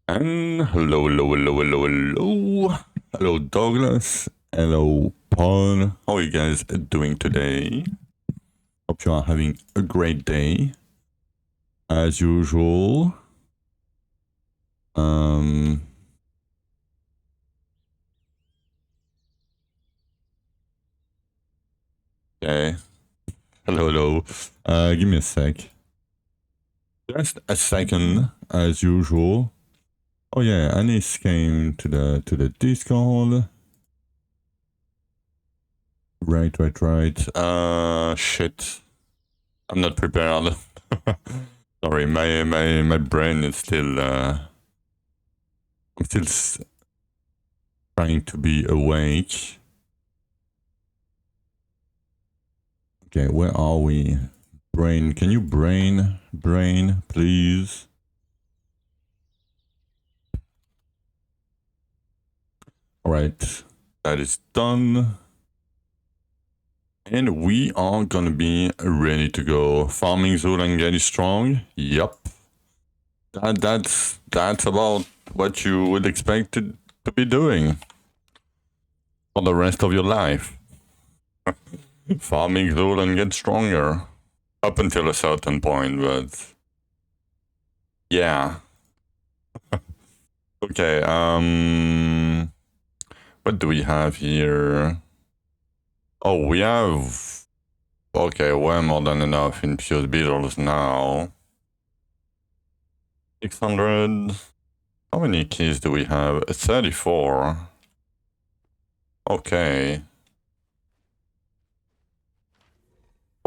And hello Douglas, hello Paul. How are you guys doing today? Hope you are having a great day. As usual. Okay. Hello. Give me a sec. Just a second, as usual. Oh yeah, Anis came to the Discord. Right. Shit. I'm not prepared. Sorry, my brain is still I'm still trying to be awake. Okay, where are we? Brain, can you brain, please? All right, that is done. And we are gonna be ready to go. Farming Zulangeli strong. Yup. That's about what you would expect to be doing for the rest of your life. Farming Zulang get stronger. Up until a certain point, but yeah. Okay, what do we have here? Oh, we have... Okay, way more than enough infused beetles now. 600... How many keys do we have? 34. Okay.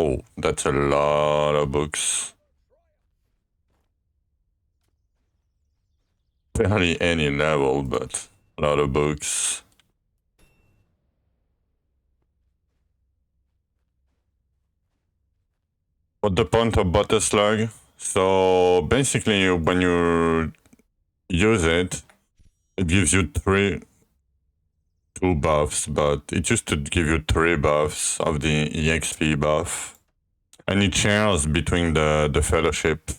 Oh, that's a lot of books. Barely any level, but a lot of books. What's the point of Butter Slug? So basically, when you use it, it gives you two buffs, but it used to give you 3 buffs of the EXP buff. And it shares between the fellowship.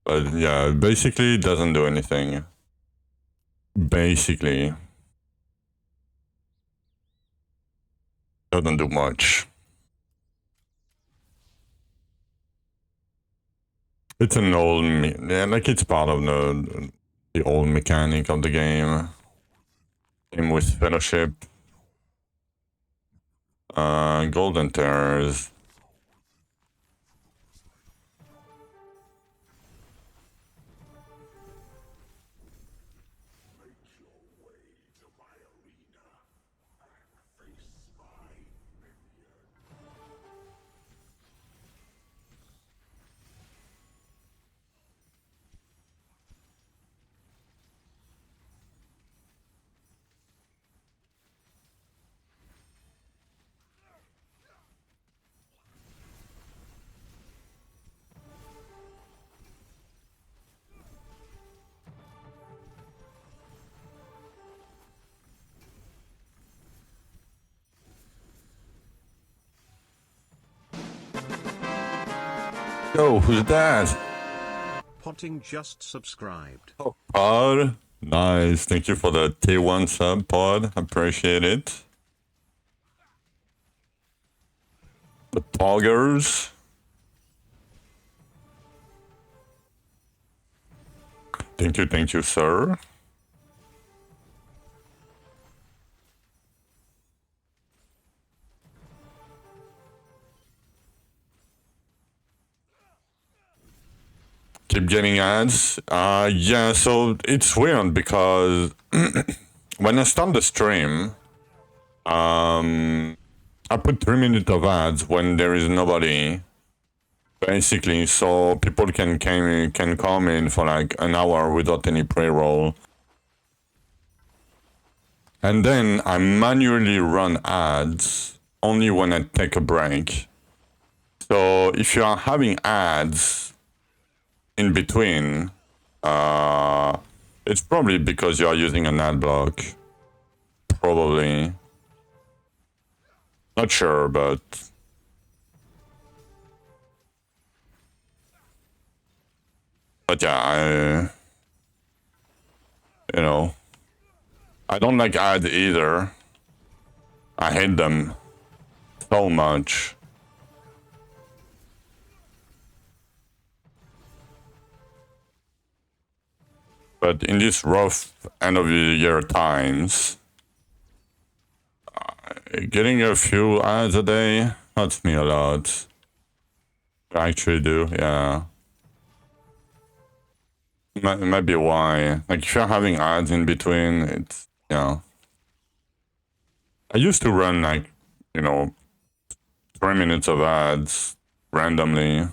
But yeah, basically it doesn't do anything. Basically. Doesn't do much. It's an old, yeah, like it's part of the old mechanic of the game. Same with fellowship. Golden Terrors. Yo, who's that? Potting just subscribed. Oh, Pod. Nice. Thank you for the T1 sub, Pod. Appreciate it. The Poggers. Thank you, sir. Keep getting ads. Yeah, so it's weird because when I start the stream, I put 3 minutes of ads when there is nobody, basically, so people can come in for like an hour without any pre-roll. And then I manually run ads only when I take a break. So if you are having ads in between, it's probably because you are using an ad block. Probably. Not sure, but... But yeah, you know. I don't like ads either. I hate them so much. But in these rough end of the year times, getting a few ads a day hurts me a lot. I actually do, yeah. Might be why. Like, if you're having ads in between, it's, yeah. I used to run, like, 3 minutes of ads randomly.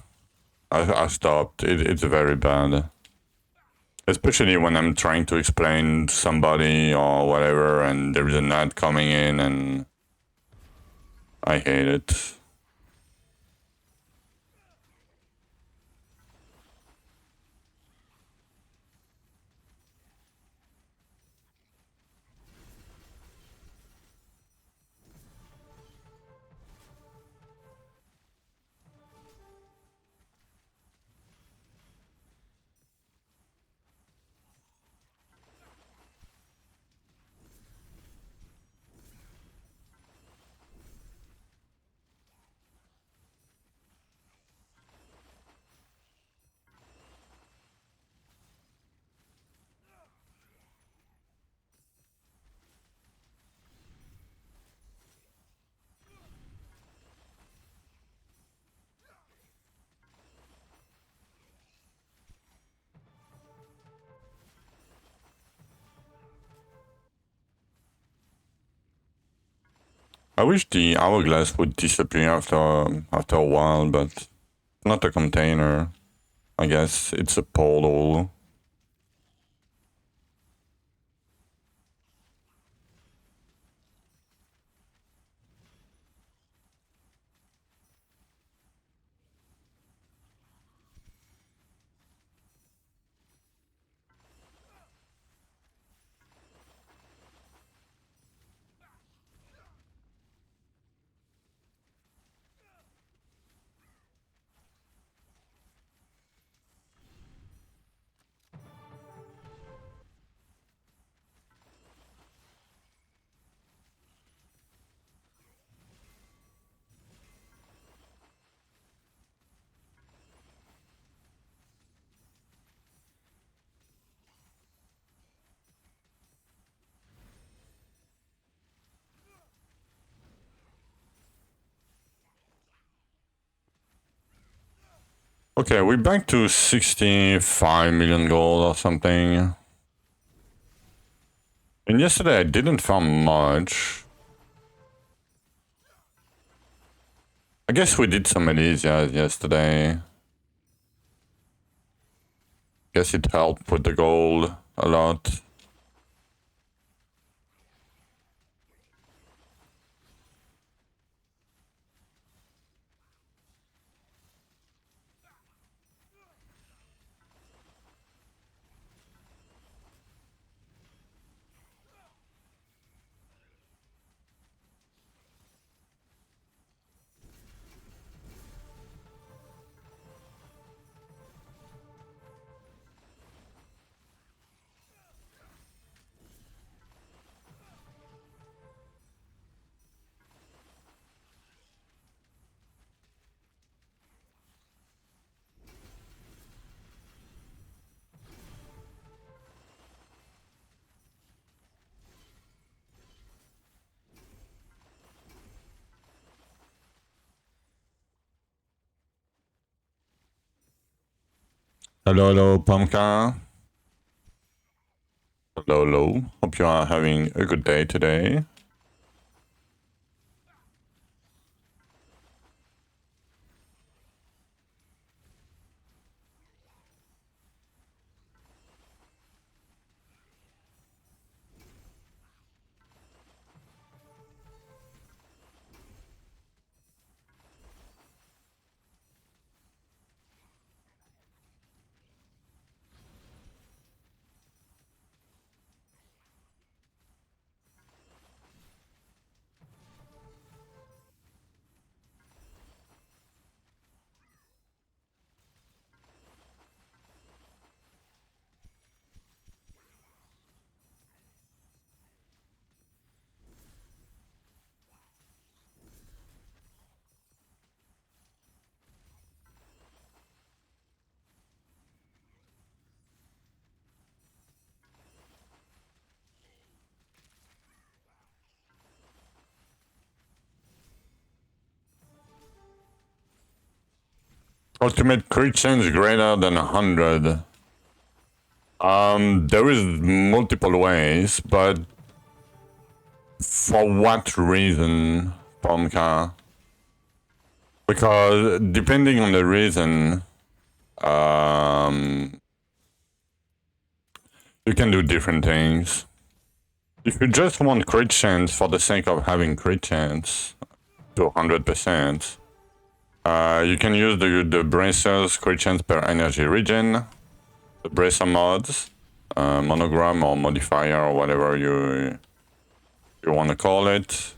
I stopped. It's very bad. Especially when I'm trying to explain to somebody or whatever, and there's an ad coming in, and I hate it. I wish the hourglass would disappear after a while, but not a container. I guess it's a portal. Okay, we're back to 65 million gold or something. And yesterday I didn't farm much. I guess we did some Elysias yesterday. Guess it helped with the gold a lot. Hello, hello, Pumpkin. Hello, hello. Hope you are having a good day today. ultimate crit chance greater than 100. There is multiple ways, but for what reason, Pomka? Because depending on the reason, you can do different things. If you just want crit chance for the sake of having crit chance to 100%, you can use the bracers crit chance per energy region, the bracer mods, monogram or modifier or whatever you want to call it.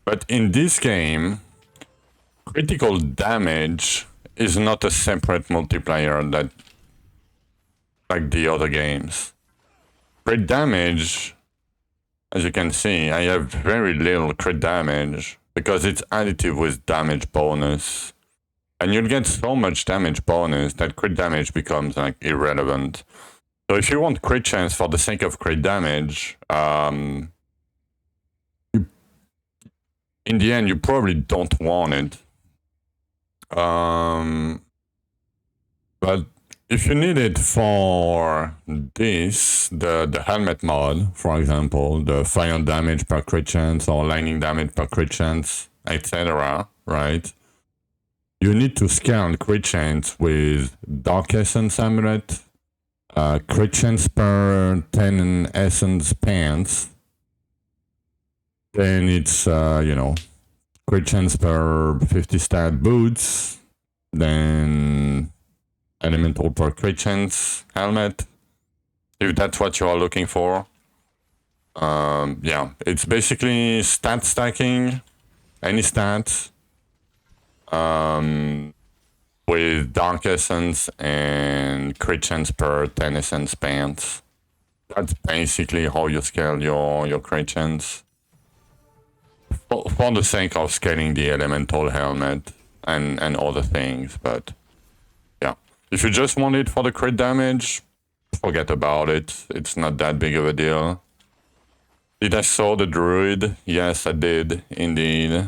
But in this game, critical damage is not a separate multiplier that like the other games. Crit damage, as you can see, I have very little crit damage because it's additive with damage bonus. And you'll get so much damage bonus that crit damage becomes like irrelevant. So if you want crit chance for the sake of crit damage, in the end, you probably don't want it. But if you need it for this, the helmet mod, for example, the fire damage per crit chance or lightning damage per crit chance, etc., right? You need to scale crit chance with Dark Essence Amulet, crit chance per 10 Essence Pants. Then it's, crit chance per 50 stat boots. Then elemental per crit chance helmet, if that's what you are looking for. Yeah, it's basically stat stacking, any stats, with Dark Essence and crit chance per 10 Essence Pants. That's basically how you scale your crit chance. For the sake of scaling the elemental helmet and other things, but yeah. If you just want it for the crit damage, forget about it. It's not that big of a deal. Did I saw the druid? Yes, I did, indeed.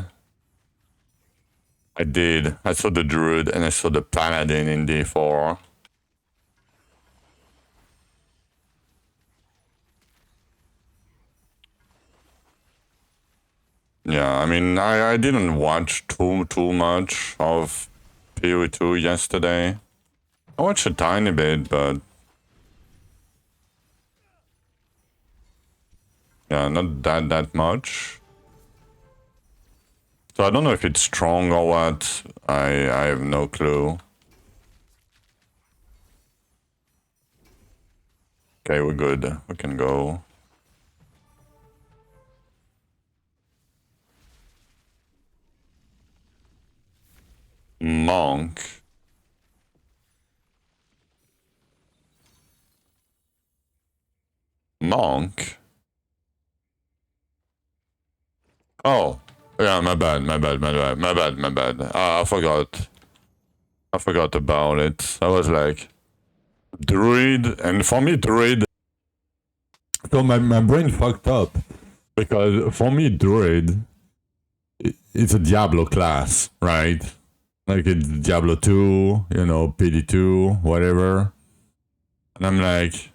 I did. I saw the druid and I saw the paladin in D4. Yeah, I mean, I didn't watch too much of POE2 yesterday. I watched a tiny bit, but yeah, not that much. So I don't know if it's strong or what. I have no clue. Okay, we're good. We can go. Monk. Monk? Oh, yeah, my bad. I forgot. I forgot about it. I was like, druid, and for me, druid. So my brain fucked up because for me, druid, it's a Diablo class, right? Like it's Diablo 2, PD2, whatever. And I'm like,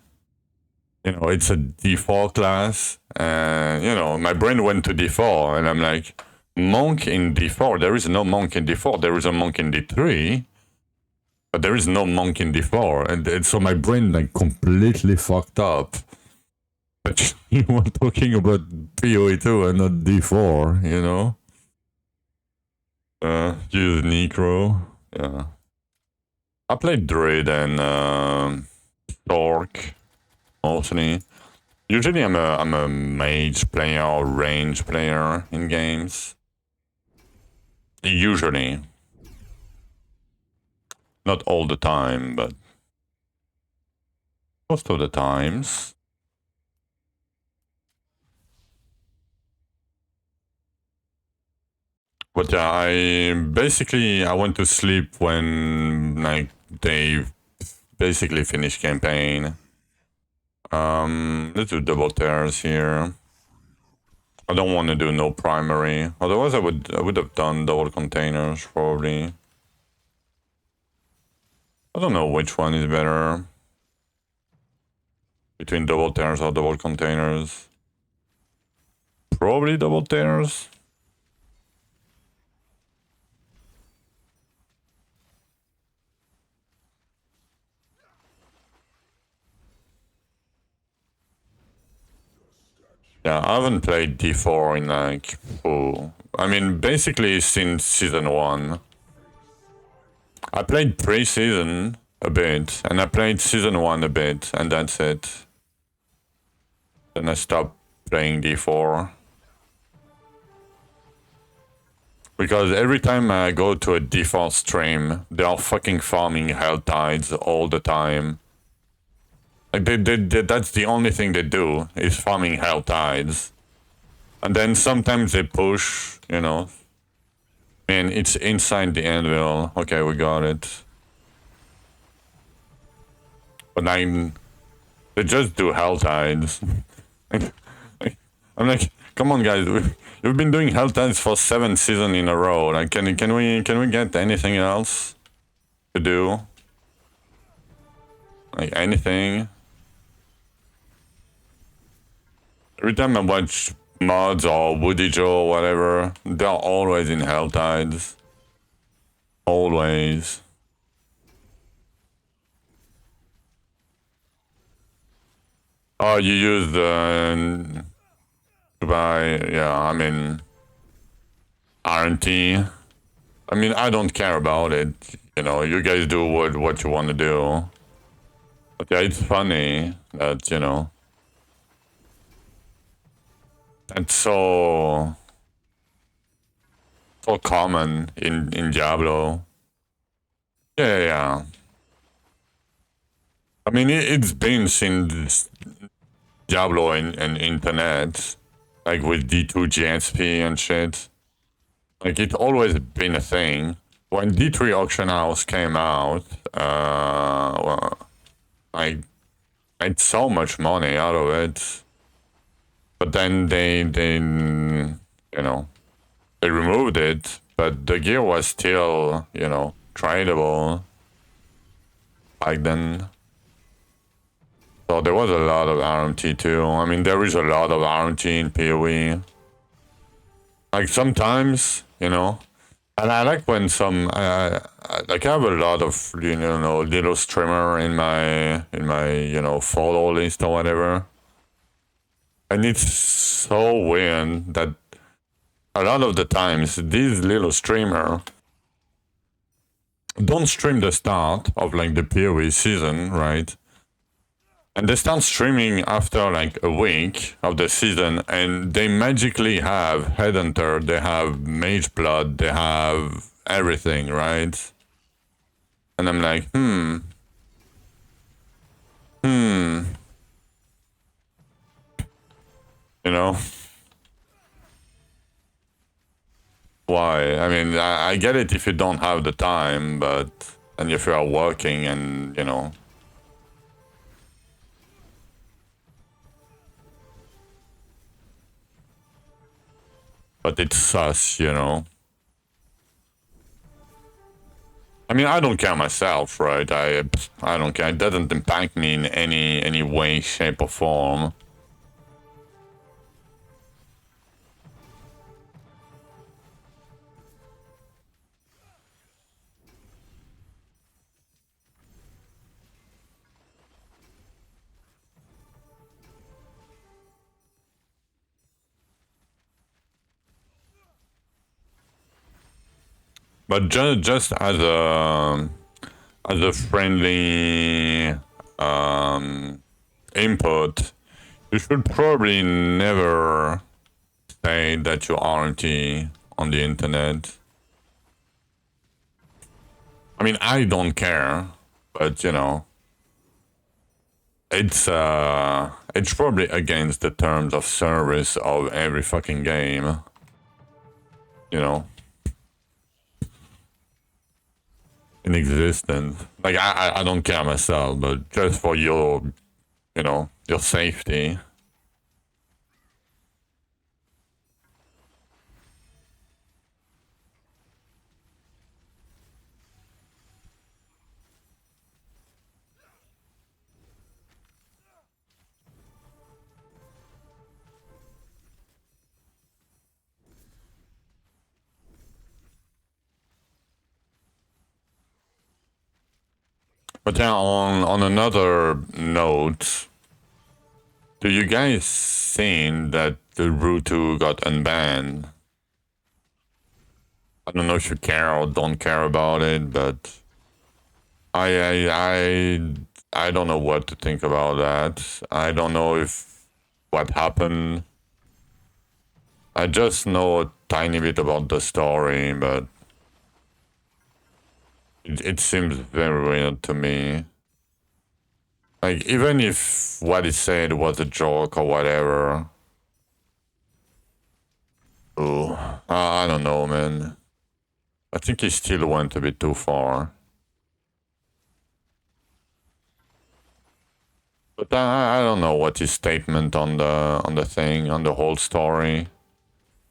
it's a D4 class. And, my brain went to D4 and I'm like, monk in D4. There is no monk in D4. There is a monk in D3. But there is no monk in D4. And so my brain like completely fucked up. But you were talking about POE2 and not D4, Use Necro. Yeah. I played Druid and Torque mostly. Usually I'm a mage player or range player in games. Usually. Not all the time, but most of the times. But yeah, I went to sleep when they basically finished campaign. Let's do double tears here. I don't want to do no primary. Otherwise, I would have done double containers probably. I don't know which one is better between double tears or double containers. Probably double tears. Yeah, I haven't played D4 in like, I mean, basically since season 1. I played pre-season a bit, and I played season 1 a bit, and that's it. Then I stopped playing D4. Because every time I go to a D4 stream, they are fucking farming Hell Tides all the time. Like, that's the only thing they do, is farming Hell Tides. And then sometimes they push, you know. And it's inside the anvil. Okay, we got it. But they just do Hell Tides. I'm like, come on, guys. You've been doing Hell Tides for 7 seasons in a row. Like, can we get anything else to do? Like anything? Every time I watch mods or Woody Joe or whatever, they're always in Hell Tides. Always. Oh, you use the yeah, I mean, RNT. I mean, I don't care about it. You know, you guys do what you want to do. But yeah, it's funny that, you know, it's so common in Diablo. Yeah. I mean, it's been since Diablo and internet, like with D2 GSP and shit. Like, it's always been a thing. When D3 Auction House came out, well, I made so much money out of it. But then they you know, they removed it, but the gear was still, you know, tradable back then. So there was a lot of RMT too. I mean, there is a lot of RMT in POE. Like sometimes, you know, and I like when some, like I have a lot of, you know, little streamer in my, you know, follow list or whatever. And it's so weird that a lot of the times these little streamer don't stream the start of like the PoE season, right? And they start streaming after like a week of the season, and they magically have Headhunter, they have Mage Blood, they have everything, right? And I'm like, you know? Why? I mean, I get it if you don't have the time, but, and if you are working and, you know. But it's sus, you know. I mean, I don't care myself, right? I don't care. It doesn't impact me in any way, shape, or form. But just as a friendly input, you should probably never say that you aren't on the internet. I mean, I don't care, but you know, it's probably against the terms of service of every fucking game. You know. In existence. Like, I don't care myself, but just for your, you know, your safety. But yeah, on another note, do you guys seen that the Root2 got unbanned? I don't know if you care or don't care about it, but I don't know what to think about that. I don't know if what happened. I just know a tiny bit about the story, but it seems very weird to me. Like, even if what he said was a joke or whatever. Oh, I don't know, man. I think he still went a bit too far. But I don't know what his statement on the thing, on the whole story.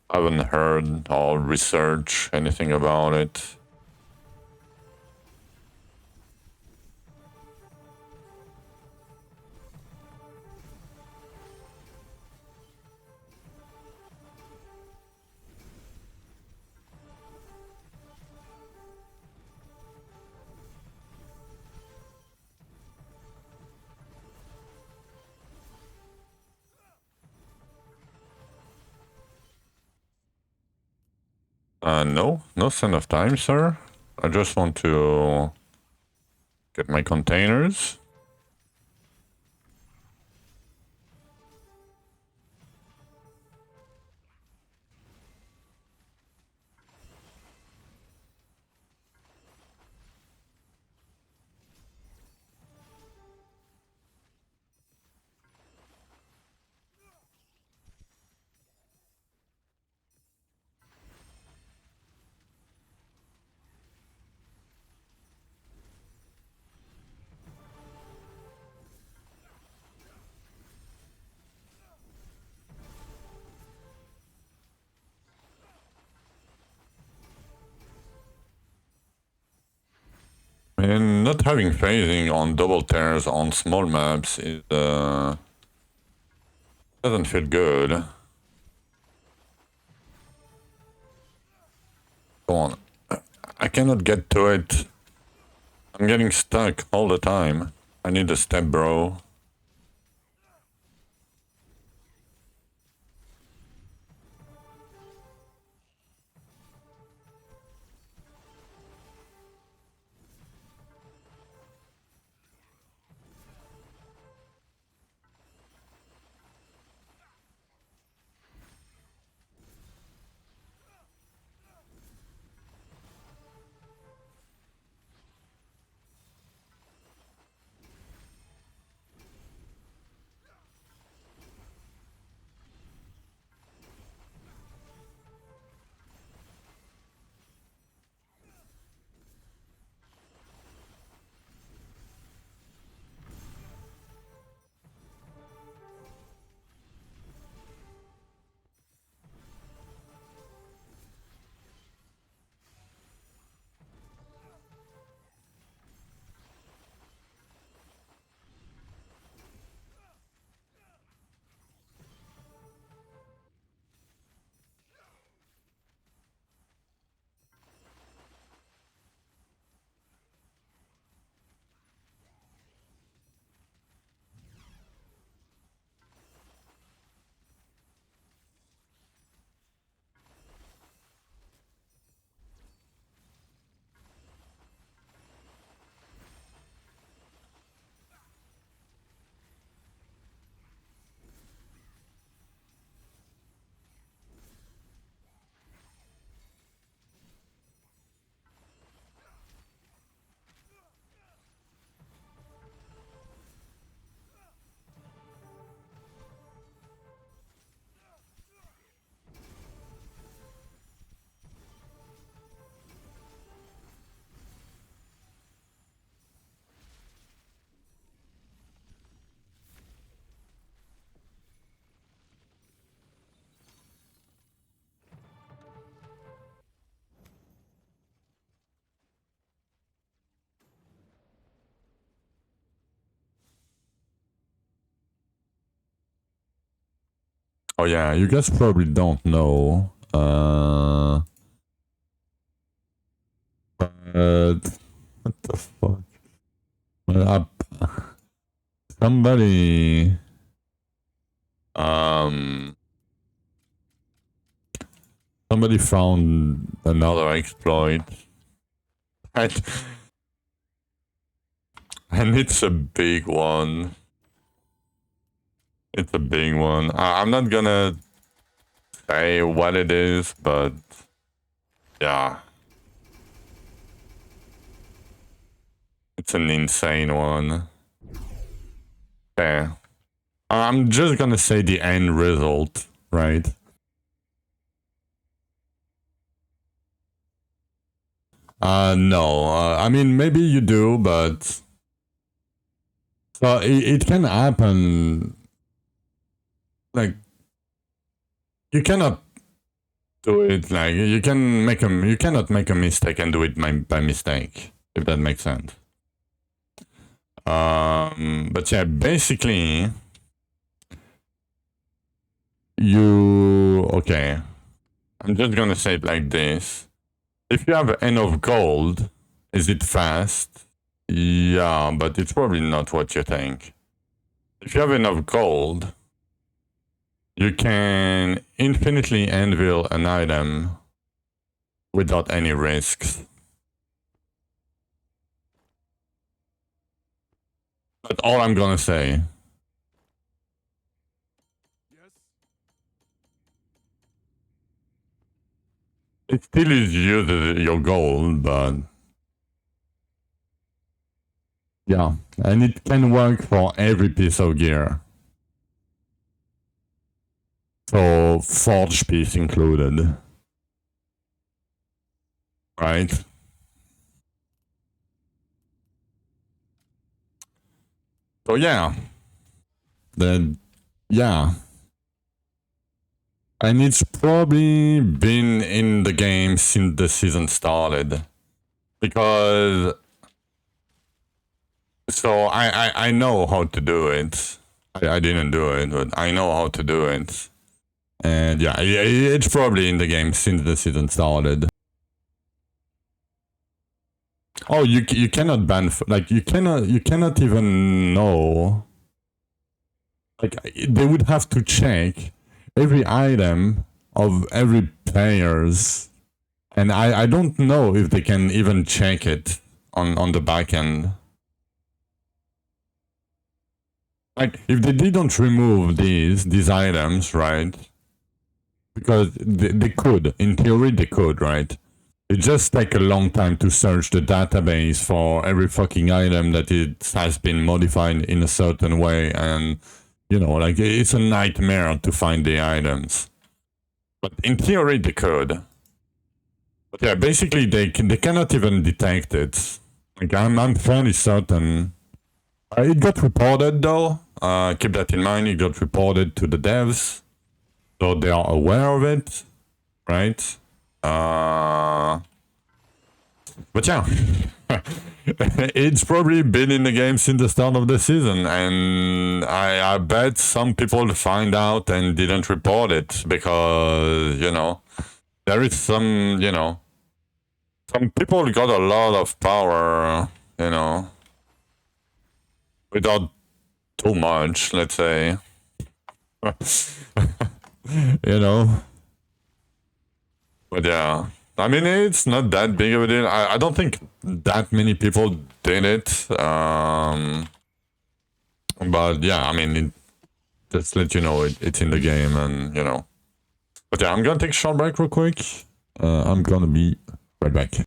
I haven't heard or researched anything about it. No sign of time, sir. I just want to get my containers. And not having phasing on double tears on small maps is doesn't feel good. Come on. I cannot get to it. I'm getting stuck all the time. I need a step, bro. Oh yeah, you guys probably don't know. But what the fuck? Somebody somebody found another exploit. And it's a big one. It's a big one. I'm not gonna say what it is, but yeah. It's an insane one. Okay. I'm just gonna say the end result, right? No. I mean, maybe you do, but... So it can happen. Like, you cannot do it, like, you cannot make a mistake and do it by mistake, if that makes sense. But yeah, basically... Okay. I'm just gonna say it like this. If you have enough gold, is it fast? Yeah, but it's probably not what you think. If you have enough gold, you can infinitely anvil an item without any risks. That's all I'm gonna say. It still is uses your gold, but... Yeah, and it can work for every piece of gear. So, forge piece included. Right? So yeah. Then, yeah. And it's probably been in the game since the season started. Because... So I know how to do it. I didn't do it, but I know how to do it. And yeah, it's probably in the game since the season started. Oh, you cannot ban, like, you cannot even know. Like, they would have to check every item of every player's, and I don't know if they can even check it on the back end. Like, if they didn't remove these items, right? Because they could, in theory they could, right? It just take a long time to search the database for every fucking item that it has been modified in a certain way, and you know, like, it's a nightmare to find the items. But in theory they could. But yeah, basically they cannot even detect it. Like, I'm fairly certain. It got reported though. Keep that in mind. It got reported to the devs, so they are aware of it, right? But yeah, it's probably been in the game since the start of the season, and I bet some people find out and didn't report it because, you know, there is some, you know, some people got a lot of power, you know, without too much, let's say. You know. But yeah, I mean, it's not that big of a deal. I don't think that many people did it. But yeah, I mean, just let you know it's in the game, and you know. But yeah, I'm gonna take a short break real quick. I'm gonna be right back.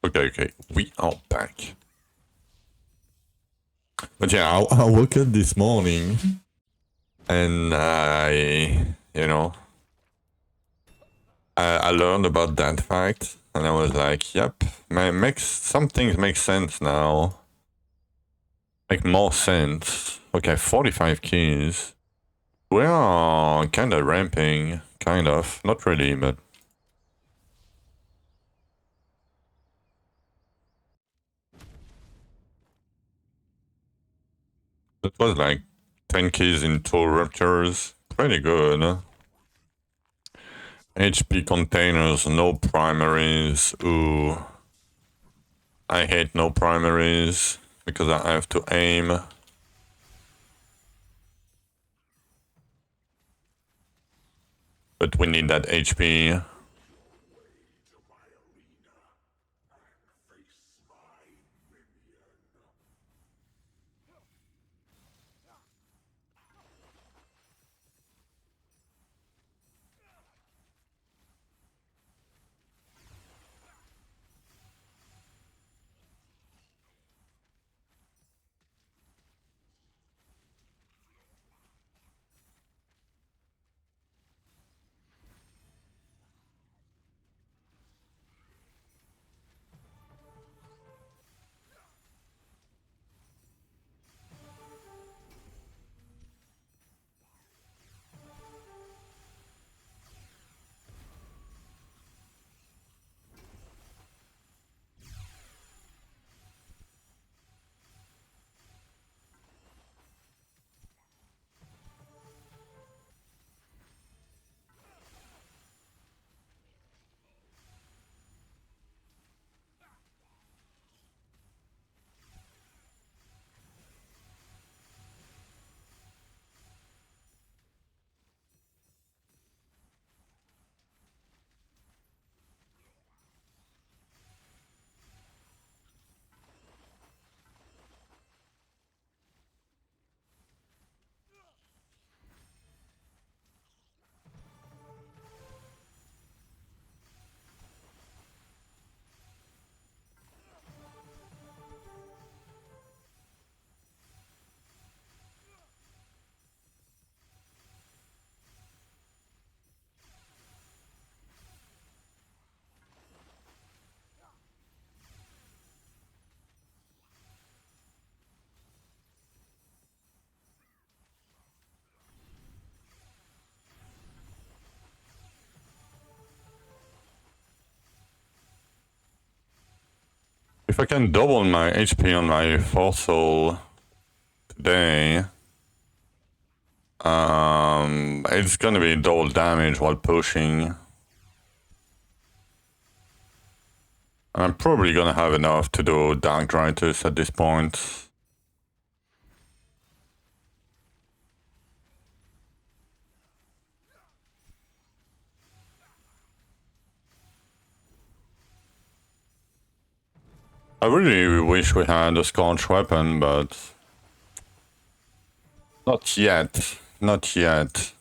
Okay, we are back. But yeah, I woke up this morning and I learned about that fact and I was like, yep, some things make sense now. Make more sense. Okay, 45 keys. We are kind of ramping, kind of. Not really, but... That was like 10 keys in 2 ruptures. Pretty good. HP containers, no primaries. Ooh. I hate no primaries because I have to aim. But we need that HP. If I can double my HP on my fossil today, it's gonna be double damage while pushing. I'm probably gonna have enough to do Dark Ritus at this point. I really wish we had a Scorch weapon, but... Not yet. Not yet.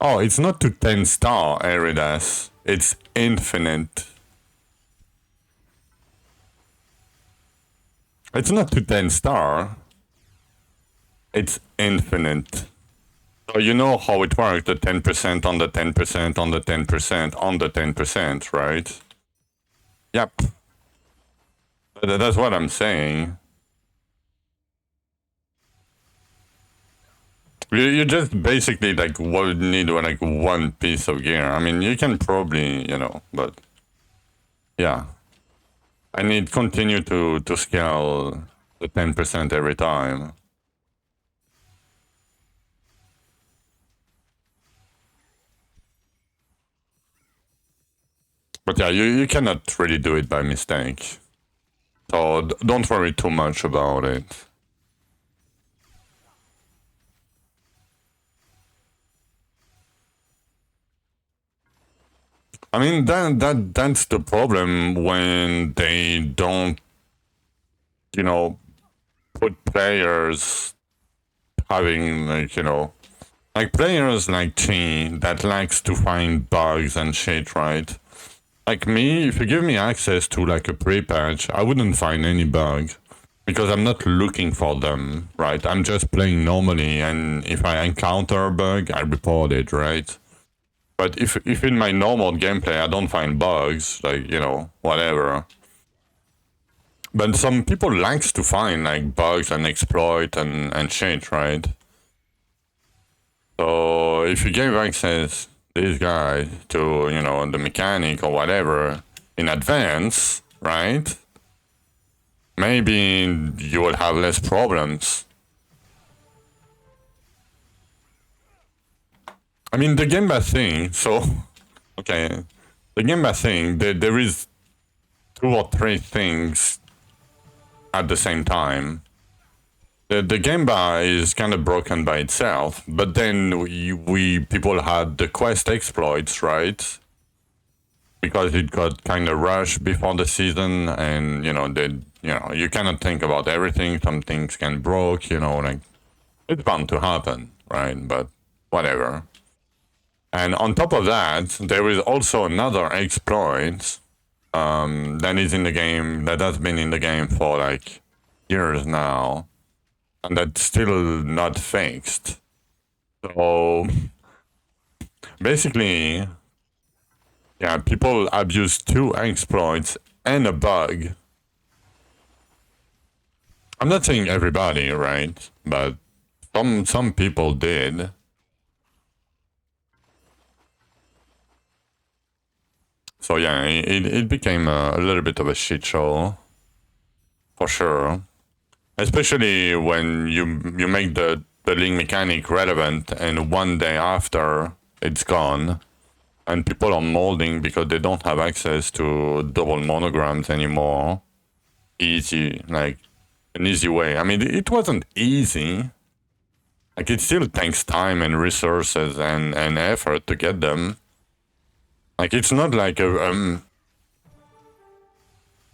Oh, it's not to 10 star, Eridas. It's infinite. It's not to 10 star. It's infinite. So you know how it works, the 10% on the 10% on the 10% on the 10%, right? Yep. That's what I'm saying. You just basically like would need like one piece of gear. I mean, you can probably, but yeah. I need continue to scale the 10% every time. But yeah, you cannot really do it by mistake. So don't worry too much about it. I mean, that's the problem when they don't, put players having, like, Like players like Chi that likes to find bugs and shit, right? Like me, if you give me access to like a pre-patch, I wouldn't find any bug. Because I'm not looking for them, right? I'm just playing normally, and if I encounter a bug, I report it, right? But if in my normal gameplay I don't find bugs, like, you know, whatever. But some people likes to find like bugs and exploit and shit, right? So if you give access this guy to, you know, the mechanic or whatever in advance, right? Maybe you will have less problems. I mean, the Gemba thing, so, okay, the Gemba thing, there is 2 or 3 things at the same time. The Gemba is kind of broken by itself, but then we people had the quest exploits, right? Because it got kind of rushed before the season, and you know, you cannot think about everything. Some things can broke, you know, like it's bound to happen, right? But whatever. And on top of that, there is also another exploit that is in the game, that has been in the game for like years now, and that's still not fixed. So basically, yeah, people abuse 2 exploits and a bug. I'm not saying everybody, right? But some people did. So yeah, it became a little bit of a shit show, for sure. Especially when you make the link mechanic relevant, and one day after it's gone, and people are molding because they don't have access to double monograms anymore. Easy, like an easy way. I mean, it wasn't easy. Like it still takes time and resources and effort to get them. Like it's not like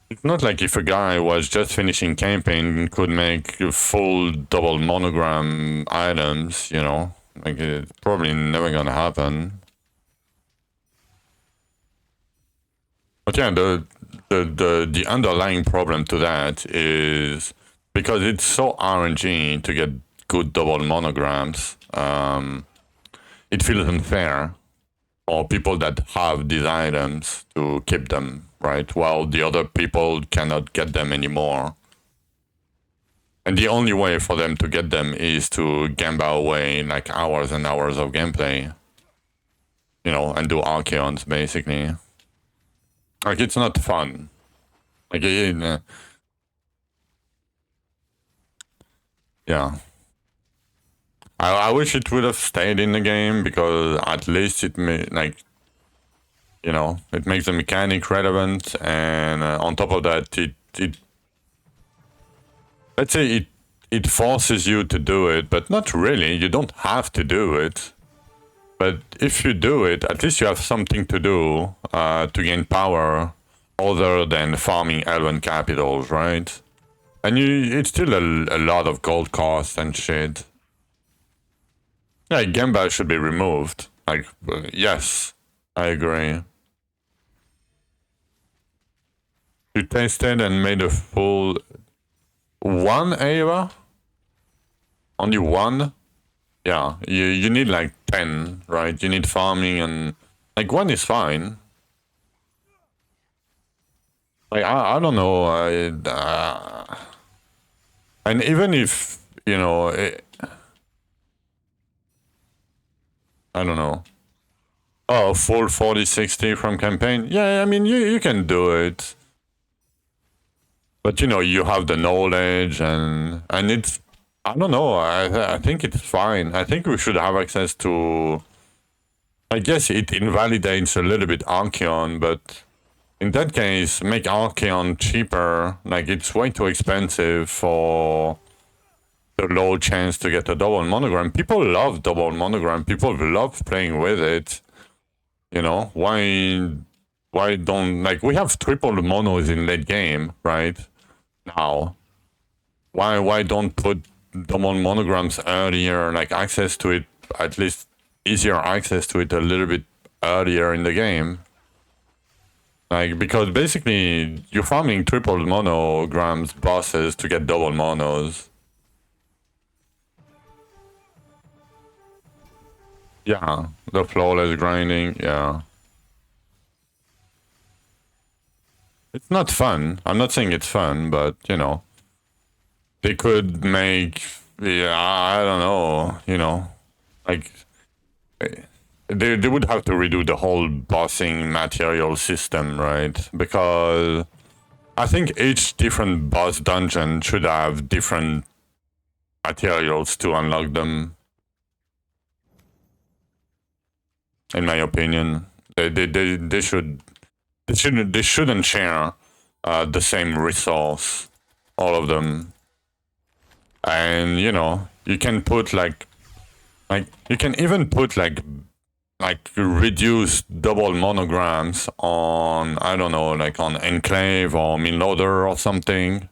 it's not like if a guy was just finishing campaign could make full double monogram items, you know? Like it's probably never gonna happen. But yeah, the underlying problem to that is because it's so RNG to get good double monograms, it feels unfair for people that have these items to keep them, right? While the other people cannot get them anymore. And the only way for them to get them is to gamba away like hours and hours of gameplay. You know, and do Archeons, basically. Like, it's not fun. Like, yeah. I wish it would have stayed in the game, because at least it like, you know, it makes the mechanic relevant, and on top of that, it let's say it forces you to do it, but not really. You don't have to do it. But if you do it, at least you have something to do to gain power other than farming Elven capitals, right? And it's still a lot of gold cost and shit. Yeah, Gamba should be removed. Like, yes, I agree. You tasted and made a full 1 Ava? Only 1? Yeah, you need like 10, right? You need farming, and like 1 is fine. Like, I don't know. And even if, you know, I don't know. Oh, full 40-60 from campaign? Yeah, I mean, you can do it. But, you know, you have the knowledge, and it's, I don't know, I think it's fine. I think we should have access to, I guess it invalidates a little bit Archeon, but in that case, make Archeon cheaper. Like, it's way too expensive for the low chance to get a double monogram. People love double monogram. People love playing with it. You know, why don't, like, we have triple monos in late game, right? Now, why don't put double monograms earlier, like access to it at least easier access to it a little bit earlier in the game. Like, because basically you're farming triple monograms bosses to get double monos. Yeah, the flawless grinding, yeah. It's not fun. I'm not saying it's fun, but, you know, they could make, yeah, I don't know, you know, like, they would have to redo the whole bossing material system, right? Because I think each different boss dungeon should have different materials to unlock them. In my opinion, they shouldn't share the same resource, all of them. And you know, you can put like you can even put like reduced double monograms on, I don't know, like on Enclave or Minloader or something.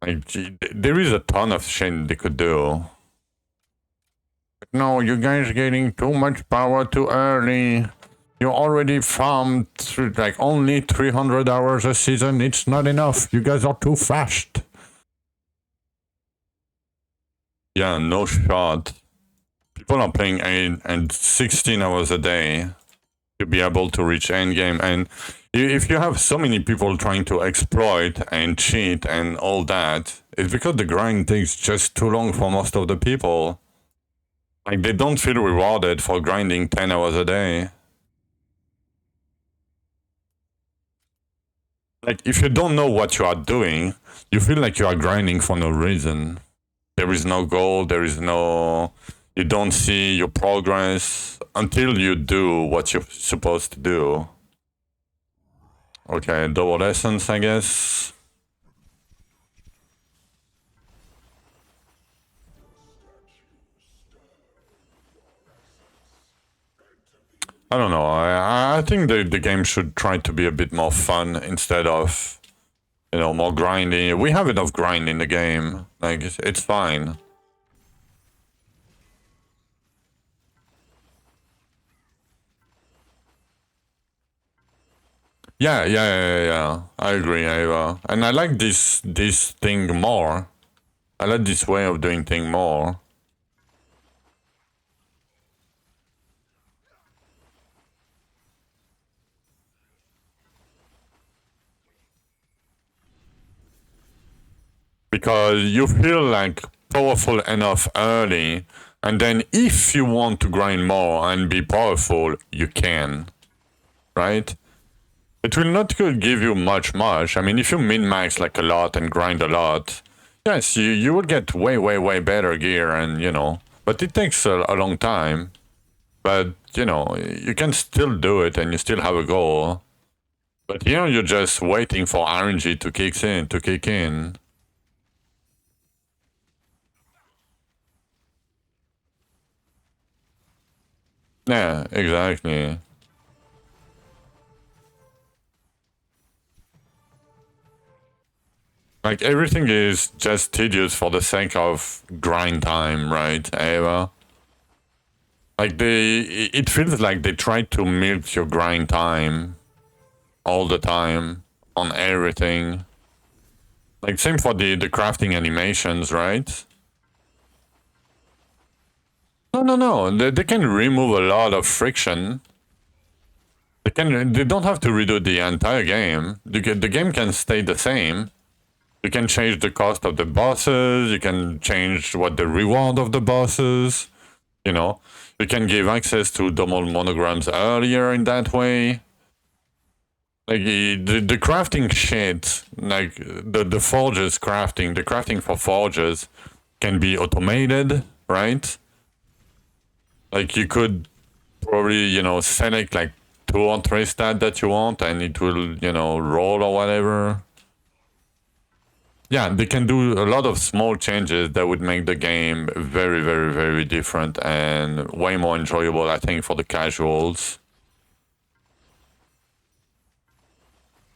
Like, there is a ton of shit they could do. No, you guys getting too much power too early. You already farmed like only 300 hours a season. It's not enough. You guys are too fast. Yeah, no shot. People are playing 8 and 16 hours a day to be able to reach endgame. And if you have so many people trying to exploit and cheat and all that, it's because the grind takes just too long for most of the people. Like, they don't feel rewarded for grinding 10 hours a day. Like, if you don't know what you are doing, you feel like you are grinding for no reason. There is no goal, there is no... You don't see your progress until you do what you're supposed to do. Okay, double essence, I guess. I don't know. I think the game should try to be a bit more fun instead of, you know, more grinding. We have enough grind in the game. Like, it's fine. Yeah. I agree, Ava. And I like this thing more. I like this way of doing thing more. Because you feel like powerful enough early, and then if you want to grind more and be powerful, you can, right? It will not give you much. I mean, if you min-max like a lot and grind a lot, yes, you will get way better gear, and you know, but it takes a long time. But you know, you can still do it and you still have a goal. But here you're just waiting for RNG to kick in. Yeah, exactly. Like, everything is just tedious for the sake of grind time, right, Ava? Like, it feels like they try to milk your grind time all the time on everything. Like, same for the crafting animations, right? No. They can remove a lot of friction. They don't have to redo the entire game. The game can stay the same. You can change the cost of the bosses, you can change what the reward of the bosses, you know. You can give access to double monograms earlier in that way. Like, the crafting shit, like the forges crafting, the crafting for forges can be automated, right? Like, you could probably, you know, select like 2 or 3 stats that you want and it will, you know, roll or whatever. Yeah, they can do a lot of small changes that would make the game very different and way more enjoyable, I think, for the casuals.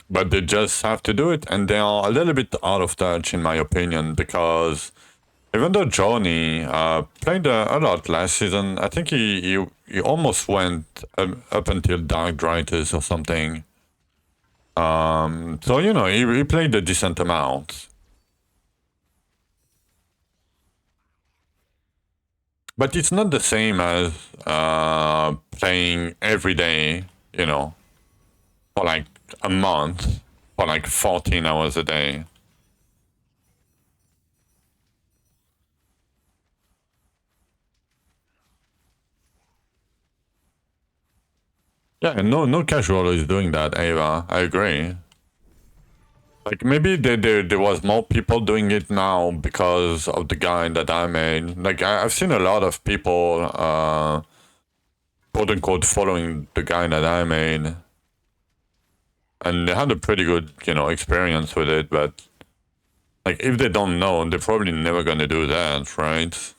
But they just have to do it, and they are a little bit out of touch, in my opinion, because Even though Johnny played a lot last season, I think he almost went up until Dark Dritus or something. So you know he played a decent amount. But it's not the same as playing every day, you know, for like a month, for like 14 hours a day. Yeah, no casual is doing that, Ava. I agree. Like maybe there was more people doing it now because of the guy that I made. Like I've seen a lot of people, quote unquote, following the guy that I made, and they had a pretty good, you know, experience with it. But like if they don't know, they're probably never gonna do that, right?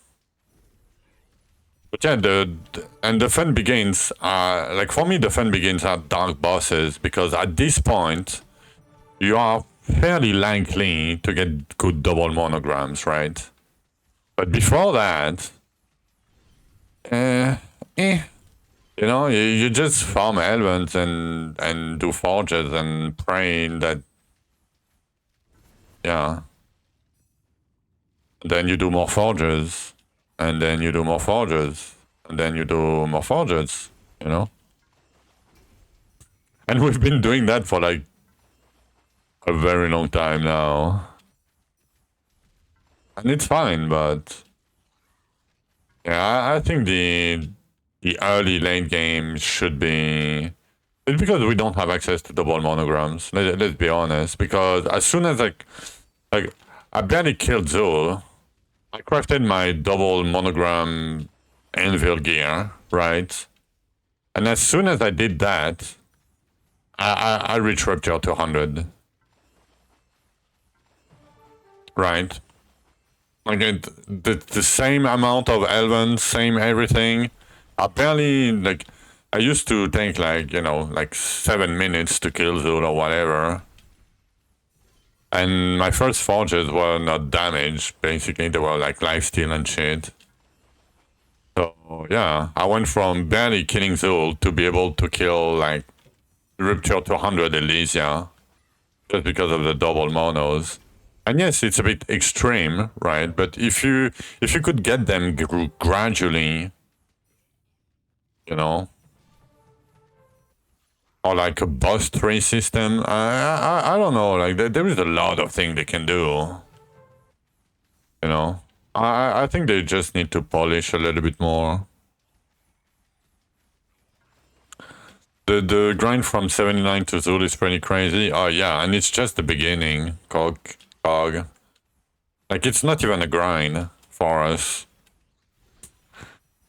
But yeah, the fun begins. Like for me, the fun begins at dark bosses because at this point, you are fairly likely to get good double monograms, right? But before that, uh, eh, you know, you just farm Elvens and do forges and pray that, yeah. Then you do more forges, and then you do more forges, and then you do more forges, you know? And we've been doing that for like a very long time now. And it's fine, but yeah, I think the early late game should be. It's because we don't have access to double monograms. Let's be honest. Because as soon as like I barely killed Zul, I crafted my double monogram anvil gear, right? And as soon as I did that, I reached Rupture to 100. Right? Like the same amount of Elvens, same everything. I barely like. I used to take like you know like 7 minutes to kill Zul or whatever, and my first forges were not damaged. Basically, they were like lifesteal and shit. So yeah, I went from barely killing Zul to be able to kill like Rupture to 100 Elysia just because of the double monos. And yes, it's a bit extreme, right? But if you could get them gradually, you know, or like a boss tree system, I don't know. Like there is a lot of things they can do, you know. I think they just need to polish a little bit more. The grind from 79 to Zul is pretty crazy. Oh yeah, and it's just the beginning, cog. Like it's not even a grind for us.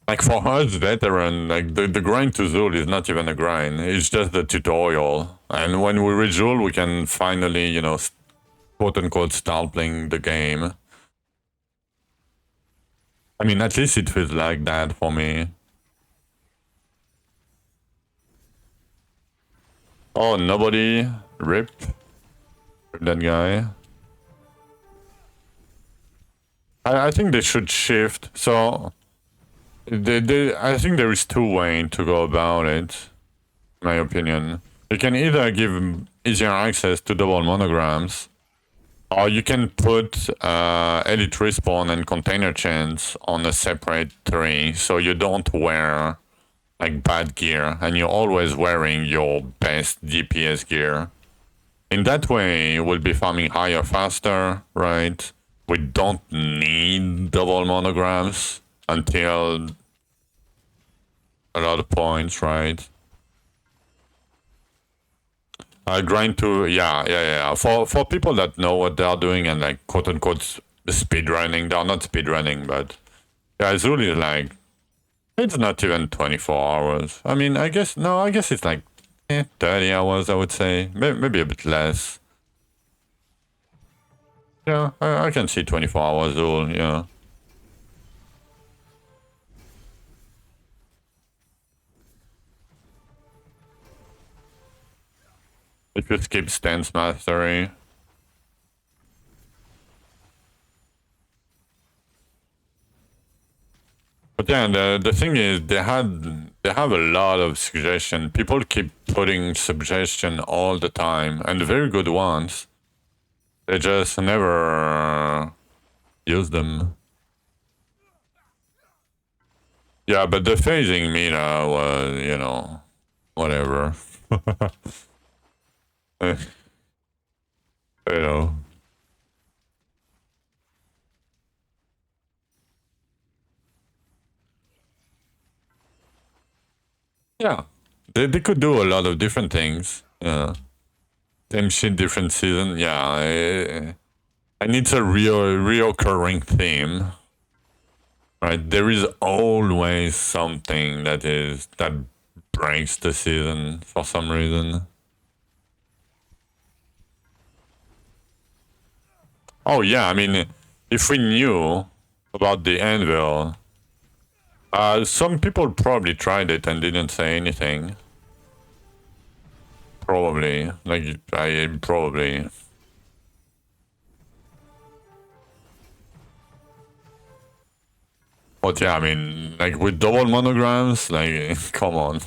Like for us veteran, like the grind to Zul is not even a grind. It's just the tutorial. And when we reach Zul, we can finally, you know, quote unquote start playing the game. I mean, at least it feels like that for me. Oh, nobody rip that guy. I think they should shift. So I think there is two ways to go about it, in my opinion. You can either give easier access to double monograms, or you can put elite respawn and container chains on a separate tree, so you don't wear like bad gear, and you're always wearing your best DPS gear. In that way, we'll be farming higher faster, right? We don't need double monograms until a lot of points, right? Grind to yeah. For people that know what they are doing and like quote unquote speed running, they're not speed running, but yeah, it's really like it's not even 24 hours. I mean, I guess it's like 30 hours. I would say maybe a bit less. Yeah, I can see 24 hours rule. Yeah. If you skip stance mastery. Yeah, the thing is, they have a lot of suggestion. People keep putting suggestion all the time, and very good ones. They just never use them. Yeah, but the phasing meta was, you know, whatever. You know. Yeah, they could do a lot of different things. Yeah, same shit, different season. Yeah, and it's a reoccurring theme, right? There is always something that breaks the season for some reason. Oh yeah, I mean, if we knew about the anvil, some people probably tried it and didn't say anything. Probably, like I probably. But yeah, I mean, like with double monograms, like come on.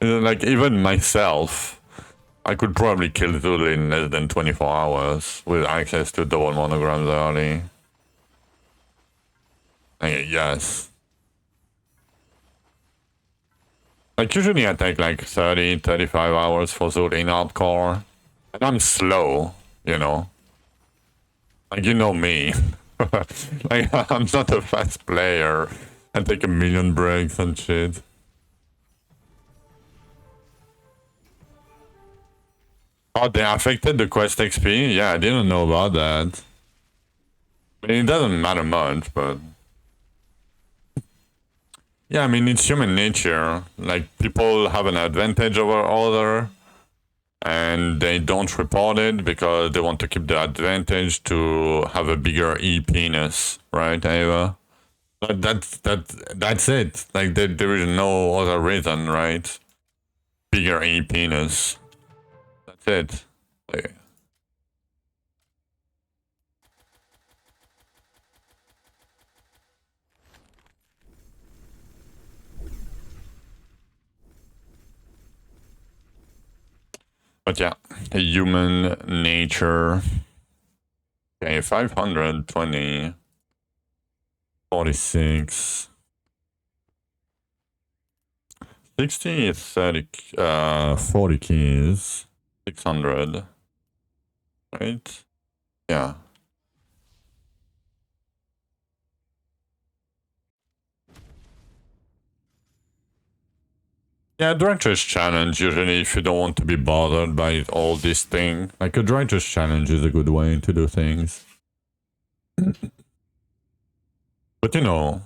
Like even myself, I could probably kill Zulu in less than 24 hours with access to double monograms early. Like, yes. Like usually I take like 30, 35 hours for Zulu in hardcore. And I'm slow, you know. Like you know me. Like I'm not a fast player. I take a million breaks and shit. Oh, they affected the quest XP? Yeah, I didn't know about that. I mean, it doesn't matter much, but... Yeah, I mean, it's human nature. Like, people have an advantage over other, and they don't report it because they want to keep the advantage to have a bigger E-penis, right, Ava? But that's it. Like, there is no other reason, right? Bigger E-penis. That's it. Like, but yeah, human nature. Okay, 520, 46, 60, 30, 40 keys, 600, right? Yeah. Yeah, Director's Challenge, usually if you don't want to be bothered by all this thing. Like a Director's Challenge is a good way to do things. But you know,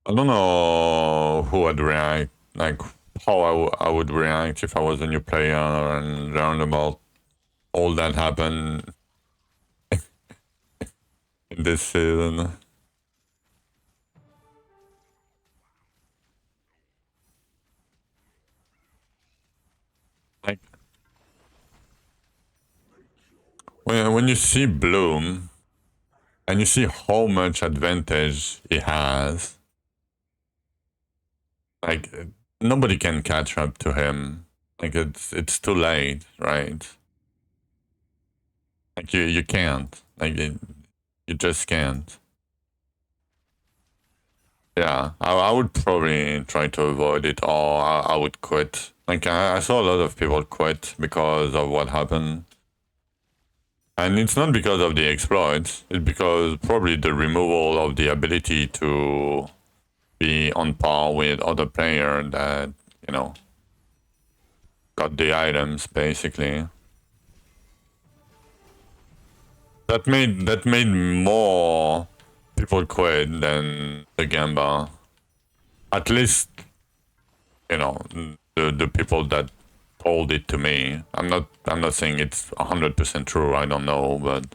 I don't know who would react, like how I would react if I was a new player and learned about all that happened in this season. Like, when you see Bloom, and you see how much advantage he has, like, nobody can catch up to him. Like, it's too late, right? Like, you can't. Like, you just can't. Yeah, I would probably try to avoid it, or I would quit. Like, I saw a lot of people quit because of what happened. And it's not because of the exploits, it's because probably the removal of the ability to be on par with other player that, you know, got the items basically. That made more people quit than the Gamba. At least, you know, the people that told it to me. I'm not saying it's 100% true, I don't know, but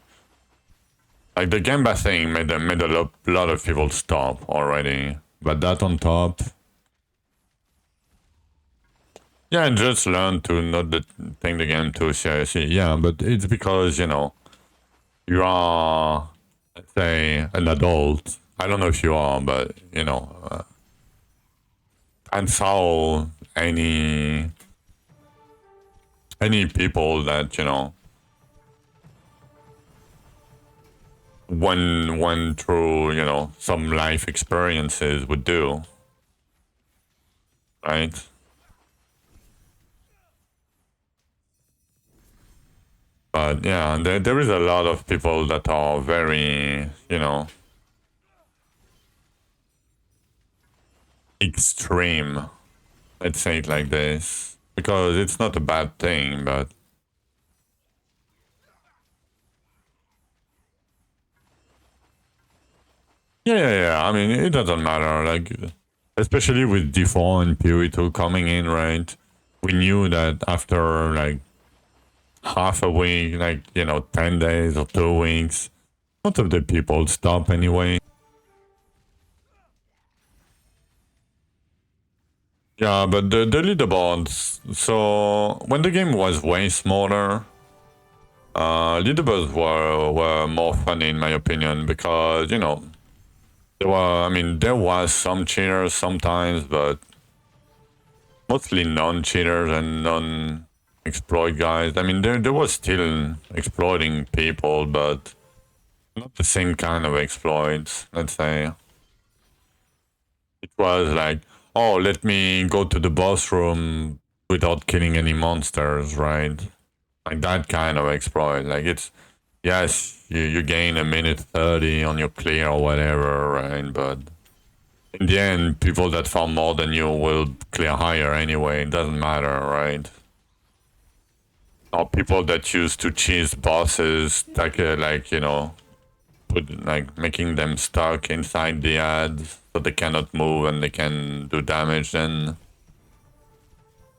like the Gamba thing made a lot of people stop already. But that on top, yeah, and just learn to not take the game too seriously. Yeah, but it's because, you know, you are let's say, an adult. I don't know if you are, but and so any people that went through some life experiences would do, right? But yeah, there is a lot of people that are very extreme. Let's say it like this, because it's not a bad thing, but yeah. I mean, it doesn't matter. Like, especially with D4 and POE2 coming in, right? We knew that after like half a week, like 10 days or 2 weeks, most of the people stop anyway. Yeah, but the leaderboards. So when the game was way smaller, leaderboards were more funny in my opinion because there was some cheaters sometimes, but mostly non-cheaters and non-exploit guys. I mean, there was still exploiting people, but not the same kind of exploits. Let's say it was like, oh, let me go to the boss room without killing any monsters, right? Like that kind of exploit. Like it's yes, you gain a minute 30 on your clear or whatever, right? But in the end, people that farm more than you will clear higher anyway. It doesn't matter, right? Or people that used to cheese bosses, put like making them stuck inside the ads so they cannot move and they can do damage. Then,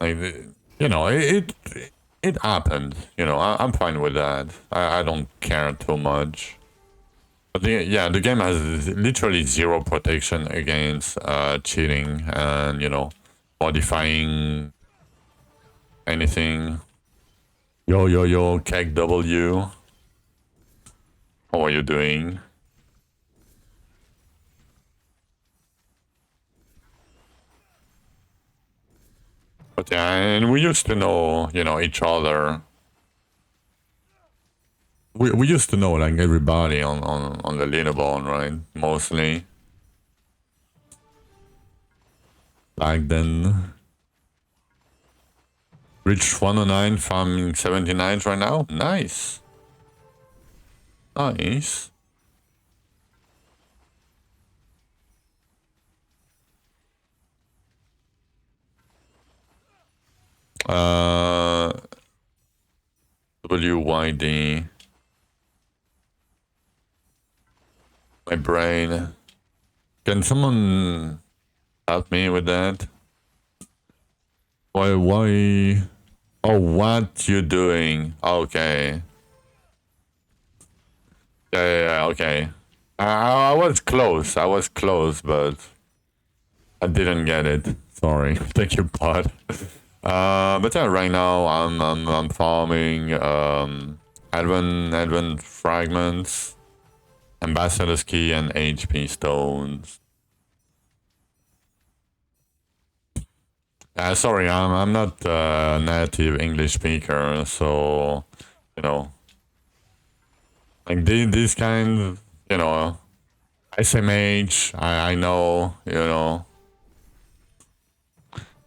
like, it happened. I'm fine with that. I don't care too much. But the game has literally zero protection against cheating and modifying anything. Yo, Keg W. How are you doing? But yeah, and we used to know, each other. We used to know like everybody on the leaderboard, right? Mostly. Back then. Reached 109, farming 79 right now. Nice. Nice. Uh, WYD. My brain. Can someone help me with that? Why? Oh, what you doing? Okay. Yeah, okay. I was close. But I didn't get it. Sorry. Thank you, bud. But yeah, right now I'm farming Elven fragments, ambassador's key, and HP stones. Sorry, I'm not a native English speaker, so like these kind, SMH. I know,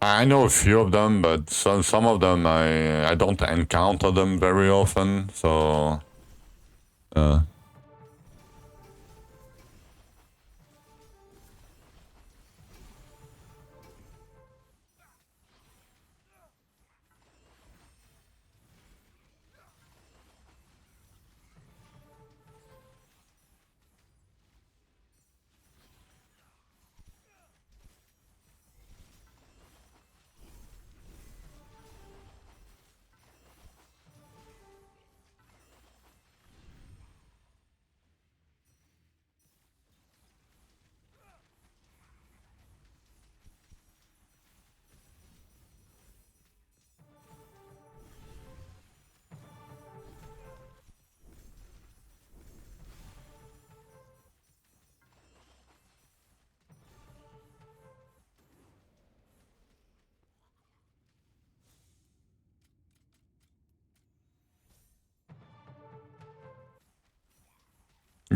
I know a few of them, but some of them I don't encounter them very often. So,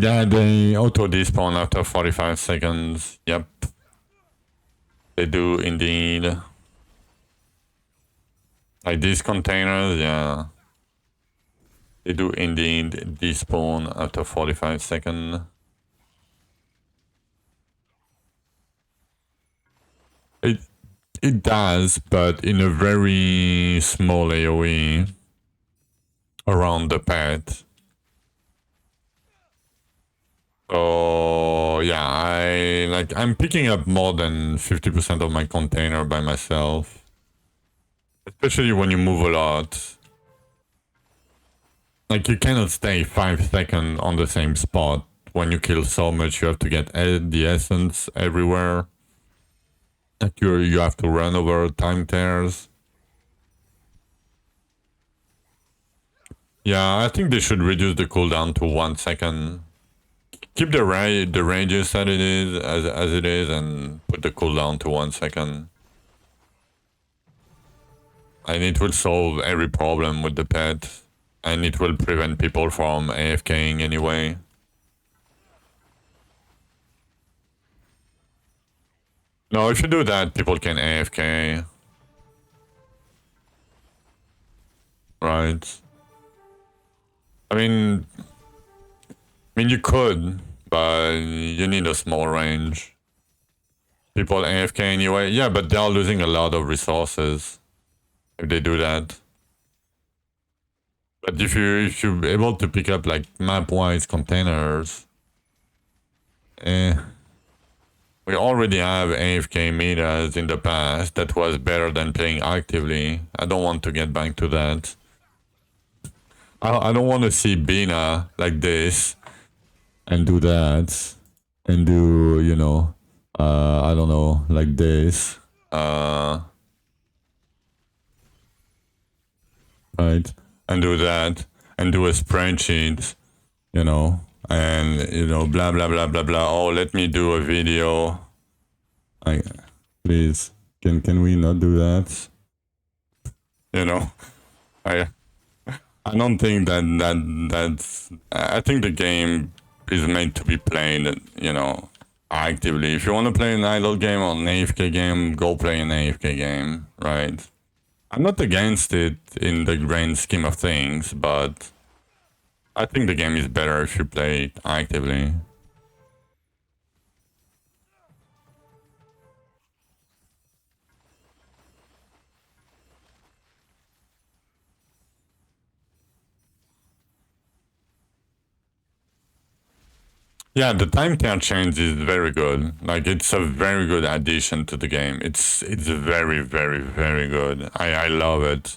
Yeah, they auto despawn after 45 seconds. Yep. They do indeed. Like these containers, yeah. They do indeed despawn after 45 seconds. It does, but in a very small AoE around the pet. So yeah, I'm picking up more than 50% of my container by myself. Especially when you move a lot. Like you cannot stay 5 seconds on the same spot. When you kill so much, you have to get the essence everywhere. Like you have to run over time tears. Yeah, I think they should reduce the cooldown to 1 second. Keep the radius as it is, and put the cooldown to 1 second. And it will solve every problem with the pet, and it will prevent people from AFKing anyway. No, if you do that, people can AFK. Right. I mean, you could, but you need a small range. People AFK anyway. Yeah, but they are losing a lot of resources if they do that. But if you're able to pick up like map-wise containers, we already have AFK metas in the past that was better than playing actively. I don't want to get back to that. I don't want to see Bina like this and do that and do, you know, I don't know, like this. Right? And do that and do a spreadsheet, you know, and, you know, blah, blah, blah, blah, blah. Oh, let me do a video. Please, can we not do that? You know, I don't think that's. I think the game is meant to be played, you know, actively. If you want to play an idle game or an AFK game, go play an AFK game, right? I'm not against it in the grand scheme of things, but I think the game is better if you play it actively. Yeah, the time count change is very good. Like it's a very good addition to the game. It's very, very, very good. I love it.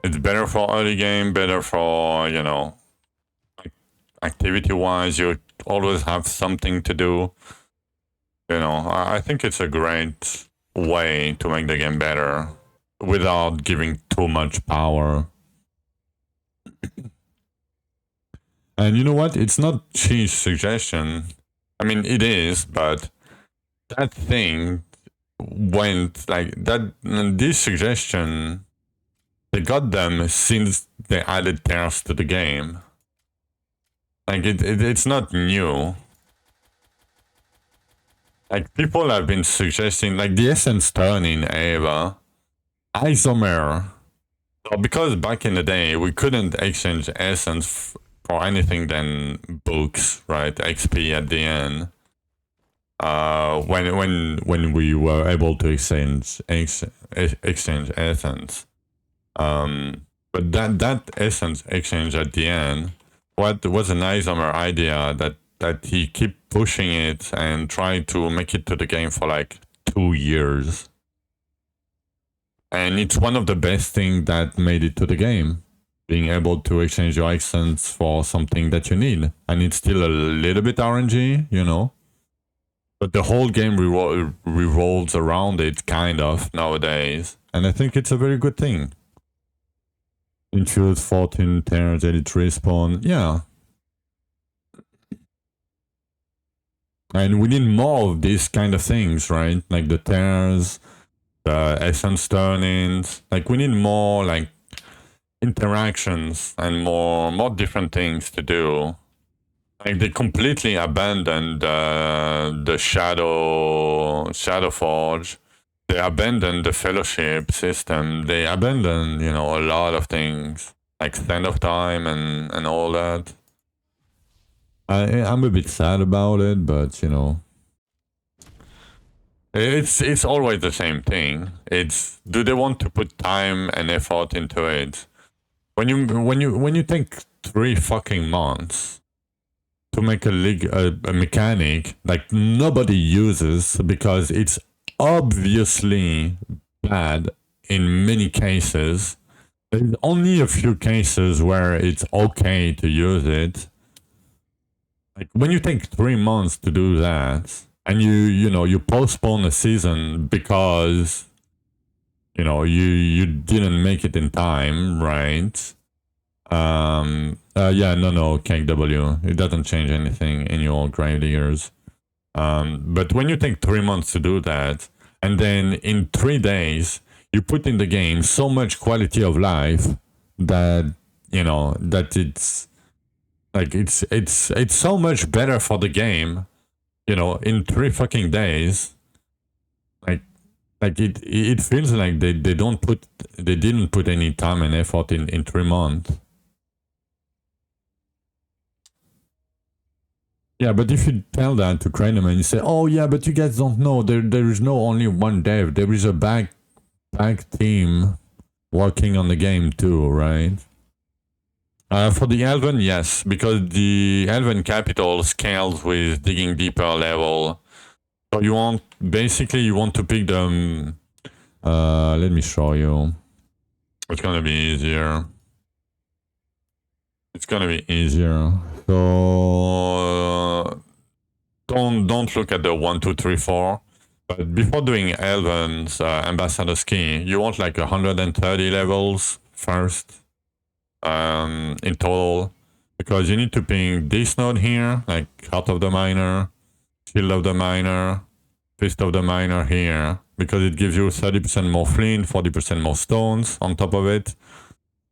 It's better for early game, better for, you know, activity wise. You always have something to do. You know, I think it's a great way to make the game better without giving too much power. And you know what? It's not cheese suggestion. I mean, it is, but that thing went like that. This suggestion, they got them since they added tears to the game. Like it's not new. Like people have been suggesting, like the essence turn in Ava, isomer. So because back in the day we couldn't exchange essence for anything than books, right? XP at the end. When we were able to exchange essence. But that essence exchange at the end, what was an isomer idea that he kept pushing it and trying to make it to the game for like 2 years. And it's one of the best things that made it to the game. Being able to exchange your accents for something that you need. And it's still a little bit RNG, you know. But the whole game revolves around it, kind of, nowadays. And I think it's a very good thing. Infuse 14 tears, edit respawn. Yeah. And we need more of these kind of things, right? Like the tears, the essence turn-ins. Like we need more like interactions and more different things to do. Like they completely abandoned the Shadow Forge. They abandoned the fellowship system. They abandoned, you know, a lot of things like stand of time and all that. I'm a bit sad about it, but you know, it's always the same thing. It's, do they want to put time and effort into it? When you take 3 fucking months to make a mechanic like nobody uses because it's obviously bad in many cases. There's only a few cases where it's okay to use it. Like when you take 3 months to do that, and you postpone a season because you didn't make it in time, right? Yeah, no, KW. It doesn't change anything in your Gravediggers. But when you take 3 months to do that, and then in 3 days you put in the game so much quality of life that that it's like it's so much better for the game, in 3 fucking days. Like it feels like they didn't put any time and effort in 3 months. Yeah, but if you tell that to Kratom and you say, "Oh yeah, but you guys don't know there is no only one dev. There is a back team working on the game too, right?" For the Elven, yes, because the Elven capital scales with digging deeper level. So you want to pick them. Let me show you. It's gonna be easier. So don't look at the 1, 2, 3, 4. But before doing Elven's Ambassador's Key, you want like 130 levels first in total, because you need to ping this node here, like Heart of the Miner, Shield of the Miner, Fist of the Miner here, because it gives you 30% more flint, 40% more stones on top of it.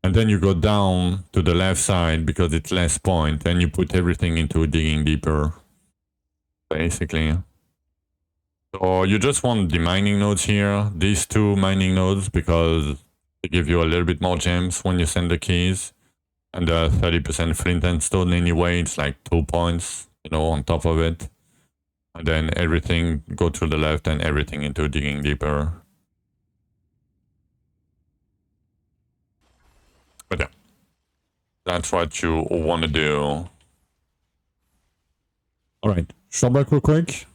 And then you go down to the left side because it's less point, and you put everything into digging deeper, basically. So you just want the mining nodes here, these 2 mining nodes, because they give you a little bit more gems when you send the keys. And 30% flint and stone anyway, it's like 2 points, on top of it. And then everything go to the left and everything into digging deeper. But yeah, that's what you want to do. Alright, shot back real quick.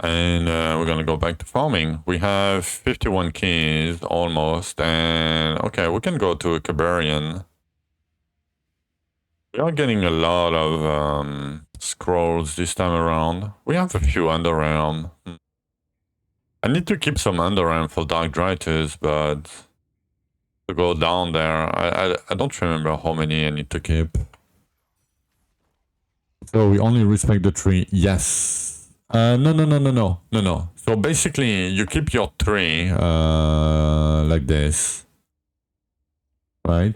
And we're gonna go back to farming. We have 51 keys almost, and okay, we can go to a Cabarian. We are getting a lot of scrolls this time around. We have a few Underrealm. I need to keep some Underrealm for Dark Dryters, but to go down there, I don't remember how many I need to keep. So we only respect the tree. Yes. No. So basically, you keep your tree like this, right?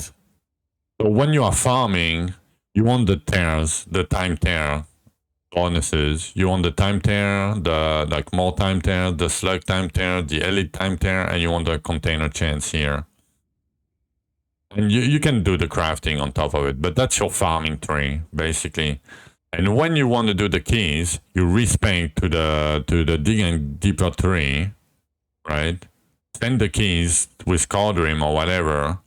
So when you are farming, you want the tears, the time tear bonuses. You want the time tear, the more time tear, the slug time tear, the elite time tear, and you want the container chance here. And you can do the crafting on top of it, but that's your farming tree, basically. And when you want to do the keys, you respec to the digging deeper tree, right? Send the keys with Cardrim or whatever,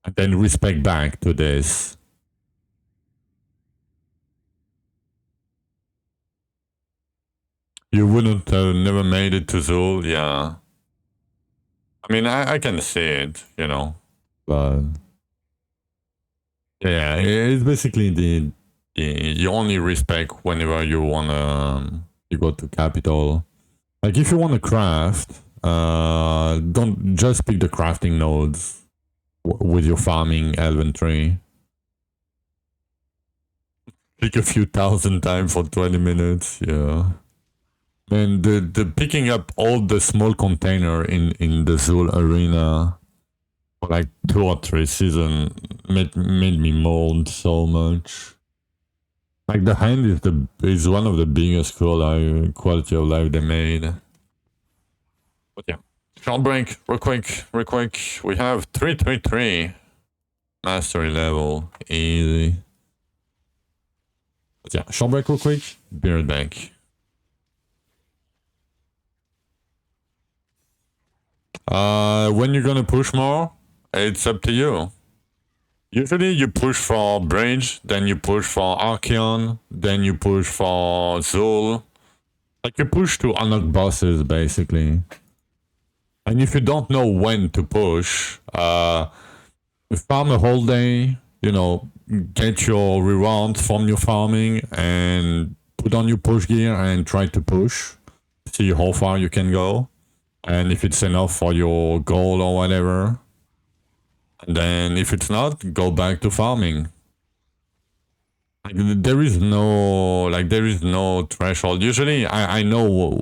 and then respec back to this. You wouldn't have never made it to Zul, yeah. I mean, I can see it, but yeah, it's basically you only respec whenever you wanna you go to capital. Like if you wanna craft, don't just pick the crafting nodes with your farming Elven tree. Pick a few thousand times for 20 minutes, yeah. And the picking up all the small container in the Zul arena for like 2 or 3 seasons made me mold so much. Like the hand is one of the biggest quality of life they made. But yeah. Short break, real quick. We have 3.3K+h mastery level. Easy. But yeah, short break real quick. Be right back. When you're gonna push more, it's up to you. Usually you push for Bridge, then you push for Archeon, then you push for Zul. Like you push to unlock bosses basically. And if you don't know when to push, farm a whole day, you know, get your reward from your farming and put on your push gear and try to push. See how far you can go. And if it's enough for your goal or whatever. And then if it's not, go back to farming. Like, there is no threshold. Usually I know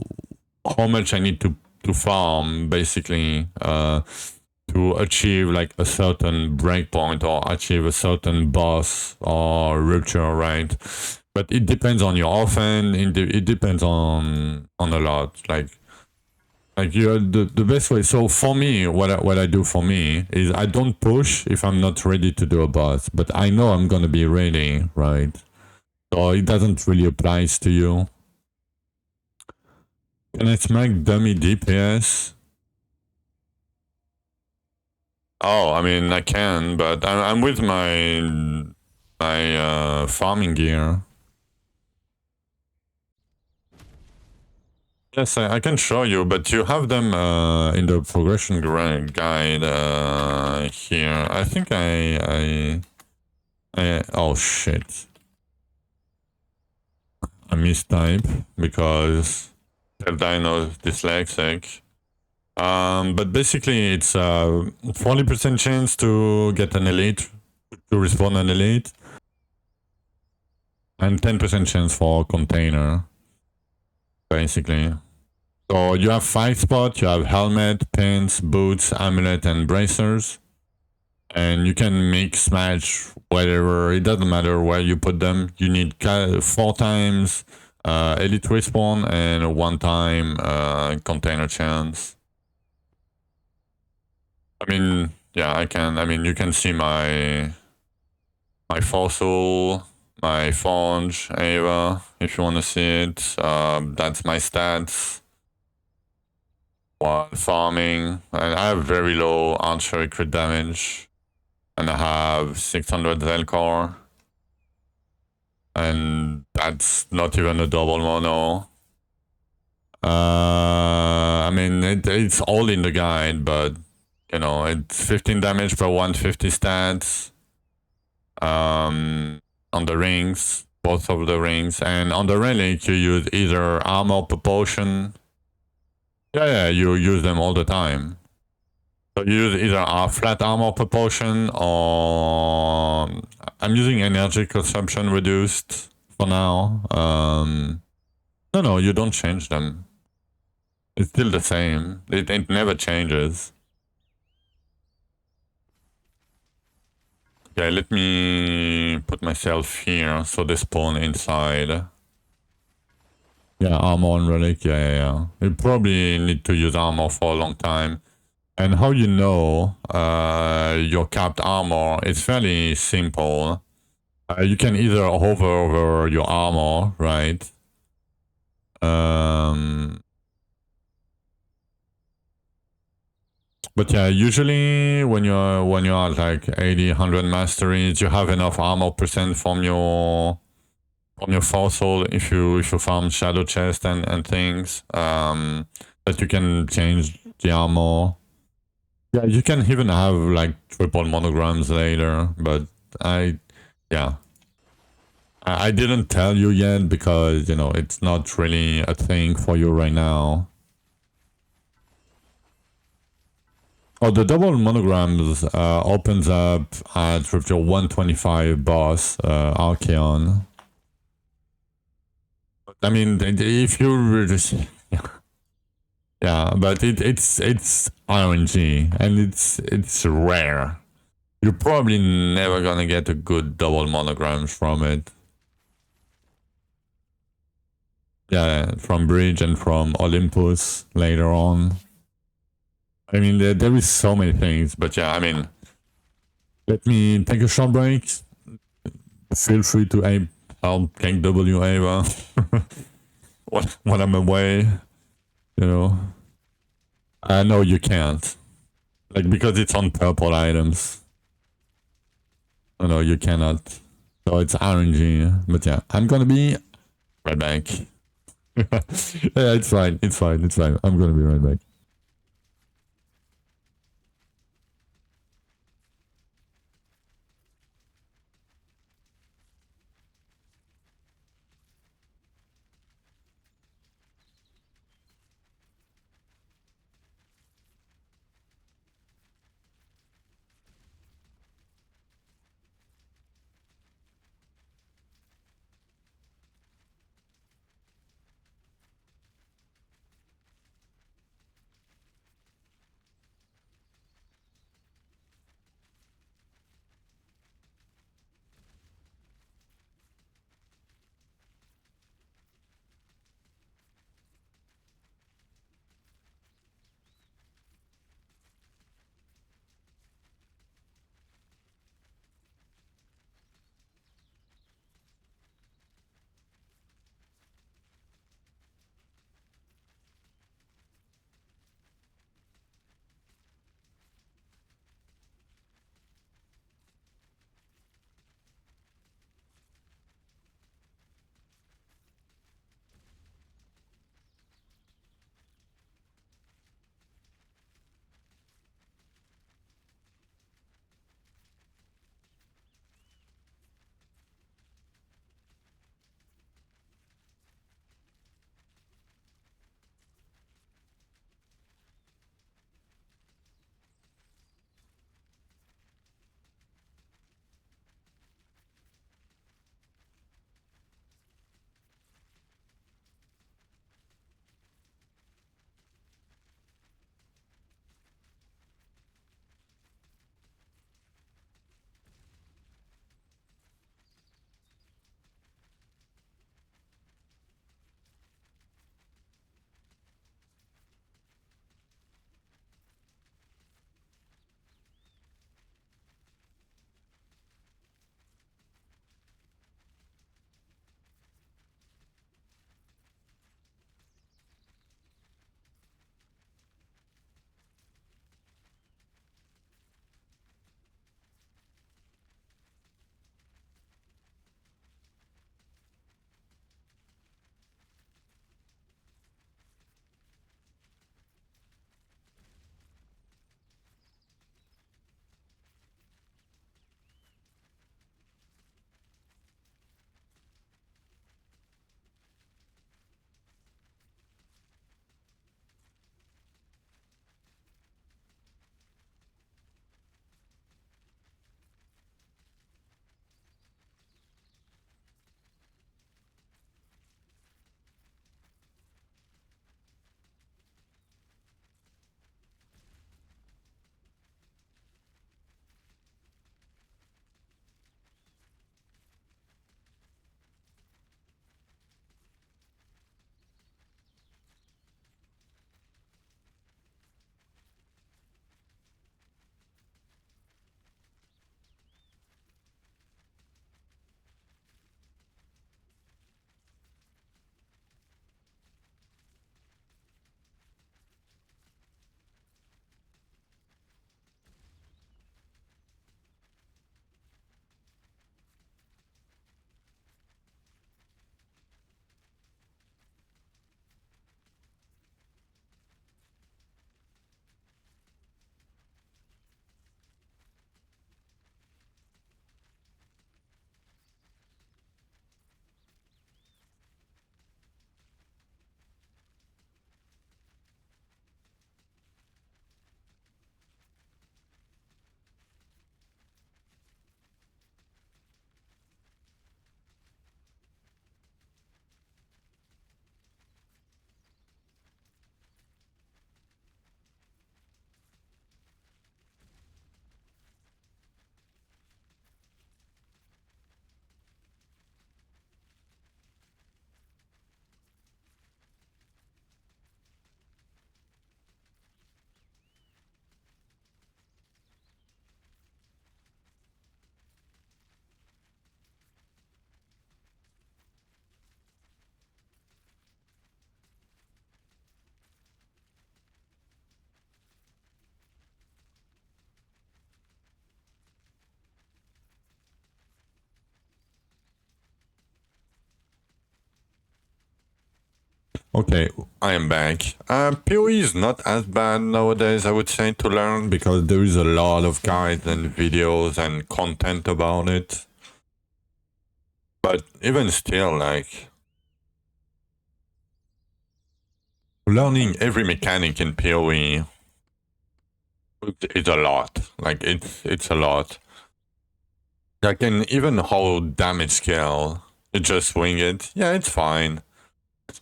how much I need to farm basically to achieve like a certain breakpoint or achieve a certain boss or rupture, right? But it depends on your offense. It depends on a lot. Like you the best way. So for me, what I do for me is I don't push if I'm not ready to do a boss, but I know I'm gonna be ready, right? So it doesn't really apply to you. Can I smack dummy DPS? Oh, I mean I can, but I'm with my farming gear. Yes, I can show you, but you have them in the progression guide here. I think I oh shit. I mistype because Dino dyslexic. But basically it's 40% chance to get an elite, to respawn an elite, and 10% chance for container, basically. So you have 5 spots, you have helmet, pins, boots, amulet, and bracers. And you can mix, match, whatever, it doesn't matter where you put them. You need 4 times elite respawn and 1 time container chance. I mean, yeah, I mean, you can see my fossil, my Forge, Ava, if you want to see it. That's my stats while farming. And I have very low archery crit damage. And I have 600 Zelkor. And that's not even a double mono. I mean, it's all in the guide, but, you know, it's 15 damage per 150 stats. On the rings, both of the rings. And on the relic, you use either armor per potion. Yeah, you use them all the time. So you use either a flat armor per potion or I'm using energy consumption reduced for now. No, you don't change them. It's still the same. It never changes. Okay, let me put myself here so they spawn inside. Yeah, armor and relic, yeah. You probably need to use armor for a long time. And how you know your capped armor, it's fairly simple. You can either hover over your armor, right? But yeah, usually when you're at like 80, 100 masteries, you have enough armor percent from your fossil if you farm shadow chest and things that you can change the armor. Yeah, you can even have like triple monograms later, but I didn't tell you yet because, you know, it's not really a thing for you right now. Oh, the double monograms opens up at your 125 boss, Archeon. I mean, if you really... Yeah, Yeah, but it's RNG and it's rare. You're probably never gonna get a good double monograms from it. Yeah, from Bridge and from Olympus later on. I mean, there is so many things, but yeah, I mean, let me take a short break. Feel free to help Gang W Ava when I'm away, you know. I know you can't. Like, because it's on purple items. No, you cannot. So it's RNG. But yeah, I'm gonna be right back. Yeah, it's fine. It's fine. It's fine. I'm gonna be right back. Okay, I am back. PoE is not as bad nowadays, I would say, to learn, because there is a lot of guides and videos and content about it. But even still, like, learning every mechanic in PoE is a lot. Like, it's a lot. Like, and even how damage scale, you just wing it. Yeah, it's fine.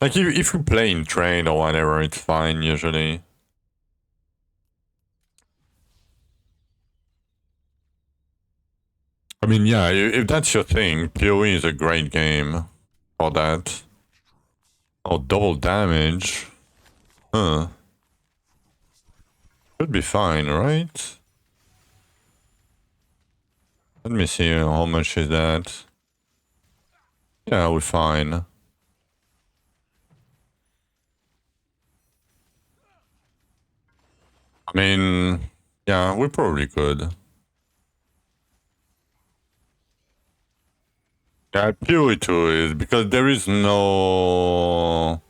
Like, if you play in trade or whatever, it's fine usually. I mean, yeah, if that's your thing, PoE is a great game for that. Oh, double damage. Huh. Should be fine, right? Let me see how much is that. Yeah, we're fine. I mean, yeah, we're probably good. Yeah, POE2 is because there is no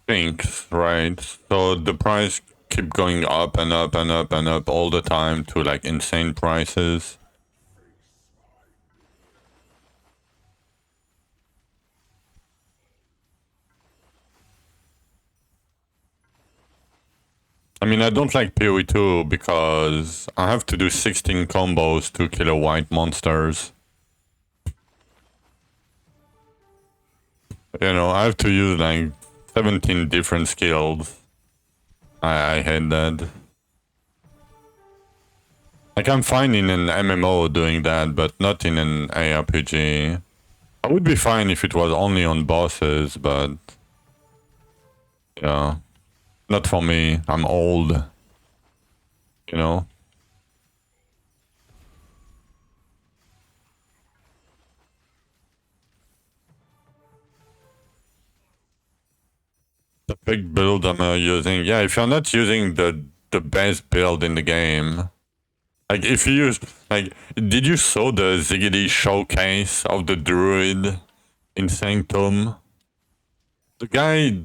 things, right? So the price keep going up and up and up and up all the time to like insane prices. I mean, I don't like POE2 because I have to do 16 combos to kill a white monsters. You know, I have to use like 17 different skills. I hate that. Like, I'm fine in an MMO doing that, but not in an ARPG. I would be fine if it was only on bosses, but yeah, not for me. I'm old, you know. The big build I'm using. Yeah, if you're not using the best build in the game, like if you use like, did you saw the Ziggity showcase of the druid in Sanctum? The guy,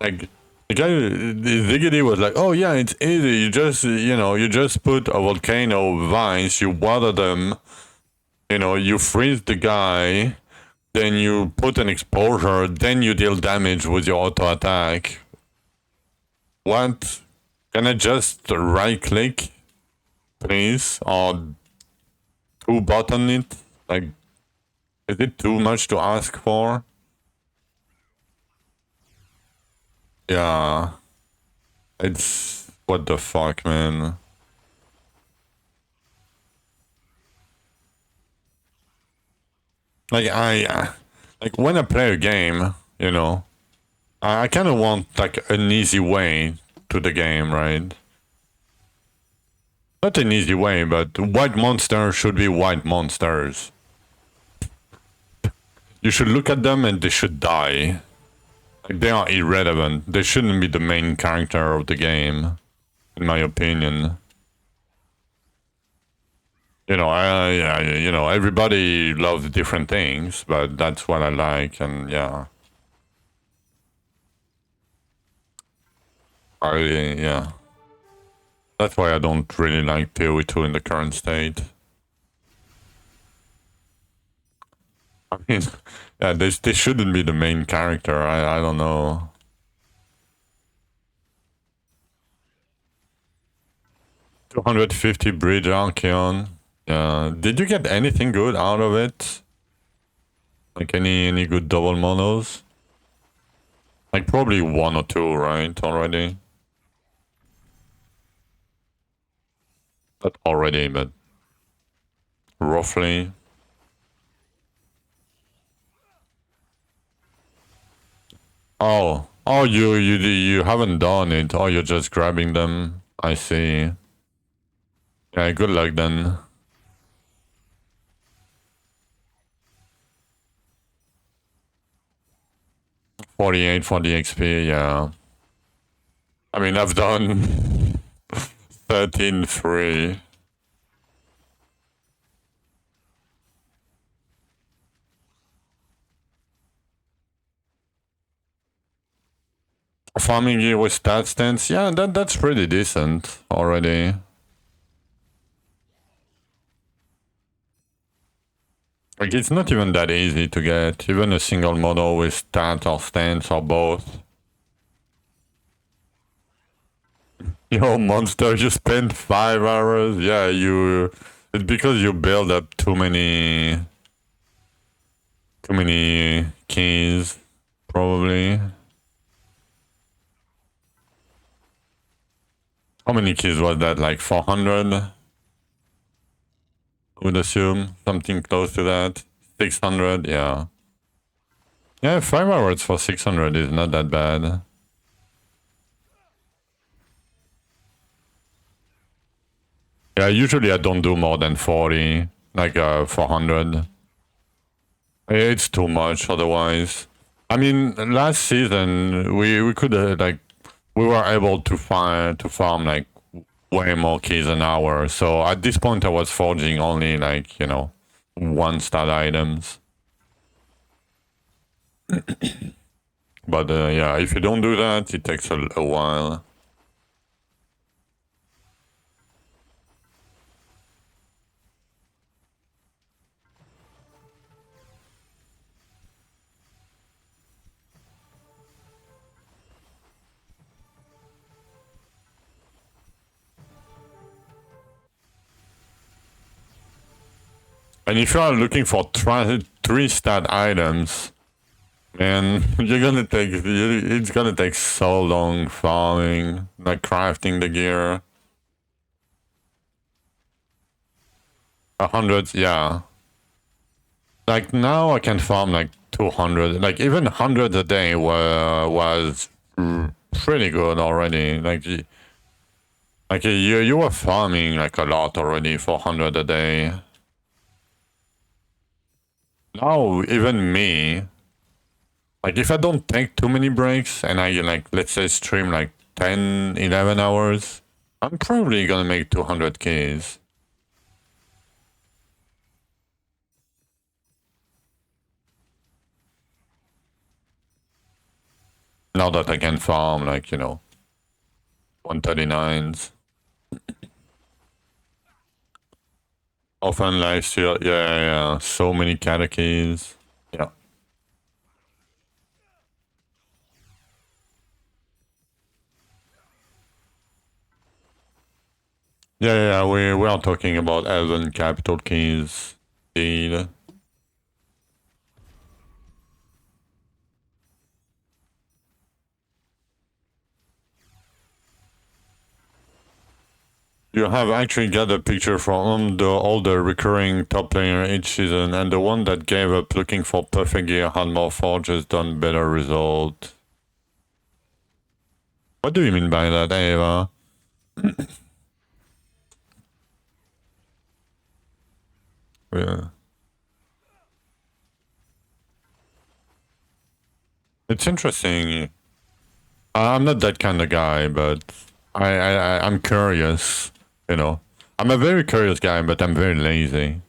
like the guy, Ziggity was like, oh yeah, it's easy. You just you just put a volcano vines, you water them, you freeze the guy, then you put an exposure, then you deal damage with your auto attack. What? Can I just right click, please? Or two button it? Like, is it too much to ask for? Yeah. It's. What the fuck, man? Like, like, when I play a game, I kind of want, like, an easy way to the game, right? Not an easy way, but white monsters should be white monsters. You should look at them and they should die. Like, they are irrelevant. They shouldn't be the main character of the game, in my opinion. Everybody loves different things, but that's what I like, and yeah. Yeah. That's why I don't really like POE2 in the current state. I mean, yeah, they shouldn't be the main character. I don't know. $250 Bridge Archeon. Yeah. Did you get anything good out of it? Like any good double monos? Like probably one or two, right? Already? Not already, but roughly. Oh, you haven't done it. Oh, you're just grabbing them. I see. Yeah, good luck then. 48 for the XP, yeah. I mean, I've done 13-3. Farming gear with stat stance, yeah, that's pretty decent already. Like, it's not even that easy to get, even a single model with stat or stance or both. Yo, monster, you spent 5 hours? Yeah, it's because you build up too many keys, probably. How many keys was that? Like 400? I would assume something close to that. 600, yeah. Yeah, 5 hours for 600 is not that bad. Yeah, usually I don't do more than 40, like 400. It's too much otherwise. I mean, last season we could like we were able to farm like way more keys an hour. So at this point I was forging only like, you know, 1-star items. But yeah, if you don't do that, it takes a while. And if you are looking for 3-star items, man, it's gonna take so long farming, like crafting the gear. 100, yeah. Like now I can farm like 200, like even 100 a day was pretty good already. Like you were farming like a lot already for 100 a day. Now even me, like if I don't take too many breaks and I like let's say stream like 10, 11 hours, I'm probably gonna make 200 Ks. Now that I can farm like, you know, 139s. Often live steal, yeah. So many catechies. Yeah. Yeah, we are talking about Elven capital keys. Indeed. You have actually got a picture from all the recurring top player each season, and the one that gave up looking for perfect gear had more forges done better result. What do you mean by that, Ava? Yeah. It's interesting. I'm not that kind of guy, but I'm curious, you know. I'm a very curious guy, but I'm very lazy.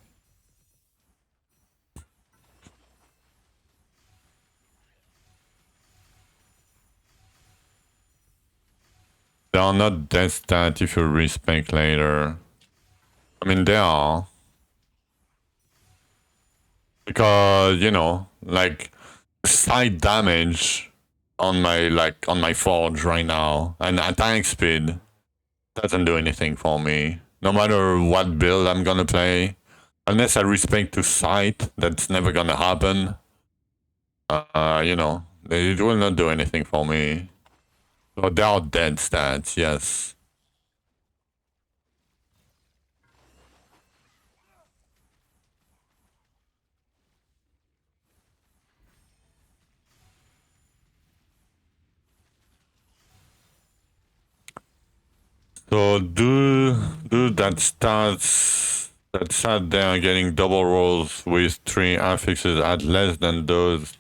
They are not dead stat if you respec later. I mean, they are. Because, you know, like, side damage on my forge right now, and attack speed doesn't do anything for me. No matter what build I'm gonna play, unless I respec to sight, that's never gonna happen. You know, it will not do anything for me. So they are dead stats, yes. So do that sat there getting double rolls with 3 affixes at less than those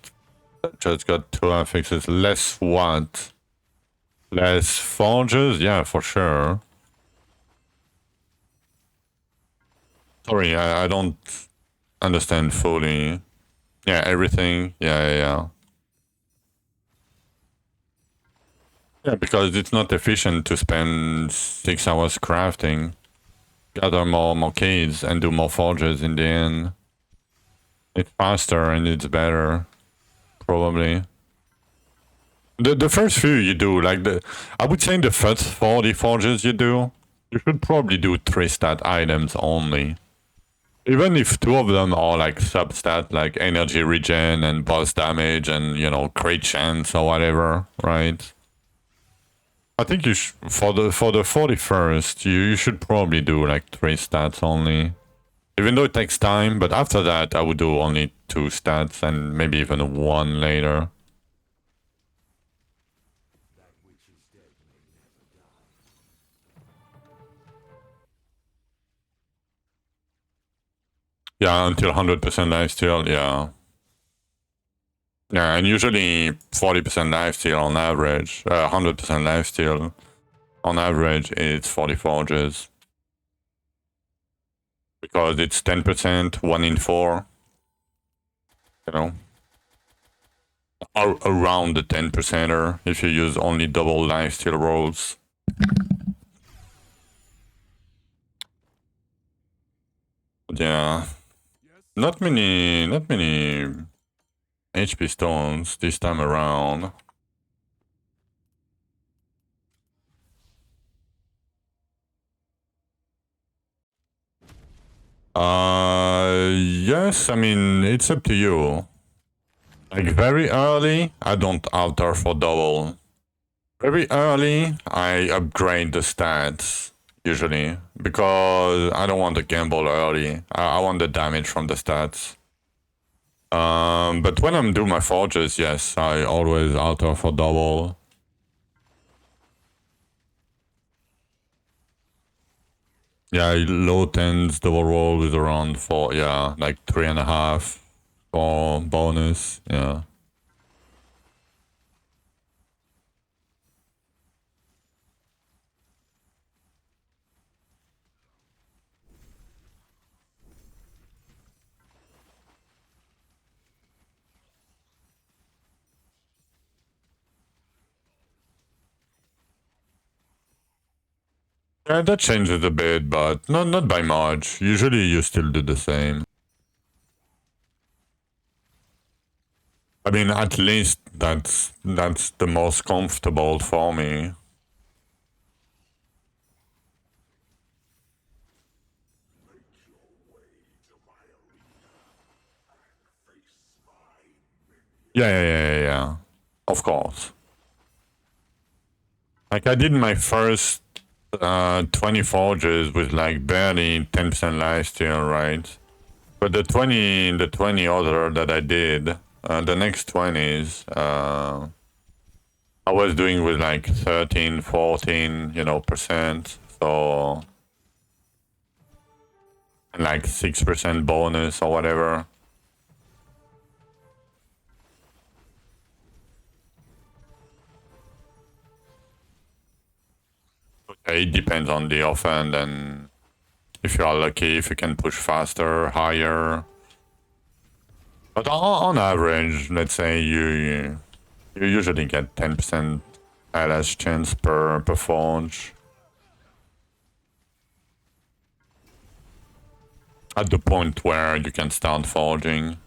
that just got 2 affixes. Less what? Less forges? Yeah, for sure. Sorry, I don't understand fully. Yeah, everything. Yeah. Yeah, because it's not efficient to spend 6 hours crafting, gather more keys, and do more forges in the end. It's faster and it's better, probably. The first few you do, like I would say the first 40 forges you do, you should probably do 3-stat items only. Even if 2 of them are like sub-stat, like energy regen and boss damage and, you know, crit chance or whatever, right? I think you for the 41st, you should probably do like 3 stats only. Even though it takes time, but after that I would do only 2 stats and maybe even 1 later. Yeah, until 100% lifesteal, yeah. Yeah, and usually 40% lifesteal on average, 100% lifesteal on average, it's 40 forges. Because it's 10%, 1 in 4, you know. Around the 10%er if you use only double lifesteal rolls. Yeah. Not many HP stones this time around. Yes, I mean, it's up to you. Like, very early, I don't alter for double. Very early, I upgrade the stats, usually, because I don't want to gamble early. I want the damage from the stats. But when I'm doing my forges, yes, I always alter for double. Yeah, low 10s double roll is around 4, yeah, like 3.5 for bonus, yeah. Yeah, that changes a bit, but not by much. Usually you still do the same. I mean, at least that's the most comfortable for me. Yeah. Of course. Like, I did my first 20 forges with like barely 10% lifesteal, right? But the 20 other that I did, the next 20s, I was doing with like 13, 14, you know, percent. So, and like 6% bonus or whatever. Okay, it depends on the offhand, and if you are lucky, if you can push faster, higher. But on average, let's say you usually get 10% LS chance per forge. At the point where you can start forging.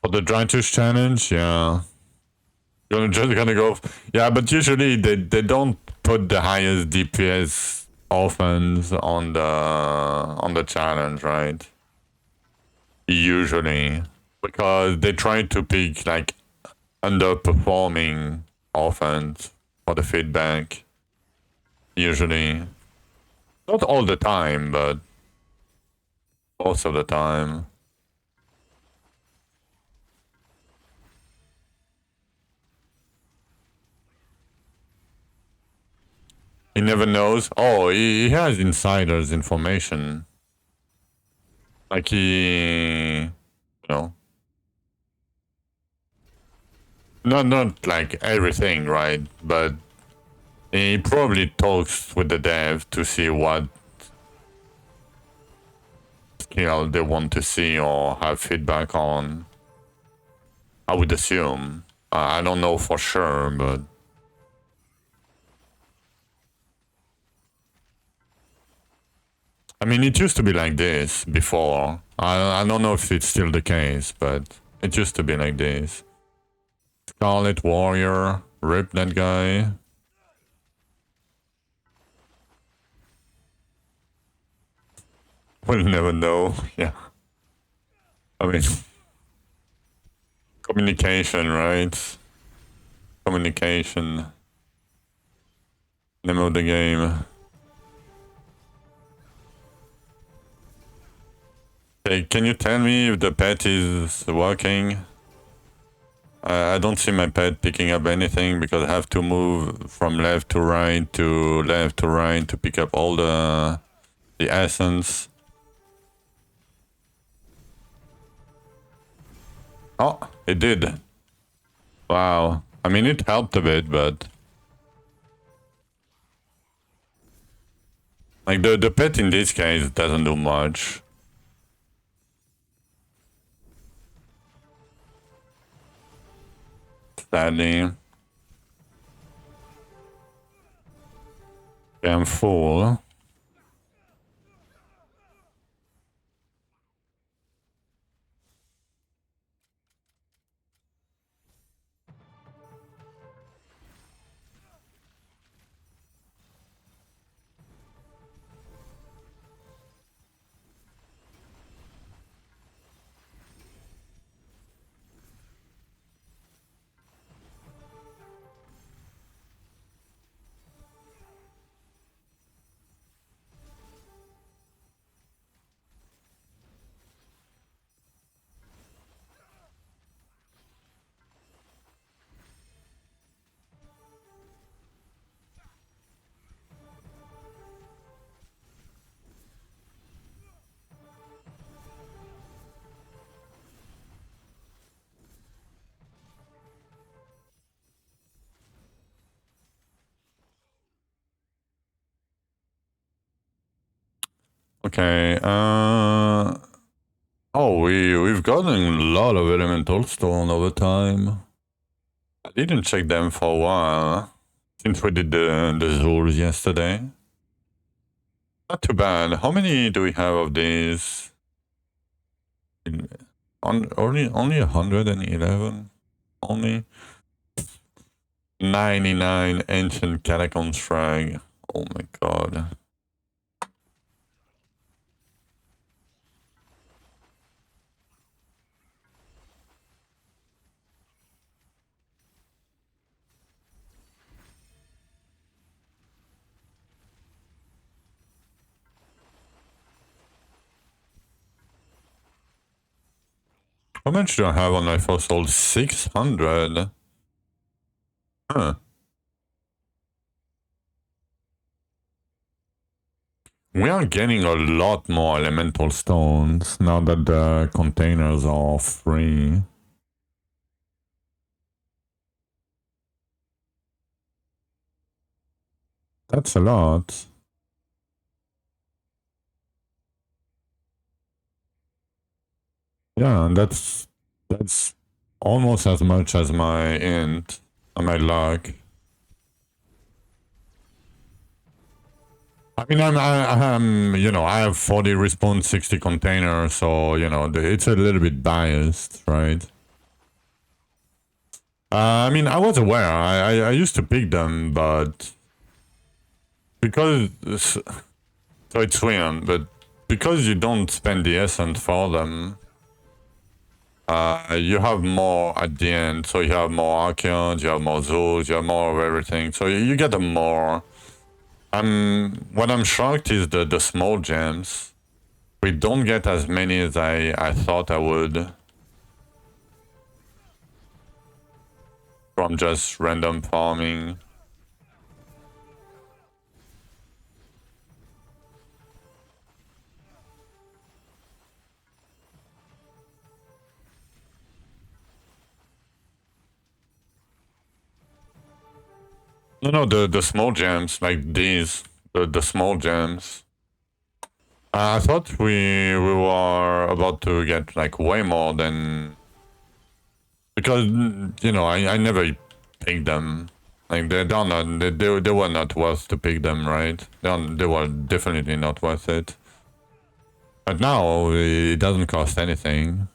For the Dryntush challenge, yeah. You're just gonna go. Yeah, but usually they don't put the highest DPS offense on the challenge, right? Usually. Because they try to pick like underperforming offense for the feedback. Usually. Not all the time, but most of the time. He never knows. Oh, he has insiders information. Like he, you know, not like everything, right? But he probably talks with the dev to see what skill they want to see or have feedback on. I would assume. I don't know for sure, but I mean, it used to be like this before. I don't know if it's still the case, but it used to be like this. Scarlet Warrior, rip that guy. We'll never know. Yeah. I mean, communication, right? Communication. Name of the game. Hey, can you tell me if the pet is working? I don't see my pet picking up anything because I have to move from left to right to pick up all the essence. Oh, it did. Wow. I mean, it helped a bit, but like the pet in this case doesn't do much. Sadly. Okay, I'm full. Okay, oh, we've gotten a lot of elemental stone over time. I didn't check them for a while since we did the Zools yesterday. Not too bad. How many do we have of these? Only 111? Only 99 ancient catacombs frag. Oh my god. How much do I have on my fossil? 600? Huh. We are getting a lot more elemental stones now that the containers are free. That's a lot. Yeah, that's almost as much as my int and my luck. I mean, I'm, you know, I have 40 respawn, 60 containers, so, you know, it's a little bit biased, right? I mean, I was aware. I used to pick them, but because so it's weird, but because you don't spend the essence for them, you have more at the end. So you have more Archeons, you have more Zoos, you have more of everything. So you get them more. What I'm shocked is the small gems. We don't get as many as I thought I would. From just random farming. No, the small gems, like these, the small gems. I thought we were about to get like way more than, because you know I never picked them. Like they're not they were not worth to pick them, right? They were definitely not worth it. But now it doesn't cost anything.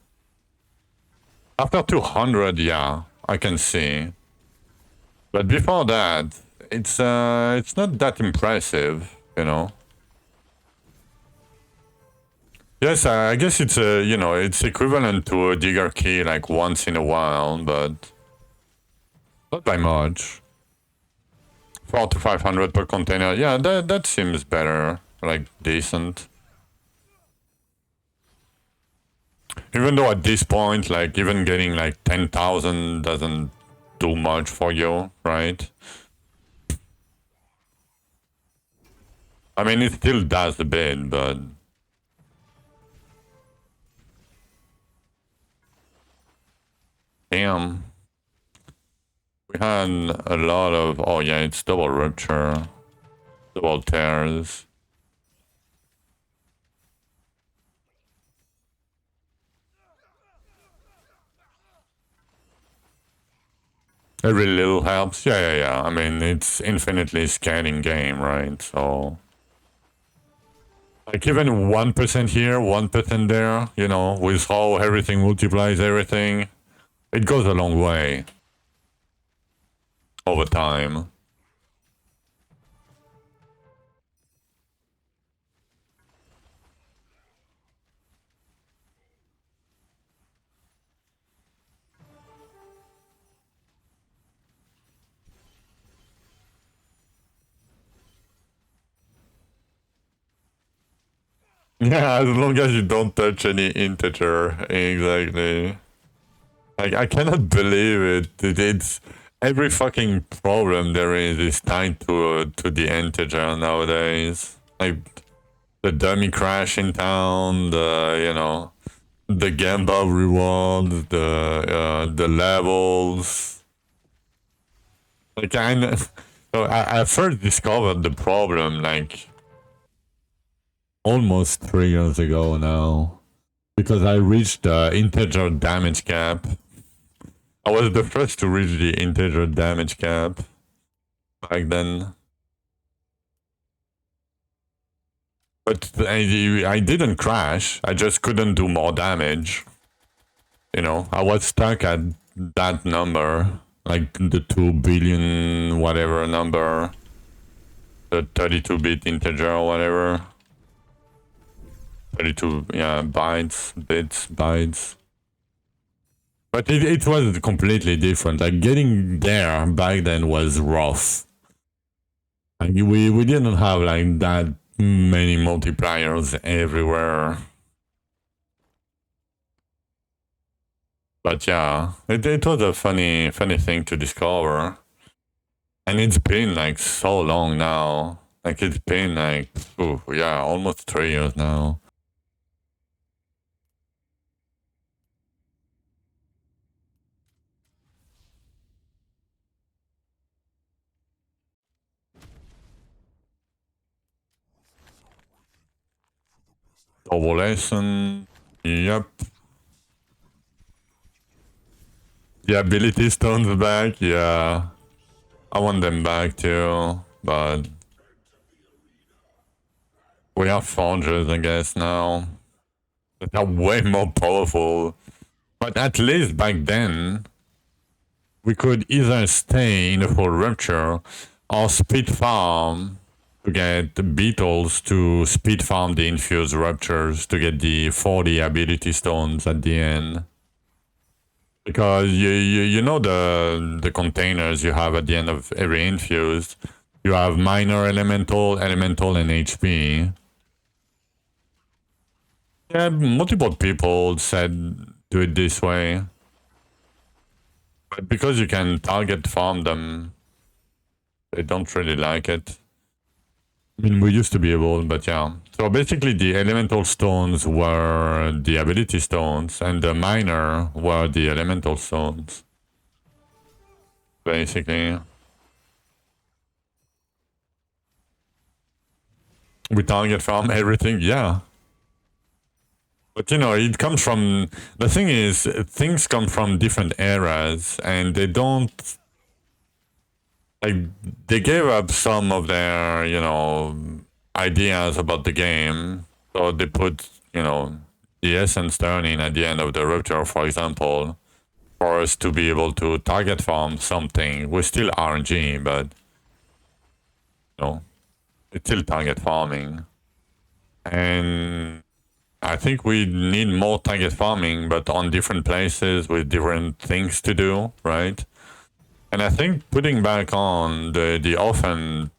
After 200, yeah, I can see. But before that, it's not that impressive, you know. Yes, I guess it's you know, it's equivalent to a digger key like once in a while, but not by much. 400 to 500 per container. Yeah, that seems better, like decent. Even though at this point, like even getting like 10,000 doesn't do much for you, right? I mean, it still does a bit, but damn. We had a lot of, oh yeah, it's double rupture, double tears. Every little helps. Yeah. I mean, it's infinitely scaling game, right? So, like even 1% here, 1% there, you know, with how everything multiplies everything, it goes a long way over time. Yeah, as long as you don't touch any integer. Exactly. Like, I cannot believe it. It's every fucking problem there is tied to the integer nowadays. Like the dummy crash in town, the you know, the gamble rewards, the levels. Like I first discovered the problem like almost 3 years ago now, because I reached the integer damage cap. I was the first to reach the integer damage cap back then. But I didn't crash, I just couldn't do more damage. You know, I was stuck at that number, like the 2 billion whatever number, the 32-bit integer or whatever. 32, yeah, bytes. But it was completely different. Like getting there back then was rough. Like we didn't have like that many multipliers everywhere. But yeah, it was a funny thing to discover. And it's been like so long now. Like it's been like, yeah, almost 3 years now. Ovulation, yep. The ability stones back, yeah. I want them back too, but we have forgers, I guess, now. That are way more powerful. But at least back then, we could either stay in a full rupture or speed farm to get the beetles to speed farm the infused ruptures to get the 40 ability stones at the end. Because you know the containers you have at the end of every infused, you have minor elemental, and HP. Yeah, multiple people said do it this way. But because you can target farm them, they don't really like it. I mean, we used to be able, but yeah. So basically the elemental stones were the ability stones, and the minor were the elemental stones. Basically. We target farm everything, yeah. But you know, it comes from, the thing is, things come from different eras, and they don't, like, they gave up some of their, you know, ideas about the game. So they put, you know, the essence turning at the end of the rupture, for example, for us to be able to target farm something. We're still RNG, but, you know, it's still target farming. And I think we need more target farming, but on different places with different things to do, right? And I think putting back on the often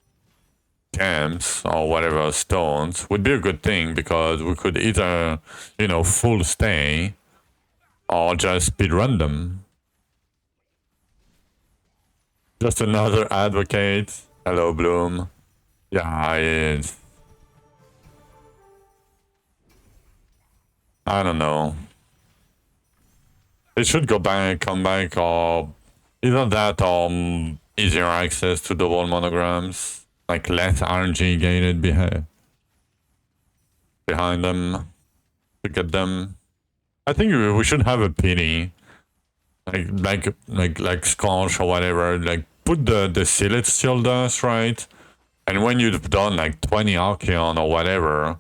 camps or whatever stones would be a good thing, because we could either, you know, full stay or just speed run them. Just another advocate. Hello, Bloom. Yeah, it's, I don't know. It should come back, or either that or easier access to double monograms, like less RNG gated behind them to get them. I think we should have a pity, like Scorch or whatever. Like put the Celestial dust, right? And when you've done like 20 Archeon or whatever,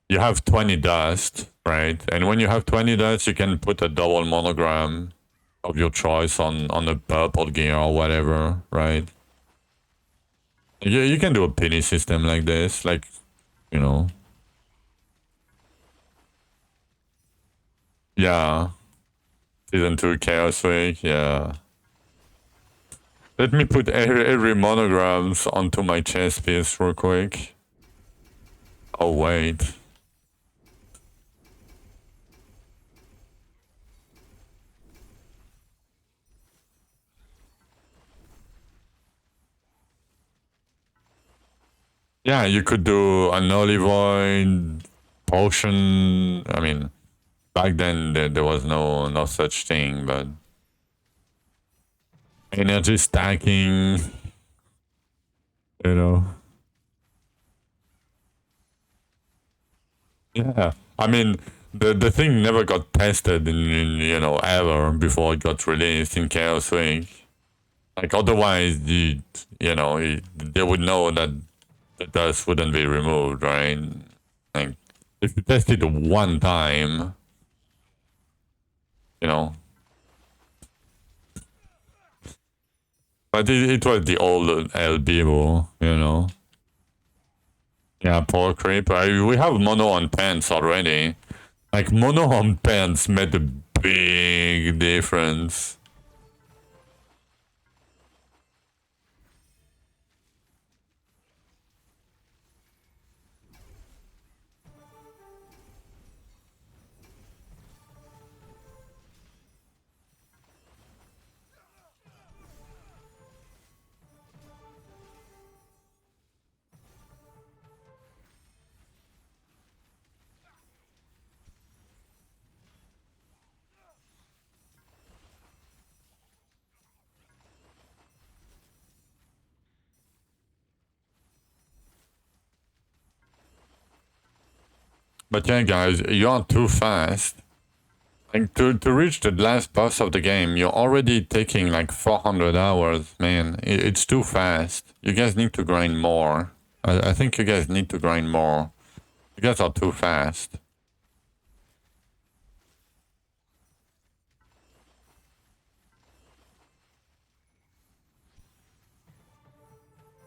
you have 20 dust, right? And when you have 20 dust, you can put a double monogram of your choice on the purple gear or whatever, right? You can do a pity system like this, like, you know. Yeah. Season 2 Chaos Week, yeah. Let me put every monograms onto my chess piece real quick. Oh, wait. Yeah, you could do an olive oil potion. I mean, back then there was no such thing, but energy stacking, you know. Yeah, I mean, the thing never got tested in you know, ever before it got released in Chaos Week. Like otherwise, you know, they would know that the dust wouldn't be removed, right? Like if you test it one time, you know. But it was the old El Bibo, you know. Yeah, poor creep. We have mono on pants already. Like mono on pants made a big difference. But yeah, guys, you're too fast. Like to reach the last boss of the game, you're already taking like 400 hours, man. It's too fast. You guys need to grind more. I think you guys need to grind more. You guys are too fast.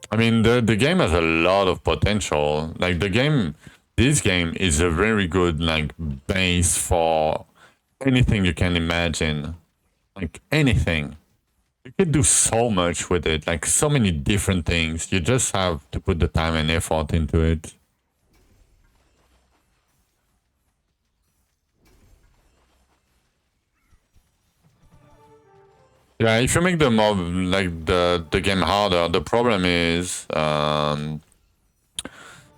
I mean, the game has a lot of potential. Like this game is a very good like base for anything you can imagine. Like anything. You can do so much with it, like so many different things. You just have to put the time and effort into it. Yeah, if you make the mob like the game harder, the problem is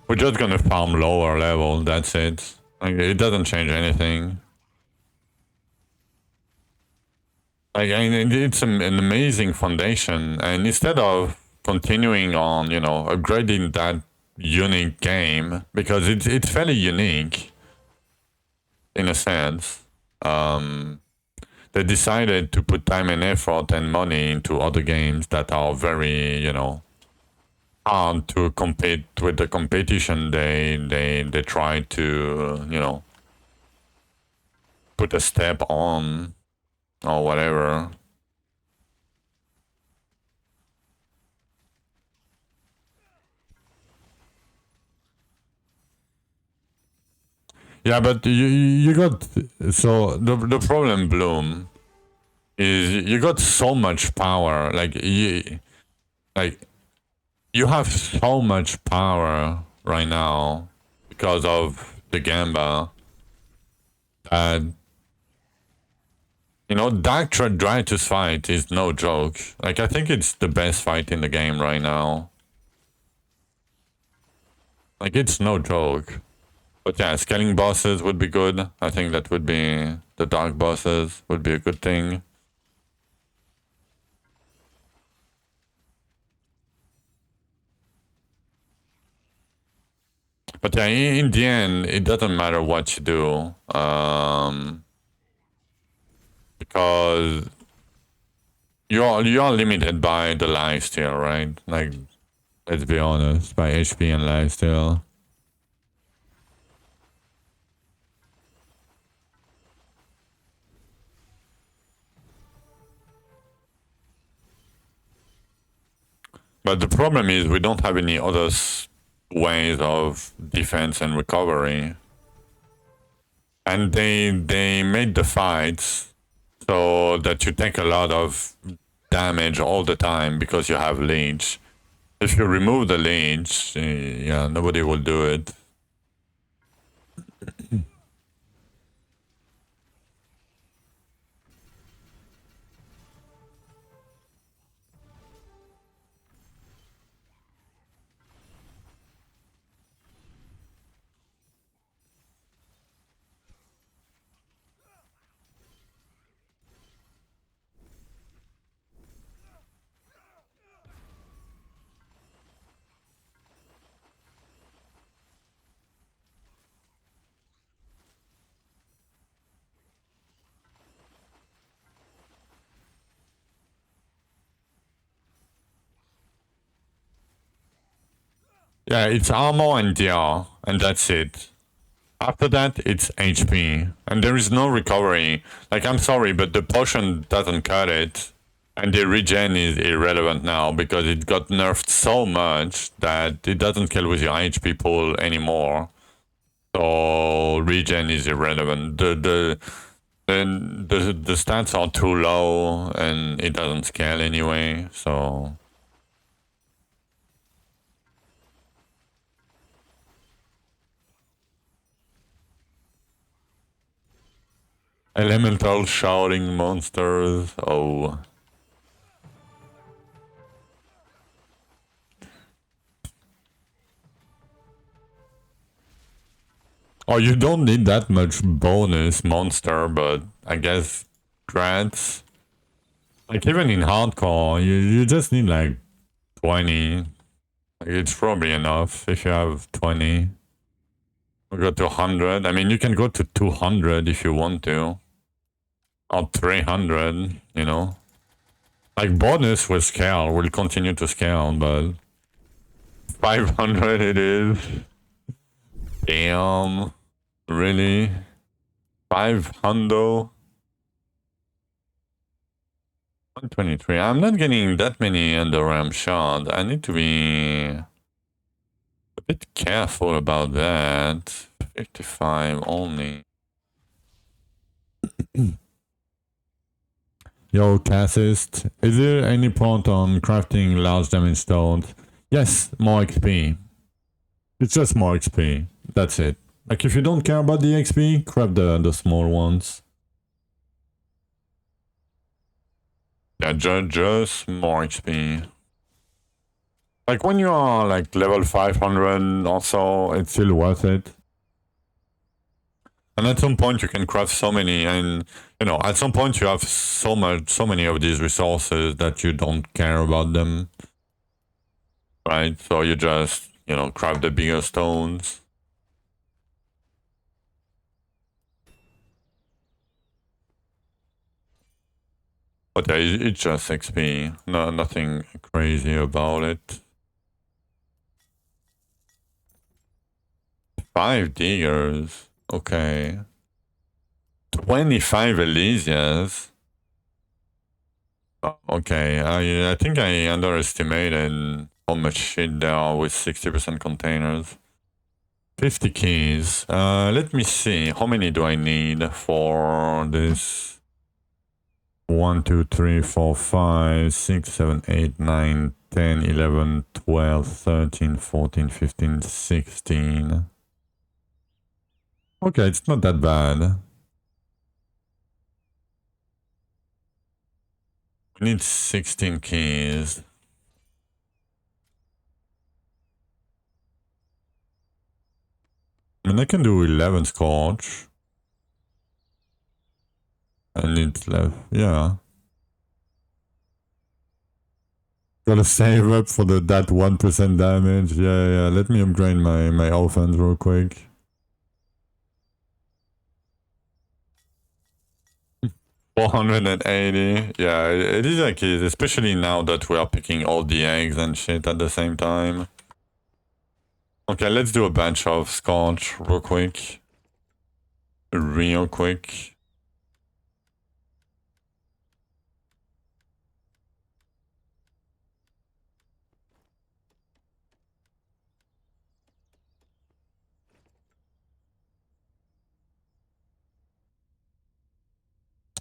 we're just gonna farm lower level. That's it. Like it doesn't change anything. Like I mean, it's an amazing foundation, and instead of continuing on, you know, upgrading that unique game because it's fairly unique in a sense. They decided to put time and effort and money into other games that are very, you know, hard to compete with the competition. They try to, you know, put a step on or whatever. Yeah, but you got so the problem, Bloom, is you got so much power. Like you have so much power right now because of the Gamba that you know Dark Detritus fight is no joke. Like I think it's the best fight in the game right now. Like it's no joke. But yeah, scaling bosses would be good. I think that would be the dark bosses would be a good thing. But yeah, in the end, it doesn't matter what you do, because you're limited by the lifesteal, right? Like, let's be honest, by HP and lifesteal. But the problem is we don't have any other ways of defense and recovery. And they made the fights so that you take a lot of damage all the time because you have leech. If you remove the leech, yeah, nobody will do it. Yeah, it's armor and DR, and that's it. After that, it's HP, and there is no recovery. Like, I'm sorry, but the potion doesn't cut it, and the regen is irrelevant now because it got nerfed so much that it doesn't kill with your HP pool anymore. So regen is irrelevant. The stats are too low, and it doesn't scale anyway. So. Elemental shouting monsters. Oh. Oh, you don't need that much bonus monster, but I guess grants. Like even in hardcore, you just need like 20. Like, it's probably enough if you have 20. Or go to 100. I mean, you can go to 200 if you want to. Or 300, you know. Like bonus will scale, will continue to scale, but 500 it is. Damn. Really? 500? 123. I'm not getting that many underram shots. I need to be a bit careful about that. 55 only. Yo, Cassist, is there any point on crafting large damage stones? Yes, more XP. It's just more XP. That's it. Like, if you don't care about the XP, craft the small ones. Yeah, just more XP. Like, when you are, like, level 500 or so, it's still worth it. And at some point you can craft so many, and you know, at some point you have so many of these resources that you don't care about them, right? So you just you know, craft the bigger stones. But yeah, it's just XP. No, nothing crazy about it. 5 diggers. Okay. 25 Elysias. Okay, I think I underestimated how much shit there are with 60% containers. 50 keys. Let me see. How many do I need for this? 1, 2, 3, 4, 5, 6, 7, 8, 9, 10, 11, 12, 13, 14, 15, 16. Okay, it's not that bad. We need 16 keys. I mean, I can do 11 scorch. And it's left, yeah. Gotta save up for that 1% damage. Yeah. Let me upgrade my Elvens real quick. $480. Yeah, it is like it, especially now that we are picking all the eggs and shit at the same time. Okay, let's do a bunch of scotch real quick. Real quick.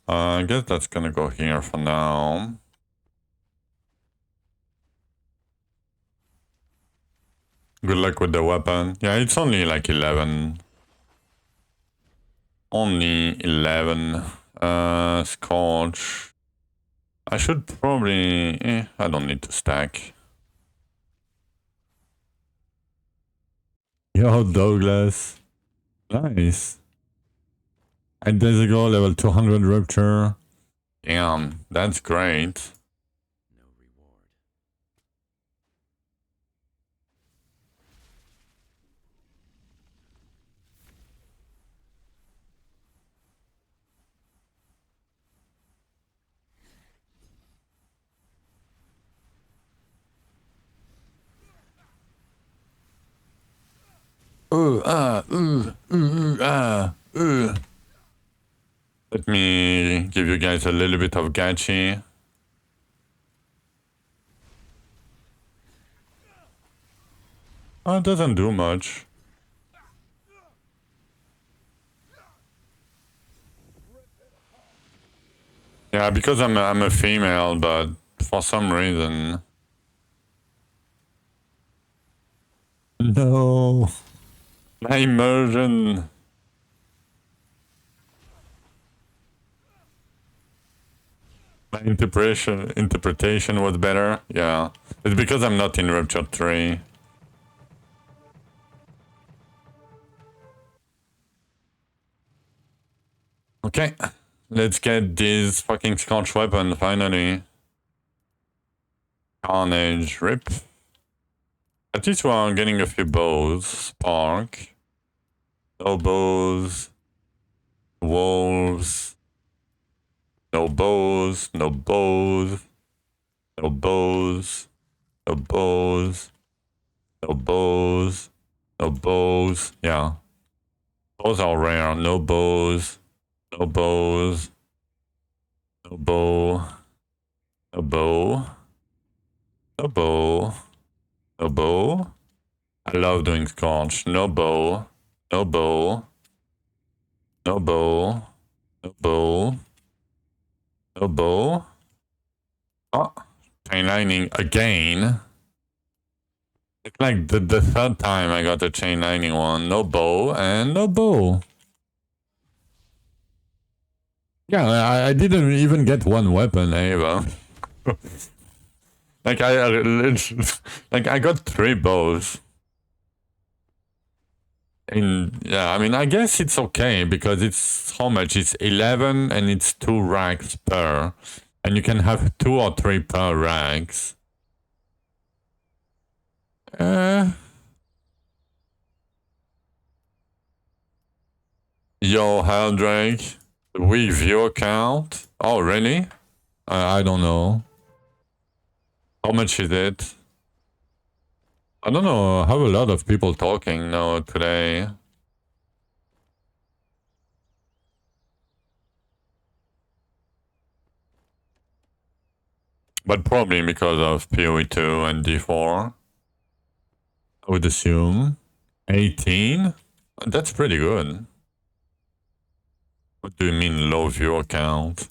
I guess that's gonna go here for now. Good luck with the weapon. Yeah, it's only like 11. Only 11. Scorch. I should probably... I don't need to stack. Yo, Douglas. Nice. And days ago, level 200 rupture. Damn, that's great. No reward. Let me give you guys a little bit of gachi. Oh, it doesn't do much. Yeah, because I'm a female, but for some reason... No. My immersion. My interpretation was better. Yeah. It's because I'm not in Rupture 3. Okay. Let's get this fucking Scotch weapon finally. Carnage rip. At least we're getting a few bows. Spark. No bows. Wolves. No bows. No bows. No bows. No bows. No bows. No bows. Yeah. Bows are rare. No bows. No bows. No bow. No bow. No bow. No bow. I love doing Scotch. No bow. No bow. No bow. No bow. No bow. Oh. Chain lightning again. It's like the third time I got a chain lightning one. No bow and no bow. Yeah, I didn't even get one weapon, Ava. Like I got 3 bows. And yeah, I mean, I guess it's okay because it's how much? It's 11 and it's 2 racks per. And you can have 2 or 3 per racks. Yo, Heldrake. We view account? Oh, really? I don't know. How much is it? I don't know. I have a lot of people talking now today. But probably because of POE2 and D4. I would assume. 18? That's pretty good. What do you mean low viewer count?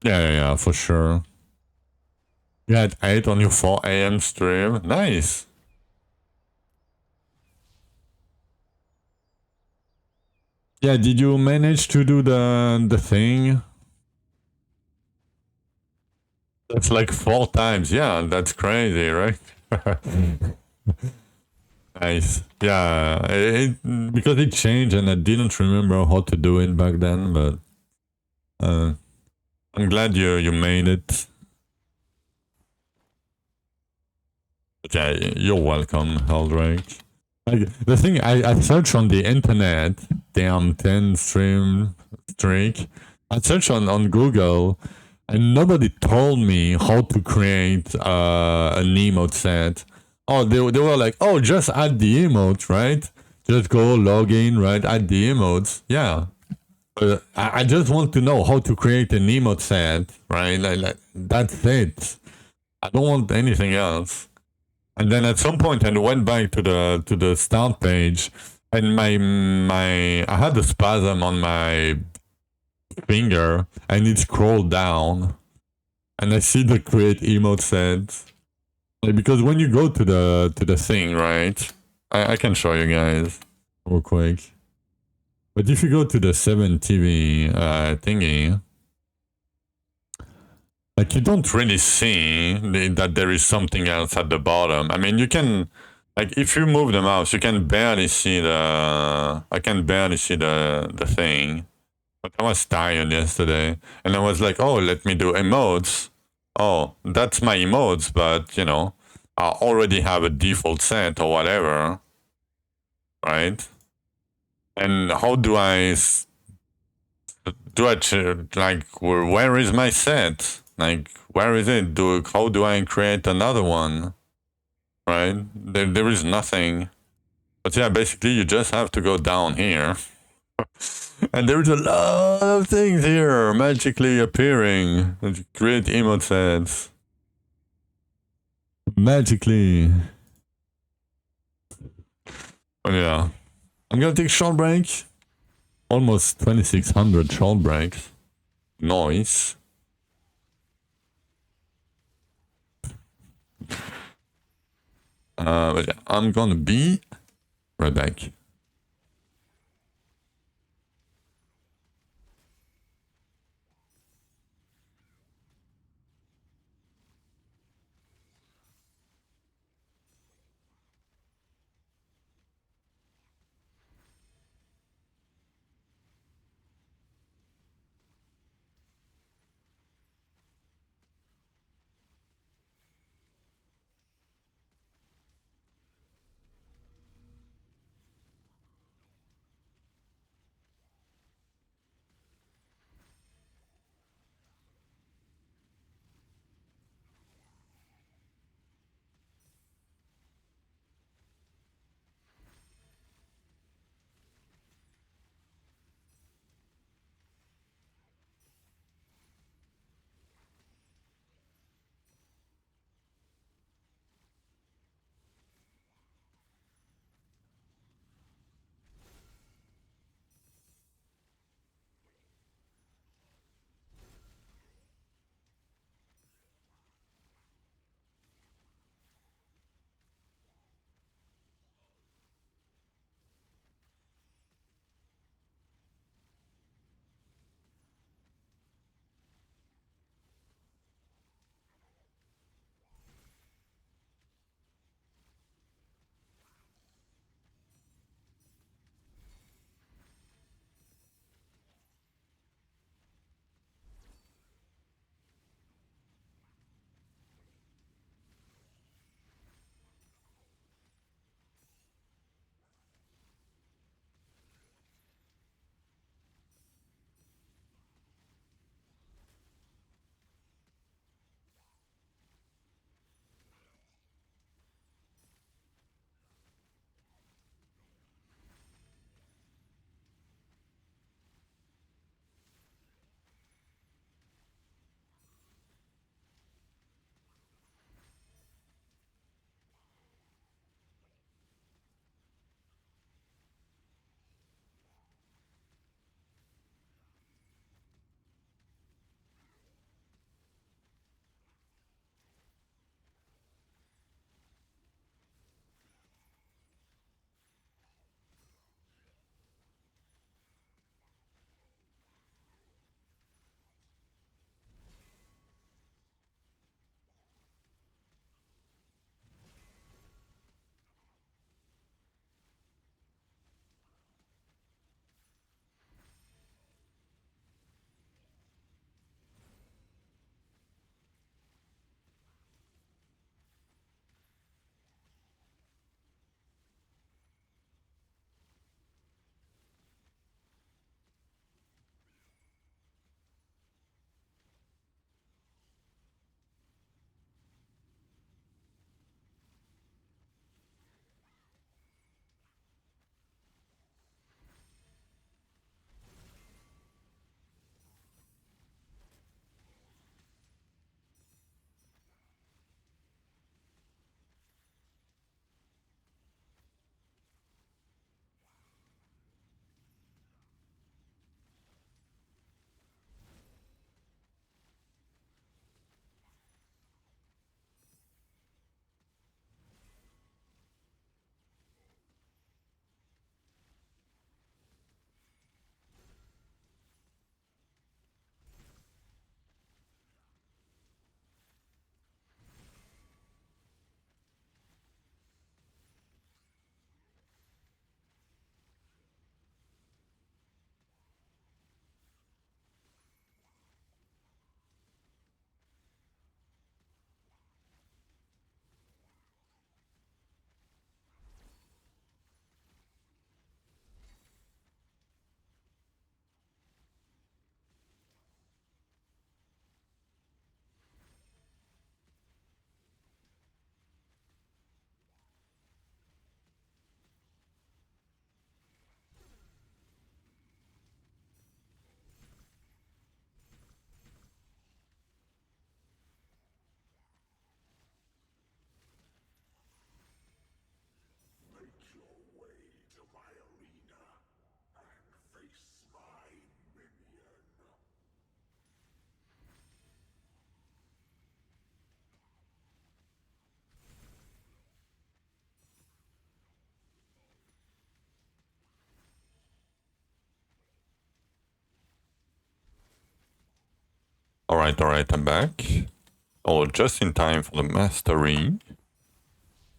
Yeah, for sure. You had 8 on your 4 AM stream? Nice. Yeah, did you manage to do the thing? That's like 4 times. Yeah, that's crazy, right? Nice. Yeah, because it changed and I didn't remember how to do it back then, but I'm glad you made it. But yeah, you're welcome, Heldrake. Like, the thing, I searched on the internet, damn 10 stream streak. I searched on Google, and nobody told me how to create an emote set. Oh, they were like, oh, just add the emote, right? Just go log in, right? Add the emotes. Yeah. I just want to know how to create an emote set, right? Like that's it. I don't want anything else. And then at some point, I went back to the start page, and I had a spasm on my finger, and it scrolled down, and I see the create emote set. Like, because when you go to the thing, right? I can show you guys real quick. But if you go to the 7TV thingy, like you don't really see that there is something else at the bottom. I mean, you can, like, if you move the mouse, you can barely see the. I can barely see the thing. But I was tired yesterday, and I was like, oh, let me do emotes. Oh, that's my emotes, but you know, I already have a default set or whatever, right? And how do I like where is my set? Like where is it? How do I create another one? Right? There is nothing. But yeah, basically you just have to go down here. And there is a lot of things here magically appearing. Create emote sets. Magically. Oh yeah. I'm gonna take a short break. Almost 2600 short breaks. Nice. But yeah, I'm gonna be right back. Alright, I'm back. Oh, just in time for the mastery.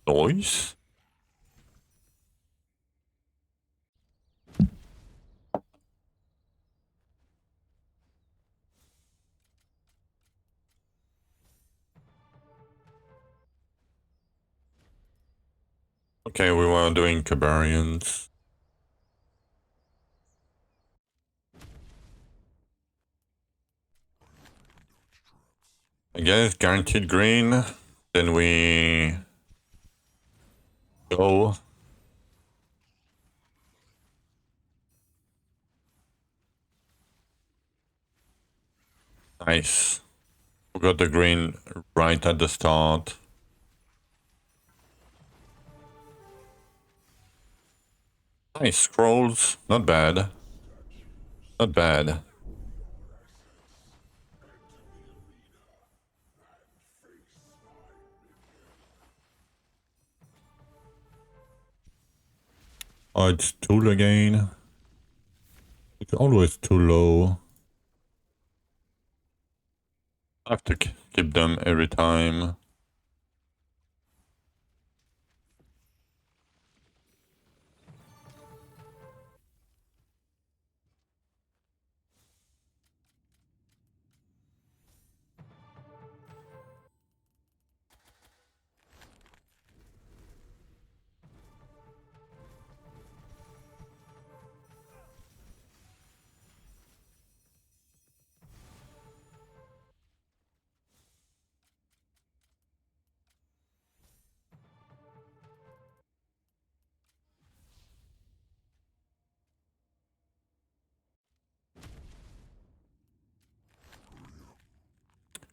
Noise. Okay, we were doing Cabarians. I guess guaranteed green. Then we go. Nice. We got the green right at the start. Nice scrolls. Not bad. Not bad. Oh, it's tool again. It's always too low. I have to keep them every time.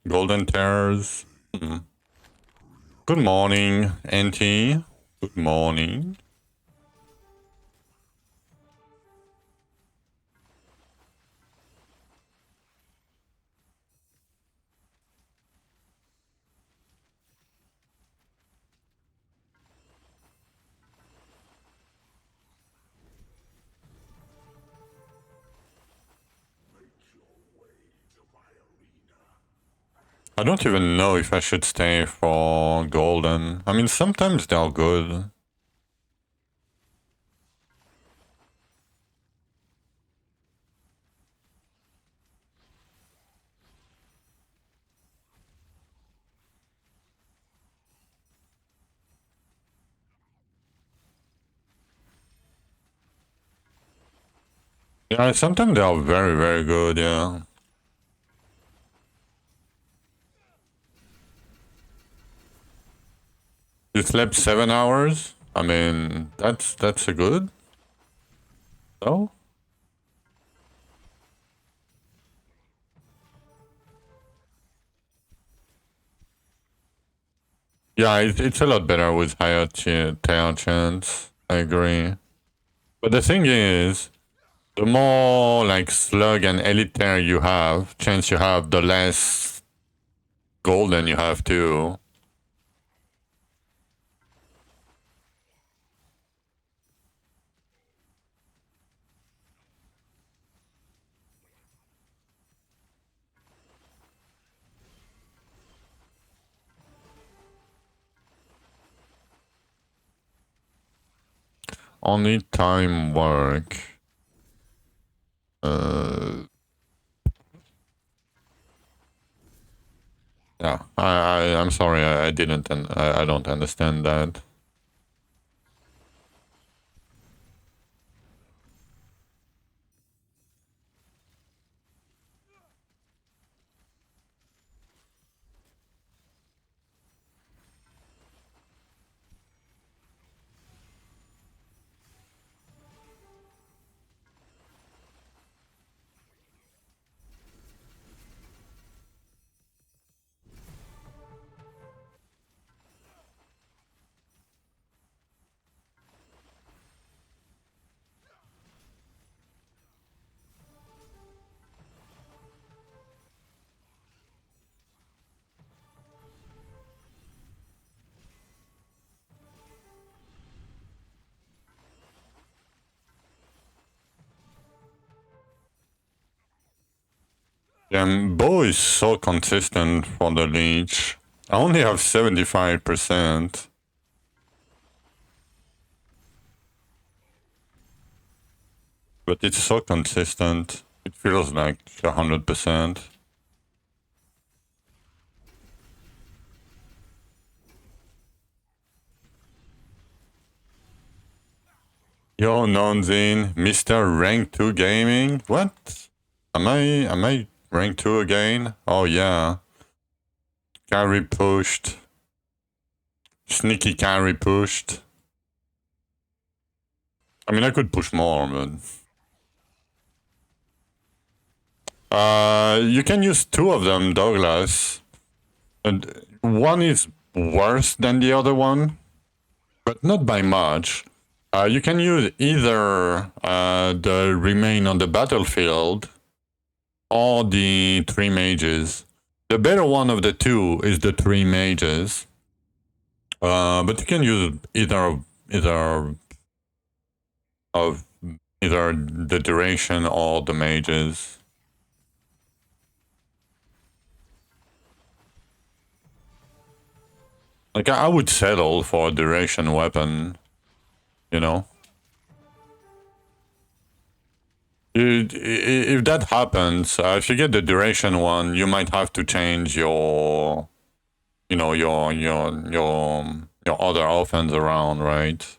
Golden Terrors. Good morning, Auntie. Good morning. I don't even know if I should stay for golden. I mean, sometimes they're good. Yeah, sometimes they are very, very good, yeah. You slept 7 hours? I mean, that's a good. No? Yeah, it's a lot better with higher tail chance. I agree. But the thing is, the more like slug and elite you have, chance you have, the less golden you have too. Only time work. Yeah, I'm sorry, I didn't, and I don't understand that. Yeah, bow is so consistent for the leech. I only have 75%. But it's so consistent. It feels like 100%. Yo, Nonzine, Mr. Rank 2 Gaming? What? Am I rank 2 again? Oh yeah. Carry pushed. Sneaky carry pushed. I mean, I could push more, but... you can use two of them, Douglas. And one is worse than the other one, but not by much. You can use either the remain on the battlefield or the three mages. The better one of the two is the three mages. But you can use either of either the duration or the mages. Like I would settle for a duration weapon, you know. If that happens, if you get the duration one, you might have to change your, you know, your other offense around, right?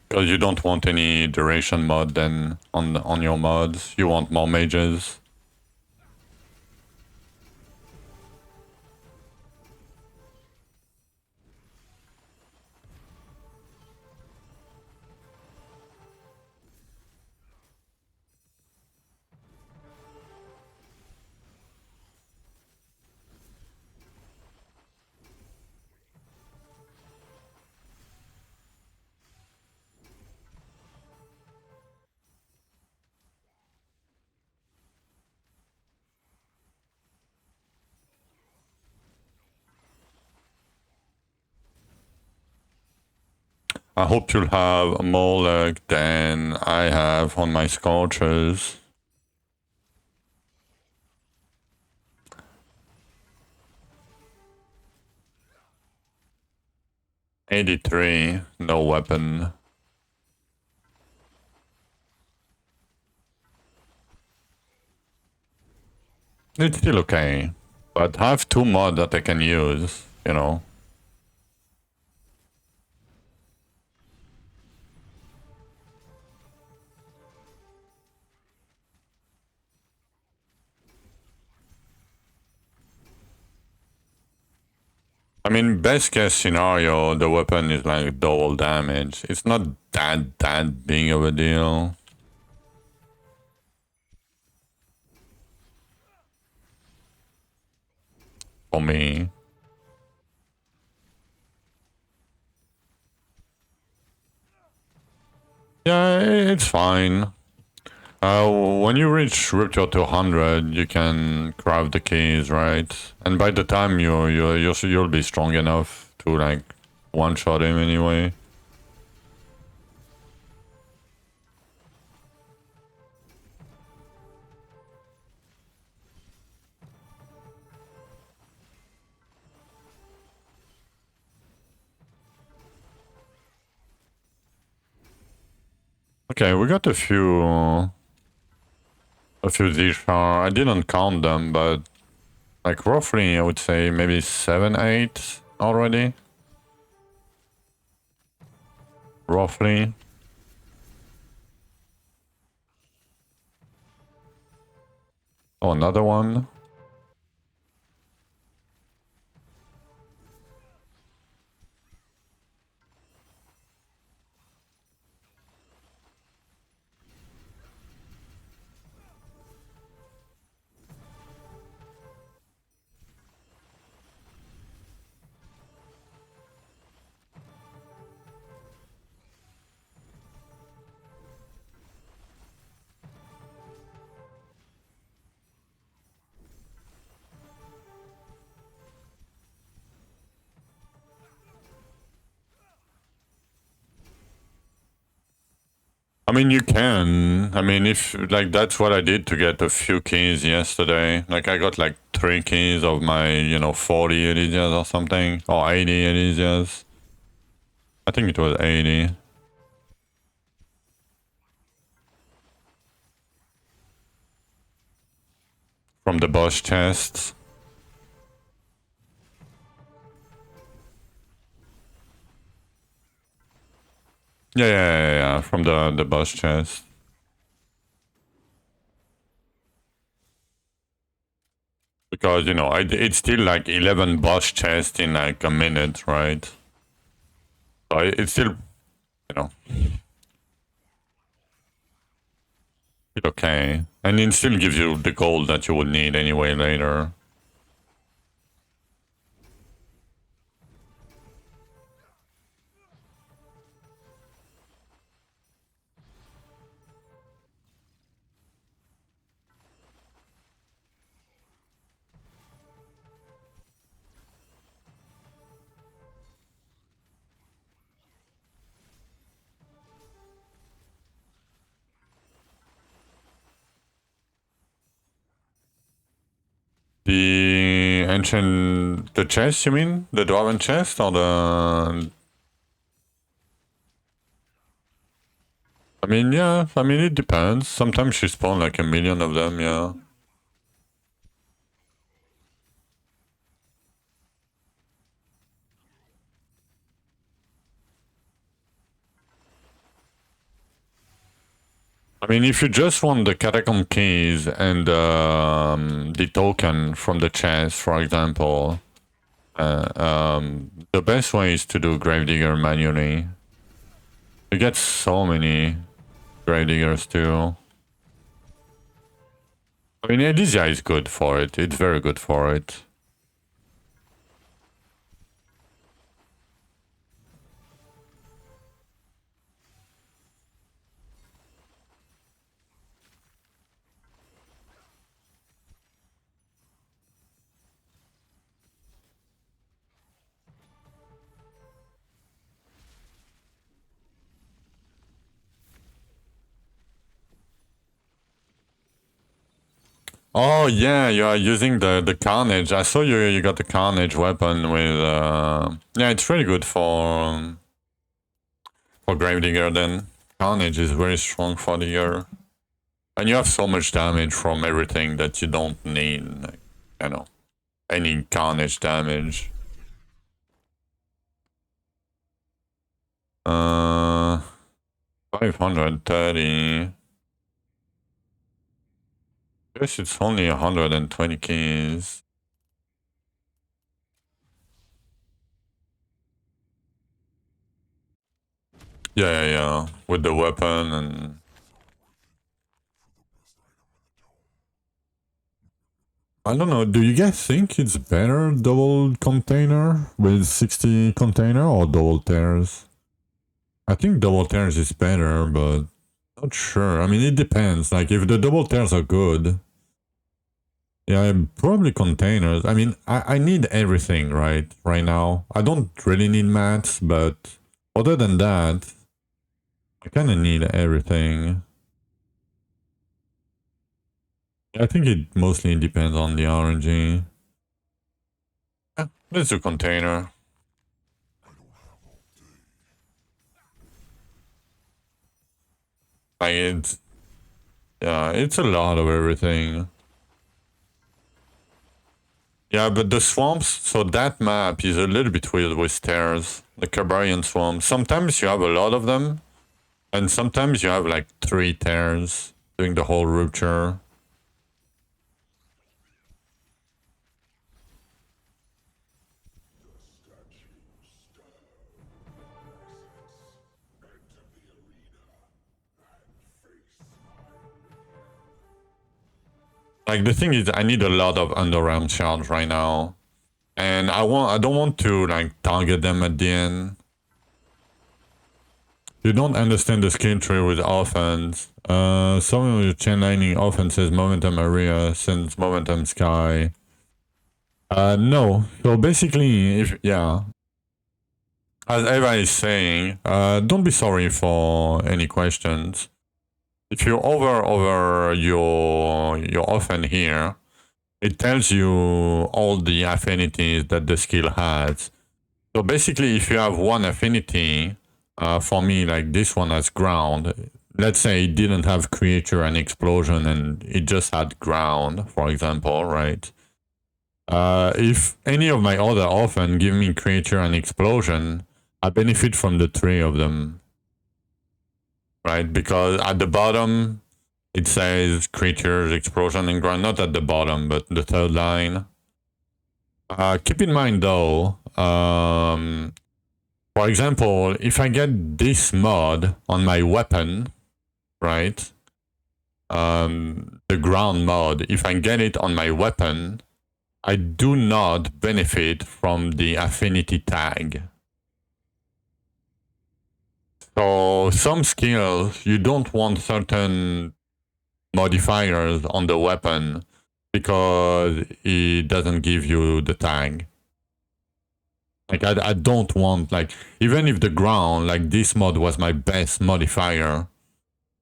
Because you don't want any duration mod then on your mods. You want more mages. I hope you'll have more luck than I have on my scorchers. '83, no weapon. It's still okay, but I have two mods that I can use, you know. I mean, best case scenario, the weapon is like double damage. It's not that big of a deal. For me. Yeah, it's fine. When you reach Rupture 200, you can craft the keys, right? And by the time you'll be strong enough to like one-shot him anyway. Okay, we got a few Zishar. I didn't count them, but like roughly, I would say maybe 7, 8 already. Roughly. Oh, another one. I mean, you can. I mean, if like that's what I did to get a few keys yesterday. Like I got like 3 keys of my 40 Elysias or something, or 80 Elysias. I think it was 80. From the boss chests. Yeah, from the boss chest. Because, it's still like 11 boss chests in like a minute, right? So it's still, it's okay. And it still gives you the gold that you would need anyway later. The chest, you mean? The dwarven chest or the... I mean, yeah, it depends. Sometimes you spawn like a million of them, yeah. I mean, if you just want the catacomb keys and the token from the chest, for example, the best way is to do Gravedigger manually. You get so many Gravediggers too. I mean, Elysia is good for it. It's very good for it. Oh yeah, you are using the Carnage. I saw you got the Carnage weapon with yeah, it's really good for Gravedigger then. Carnage is very strong for the year. And you have so much damage from everything that you don't need, like, any Carnage damage. 530. Guess it's only 120 keys. Yeah. With the weapon and... I don't know, do you guys think it's better double container with 60 container or double tears? I think double tears is better, but not sure. I mean, it depends. Like, if the double tears are good, yeah, probably containers. I mean, I need everything right now. I don't really need mats, but other than that, I kind of need everything. I think it mostly depends on the RNG. Yeah, let's do container. Like, it's a lot of everything. Yeah, but the swamps, so that map is a little bit weird with stairs. The Carbarian swamp. Sometimes you have a lot of them, and sometimes you have like 3 tears doing the whole rupture. Like, the thing is, I need a lot of underarm shards right now. And I don't want to like target them at the end. You don't understand the skill tree with offense. Some of your chain lightning offense says momentum area, sends momentum sky. No. So basically, as Eva is saying, don't be sorry for any questions. if you over your offhand here, it tells you all the affinities that the skill has. So basically, if you have one affinity, for me, like this one has ground. Let's say it didn't have creature and explosion and it just had ground, for example, right? If any of my other orphan give me creature and explosion, I benefit from the three of them, right? Because at the bottom, it says creatures, explosion, and ground. Not at the bottom, but the third line. Keep in mind though, for example, if I get this mod on my weapon, right? The ground mod, if I get it on my weapon, I do not benefit from the affinity tag. So some skills, you don't want certain modifiers on the weapon because it doesn't give you the tag. Like I don't want, like, even if the ground, like this mod was my best modifier,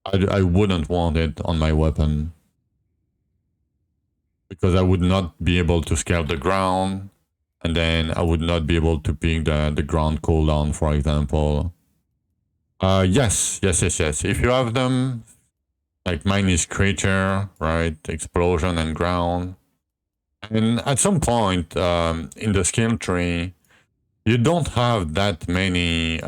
I wouldn't want it on my weapon. Because I would not be able to scale the ground, and then I would not be able to pick the ground cooldown, for example. Yes. If you have them, like mine is creature, right? Explosion and ground. And at some point in the skill tree, you don't have that many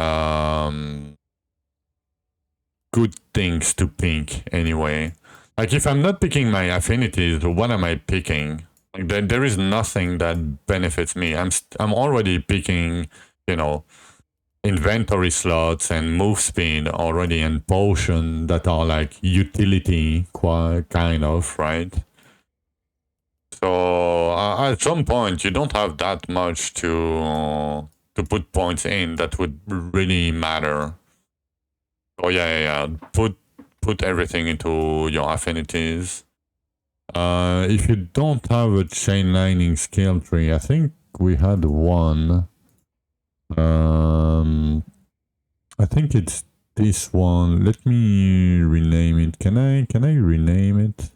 good things to pick anyway. Like if I'm not picking my affinities, what am I picking? Like there is nothing that benefits me. I'm already picking, you know, inventory slots and move speed already, and potion that are like utility kind of, right? So at some point you don't have that much to put points in that would really matter. Oh yeah. Put everything into your affinities. If you don't have a chain lightning skill tree, I think we had one. I think it's this one. Let me rename it. Can I rename it?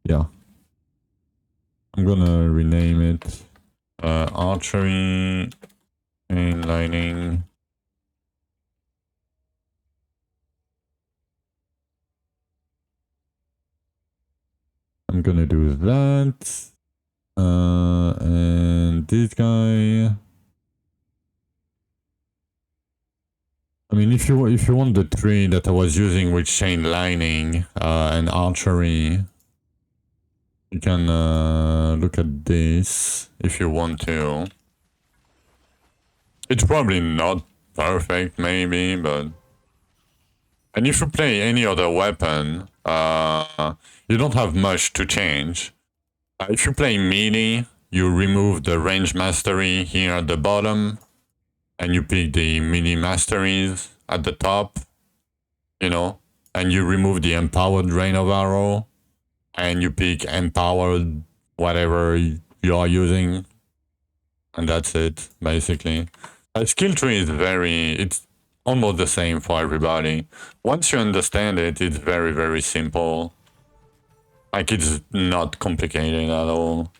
Yeah. I'm gonna rename it archery chain lightning. I'm gonna do that. And this guy. I mean, if you want the tree that I was using with chain lightning and archery, you can look at this if you want to. It's probably not perfect, maybe, but... And if you play any other weapon, you don't have much to change. If you play melee, you remove the range mastery here at the bottom, and you pick the melee masteries at the top, you know, and you remove the empowered rain of arrow, and you pick empowered whatever you are using, and that's it, basically. A skill tree is it's almost the same for everybody. Once you understand it, it's very simple. Like, it's not complicated at all.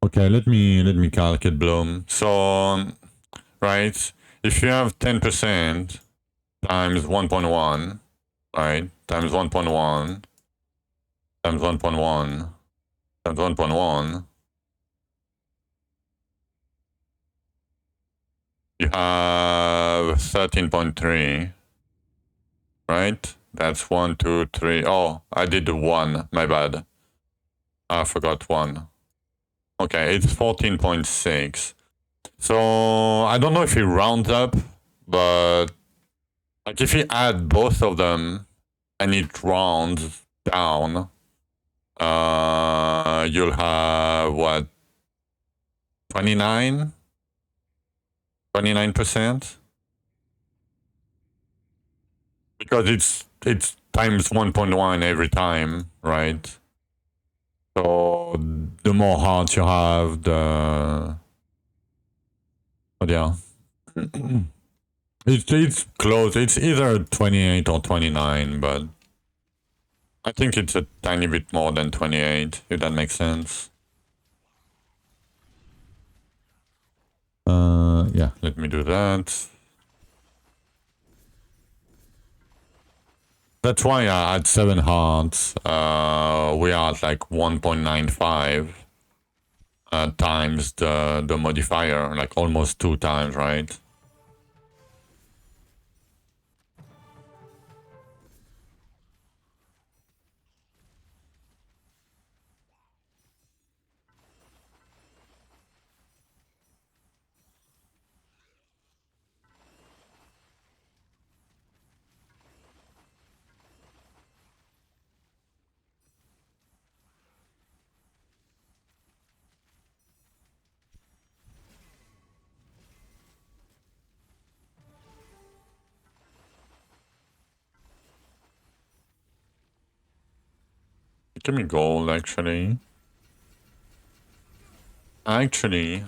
Okay, let me calculate Bloom. So, right, if you have 10% times 1.1, right, times 1.1, times 1.1, times 1.1, you have 13.3, right? That's 1, 2, 3. Oh, I did the 1, my bad. I forgot 1. Okay, it's 14.6. So I don't know if he rounds up, but like if you add both of them and it rounds down, you'll have what, 29? 29%? Because it's times 1.1 every time, right? So the more hearts you have, the but yeah. It's close. It's either 28 or 29, but I think it's a tiny bit more than 28, if that makes sense. Yeah, let me do that. That's why at 7 hearts, we are at like 1.95 times the modifier, like almost 2 times, right? Give me gold, actually. Actually,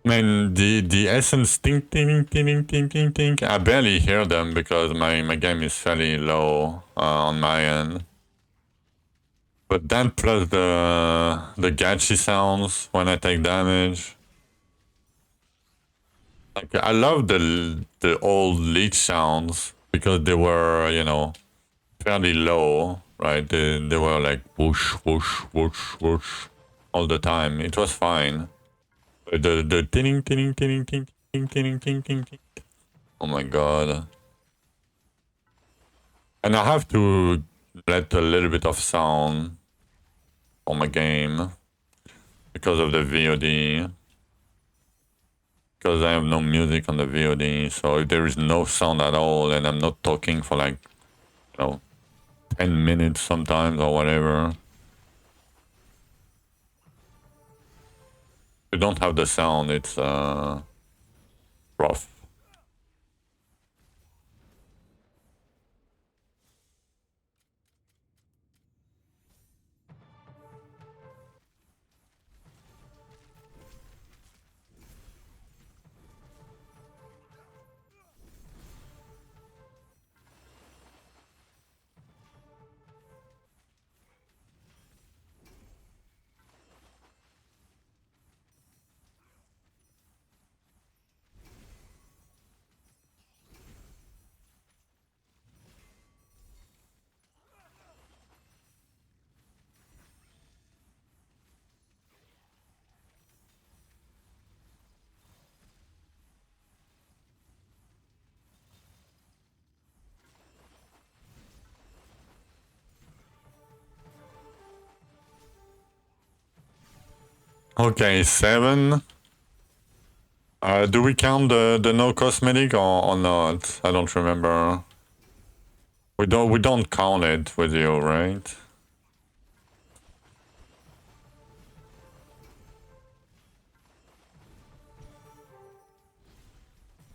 man, the essence ting ting ting ting ting ting. I barely hear them because my game is fairly low on my end. But that plus the gachi sounds when I take damage. Like I love the old leech sounds because they were, you know, fairly low, right? They were like whoosh whoosh whoosh whoosh all the time. It was fine. The ting ting ting ting ting ting ting ting ting. Oh my god. And I have to let a little bit of sound on my game because of the VOD. Because I have no music on the VOD, so if there is no sound at all and I'm not talking for like, you know, 10 minutes sometimes or whatever, if you don't have the sound, it's rough. Okay, 7. Do we count the no cosmetic or not? I don't remember. We don't count it with you, right?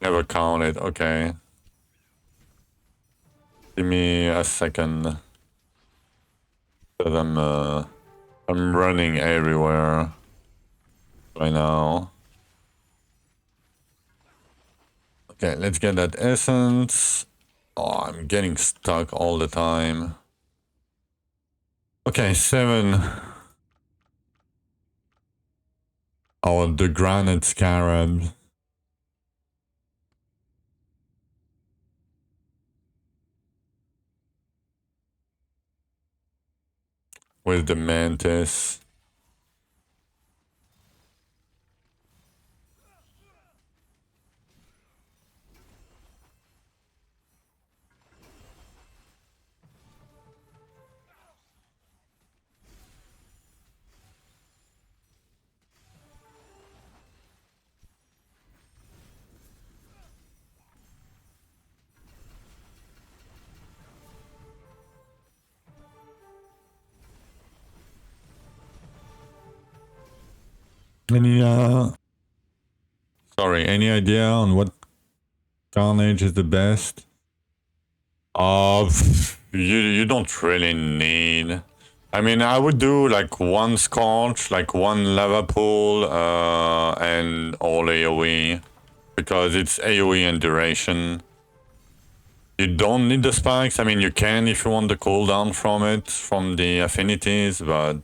Never counted. Okay. Give me a second. Cause I'm running everywhere right now. Okay, let's get that essence. Oh, I'm getting stuck all the time. Okay, 7. Oh, the granite scarab. With the mantis. Any idea on what carnage is the best? You don't really need. I mean, I would do like one scorch, like one lava pool, and all AoE, because it's AoE and duration. You don't need the spikes. I mean, you can if you want the cooldown from it, from the affinities, but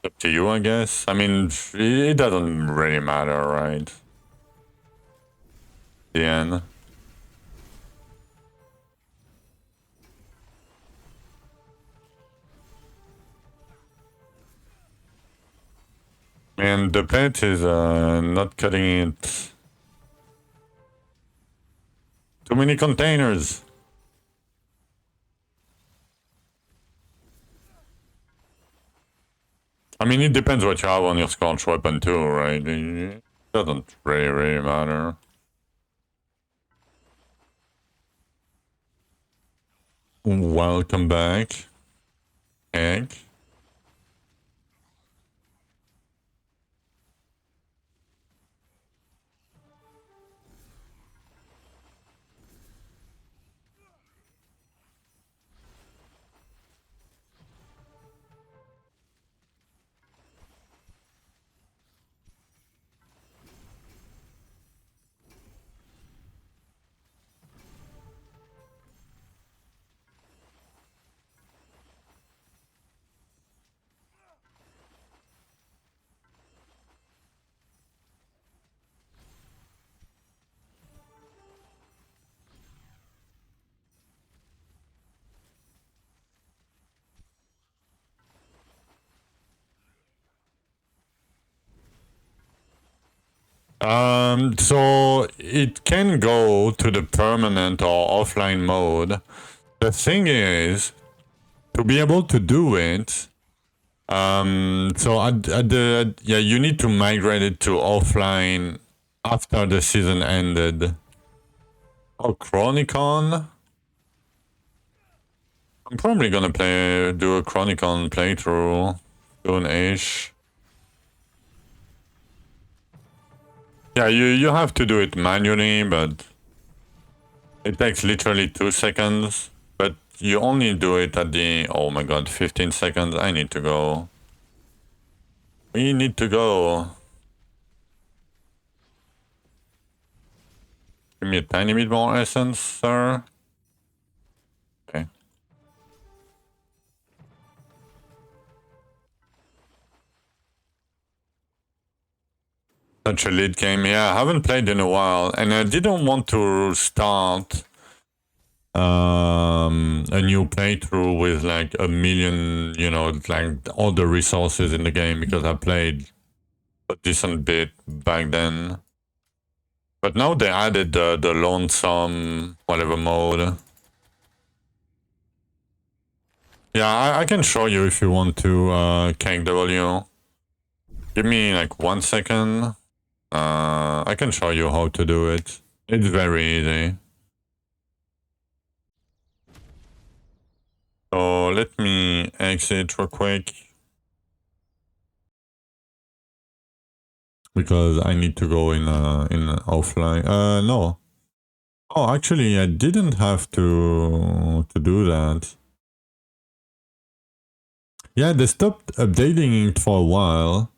up to you, I guess. I mean, it doesn't really matter, right? The end. And the pet is not cutting it. Too many containers. I mean, it depends what you have on your scorch weapon too, right? It doesn't really matter. Welcome back. Egg. So it can go to the permanent or offline mode. The thing is, to be able to do it, so you need to migrate it to offline after the season ended. Oh, Chronicon? I'm probably gonna do a Chronicon playthrough soon-ish. Yeah, you have to do it manually, but it takes literally 2 seconds. But you only do it at the, oh my god, 15 seconds. I need to go. We need to go. Give me a tiny bit more essence, sir. Okay. Such a lead game. Yeah, I haven't played in a while, and I didn't want to start a new playthrough with like a million, like all the resources in the game, because I played a decent bit back then. But now they added the lonesome whatever mode. Yeah, I can show you if you want to, KW. Give me like 1 second. I can show you how to do it. It's very easy. So let me exit real quick. Because I need to go in offline. No. Oh, actually, I didn't have to do that. Yeah, they stopped updating it for a while,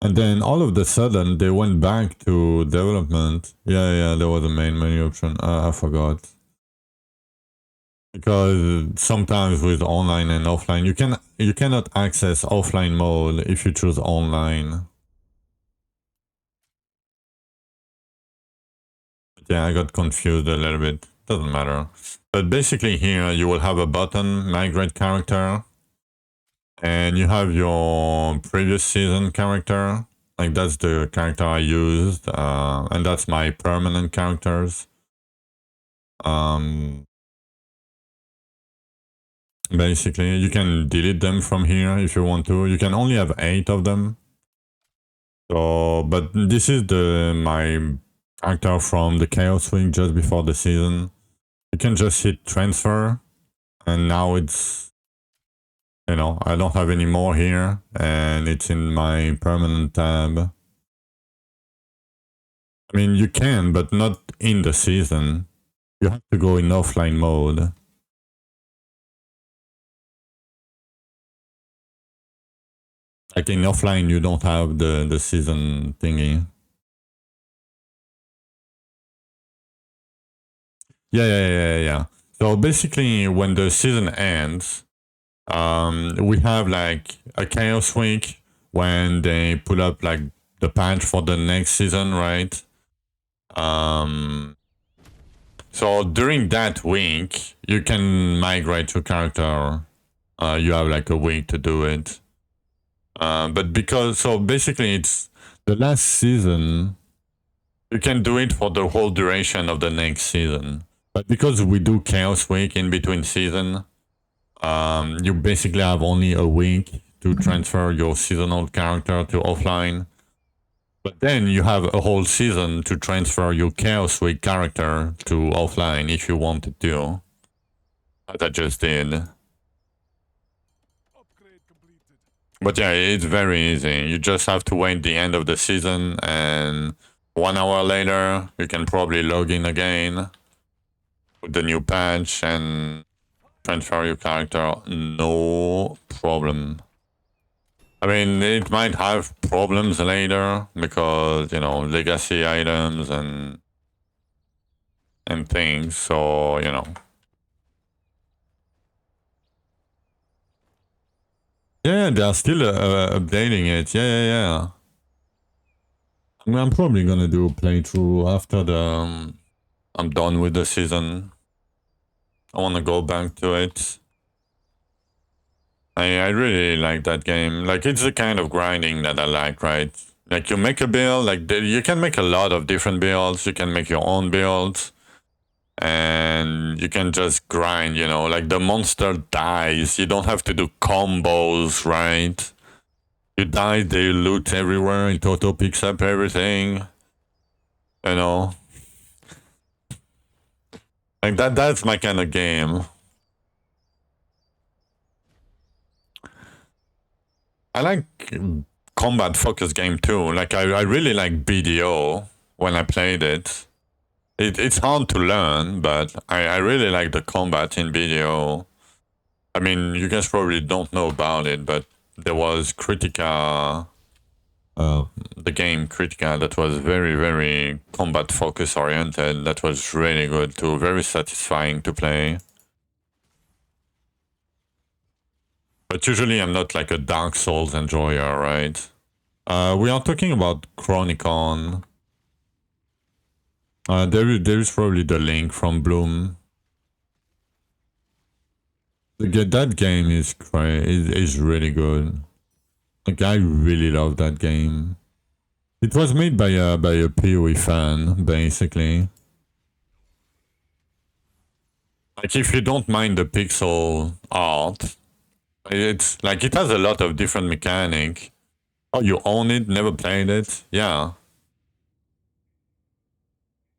and then all of a sudden they went back to development. Yeah, there was a main menu option. I forgot. Because sometimes with online and offline, you cannot access offline mode if you choose online. Yeah, I got confused a little bit. Doesn't matter. But basically here you will have a button, migrate character, and you have your previous season character. Like that's the character I used, and that's my permanent characters. Basically, you can delete them from here if you want to. You can only have 8 of them. So, but this is my character from the Chaos Week just before the season. You can just hit transfer, and now it's, I don't have any more here, and it's in my permanent tab. I mean, you can, but not in the season. You have to go in offline mode. Like in offline, you don't have the season thingy. Yeah. So basically, when the season ends, we have like a chaos week when they put up like the patch for the next season, right? So during that week, you can migrate your character. You have like a week to do it. But so basically it's the last season, you can do it for the whole duration of the next season. But because we do Chaos Week in between season, you basically have only a week to transfer your seasonal character to offline. But then you have a whole season to transfer your Chaos Week character to offline if you wanted to. As I just did. But yeah, it's very easy. You just have to wait the end of the season, and 1 hour later, you can probably log in again with the new patch and transfer your character. No problem. I mean, it might have problems later because, legacy items and things. So, Yeah, they are still updating it. Yeah. I'm probably gonna do a playthrough after I'm done with the season. I want to go back to it. I really like that game. Like, it's the kind of grinding that I like, right? Like, you make a build, like, you can make a lot of different builds. You can make your own builds. And you can just grind, like the monster dies. You don't have to do combos, right? You die, they loot everywhere, and Toto picks up everything. Like that's my kind of game. I like combat focused game too. Like I really like BDO when I played it. It's hard to learn, but I really like the combat in BDO. I mean, you guys probably don't know about it, but there was Critica, the game Critica, that was very, very combat focus oriented. That was really good too, very satisfying to play. But usually I'm not like a Dark Souls enjoyer, right? We are talking about Chronicon. There is probably the link from Bloom. That game is really good. Like, I really love that game. It was made by a POE fan, basically. Like, if you don't mind the pixel art, It's like it has a lot of different mechanic. Oh, you own it? Never played it? Yeah.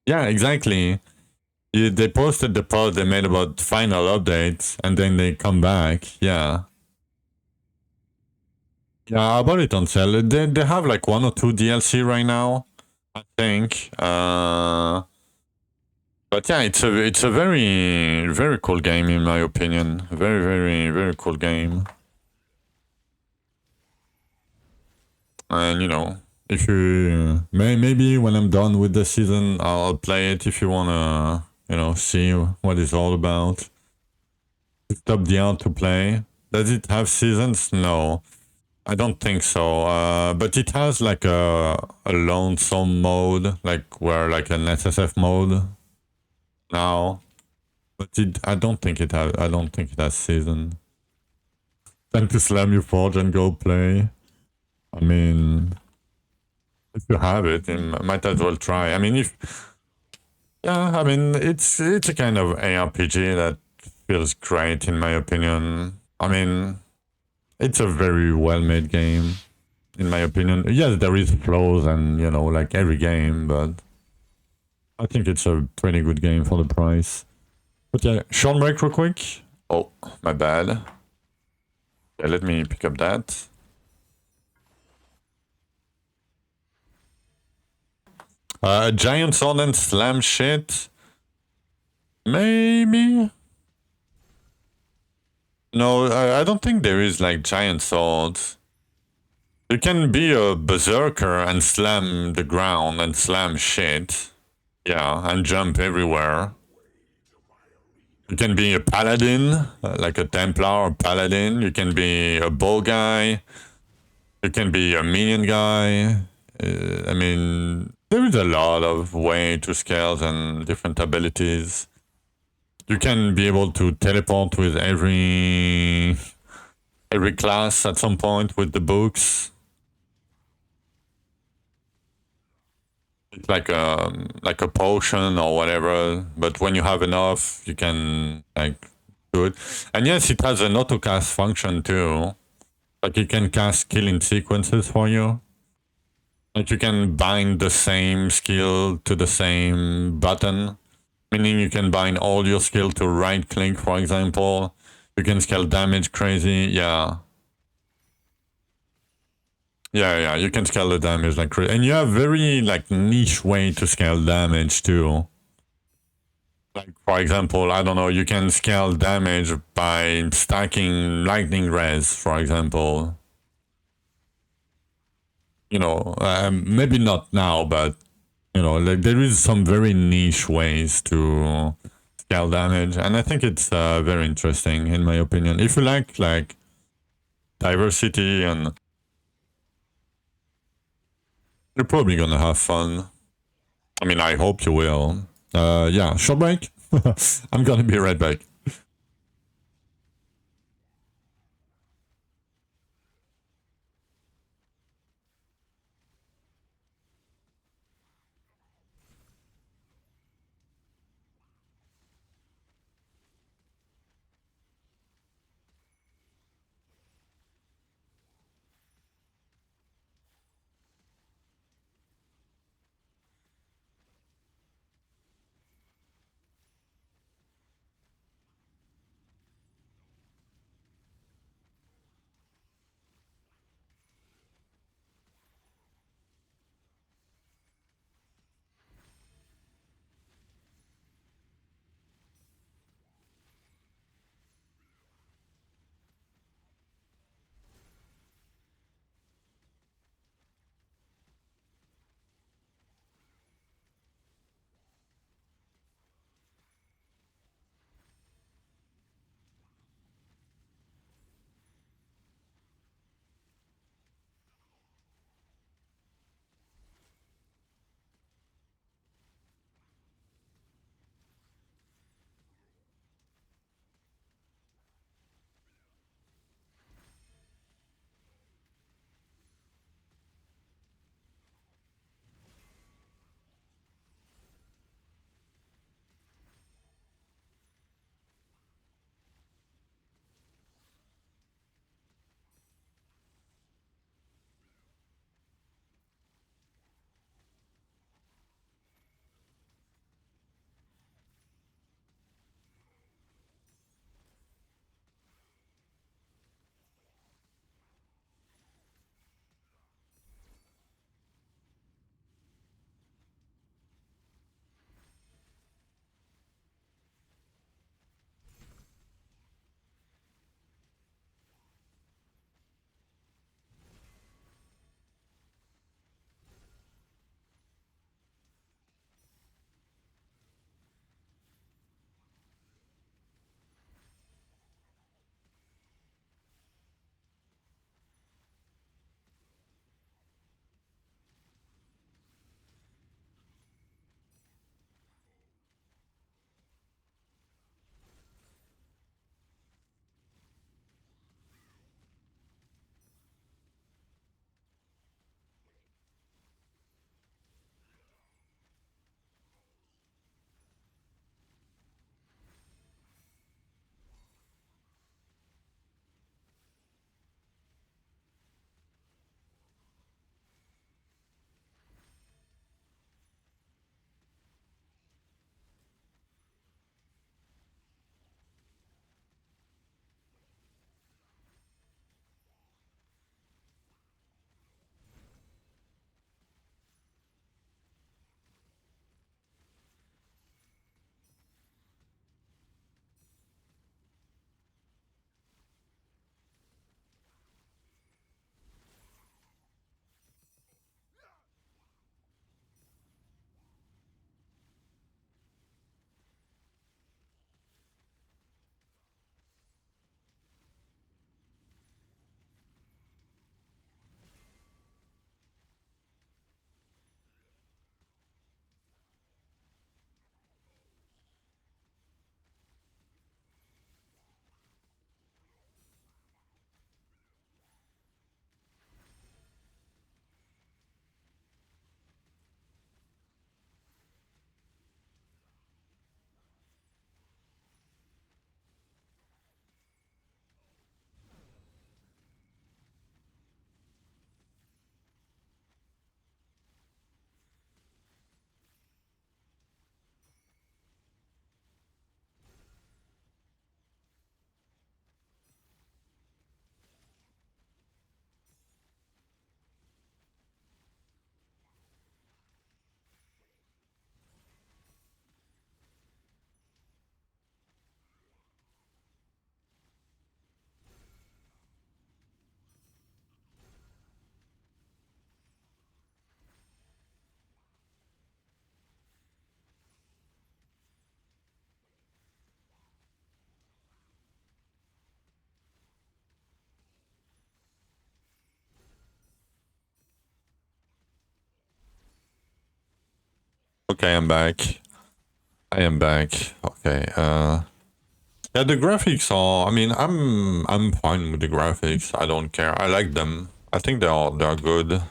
Yeah, exactly. They posted the post they made about final updates, and then they come back. Yeah. Yeah, I bought it on sale. They have like 1 or 2 DLC right now, I think. But yeah, it's a very cool game in my opinion. Very cool game. And you know, if you maybe when I'm done with the season, I'll play it if you wanna see what it's all about. It's top down to play. Does it have seasons? No, I don't think so. But it has like a lonesome mode, like where like an SSF mode now. But I don't think it has. I don't think it has season. Time to slam your forge and go play. I mean, if you have it, you might as well try. I mean, I mean, it's a kind of ARPG that feels great in my opinion. I mean, it's a very well-made game, in my opinion. Yes, there is flaws and like every game, but I think it's a pretty good game for the price. But yeah, short break real quick. Oh, my bad. Yeah, let me pick up that. Giant sword and slam shit. Maybe. No, I don't think there is like giant swords. You can be a berserker and slam the ground and slam shit. Yeah, and jump everywhere. You can be a paladin, like a Templar or paladin. You can be a bow guy. You can be a minion guy. I mean, there is a lot of way to scales and different abilities. You can be able to teleport with every class at some point with the books. It's like a potion or whatever, but when you have enough, you can like do it. And yes, it has an auto cast function too. Like it can cast killing sequences for you. Like you can bind the same skill to the same button, meaning you can bind all your skill to right click, for example. You can scale damage crazy, yeah. Yeah, you can scale the damage like crazy. And you have very like niche way to scale damage too. Like for example, I don't know, you can scale damage by stacking lightning res, for example. Maybe not now, but like there is some very niche ways to scale damage, and I think it's very interesting in my opinion. If you like diversity, and you're probably gonna have fun. I mean, I hope you will. Yeah, short break. I'm gonna be right back. Okay, I'm back. I am back. Okay. Yeah, the graphics are. I mean, I'm fine with the graphics. I don't care. I like them. I think they're good.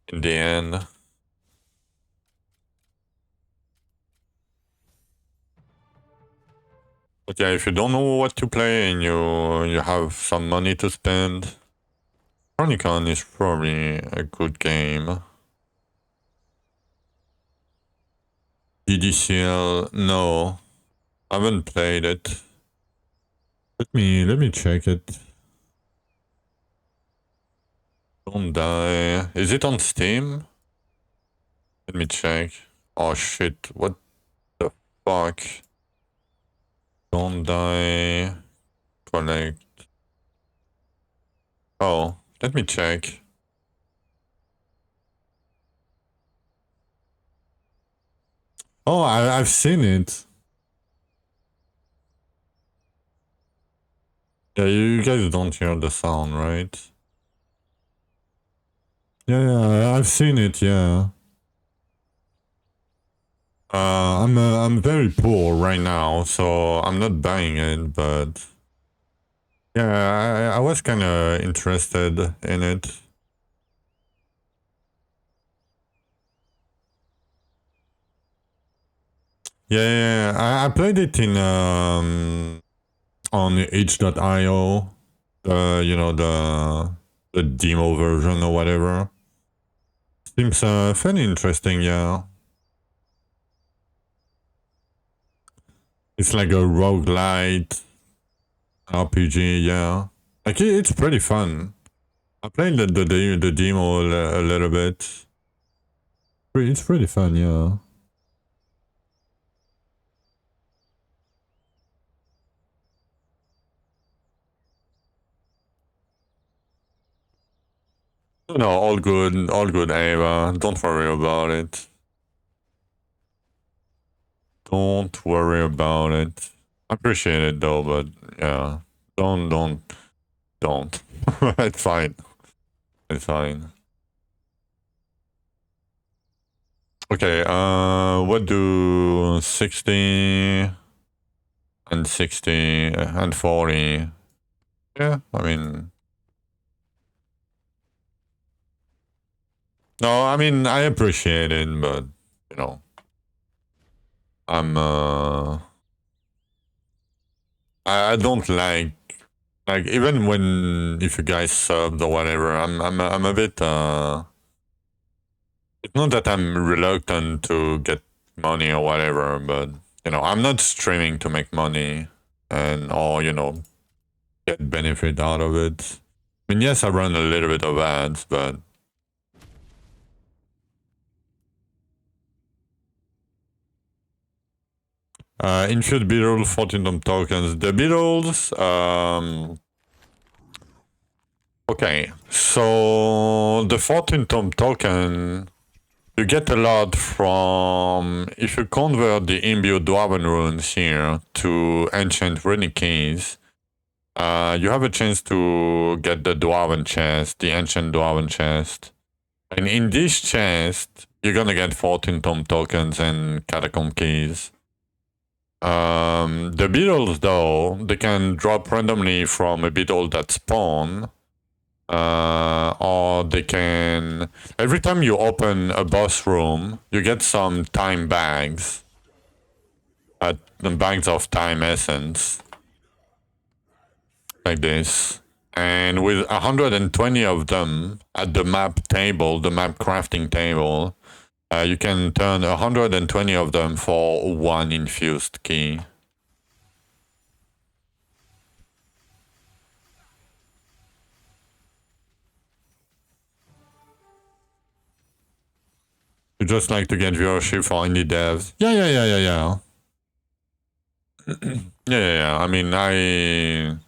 In the end. But yeah, if you don't know what to play and you have some money to spend, Chronicon is probably a good game. DDCL, no, I haven't played it. Let me check it. Don't die. Is it on Steam? Let me check. Oh shit! What the fuck? Don't die. Collect. Oh, let me check. Oh, I've seen it. Yeah, you guys don't hear the sound, right? Yeah, I've seen it. Yeah. I'm very poor right now, so I'm not buying it. But yeah, I was kind of interested in it. Yeah, I played it in on H.io, you know the demo version or whatever. Seems fairly interesting, yeah. It's like a roguelite RPG, yeah. Like it's pretty fun. I played the demo a little bit. It's pretty fun, yeah. No, all good, Ava. Don't worry about it. Don't worry about it. I appreciate it though, but yeah, don't. It's fine. It's fine. Okay, what do 60 and 60 and 40? Yeah, I mean, no, I mean, I appreciate it, but, you know, I'm, I don't like, even when, if you guys subbed or whatever, I'm a bit, it's not that I'm reluctant to get money or whatever, but, you know, I'm not streaming to make money and, or, you know, get benefit out of it. I mean, yes, I run a little bit of ads, but infused beetle, 14 tokens. The beetles, okay, so the 14 token, you get a lot from, if you convert the imbued dwarven runes here to ancient runic keys, you have a chance to get the dwarven chest, the ancient dwarven chest. And in this chest, you're gonna get 14 tokens and catacomb keys. The beetles, though, they can drop randomly from a beetle that spawn, or they can. Every time you open a boss room, you get some time bags, the bags of time essence, like this. And with 120 of them at the map table, the map crafting table, you can turn 120 of them for one infused key. You just like to get viewership for indie devs. Yeah. Yeah. I mean, I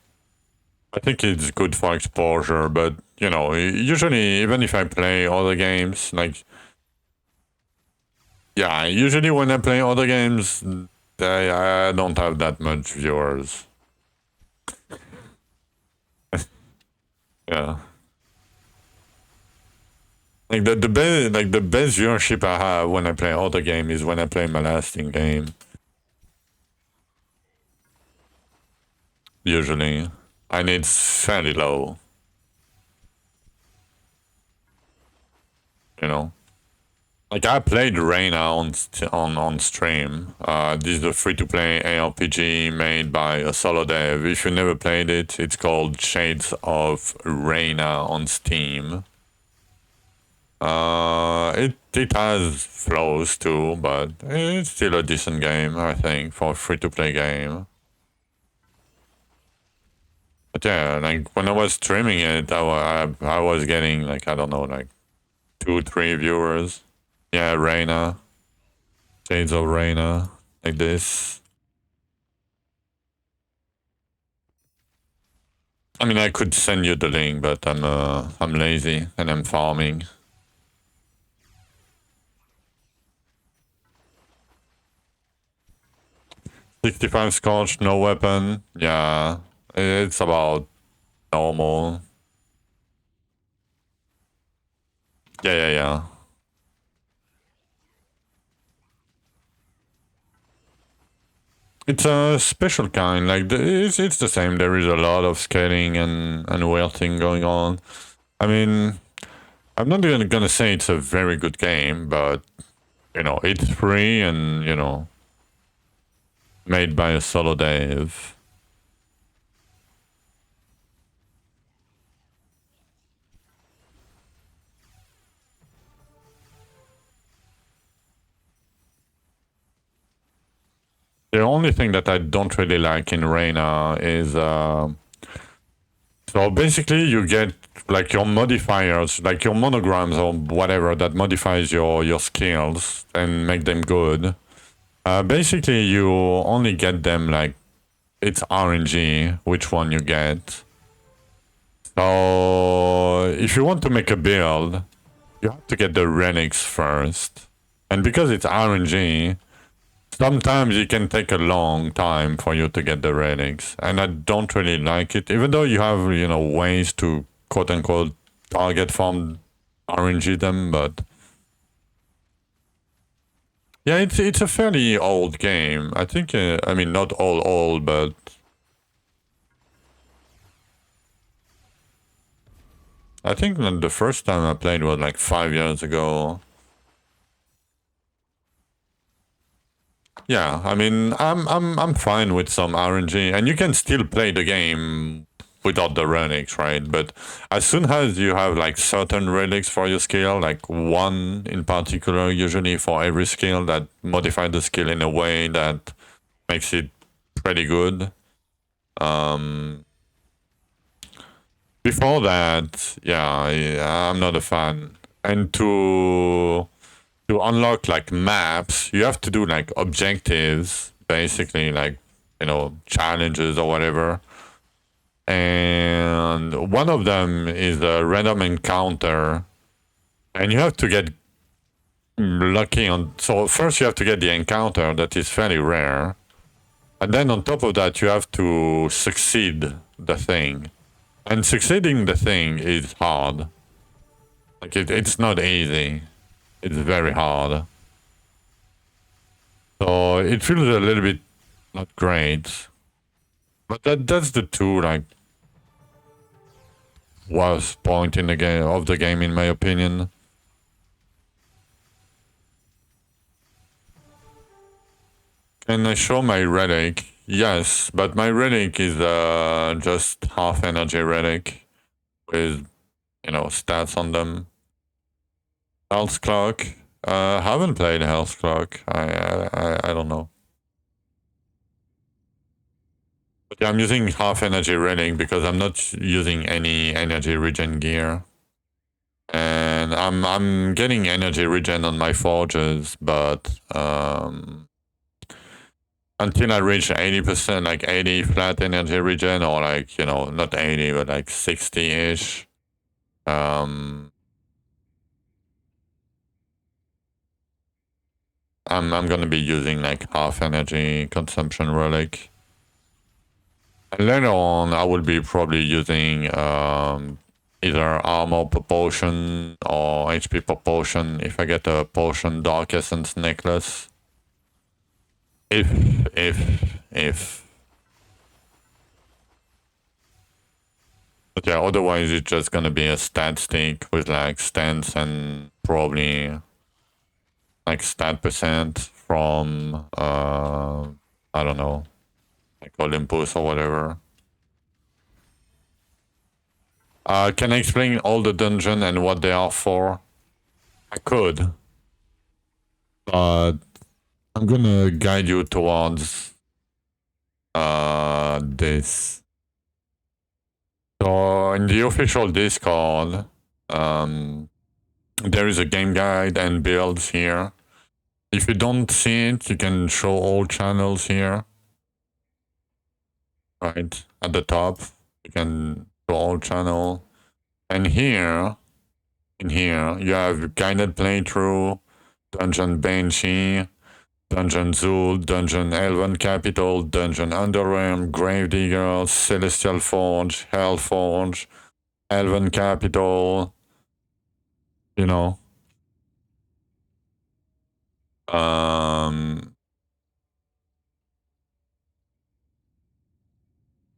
think it's good for exposure, but you know, usually even if I play other games, like yeah, usually when I play other games, I don't have that much viewers. Yeah. Like the best viewership I have when I play other game is when I play my lasting game. Usually, and it's fairly low. You know, like I played Reina on stream. This is a free-to-play ARPG made by a solo dev. If you never played it, it's called Shades of Reina on Steam. It has flaws too, but it's still a decent game, I think, for a free-to-play game. But yeah, like when I was streaming it, I was getting like, I don't know, like 2-3 viewers. Yeah, Reina, Shades of Reina, like this. I mean, I could send you the link, but I'm lazy and I'm farming. 65 Scorch, no weapon. Yeah, it's about normal. Yeah. It's a special kind. Like it's the same. There is a lot of scaling and wealthing going on. I mean, I'm not even gonna say it's a very good game, but you know, it's free and you know, made by a solo dev. The only thing that I don't really like in Reina is so basically you get like your modifiers, like your monograms or whatever that modifies your skills and make them good. Basically you only get them like it's RNG which one you get. So if you want to make a build, you have to get the relics first. And because it's RNG, sometimes it can take a long time for you to get the relics. And I don't really like it, even though you have, you know, ways to quote unquote target farm RNG them, but yeah, it's a fairly old game. I think, I mean, not all old, but I think that the first time I played was like 5 years ago. Yeah, I mean, I'm fine with some RNG, and you can still play the game without the relics, right? But as soon as you have like certain relics for your skill, like one in particular, usually for every skill that modify the skill in a way that makes it pretty good. Before that, yeah, I'm not a fan. And to unlock like maps, you have to do like objectives, basically like, you know, challenges or whatever. And one of them is a random encounter, and you have to get lucky on. So first you have to get the encounter that is fairly rare, and then on top of that you have to succeed the thing. And succeeding the thing is hard. Like it's not easy. It's very hard. So it feels a little bit not great. But that's the two like worst point in the game of the game in my opinion. Can I show my relic? Yes, but my relic is just half energy relic with, you know, stats on them. Health clock. Haven't played health clock. I don't know. But yeah, I'm using half energy relic because I'm not using any energy regen gear. And I'm getting energy regen on my forges, but until I reach 80%, like 80 flat energy regen, or like, you know, not 80, but like 60-ish. I'm gonna be using like half energy consumption relic. And later on, I will be probably using either armor per potion or HP per potion if I get a potion Dark Essence necklace. If. But yeah, otherwise it's just gonna be a stat stick with like stance and probably like stat percent from I don't know, like Olympus or whatever. Can I explain all the dungeon and what they are for? I could, but I'm gonna guide you towards this. So in the official Discord, there is a game guide and builds here. If you don't see it, you can show all channels here. Right at the top, you can show all channel. And here, in here, you have guided playthrough, Dungeon Banshee, Dungeon Zul, Dungeon Elven Capital, Dungeon Underrealm, Gravedigger, Celestial Forge, Hell Forge, Elven Capital, you know.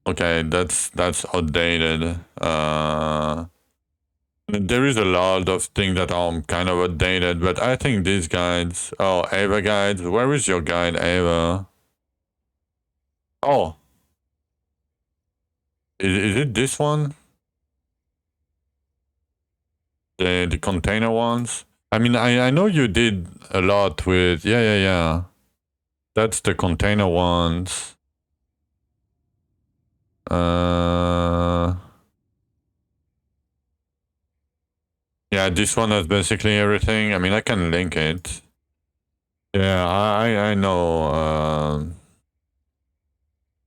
Okay, that's outdated. There is a lot of things that are kind of outdated, but I think these guides. Oh, Ava guides. Where is your guide, Ava? Oh, is it this one? The container ones? I mean, I know you did a lot with. Yeah. That's the container ones. Yeah, this one has basically everything. I mean, I can link it. Yeah, I know.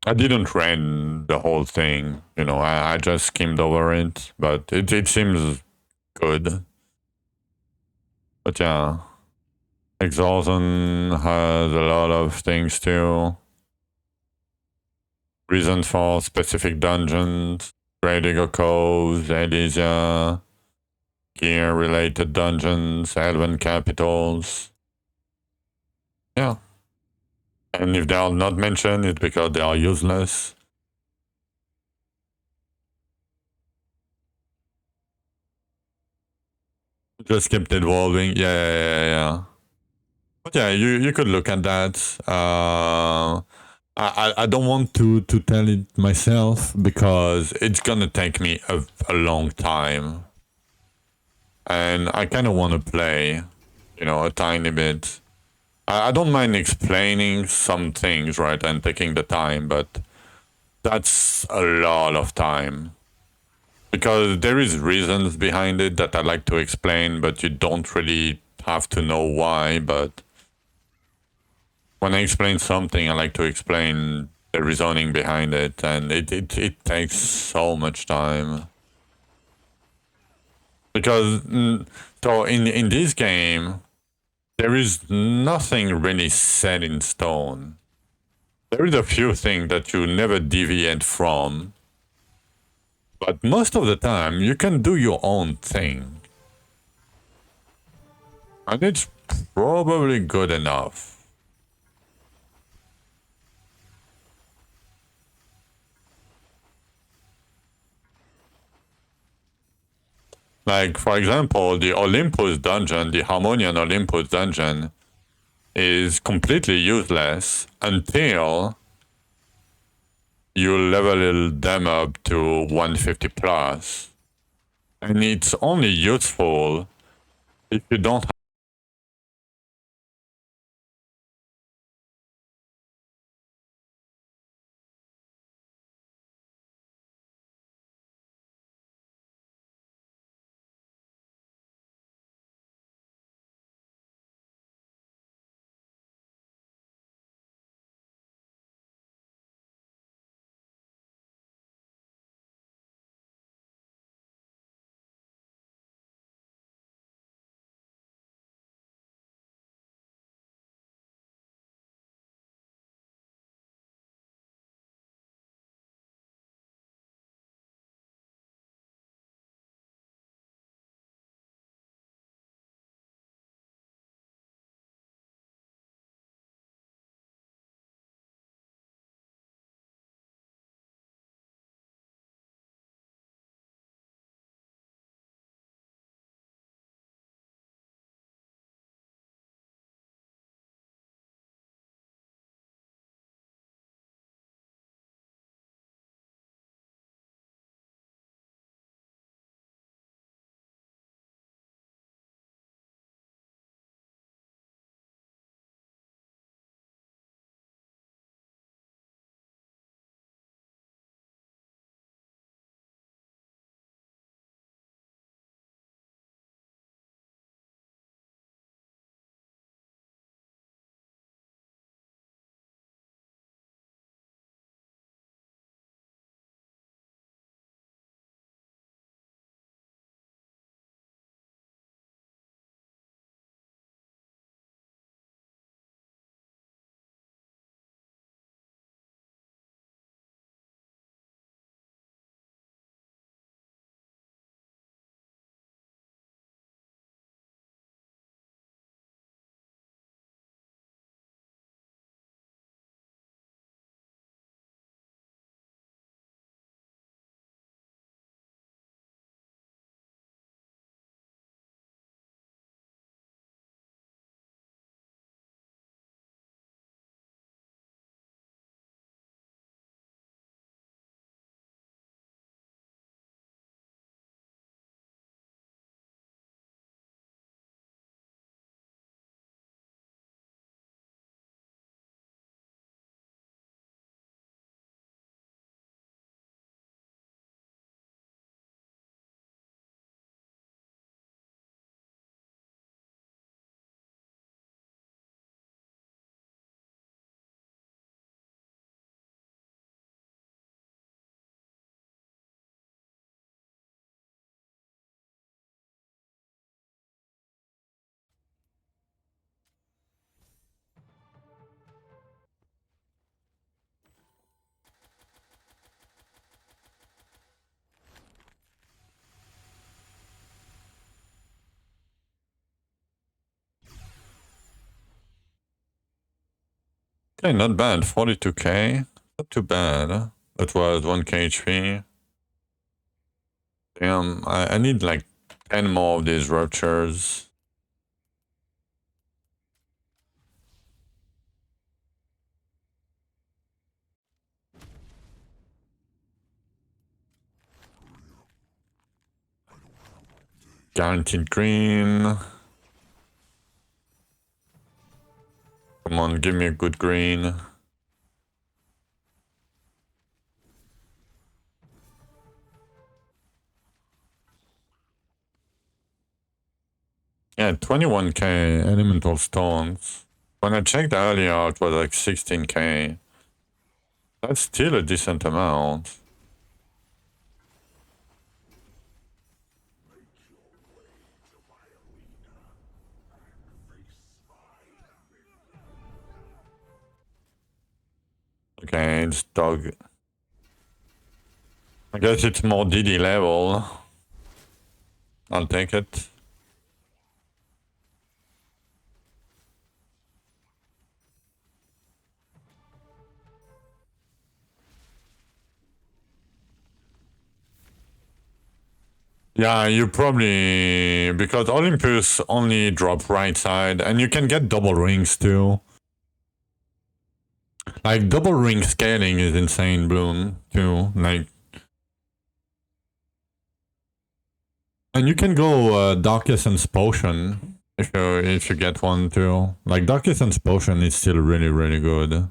I didn't read the whole thing, you know. I just skimmed over it, but it seems good. But yeah, Exhaustion has a lot of things too. Reasons for specific dungeons, Radigo Coves, Elysia, gear-related dungeons, Elven capitals. Yeah. And if they are not mentioned, it's because they are useless. Just kept evolving. Yeah. But yeah, you could look at that. I don't want to tell it myself because it's gonna take me a long time, and I kind of want to play, you know, a tiny bit. I don't mind explaining some things, right, and taking the time, but that's a lot of time because there is reasons behind it that I like to explain, but you don't really have to know why. But when I explain something, I like to explain the reasoning behind it, and it takes so much time. Because, so in this game, there is nothing really set in stone. There is a few things that you never deviate from, but most of the time, you can do your own thing. And it's probably good enough. Like, for example, the Olympus dungeon, the Harmonian Olympus dungeon, is completely useless until you level them up to 150 plus. And it's only useful if you don't Okay, not bad. 42k. Not too bad. That was 1k HP. Damn, I need like 10 more of these ruptures. Guaranteed green. Come on, give me a good green. Yeah, 21k elemental stones. When I checked earlier, it was like 16k. That's still a decent amount. Okay, it's dog. I guess it's more DD level. I'll take it. Yeah, you probably... Because Olympus only drop right side, and you can get double rings too. Like, double ring scaling is insane, Bloom, too. Like... And you can go Dark Essence Potion if you get one too. Like, Dark Essence Potion is still really, really good.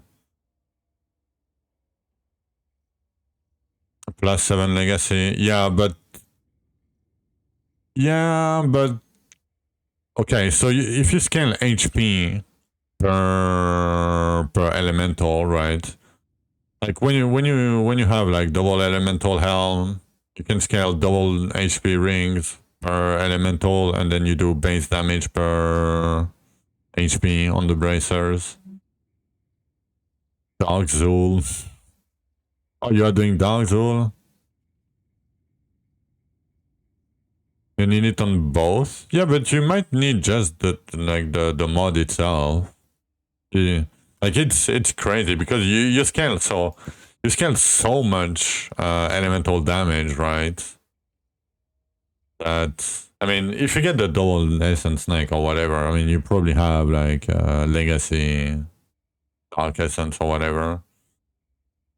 +7 legacy. Yeah, but... Yeah, but... Okay, so if you scale HP per elemental, right? Like when you have like double elemental helm, you can scale double HP rings per elemental, and then you do base damage per HP on the bracers. Dark Zool. Oh, you are doing Dark Zool? You need it on both? Yeah, but you might need just the mod itself. Yeah. Like it's crazy because you scale so much elemental damage, right? That I mean, if you get the double essence snake or whatever, I mean, you probably have like legacy, dark essence or whatever.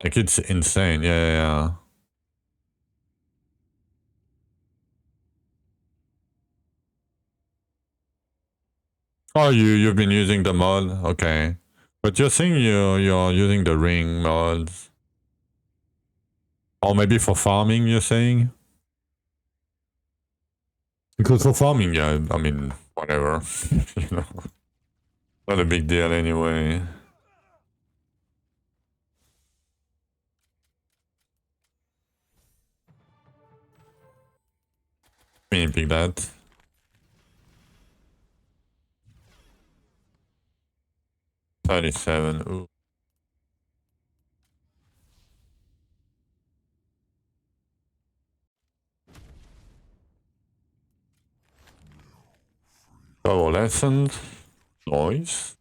Like it's insane. Yeah. Oh, you've been using the mod, okay? But you're saying you're using the ring mods, or maybe for farming. You're saying because for farming, yeah. I mean, whatever, you know, not a big deal anyway. Me pick that. $37. Ooh. Adolescent. Noise.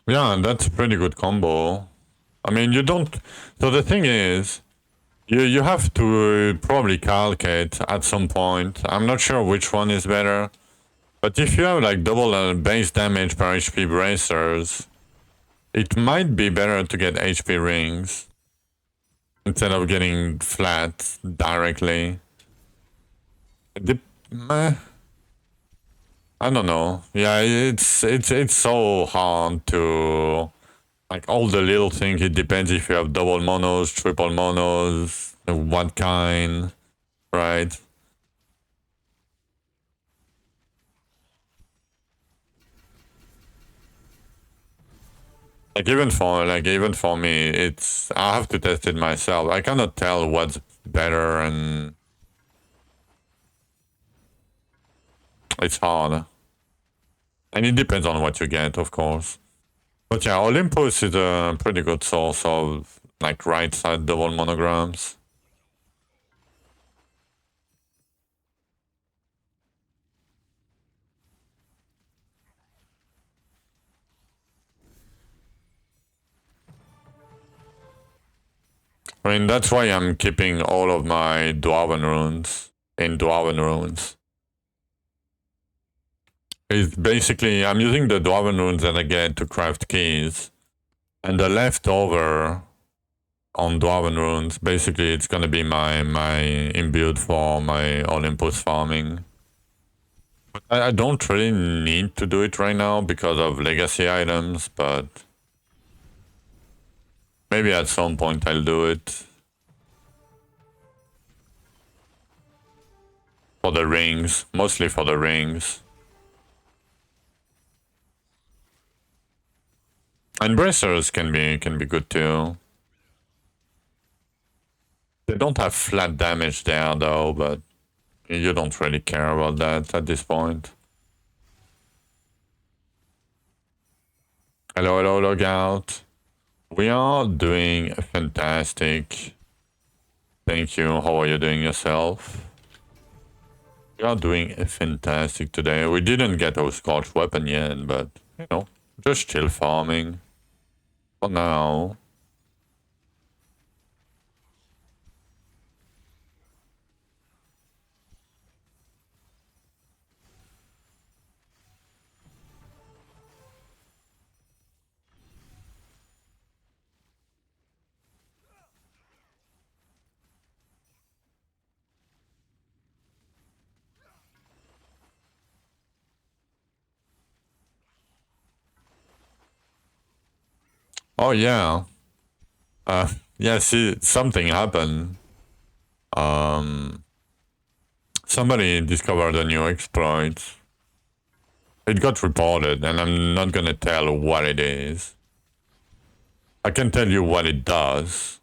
Yeah, that's a pretty good combo. I mean, you don't... So the thing is, you have to probably calculate at some point. I'm not sure which one is better. But if you have like double base damage per HP bracers, it might be better to get HP rings. instead of getting flat directly. Meh, I don't know. Yeah, it's so hard to like all the little things. It depends if you have double monos, triple monos, what kind, right? Even for me, it's I have to test it myself. I cannot tell what's better, and it's hard. And it depends on what you get, of course. But yeah, Olympus is a pretty good source of like right side double monograms. I mean, that's why I'm keeping all of my Dwarven runes in Dwarven runes. It's basically, I'm using the Dwarven runes that I get to craft keys, and the leftover on Dwarven runes, basically it's gonna be my imbued for my Olympus farming. But I don't really need to do it right now because of legacy items, but maybe at some point I'll do it. For the rings, mostly for the rings. And bracers can be good too. They don't have flat damage there though, but you don't really care about that at this point. Hello, hello, logout. We are doing fantastic. Thank you. How are you doing yourself? We are doing fantastic today. We didn't get our Scorch weapon yet, but you know, just chill farming. For now. Oh yeah. Yeah, see, something happened. Somebody discovered a new exploit. It got reported, and I'm not gonna tell what it is. I can tell you what it does,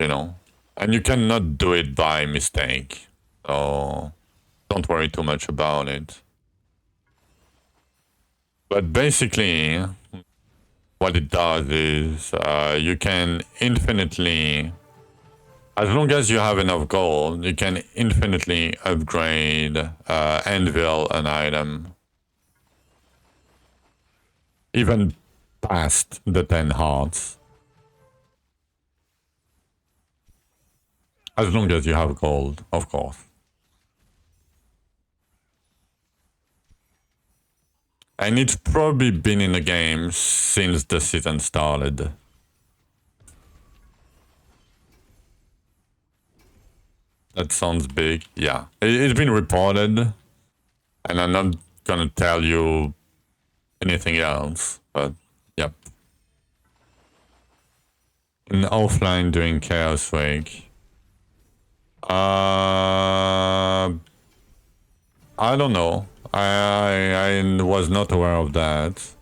you know, and you cannot do it by mistake. So don't worry too much about it. But basically, what it does is you can infinitely, as long as you have enough gold, you can infinitely upgrade anvil an item, even past the 10 hearts. As long as you have gold, of course. And it's probably been in the game since the season started. That sounds big. Yeah. It's been reported, and I'm not gonna tell you anything else, but yep. In offline during Chaos Week. I don't know. I was not aware of that.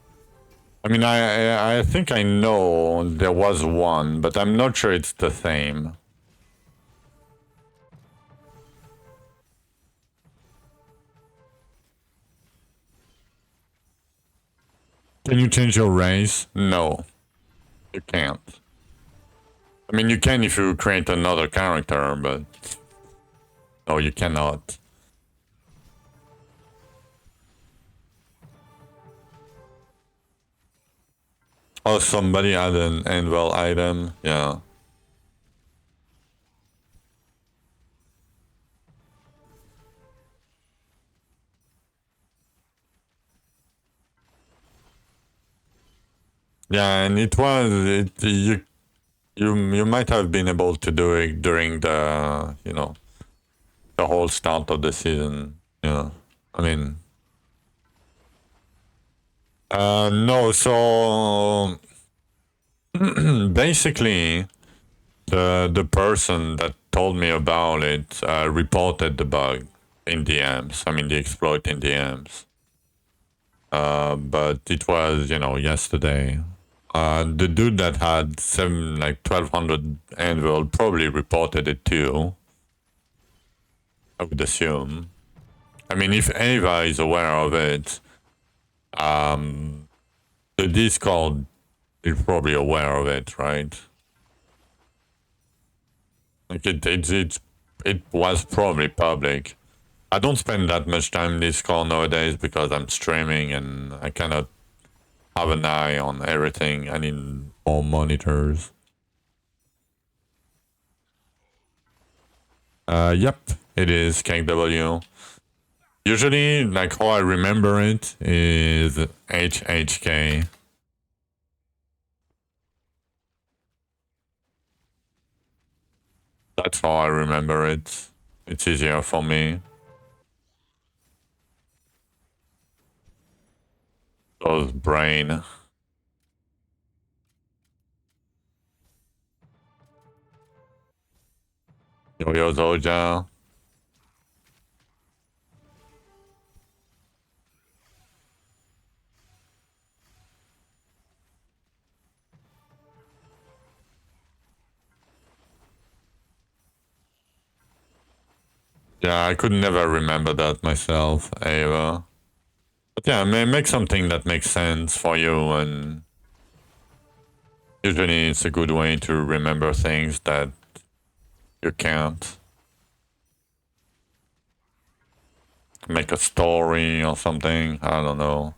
I mean, I think I know there was one, but I'm not sure it's the same. Can you change your race? No, you can't. I mean, you can if you create another character, but no, you cannot. Oh, somebody had an anvil item. Yeah. Yeah, and it was you. You might have been able to do it during the the whole start of the season. I mean, no. So basically, the person that told me about it reported the bug in DMs. I mean, the exploit in DMs. But it was yesterday. The dude that had 1200 anvil probably reported it too. I would assume. I mean, if Ava is aware of it, the Discord is probably aware of it, right? Like it was probably public. I don't spend that much time in Discord nowadays because I'm streaming and I cannot have an eye on everything. I need more monitors. Yep, it is KW. Usually, like how I remember it is HHK. That's how I remember it. It's easier for me. Those brain. Yo-Yo Zoja. Yeah, I could never remember that myself, Ava. But yeah, make something that makes sense for you, and usually it's a good way to remember things that you can't. Make a story or something, I don't know.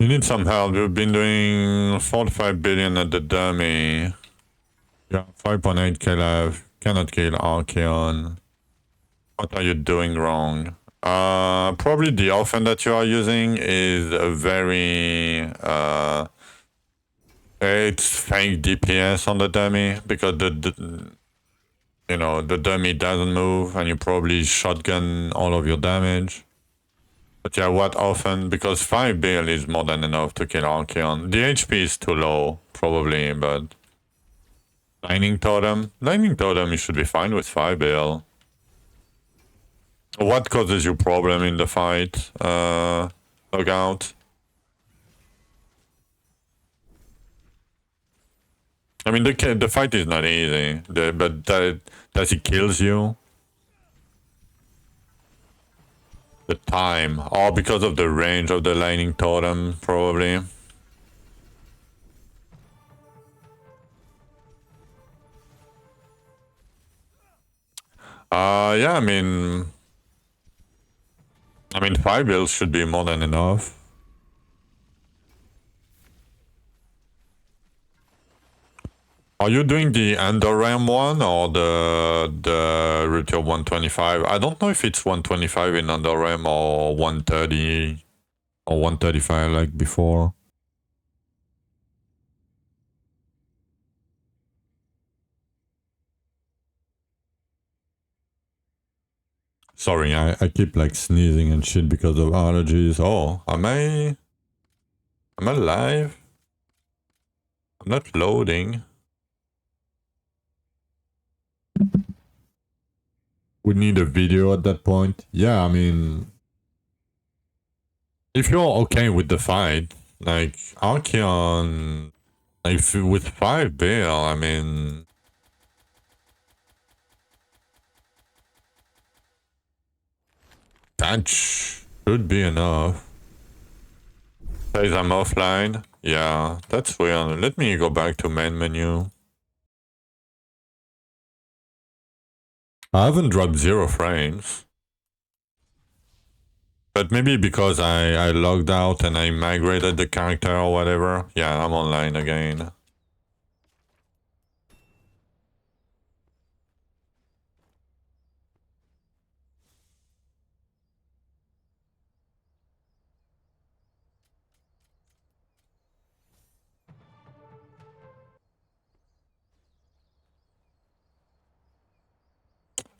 You need some help. You've been doing 45 billion at the dummy. Yeah, 5.8k left. Cannot kill Archeon. What are you doing wrong? Probably the orphan that you are using is a very it's fake DPS on the dummy because the dummy doesn't move and you probably shotgun all of your damage. But yeah, what often? Because 5 bill is more than enough to kill Archeon. The HP is too low, probably, but... Lightning Totem? Lightning Totem, you should be fine with 5 bill. What causes you problem in the fight? Logout? I mean, the fight is not easy, but does it kills you? The time. Oh, because of the range of the Lightning Totem, probably. Yeah, I mean, 5 bills should be more than enough. Are you doing the Endoram one or the Retail 125? I don't know if it's 125 in Endoram or 130 or 135 like before. Sorry, I keep like sneezing and shit because of allergies. Oh, am I live? I'm not loading. We need a video at that point. Yeah, I mean, if you're okay with the fight, like Archeon, if with 5 bill, I mean, that should be enough. Says I'm offline. Yeah, that's weird. Let me go back to main menu. I haven't dropped 0 frames. But maybe because I logged out and I migrated the character or whatever. Yeah, I'm online again.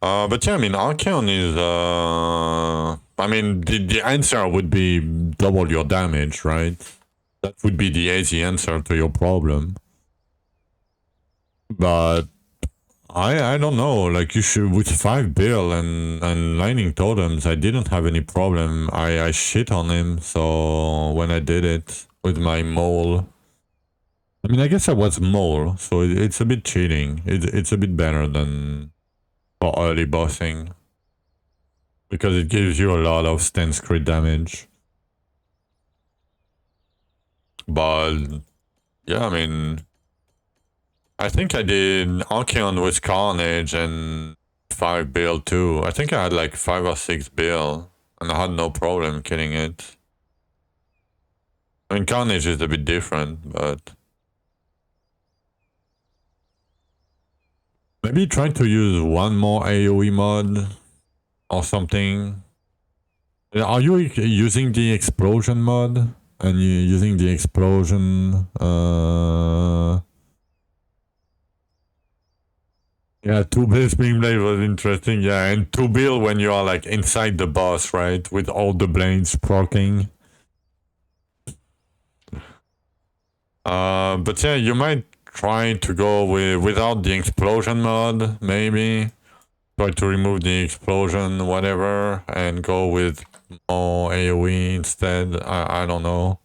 But yeah, I mean, Archeon is, I mean, the answer would be double your damage, right? That would be the easy answer to your problem. But I don't know, like you should, with 5 bill and lightning totems, I didn't have any problem. I shit on him, so when I did it with my mole, I mean, I guess I was mole, so it's a bit cheating. It's a bit better than for early bossing. Because it gives you a lot of stance crit damage. But, yeah, I mean, I think I did Archeon with Carnage and 5 bill too. I think I had like 5 or 6 bill, and I had no problem killing it. I mean, Carnage is a bit different, but... maybe try to use one more AoE mod or something. Are you using the explosion mod? And you using the explosion, yeah, 2 bill spring blade was interesting, yeah, and 2 bill when you are like inside the boss, right, with all the blades proccing. But yeah, you might try to go without the explosion mod, maybe. Try to remove the explosion, whatever, and go with more AoE instead. I don't know.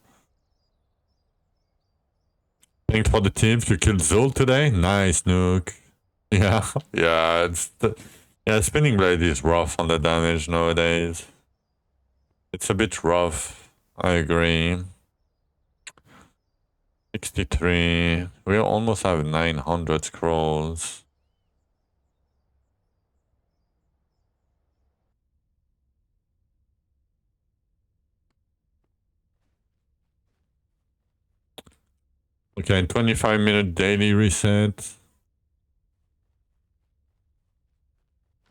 Thanks for the tips. You killed Zul today? Nice, Nuke. Yeah, yeah, yeah, Spinning Blade is rough on the damage nowadays. It's a bit rough, I agree. 63. We almost have 900 scrolls. Okay, 25-minute daily reset.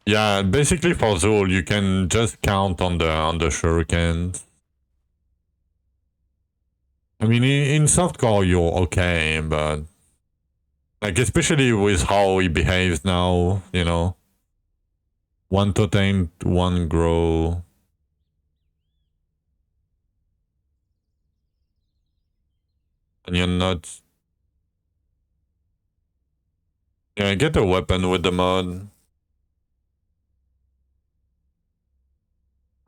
Yeah, basically for Zul, you can just count on the shurikens. I mean, in softcore you're okay, but like especially with how he behaves now, you know, 1 totem, 1 grow. And you're not... yeah, get a weapon with the mod.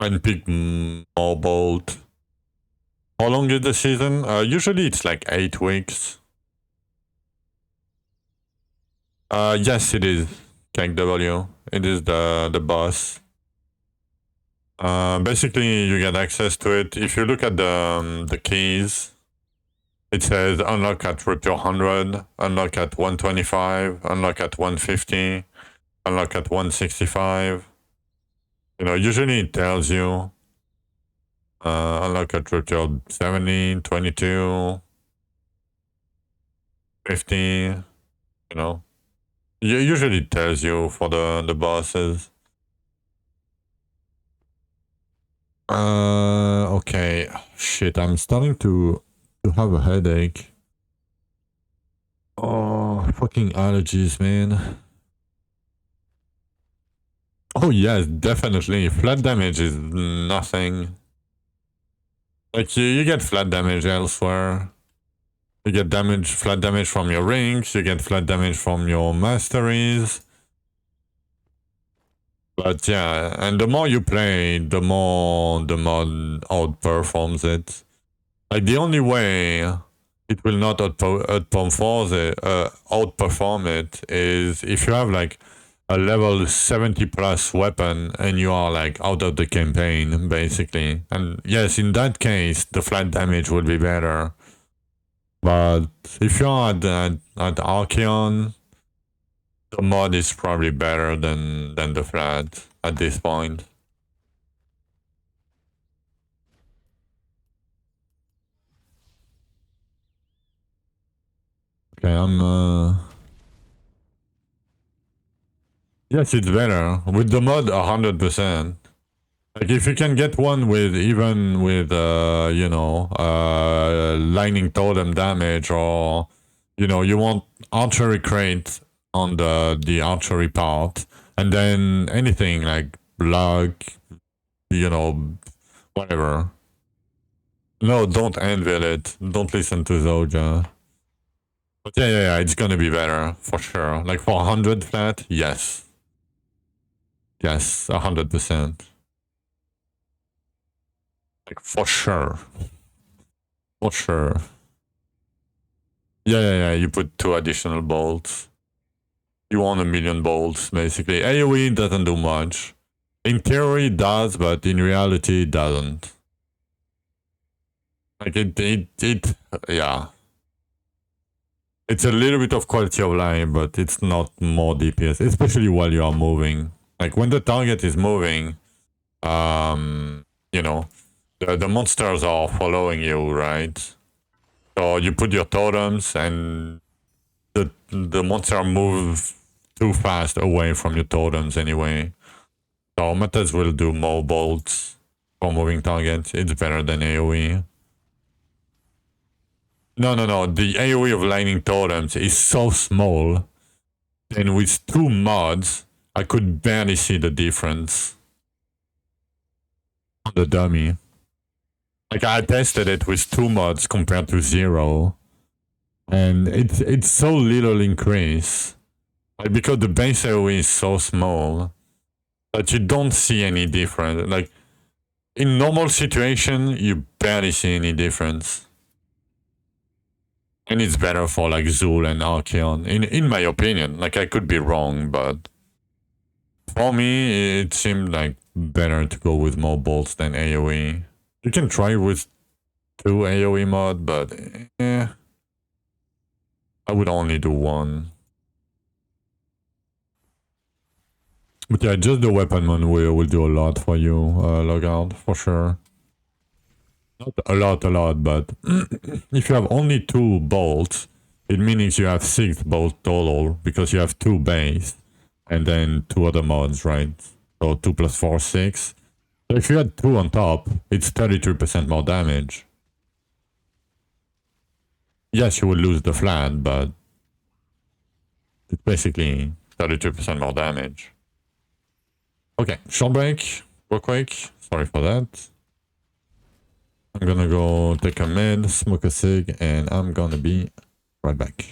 And pick more bolt. How long is the season? Usually it's like 8 weeks. Yes, it is. Kank W. It is the boss. Basically, you get access to it. If you look at the keys, it says unlock at Rupture 100, unlock at 125, unlock at 150, unlock at 165. You know, usually it tells you unlock at Rupture 70, 22, 50, you know. Usually it tells you for the bosses. Okay. Shit, I'm starting to have a headache. Oh, fucking allergies, man. Oh yes, definitely. Flat damage is nothing. Like you get flat damage elsewhere. You get flat damage from your rings, you get flat damage from your masteries. But yeah, and the more you play, the more the mod outperforms it. Like the only way it will not outperform it is if you have like a level 70 plus weapon and you are like out of the campaign basically. And yes, in that case the flat damage would be better. But if you're at Archeon, the mod is probably better than the flat at this point. Okay, yes, it's better. With the mod, 100%. Like, if you can get one with, even with, lightning totem damage, or, you want archery crate on the archery part, and then anything like luck, whatever. No, don't anvil it. Don't listen to Zoja. But yeah, it's gonna be better, for sure. Like, for 100 flat, yes. Yes, 100%. Like, for sure. For sure. Yeah, you put 2 additional bolts. You want 1,000,000 bolts, basically. AoE doesn't do much. In theory, it does, but in reality, it doesn't. Like, yeah. It's a little bit of quality of life, but it's not more DPS, especially while you are moving. Like, when the target is moving, the monsters are following you, right? So you put your totems and the monster move too fast away from your totems anyway. So methods will do more bolts for moving targets. It's better than AoE. No. The AoE of lightning totems is so small. And with 2 mods, I could barely see the difference on the dummy. Like, I tested it with 2 mods compared to 0. And it's so little increase. Like, because the base AoE is so small that you don't see any difference. Like, in normal situation, you barely see any difference. And it's better for like Zul and Archeon, in my opinion. Like, I could be wrong, but for me, it seemed like better to go with more bolts than AoE. You can try with 2 AoE mod, but I would only do 1. But yeah, just the weapon mod will do a lot for you, Logout, for sure. Not a lot, but if you have only 2 bolts, it means you have 6 bolts total, because you have 2 base, and then 2 other mods, right? So 2 plus 4, 6. So if you had 2 on top, it's 33% more damage. Yes, you will lose the flat, but it's basically 33% more damage. Okay, short break, real quick. Sorry for that. I'm gonna go take a med, smoke a cig, and I'm gonna be right back.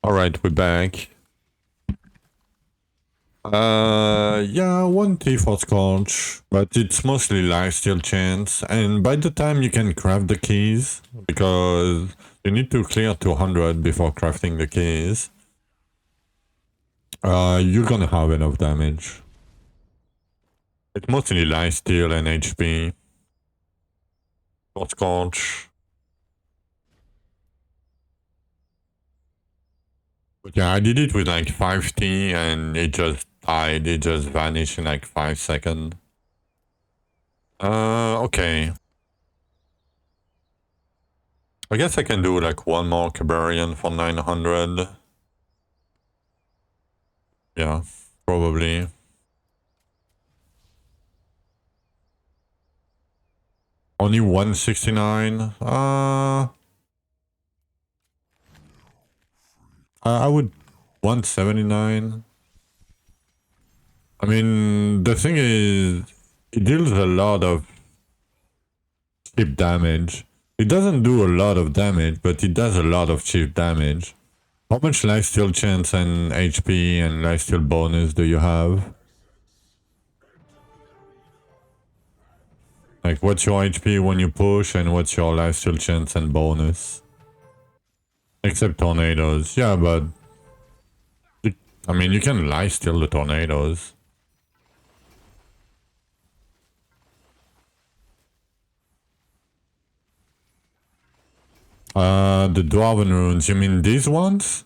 Alright, we're back. Yeah, one T for Scorch, but it's mostly lifesteal chance, and by the time you can craft the keys, because you need to clear 200 before crafting the keys, you're gonna have enough damage. It's mostly lifesteal and HP for Scorch. But yeah, I did it with like 5T and it just died, it just vanished in like 5 seconds. Okay. I guess I can do like one more Cabarian for 900. Yeah, probably. Only 169? I would 179. I mean, the thing is, it deals a lot of cheap damage. It doesn't do a lot of damage, but it does a lot of cheap damage. How much lifesteal chance and HP and lifesteal bonus do you have? Like, what's your HP when you push, and what's your lifesteal chance and bonus? Except tornadoes. Yeah, but... I mean, you can lifesteal the tornadoes. The Dwarven runes, you mean these ones?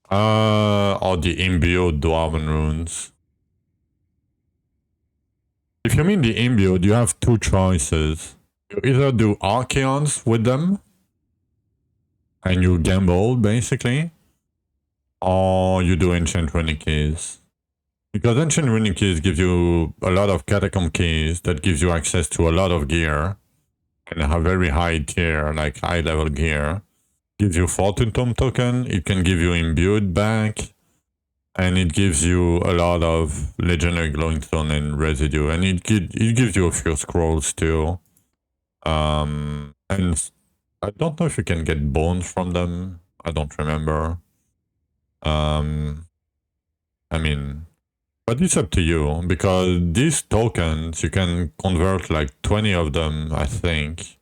Or the imbued Dwarven runes? If you mean the imbued, you have two choices. You either do Archeons with them, and you gamble, basically, or you do Ancient Runic Keys. Because Ancient Runic Keys give you a lot of Catacomb Keys that gives you access to a lot of gear, and have very high tier, like high level gear. Gives you Fortune Tome token, it can give you Imbued back, and it gives you a lot of Legendary Glowing Stone and Residue, and it gives you a few scrolls too. And I don't know if you can get bones from them. I don't remember. I mean, but it's up to you, because these tokens, you can convert like 20 of them, I think,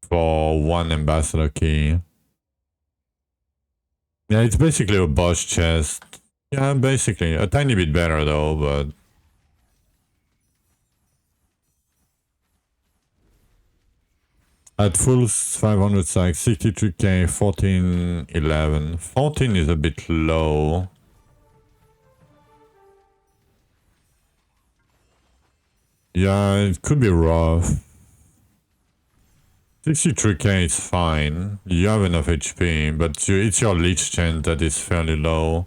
for one ambassador key. Yeah, it's basically a boss chest. Yeah, basically. A tiny bit better though, but... At full 500 stacks, 63k, 14, 11. 14 is a bit low. Yeah, it could be rough. 63k is fine. You have enough HP, but it's your leech chance that is fairly low.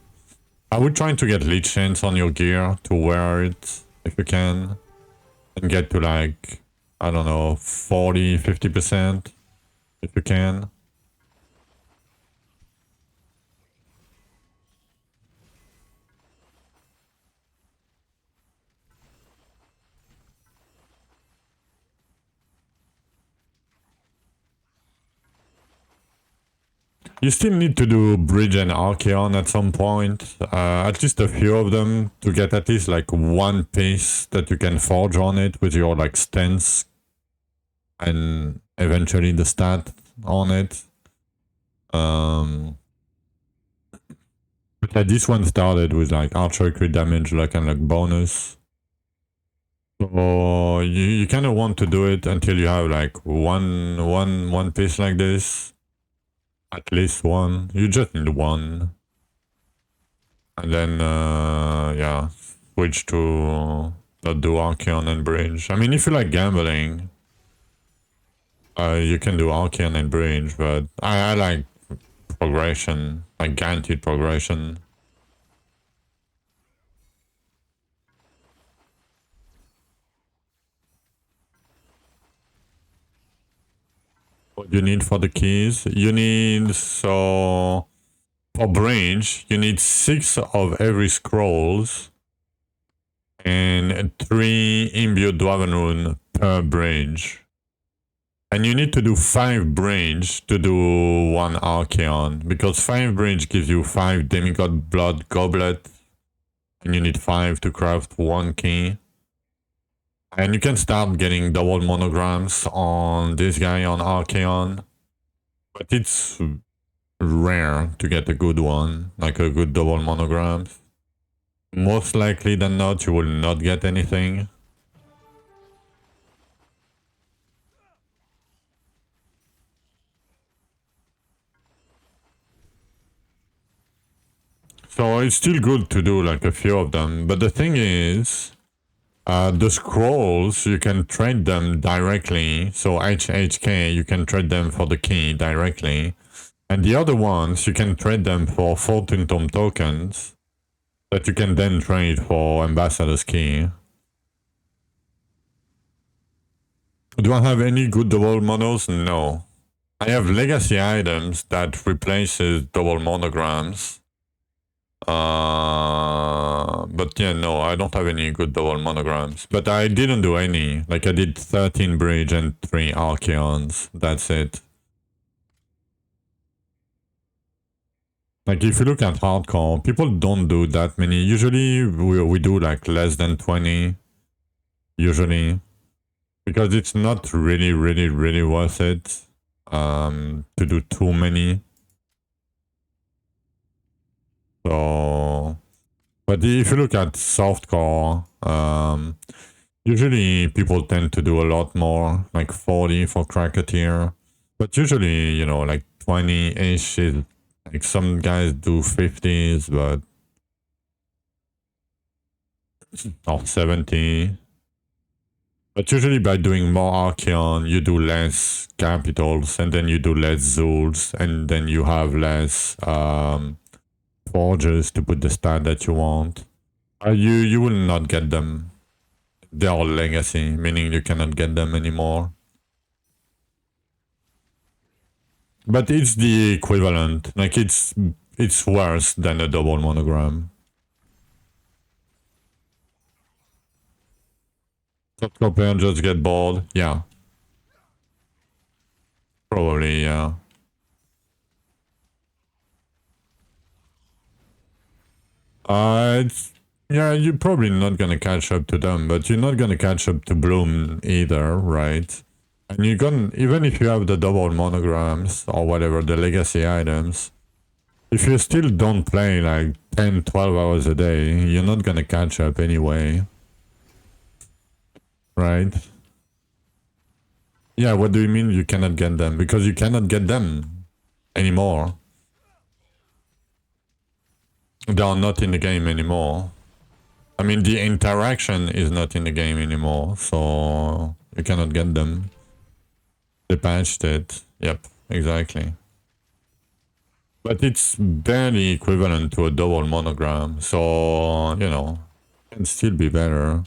I would try to get leech chance on your gear to wear it, if you can. And get to like, I don't know, 40, 50%, if you can. You still need to do Bridge and Archeon at some point, at least a few of them, to get at least like one piece that you can forge on it with your like stance and eventually the stat on it. But yeah, this one started with like archer crit damage, like and like bonus. So you kind of want to do it until you have like one piece like this. At least one. You just need one. And then, yeah, switch to not do Archeon and Bridge. I mean, if you like gambling, you can do Archeon and Bridge, but I like progression, like guaranteed progression. What do you need for the keys? You need, so... For Bridge, you need 6 of every scrolls and 3 imbued Dwarven rune per bridge. And you need to do 5 bridge to do 1 Archeon, because 5 bridge gives you 5 demigod blood goblet, and you need 5 to craft 1 key. And you can start getting double monograms on this guy on Archeon, but it's rare to get a good one, like a good double monogram. Most likely than not, you will not get anything. So it's still good to do like a few of them, but the thing is, the scrolls, you can trade them directly. So HHK, you can trade them for the key directly. And the other ones, you can trade them for Fortune Tome tokens that you can then trade for Ambassador's Key. Do I have any good double monos? No. I have legacy items that replaces double monograms. But yeah, no, I don't have any good double monograms. But I didn't do any. Like I did 13 bridge and 3 Archeons. That's it. Like if you look at hardcore, people don't do that many. Usually we do like less than 20. Usually. Because it's not really worth it to do too many. So, but if you look at softcore, usually people tend to do a lot more, like 40 for cracker tier. But usually, you know, like 20-ish is, like some guys do 50s, but or 70. But usually by doing more Archeon, you do less capitals, and then you do less Zuls, and then you have less forges to put the stat that you want. You will not get them. They are legacy, meaning you cannot get them anymore. But it's the equivalent. Like it's worse than a double monogram. Top player just get bored. Yeah. Probably, yeah. Yeah, you're probably not gonna catch up to them, but you're not gonna catch up to Bloom either, right? And you're gonna, even if you have the double monograms or whatever, the legacy items, if you still don't play like 10, 12 hours a day, you're not gonna catch up anyway. Right? Yeah, what do you mean you cannot get them? Because you cannot get them anymore. They are not in the game anymore. I mean, the interaction is not in the game anymore, so you cannot get them. They patched it. Yep, exactly. But it's barely equivalent to a double monogram, so, you know, it can still be better.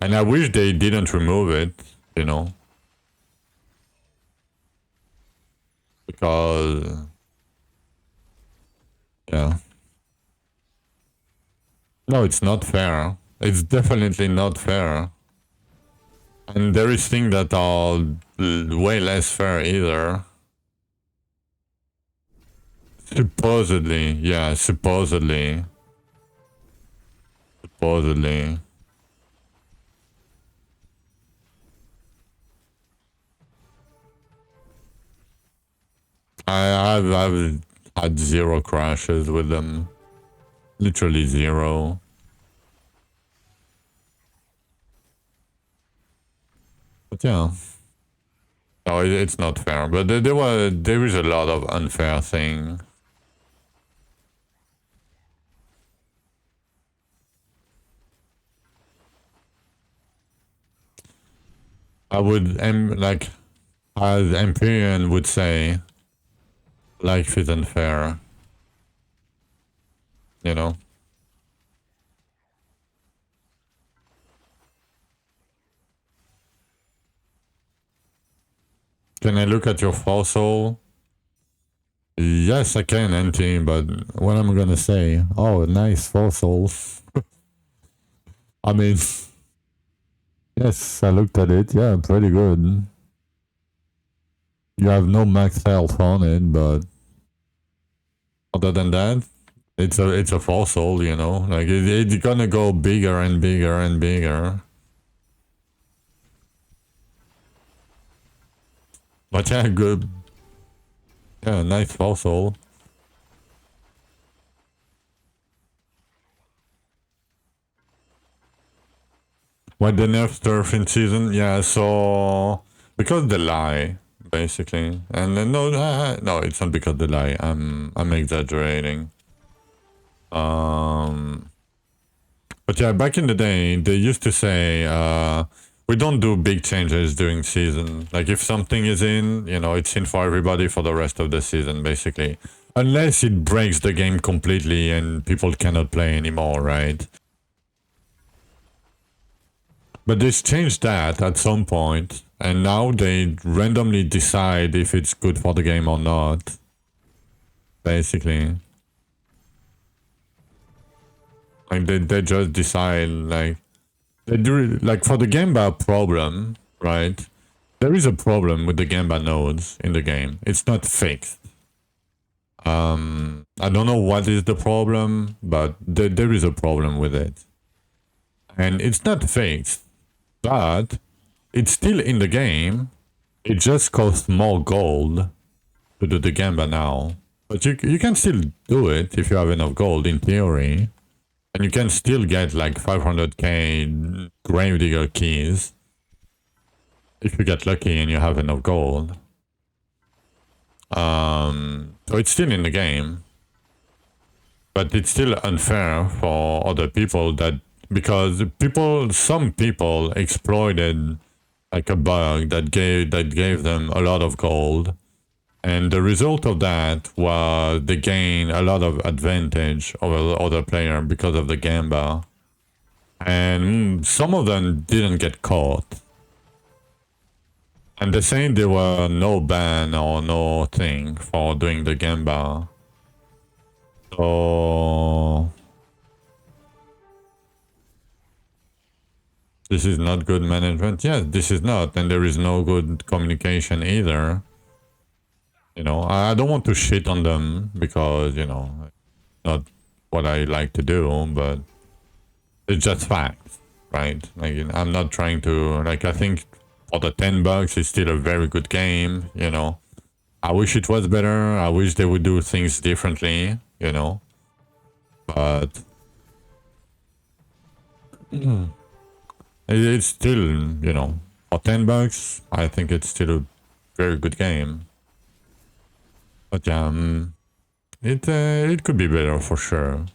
And I wish they didn't remove it, you know. Because... yeah. No, it's not fair. It's definitely not fair. And there is things that are way less fair either. Supposedly, yeah, supposedly. Supposedly. I've had 0 crashes with them. Literally 0. But yeah. No, it's not fair. But there is a lot of unfair thing. I would, like, as Empyrean would say, life isn't fair. You know? Can I look at your fossil? Yes, I can, Auntie, but what am I gonna say? Oh, nice fossil. I mean, Yes, I looked at it. Yeah, pretty good. You have no max health on it, but other than that, it's a fossil, you know. Like it's gonna go bigger and bigger and bigger. But yeah, good. Yeah, nice fossil. What the nerf turf in season? Yeah, so because the lie basically, and no, no, it's not because the lie. I'm exaggerating. But yeah, back in the day, they used to say, we don't do big changes during season. Like if something is in, you know, it's in for everybody for the rest of the season, basically. Unless it breaks the game completely and people cannot play anymore, right? But they changed that at some point, and now they randomly decide if it's good for the game or not, basically. Like they just decide, like, they do, like for the Gamba problem, right? There is a problem with the Gamba nodes in the game. It's not fixed. I don't know what is the problem, but there is a problem with it. And it's not fixed, but it's still in the game. It just costs more gold to do the Gamba now. But you can still do it if you have enough gold, in theory. And you can still get like 500k Gravedigger keys if you get lucky and you have enough gold. So it's still in the game, but it's still unfair for other people that because some people exploited like a bug that gave them a lot of gold, and the result of that was they gained a lot of advantage over the other player because of the Gamba, and some of them didn't get caught. And they're saying there were no ban or no thing for doing the Gamba. So this is not good management. Yes, this is not, and there is no good communication either. You know, I don't want to shit on them because, you know, not what I like to do, but it's just facts, right? Like, I'm not trying to, like, I think for the $10, it's still a very good game, you know. I wish it was better. I wish they would do things differently, you know. But it's still, you know, for $10, I think it's still a very good game. But yeah, it could be better for sure.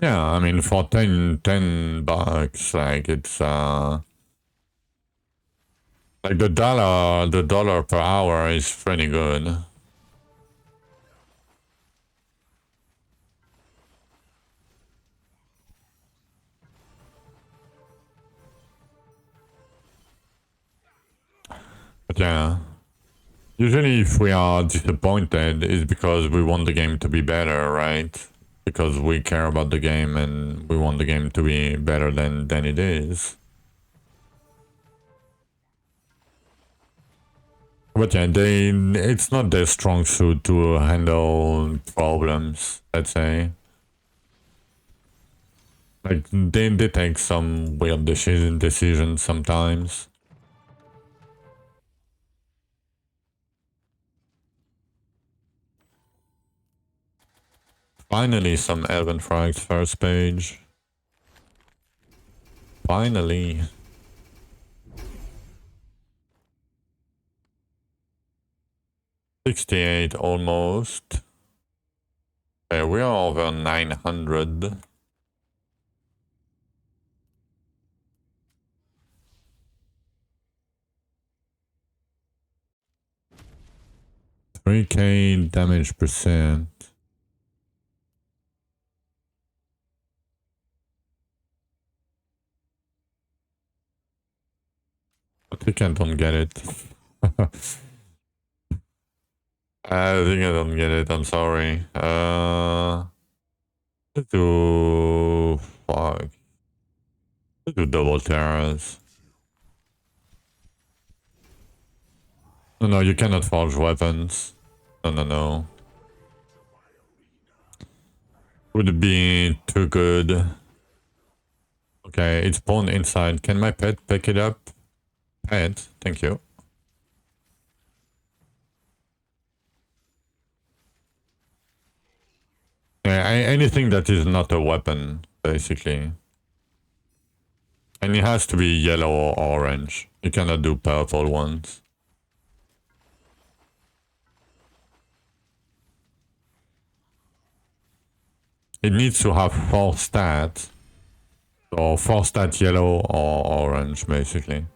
Yeah, I mean for $10, like it's like the dollar per hour is pretty good. But yeah, usually if we are disappointed, it's because we want the game to be better, right? Because we care about the game and we want the game to be better than it is. But yeah, it's not their strong suit to handle problems, let's say. Like they take some weird decisions sometimes. Finally, some Elven frags first page. Finally. $68 almost. Okay, we are over 900. $3K damage percent. I think I don't get it. I think I don't get it. I'm sorry. Let's do... Fuck. Let's do double terrors. No, you cannot forge weapons. No. Would be too good. Okay, it's spawned inside. Can my pet pick it up? Pet, thank you. Yeah, anything that is not a weapon, basically. And it has to be yellow or orange. You cannot do purple ones. It needs to have 4 stats. So 4 stat yellow or orange, basically.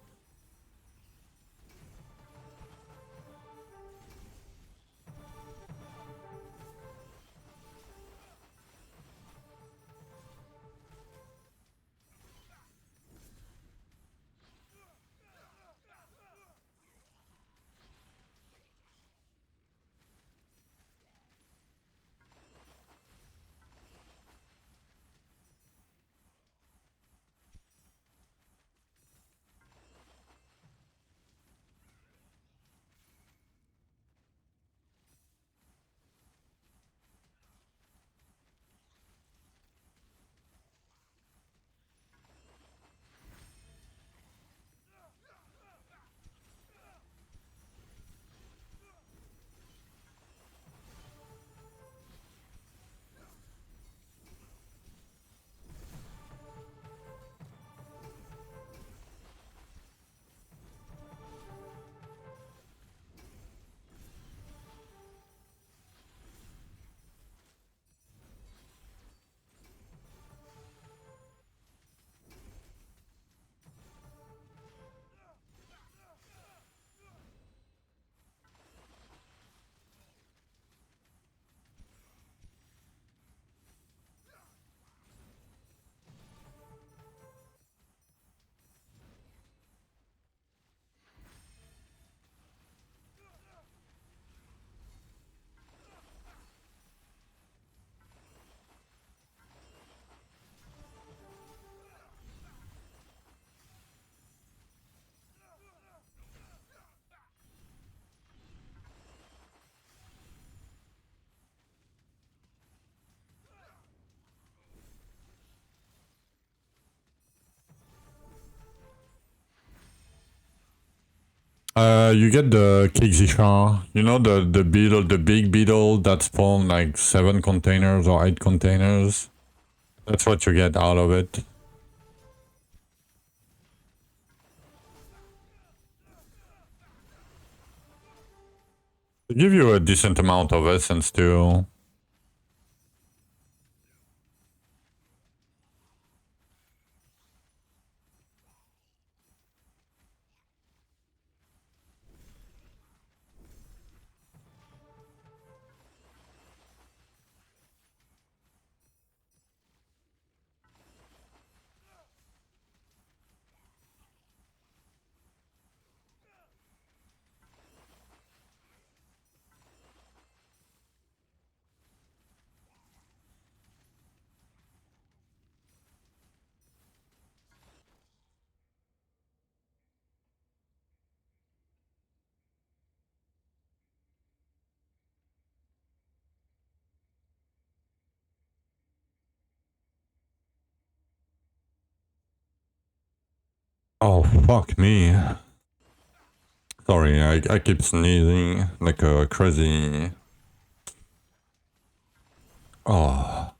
You get the Kixishar. You know the beetle, the big beetle that spawned like 7 containers or 8 containers? That's what you get out of it. They give you a decent amount of essence too. Oh, fuck me. Sorry, I keep sneezing like a crazy... Oh.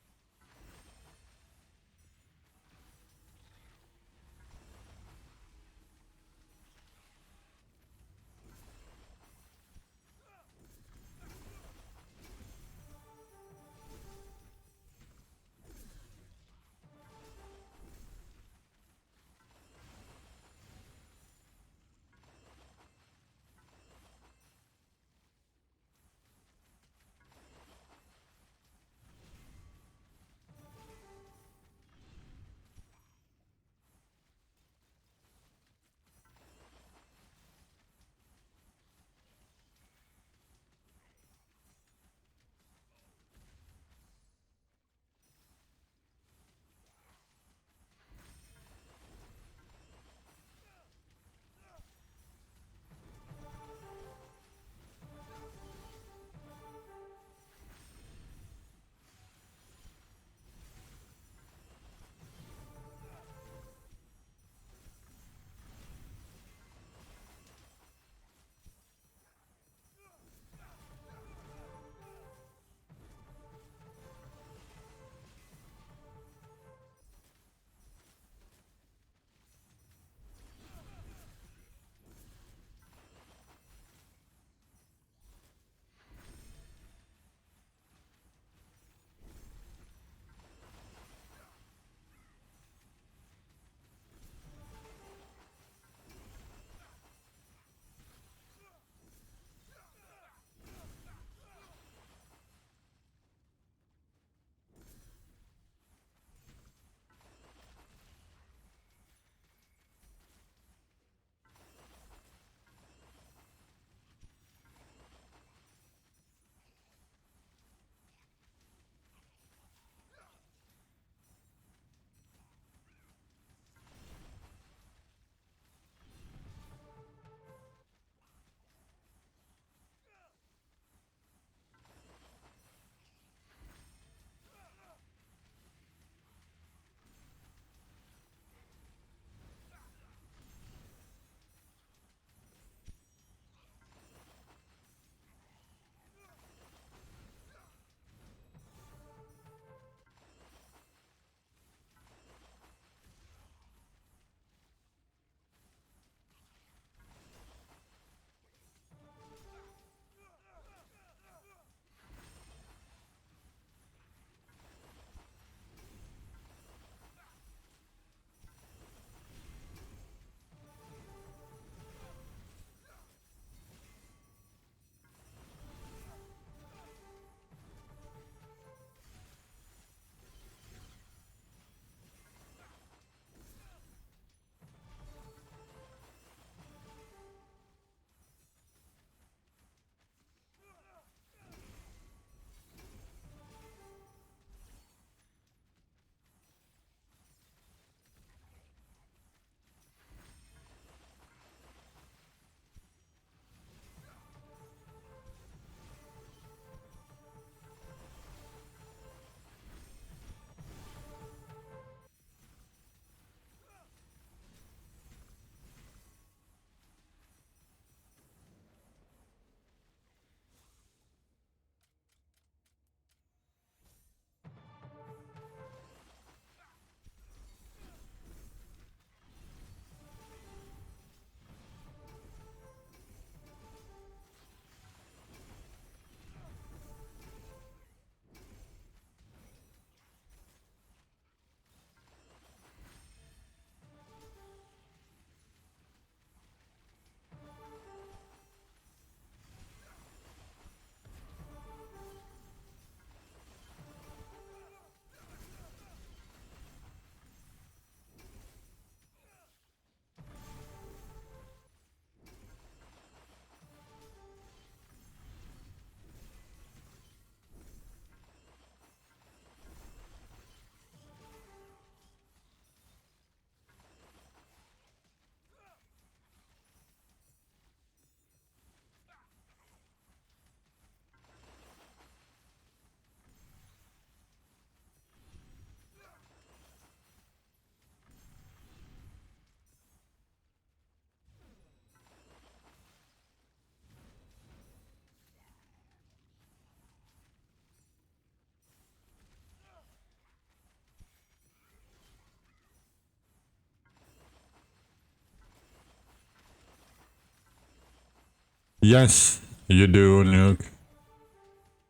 Yes, you do, Nuke.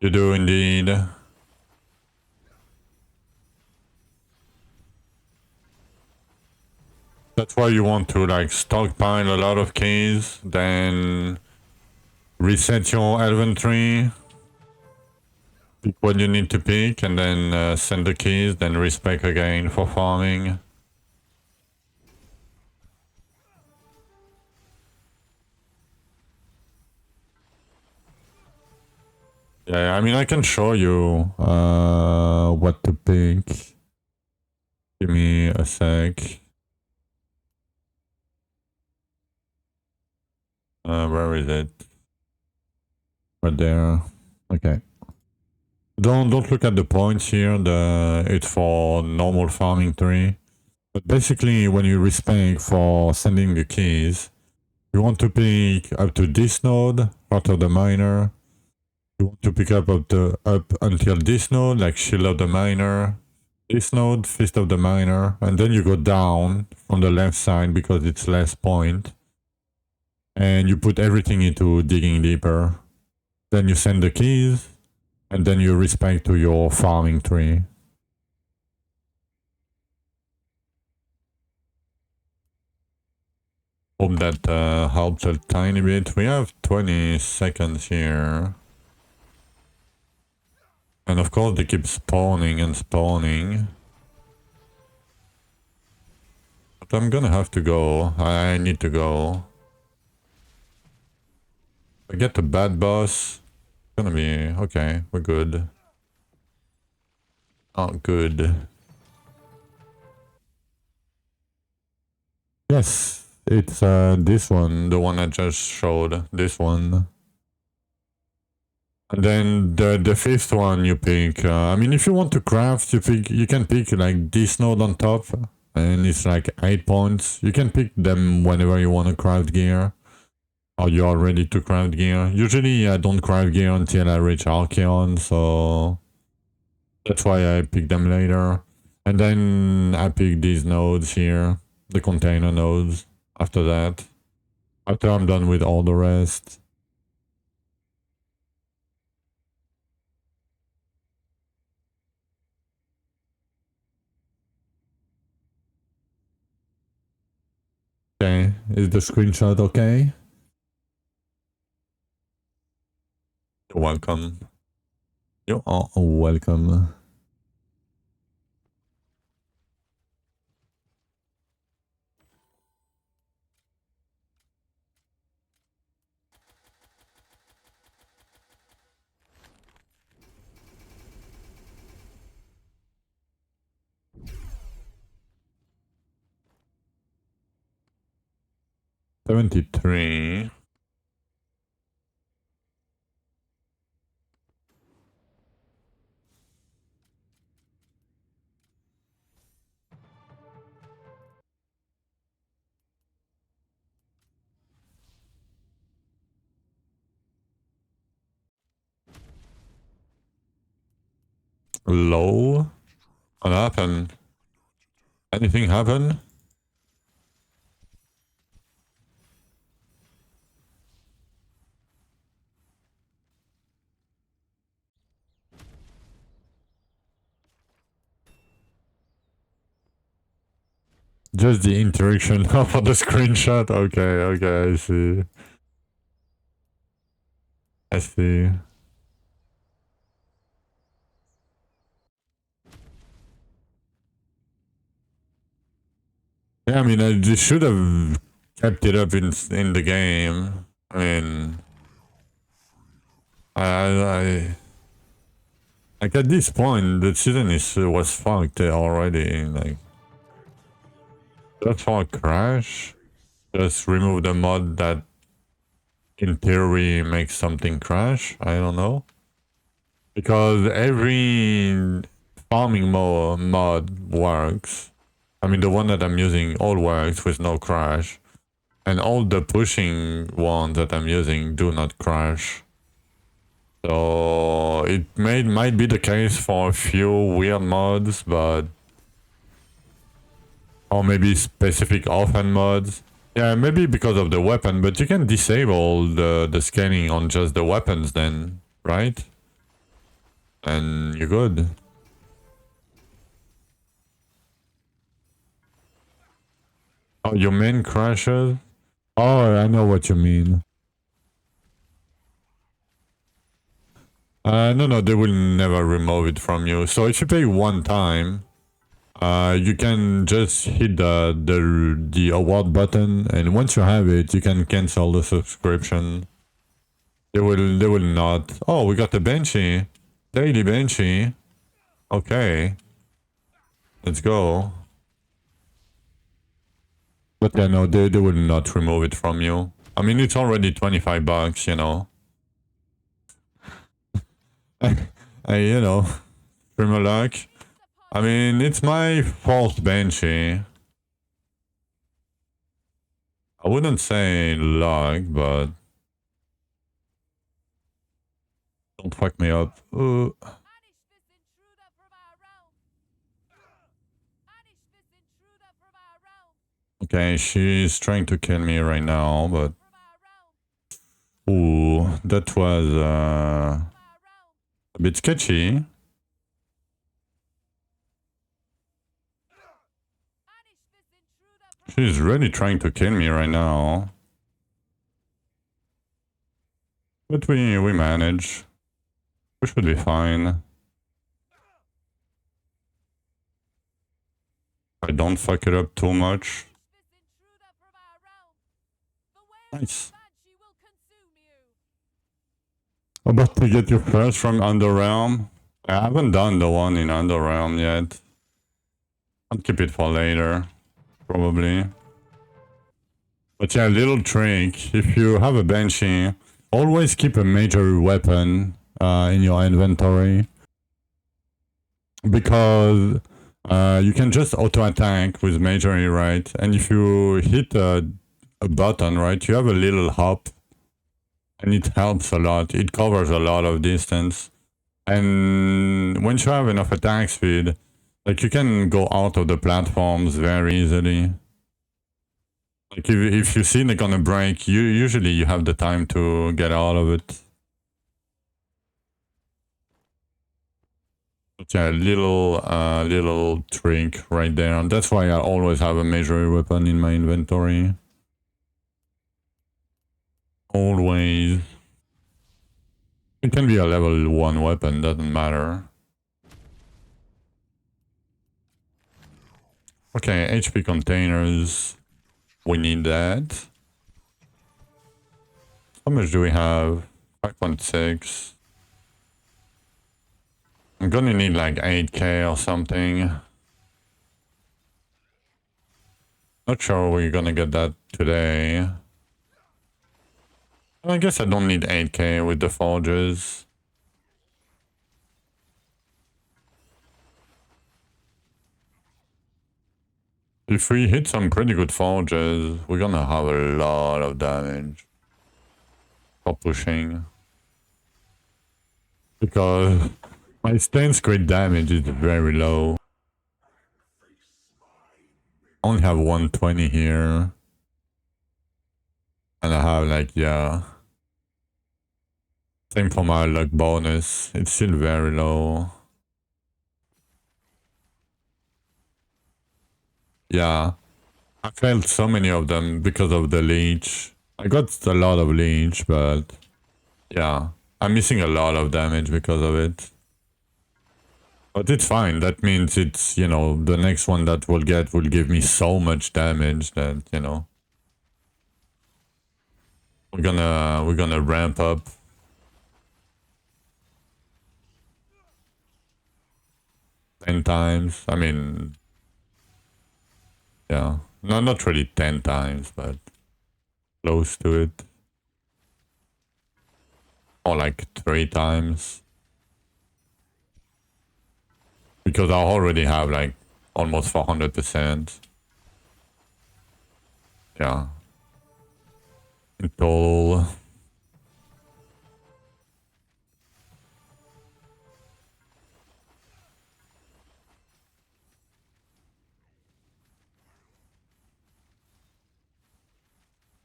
You do indeed. That's why you want to like stockpile a lot of keys, then reset your inventory, pick what you need to pick, and then send the keys, then respec again for farming. Yeah, I mean, I can show you what to pick. Give me a sec. Where is it? Right there. Okay. Don't look at the points here. It's for normal farming tree. But basically, when you respec for sending the keys, you want to pick up to this node, Heart of the Miner. You want to pick up until this node, like Shield of the Miner. This node, Fist of the Miner, and then you go down on the left side because it's less point. And you put everything into Digging Deeper. Then you send the keys, and then you respec to your farming tree. Hope that helps a tiny bit. We have 20 seconds here. And of course they keep spawning and spawning. But I'm gonna have to go. I need to go. I get the bad boss. It's gonna be okay. We're good. Not good. Yes, it's this one, the one I just showed. This one. And then the fifth one you pick. I mean, if you want to craft, you can pick like this node on top, and it's like 8 points. You can pick them whenever you want to craft gear. Or you are ready to craft gear. Usually I don't craft gear until I reach Archeon, so that's why I pick them later. And then I pick these nodes here, the container nodes, after that. After I'm done with all the rest. Okay, is the screenshot okay? You're welcome. You are welcome. $73. Low? What happened? Anything happen? Just the interaction for the screenshot? Okay, I see. I see. Yeah, I mean, I just should have kept it up in the game. I mean, I like at this point, the season was fucked already. Like, just for a crash, just remove the mod that, in theory, makes something crash. I don't know, because every farming mod works. I mean, the one that I'm using all works with no crash. And all the pushing ones that I'm using do not crash. So it might be the case for a few weird mods, but... Or maybe specific offhand mods. Yeah, maybe because of the weapon, but you can disable the scanning on just the weapons then, right? And you're good. Oh, your main crashes? Oh, I know what you mean. No, they will never remove it from you. So if you pay one time, you can just hit the award button, and once you have it, you can cancel the subscription. They will not. Oh, we got the Banshee, daily Banshee. Okay, let's go. But yeah, no, they will not remove it from you. I mean, it's already $25, you know. You know, streamer luck. I mean, it's my fourth Banshee. I wouldn't say luck, but don't fuck me up. Okay, she's trying to kill me right now, but... Ooh, that was a bit sketchy. She's really trying to kill me right now. But we manage. We should be fine. I don't fuck it up too much. Nice. About to get you first from Underrealm. I haven't done the one in Underrealm yet. I'll keep it for later, probably. But yeah, little trick. If you have a Banshee, always keep a major weapon in your inventory. Because you can just auto-attack with majory, right? And if you hit a button, right, you have a little hop. And it helps a lot. It covers a lot of distance. And once you have enough attack speed, like you can go out of the platforms very easily. Like if you see they're gonna break, usually you have the time to get out of it. But yeah, little trick right there. And that's why I always have a measuring weapon in my inventory. Always. It can be a level 1 weapon, doesn't matter. Okay, HP containers. We need that. How much do we have? 5.6. I'm gonna need like 8k or something. Not sure we're gonna get that today. I guess I don't need 8k with the forges. If we hit some pretty good forges, we're gonna have a lot of damage for pushing. Because my stance crit damage is very low. I only have 120 here. And I have like, yeah. Same for my luck bonus. It's still very low. Yeah. I failed so many of them because of the leech. I got a lot of leech, but yeah. I'm missing a lot of damage because of it. But it's fine. That means it's, you know, the next one that we'll get will give me so much damage that, you know. We're gonna ramp up. Ten times. I mean, yeah. No, not really 10 times, but close to it. Or like 3 times. Because I already have like almost 400%. Yeah. In total.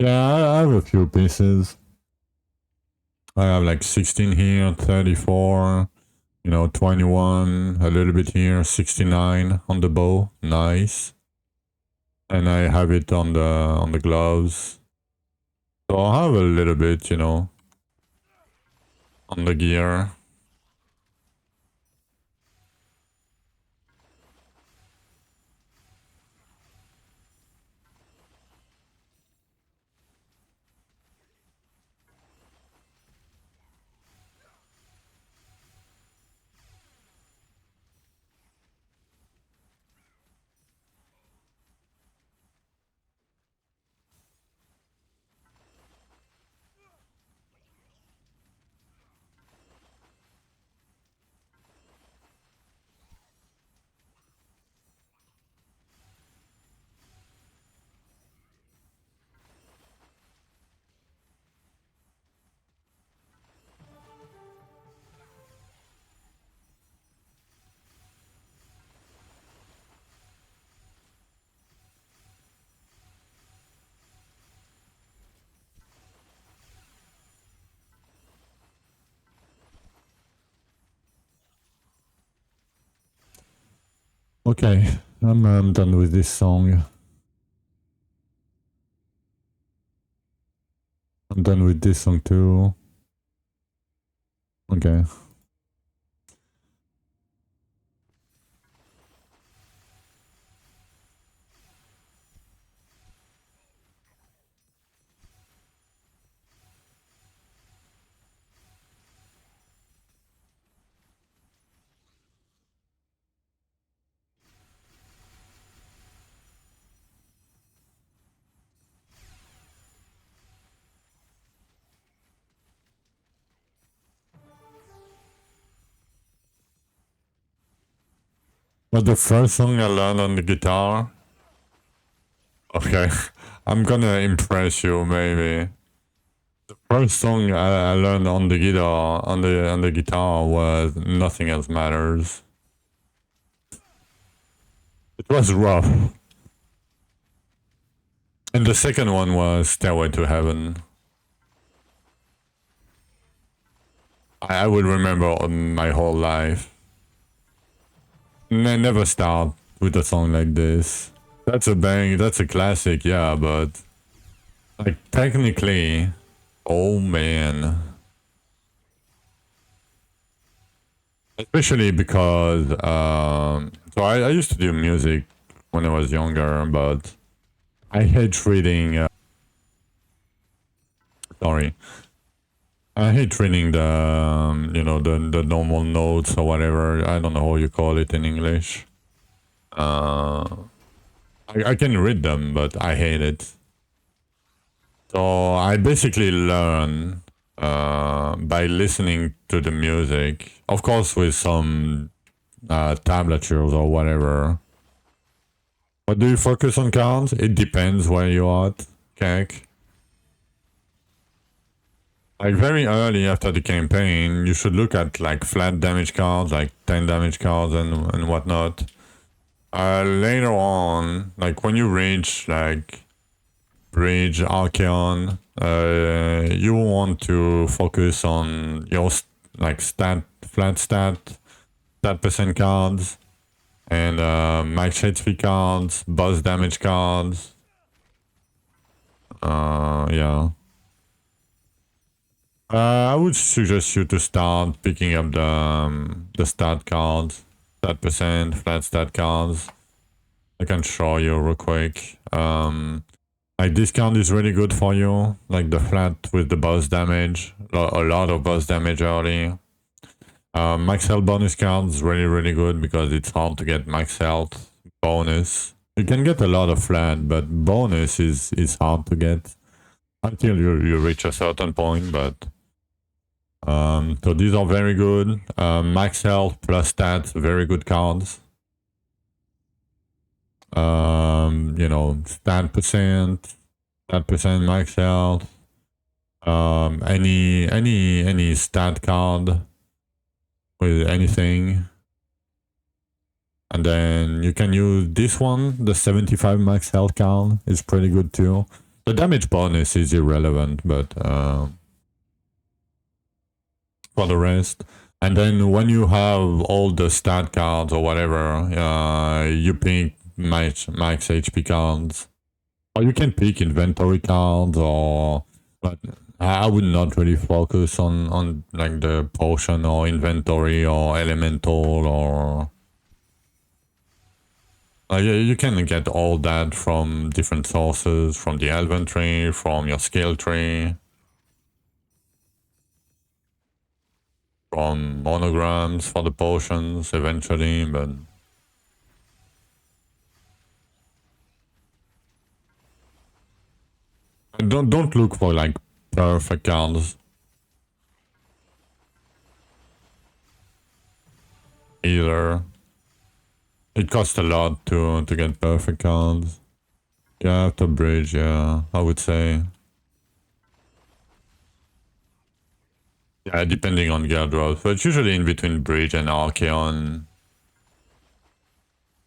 Yeah, I have a few pieces. I have like 16 here, 34, 21, a little bit here, 69 on the bow, nice. And I have it on the gloves. So I have a little bit, on the gear. Okay, I'm done with this song. I'm done with this song too. Okay. But the first song I learned on the guitar. Okay, I'm gonna impress you maybe. The first song I learned on the guitar on the guitar was "Nothing Else Matters." It was rough. And the second one was "Stairway to Heaven." I would remember my whole life. Never start with a song like this. That's a bang. That's a classic, yeah, but like technically, oh man. Especially because so I used to do music when I was younger, but I hate reading. Sorry, I hate reading the the normal notes or whatever. I don't know how you call it in English. I can read them, but I hate it. So I basically learn by listening to the music, of course, with some tablatures or whatever. But do you focus on cards? It depends where you are at, Kek. Like very early after the campaign, you should look at like flat damage cards, like 10 damage cards and whatnot. Later on, like when you reach like Bridge, Archeon, you want to focus on your like flat stat percent cards, and max HP cards, boss damage cards. Yeah. I would suggest you to start picking up the stat cards, stat percent, flat stat cards. I can show you real quick. Like this card is really good for you, like the flat with the boss damage, a lot of boss damage early. Max health bonus card is really good because it's hard to get max health bonus. You can get a lot of flat, but bonus is hard to get until you reach a certain point. But so these are very good. Max health plus stats, very good cards. Stat percent max health. Any stat card with anything. And then you can use this one, the 75 max health card is pretty good too. The damage bonus is irrelevant, but for the rest. And then when you have all the stat cards or whatever, you pick max HP cards. Or you can pick inventory cards, or but I would not really focus on like the potion or inventory or elemental or you can get all that from different sources, from the Elven tree, from your skill tree, from monograms for the potions eventually, but don't look for like perfect cards either. It costs a lot to get perfect cards. Yeah, after bridge, yeah, I would say. Yeah, depending on gear drops, but usually in between bridge and Archeon,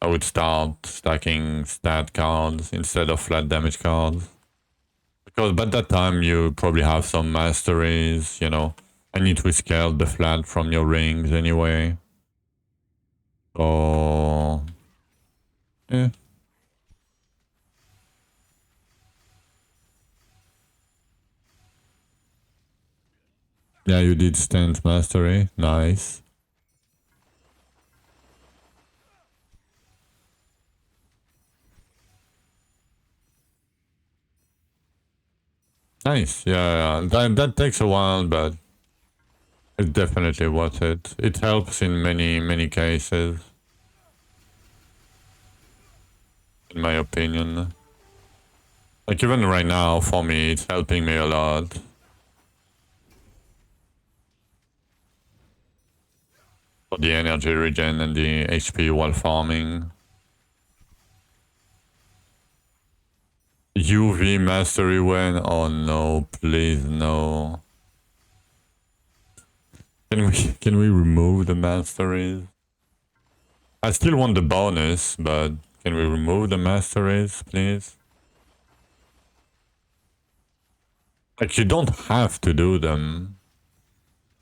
I would start stacking stat cards instead of flat damage cards. Because by that time you probably have some masteries, you know, and it will scale the flat from your rings anyway. So, yeah. Yeah, you did stance mastery. Nice. Nice. Yeah, that takes a while, but it's definitely worth it. It helps in many cases, in my opinion. Like even right now, for me, it's helping me a lot. For the energy regen and the HP while farming. UV mastery when? Oh no, please no. Can we remove the masteries? I still want the bonus, but can we remove the masteries, please? Like you don't have to do them.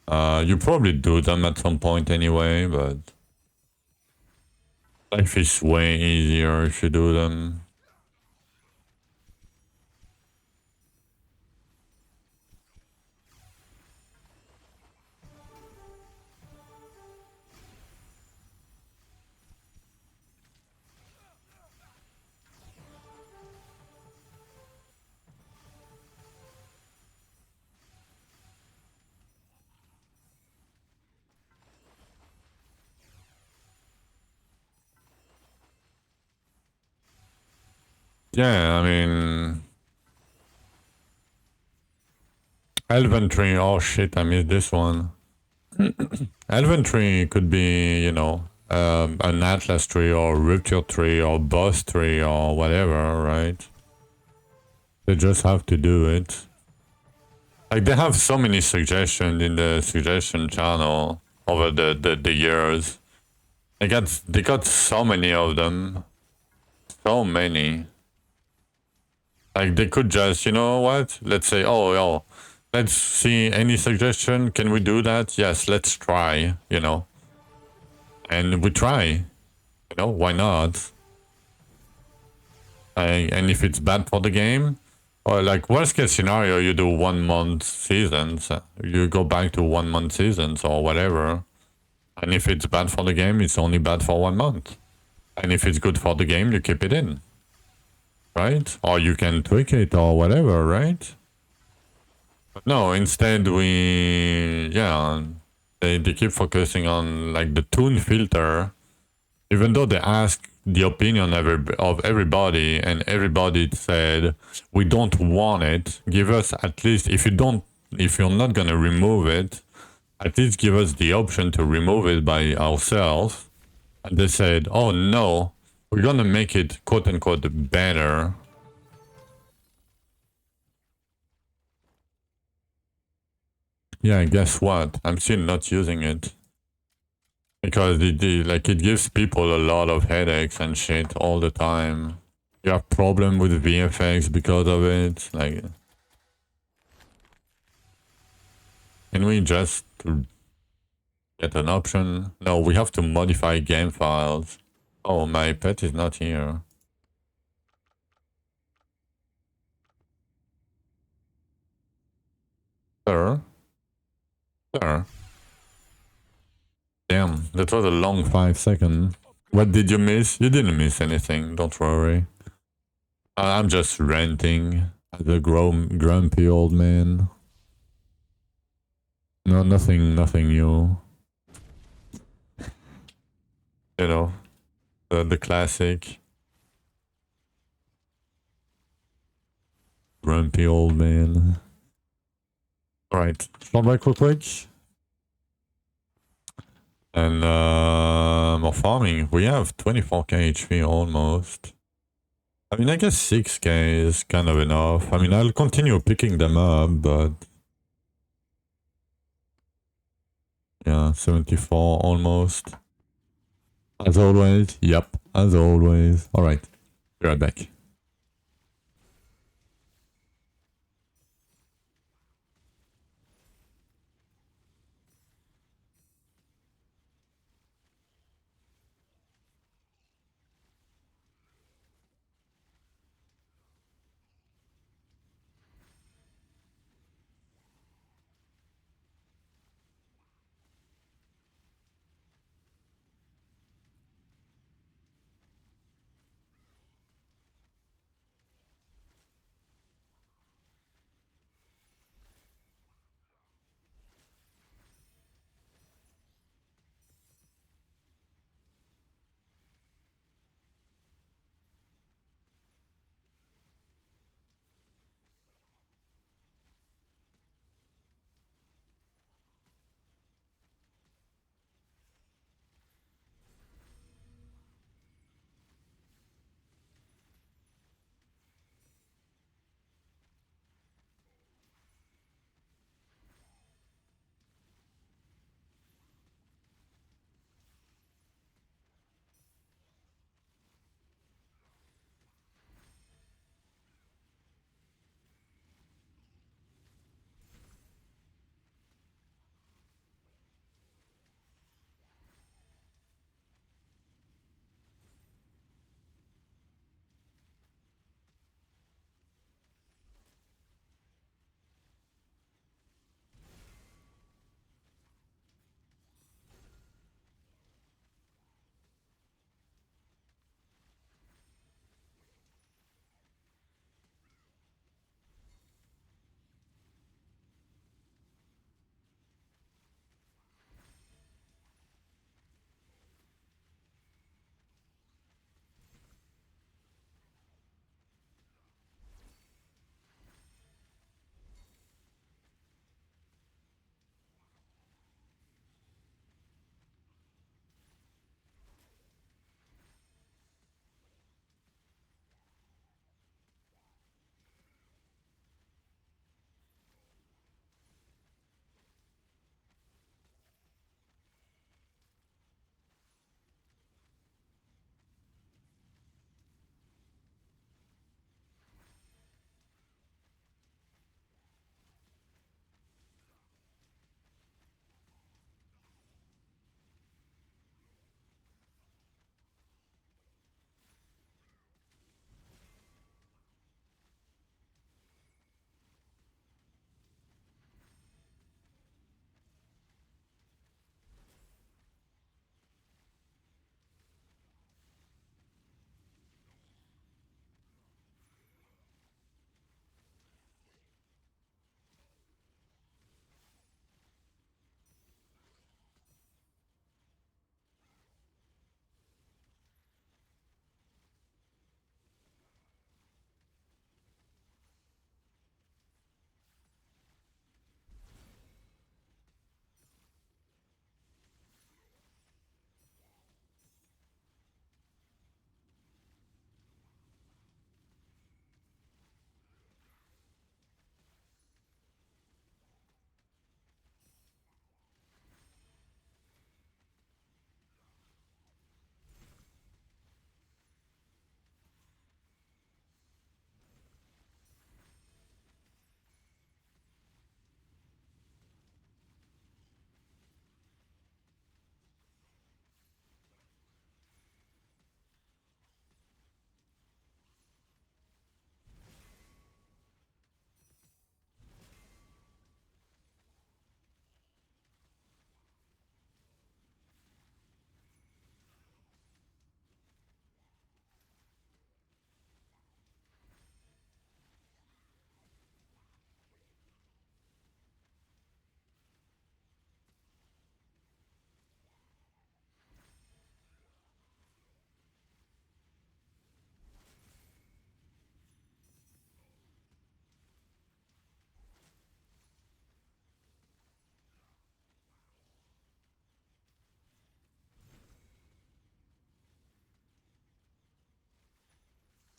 You probably do them at some point anyway, but life is way easier if you do them. Yeah, I mean... Elven tree, oh shit, I missed this one. Elven tree could be, you know, an Atlas tree or Rupture tree or Boss tree or whatever, right? They just have to do it. Like they have so many suggestions in the suggestion channel over the years. They got so many of them. So many. Like they could just, you know what? Let's say, oh, let's see any suggestion. Can we do that? Yes, let's try, you know. And we try. You know, why not? And if it's bad for the game, or like worst case scenario, you do 1 month seasons. You go back to 1 month seasons or whatever. And if it's bad for the game, it's only bad for 1 month. And if it's good for the game, you keep it in. Right? Or you can tweak it or whatever, right? But no, instead they keep focusing on like the tune filter, even though they ask the opinion of everybody and everybody said, we don't want it. Give us at least, if you're not gonna remove it, at least give us the option to remove it by ourselves. And they said, oh no, we're gonna make it quote unquote better. Yeah, guess what? I'm still not using it. Because it gives people a lot of headaches and shit all the time. You have problem with VFX because of it. Like, can we just get an option? No, we have to modify game files. Oh, my pet is not here. Sir? Sir? Damn, that was a long 5 seconds. What did you miss? You didn't miss anything, don't worry. I'm just ranting as a grumpy old man. No, nothing new. You know, the classic. Grumpy old man. Alright, short break real quick. And more farming. We have 24k HP almost. I mean, I guess 6k is kind of enough. I mean, I'll continue picking them up, but... yeah, 74 almost. As always. Yep, as always. Alright, be right back.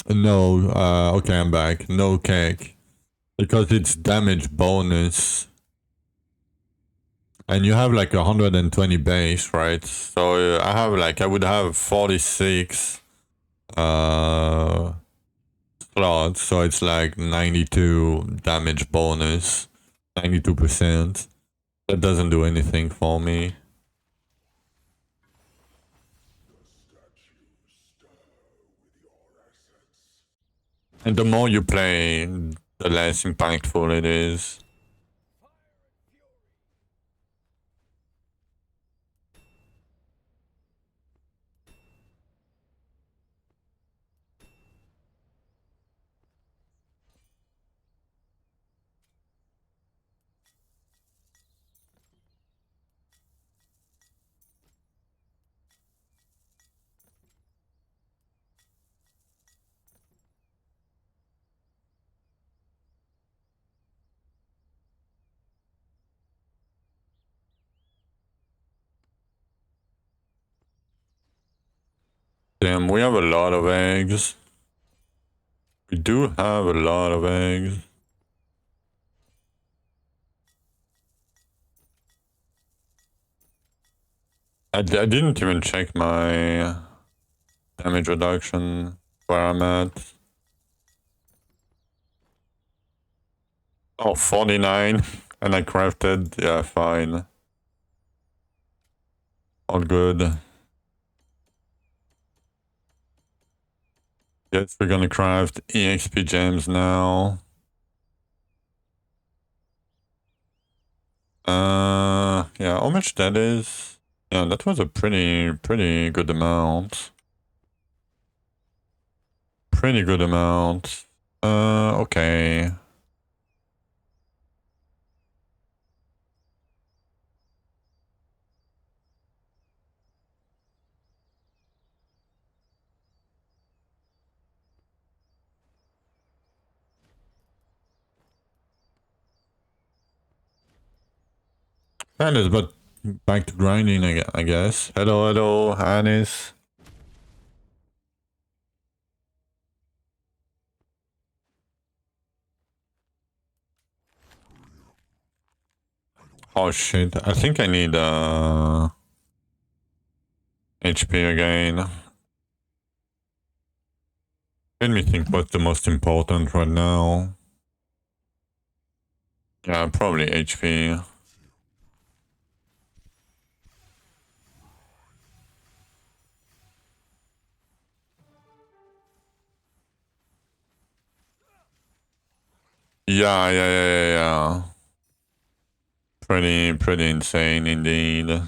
No, okay, I'm back. No cake. Because it's damage bonus. And you have like 120 base, right? So I would have 46 slots, so it's like 92 damage bonus. 92%. That doesn't do anything for me. And the more you play, the less impactful it is. Damn, we have a lot of eggs. We do have a lot of eggs. I didn't even check my damage reduction where I'm at. Oh, 49. And I crafted. Yeah, fine. All good. Yes, we're gonna craft EXP gems now. Yeah, how much that is? Yeah, that was a pretty good amount. Pretty good amount. Okay. That is, but back to grinding, I guess. Hello, Anis. Oh shit, I think I need HP again. Let me think what's the most important right now. Yeah, probably HP. Yeah. Pretty insane indeed.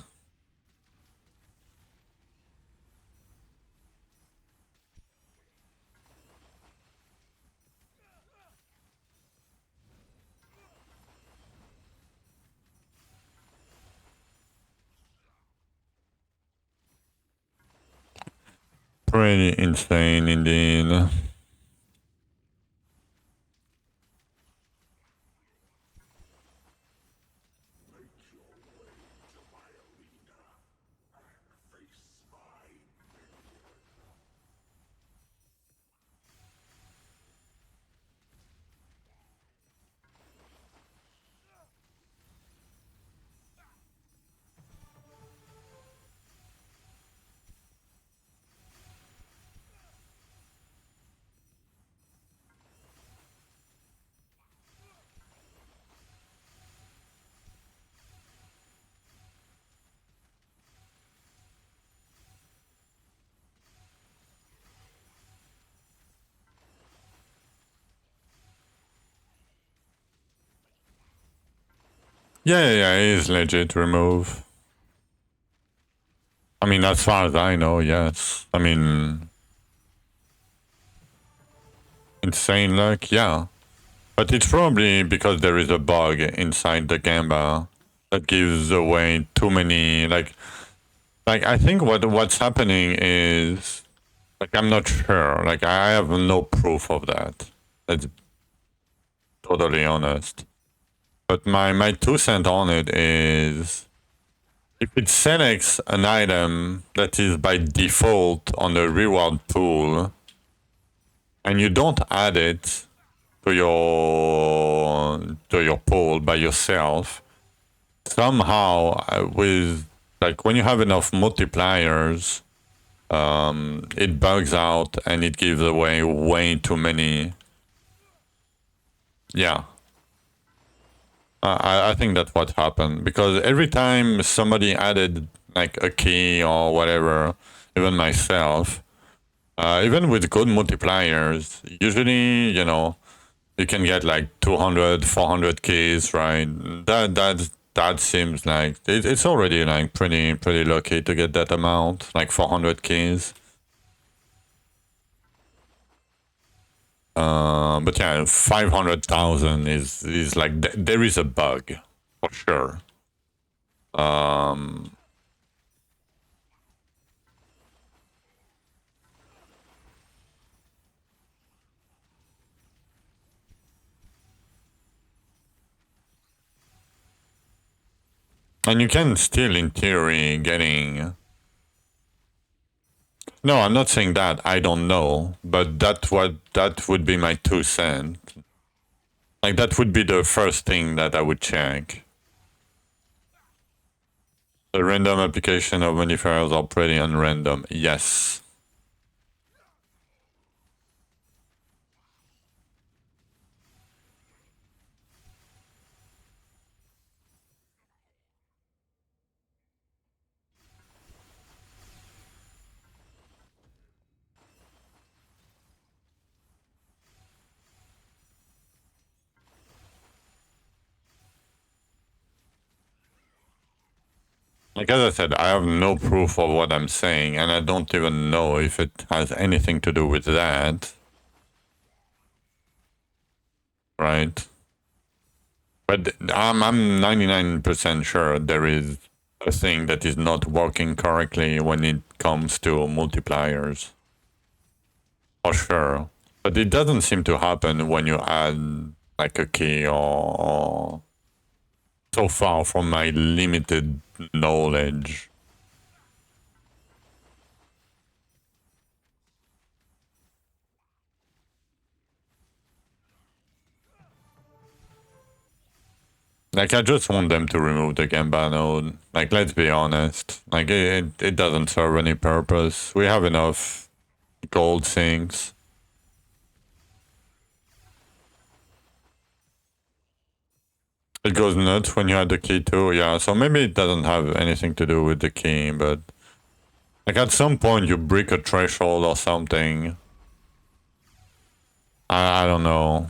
Pretty insane indeed. Yeah, it is legit remove. I mean, as far as I know, yes. I mean, insane luck, yeah. But it's probably because there is a bug inside the Gamba that gives away too many, like I think what's happening is, like, I'm not sure. Like, I have no proof of that. That's totally honest. But my 2 cents on it is, if it selects an item that is by default on the reward pool, and you don't add it to your pool by yourself, somehow with like when you have enough multipliers, it bugs out and it gives away way too many. Yeah. I think that's what happened, because every time somebody added like a key or whatever, even myself, even with good multipliers, usually, you know, you can get like 200, 400 keys, right? That seems like it's already like pretty lucky to get that amount, like 400 keys. But yeah, 500,000 is like there is a bug for sure. And you can still, in theory, getting. No, I'm not saying that. I don't know, but that would be my 2 cents. Like that would be the first thing that I would check. The random application of modifiers are pretty unrandom. Yes. Like as I said, I have no proof of what I'm saying, and I don't even know if it has anything to do with that. Right? But I'm 99% sure there is a thing that is not working correctly when it comes to multipliers. For sure. But it doesn't seem to happen when you add like a key or so far from my limited knowledge. Like, I just want them to remove the Gamba node. Like, let's be honest. Like, it doesn't serve any purpose. We have enough gold sinks. It goes nuts when you add the key too, yeah. So maybe it doesn't have anything to do with the key, but like at some point you break a threshold or something. I don't know.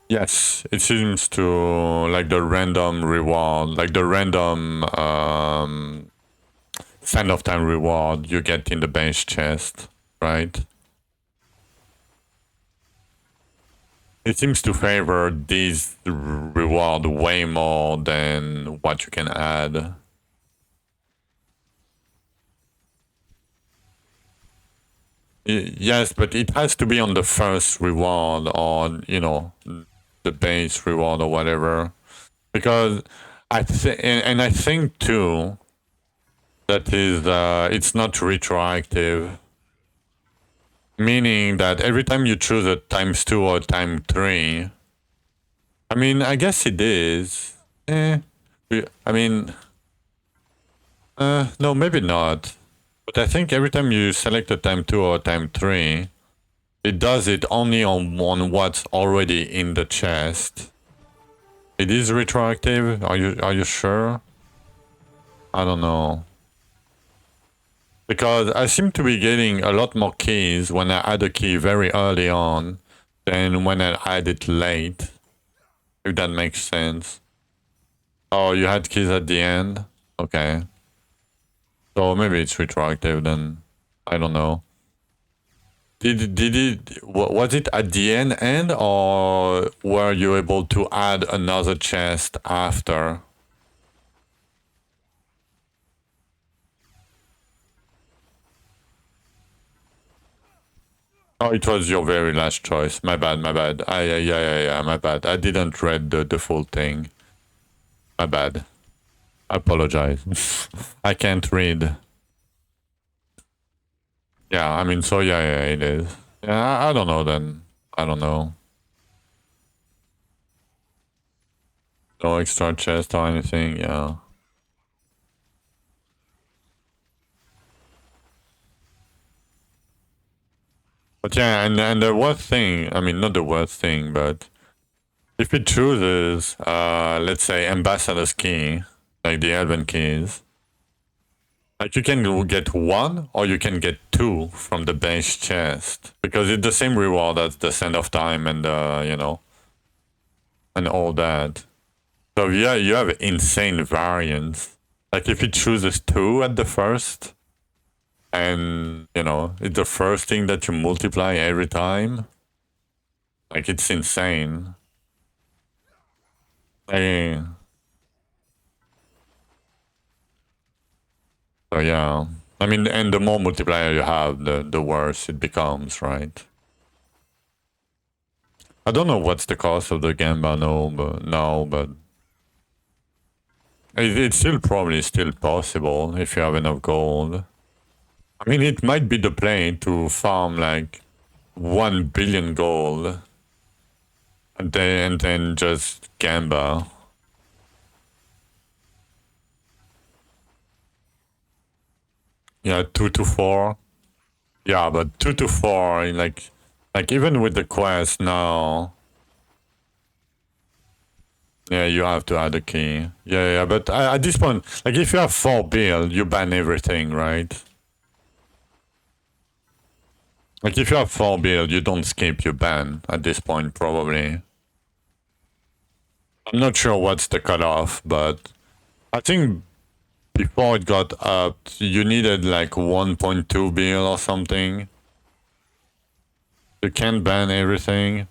Yes, it seems to like the random reward, like the random send off time reward you get in the base chest, right? It seems to favor this reward way more than what you can add. Yes, but it has to be on the first reward or, you know, the base reward or whatever. Because and I think too that is it's not retroactive. Meaning that every time you choose a ×2 or ×3, I mean, I guess it is. I mean, no, maybe not. But I think every time you select a ×2 or ×3, it does it only on what's already in the chest. It is retroactive? Are you sure? I don't know. Because I seem to be getting a lot more keys when I add a key very early on than when I add it late. If that makes sense. Oh, you had keys at the end? Okay. So maybe it's retroactive then. I don't know. Was it at the end or were you able to add another chest after? Oh, it was your very last choice. My bad, my bad. Yeah, my bad. I didn't read the full thing. My bad. I apologize. I can't read. Yeah, I mean, so yeah, it is. Yeah, I don't know then. I don't know. No extra chest or anything, yeah. But yeah, and the worst thing, I mean, not the worst thing, but if it chooses, let's say, Ambassador's Key, like the Elven keys, like you can get one or you can get two from the base chest because it's the same reward as the Sand of Time and you know, and all that. So yeah, you have insane variants. Like if it chooses two at the first, and you know, it's the first thing that you multiply every time. Like it's insane. Like, so yeah. I mean, and the more multiplier you have, the worse it becomes, right? I don't know what's the cost of the Gamba now, but it's still probably still possible if you have enough gold. I mean, it might be the play to farm like 1 billion gold and then just Gamba. Yeah, 2 to 4. Yeah, but 2 to 4, like even with the quest now, yeah, you have to add a key. Yeah, but at this point, like if you have 4 build, you ban everything, right? Like if you have 4 build, you don't skip your ban at this point, probably. I'm not sure what's the cutoff, but I think before it got upped, you needed like 1.2 bill or something. You can't ban everything.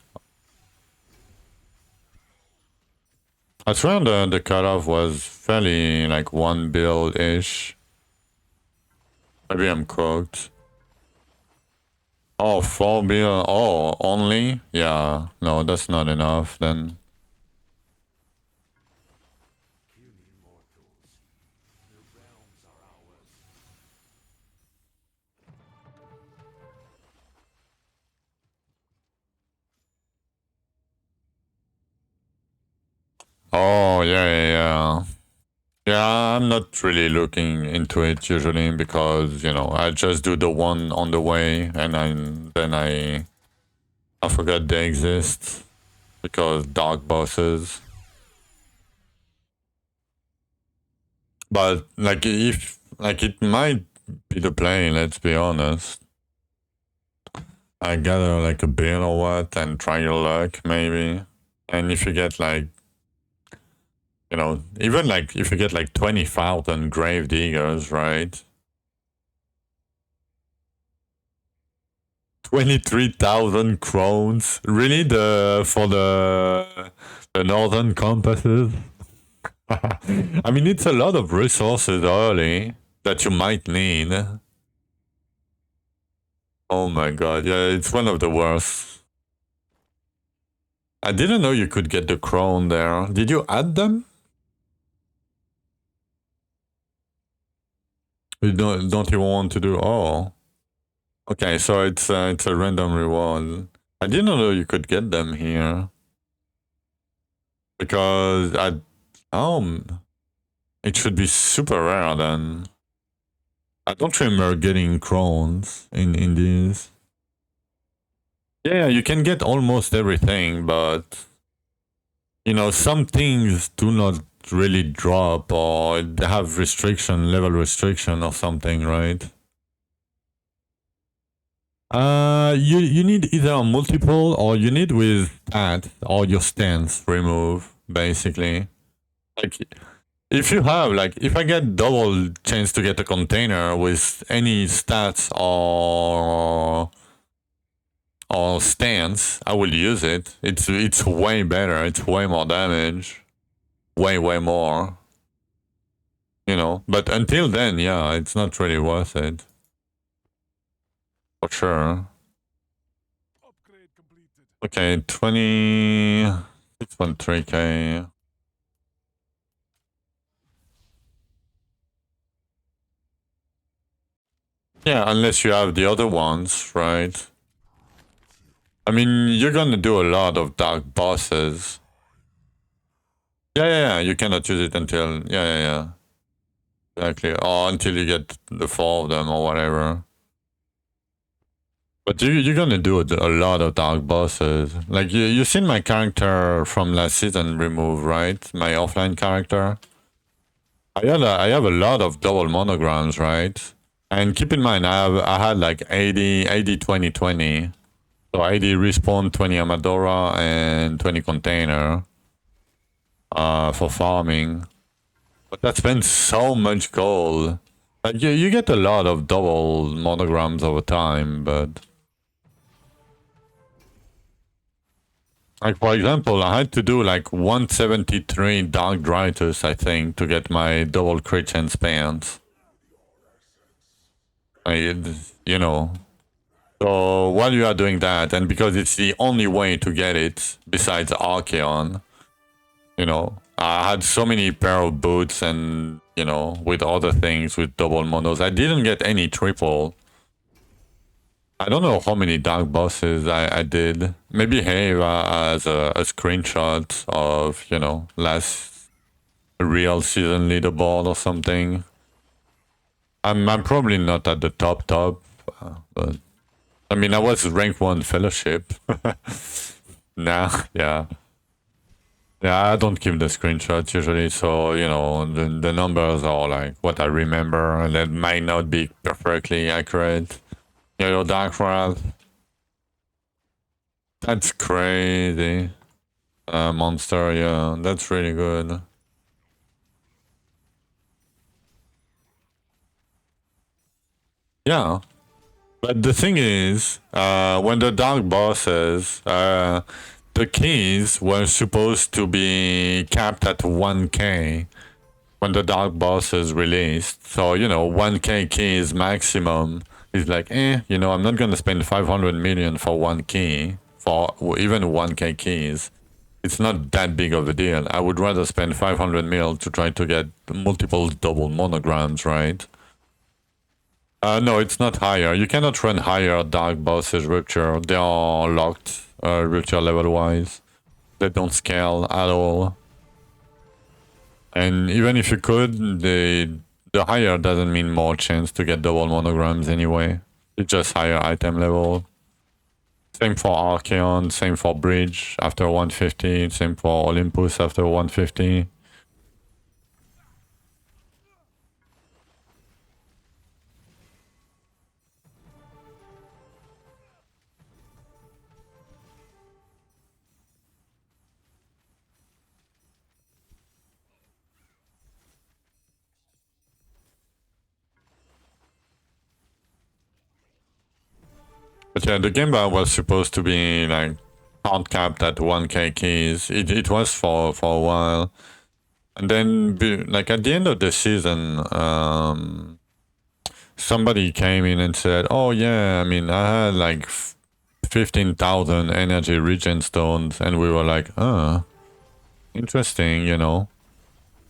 I swear the cutoff was fairly like 1 bill-ish. Maybe I'm cooked. Oh, 4 bill. Oh, only? Yeah, no, that's not enough then. Oh, yeah. Yeah, I'm not really looking into it usually because, you know, I just do the one on the way and I forgot they exist because dark bosses. But like if like it might be the play, let's be honest. I gather like a bill or what and try your luck maybe. And if you get like, you know, even like if you get like 20,000 grave diggers, right? 23,000 crowns. Really for the northern compasses? I mean it's a lot of resources early that you might need. Oh my god, yeah, it's one of the worst. I didn't know you could get the crown there. Did you add them? You don't you want to do? Oh, okay. So it's a random reward. I didn't know you could get them here because it should be super rare then. I don't remember getting crowns in these. Yeah, you can get almost everything, but you know some things do not really drop or they have level restriction or something, right? You need either a multiple or you need with that or your stance remove basically. Like if you have like if I get double chance to get a container with any stats or stance, I will use it. It's way better. It's way more damage, way more. You know, but until then, yeah, it's not really worth it for sure. Okay, 6.3K. Yeah, unless you have the other ones, right? I mean, you're gonna do a lot of dark bosses. Yeah. You cannot use it until... Yeah. Exactly. Or until you get the 4 of them or whatever. But you're gonna do a lot of dark bosses. Like, you seen my character from last season remove, right? My offline character. I have a lot of double monograms, right? And keep in mind, I had like 80, 20, 20. So 80 respawn, 20 Amadora, and 20 container for farming. But that spends so much gold. Like, you get a lot of double monograms over time, but... Like, for example, I had to do like 173 Dark Dritus, I think, to get my double crit chance pants. You know. So while you are doing that, and because it's the only way to get it, besides Archeon, you know, I had so many pair of boots and, you know, with other things, with double monos. I didn't get any triple. I don't know how many dark bosses I did. Maybe Have as a screenshot of, you know, last real season leaderboard or something. I'm probably not at the top, but I mean, I was rank 1 fellowship. Nah, yeah. Yeah, I don't keep the screenshots usually, so, you know, the numbers are like what I remember, and that might not be perfectly accurate. Yellow Dark Wrath. That's crazy. Monster, yeah, that's really good. Yeah. But the thing is, when the dark bosses, the keys were supposed to be capped at 1k when the dark boss is released. So, you know, 1k keys maximum is like, you know, I'm not gonna spend 500 million for 1 key, for even 1k keys. It's not that big of a deal. I would rather spend 500 mil to try to get multiple double monograms, right? No, it's not higher. You cannot run higher dark bosses rupture. They are locked, rupture level wise. They don't scale at all. And even if you could, the higher doesn't mean more chance to get double monograms anyway. It's just higher item level. Same for Archeon, same for Bridge after 150, same for Olympus after 150. But yeah, the game bar was supposed to be like hard capped at 1k keys. It was for a while. And then, like at the end of the season, somebody came in and said, "Oh yeah, I mean, I had like 15,000 energy regen stones," and we were like, interesting, you know."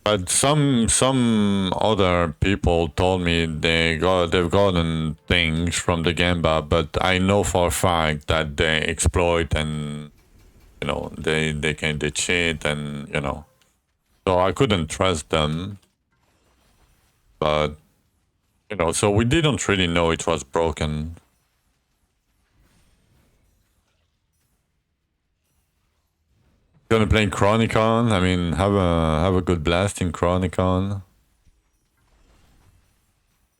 But some other people told me they've gotten things from the Gamba, but I know for a fact that they exploit and, you know, they cheat and, you know, so I couldn't trust them. But, you know, so we didn't really know it was broken. Gonna play Chronicon. I mean, have a good blast in Chronicon.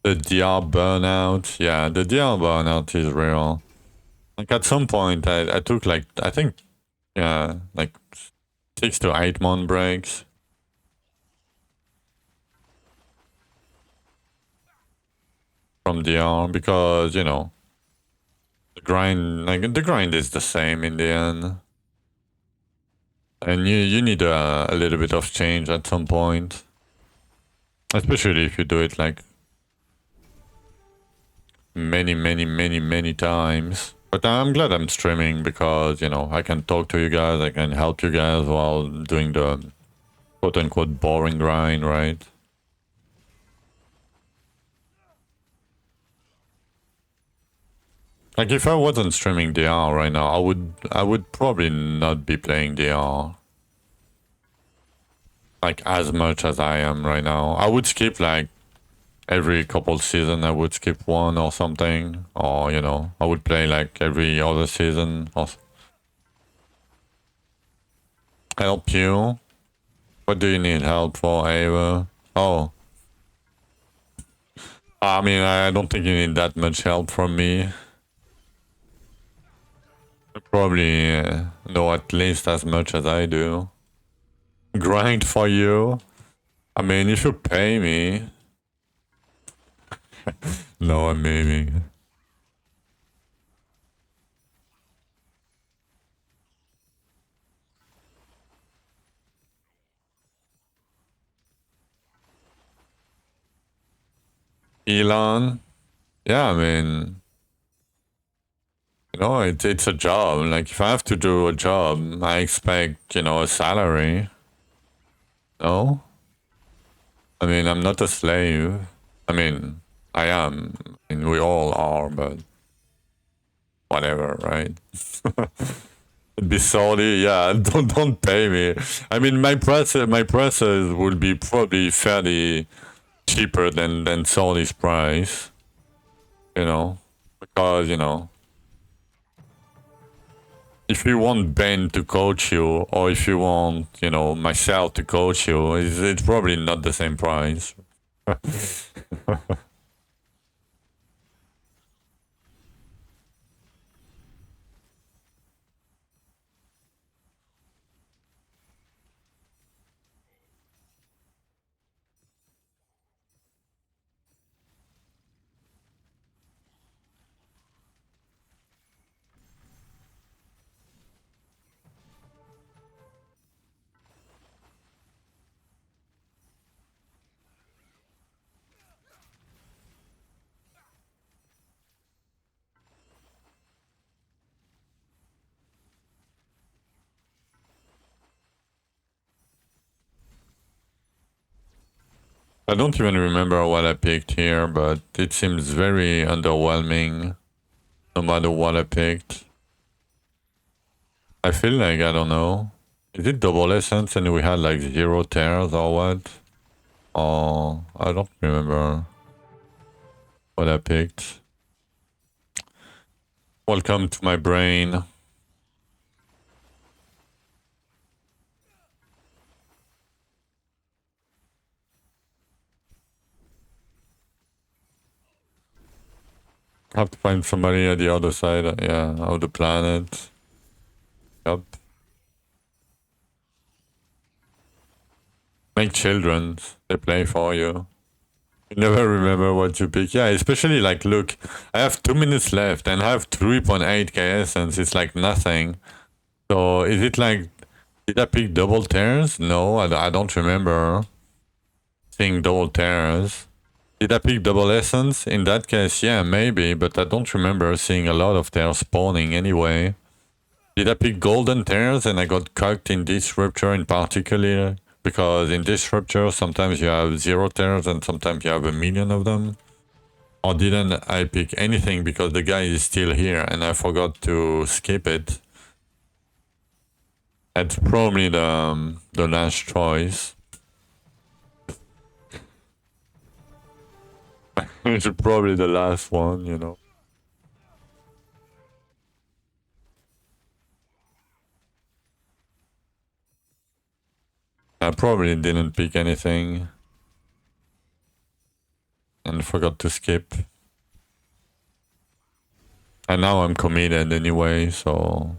The DR burnout. Yeah, the DR burnout is real. Like at some point, I took like, I think, yeah, like 6 to 8 month breaks. From DR because, you know, the grind is the same in the end. And you need a little bit of change at some point. Especially if you do it like many times. But I'm glad I'm streaming because, you know, I can talk to you guys, I can help you guys while doing the quote-unquote boring grind, right? Like if I wasn't streaming DR right now, I would probably not be playing DR. Like as much as I am right now. I would skip like every couple season, I would skip one or something. Or, you know, I would play like every other season. Or... Help you? What do you need help for, Ava? Oh. I mean, I don't think you need that much help from me. You probably know at least as much as I do. Grind for you? I mean, if you pay me. No, I'm aiming. Elon? Yeah, I mean, you know, it's a job. Like, if I have to do a job, I expect, you know, a salary. No? I mean, I'm not a slave. I mean, I am. I mean, we all are, but whatever, right? It'd be salty, yeah. Don't pay me. I mean, my prices would be probably fairly cheaper than Salty's price. You know, because you know, if you want Ben to coach you, or if you want, you know, myself to coach you, it's probably not the same price. I don't even remember what I picked here, but it seems very underwhelming no matter what I picked. I feel like, I don't know. Is it double essence and we had like 0 tears or what? Oh, I don't remember what I picked. Welcome to my brain. Have to find somebody at the other side, yeah, of the planet. Yep. Make children, they play for you. You never remember what you pick. Yeah, especially like, look, I have 2 minutes left and I have 3.9K essence. It's like nothing. So is it like, did I pick double tears? No, I don't remember seeing double tears. Did I pick double essence? In that case, yeah, maybe, but I don't remember seeing a lot of tears spawning anyway. Did I pick golden tears and I got cocked in Disruptor in particular? Because in Disruptor, sometimes you have 0 tears and sometimes you have 1,000,000 of them. Or didn't I pick anything because the guy is still here and I forgot to skip it? That's probably the last choice. It's probably the last one, you know. I probably didn't pick anything and forgot to skip. And now I'm committed anyway, so...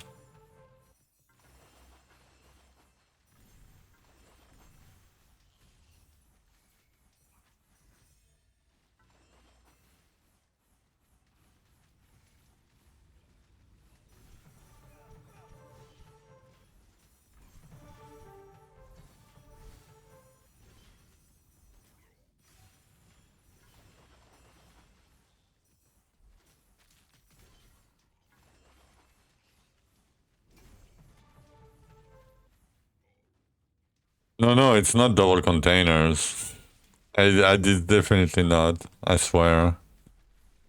No, it's not double containers. I did definitely not. I swear.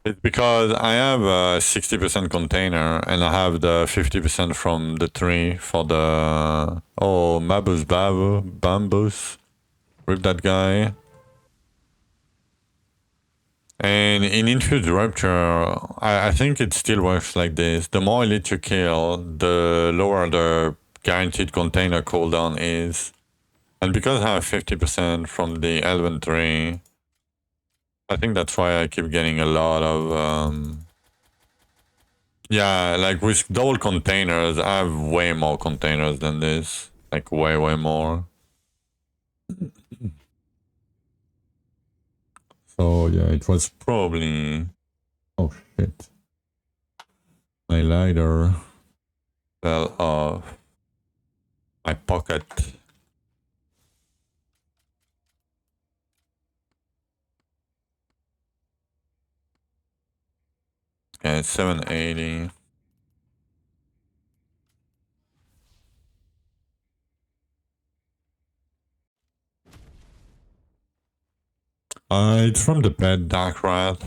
It's because I have a 60% container and I have the 50% from the tree for the bamboos. Rip that guy. And in Infused Rupture, I think it still works like this. The more elite you kill, the lower the guaranteed container cooldown is. And because I have 50% from the Elven tree, I think that's why I keep getting a lot of... yeah, like with double containers, I have way more containers than this. Like way more. So yeah, it was probably... Oh shit. My lighter fell off my pocket. Yeah, it's 780. It's from the pet Dark Rat.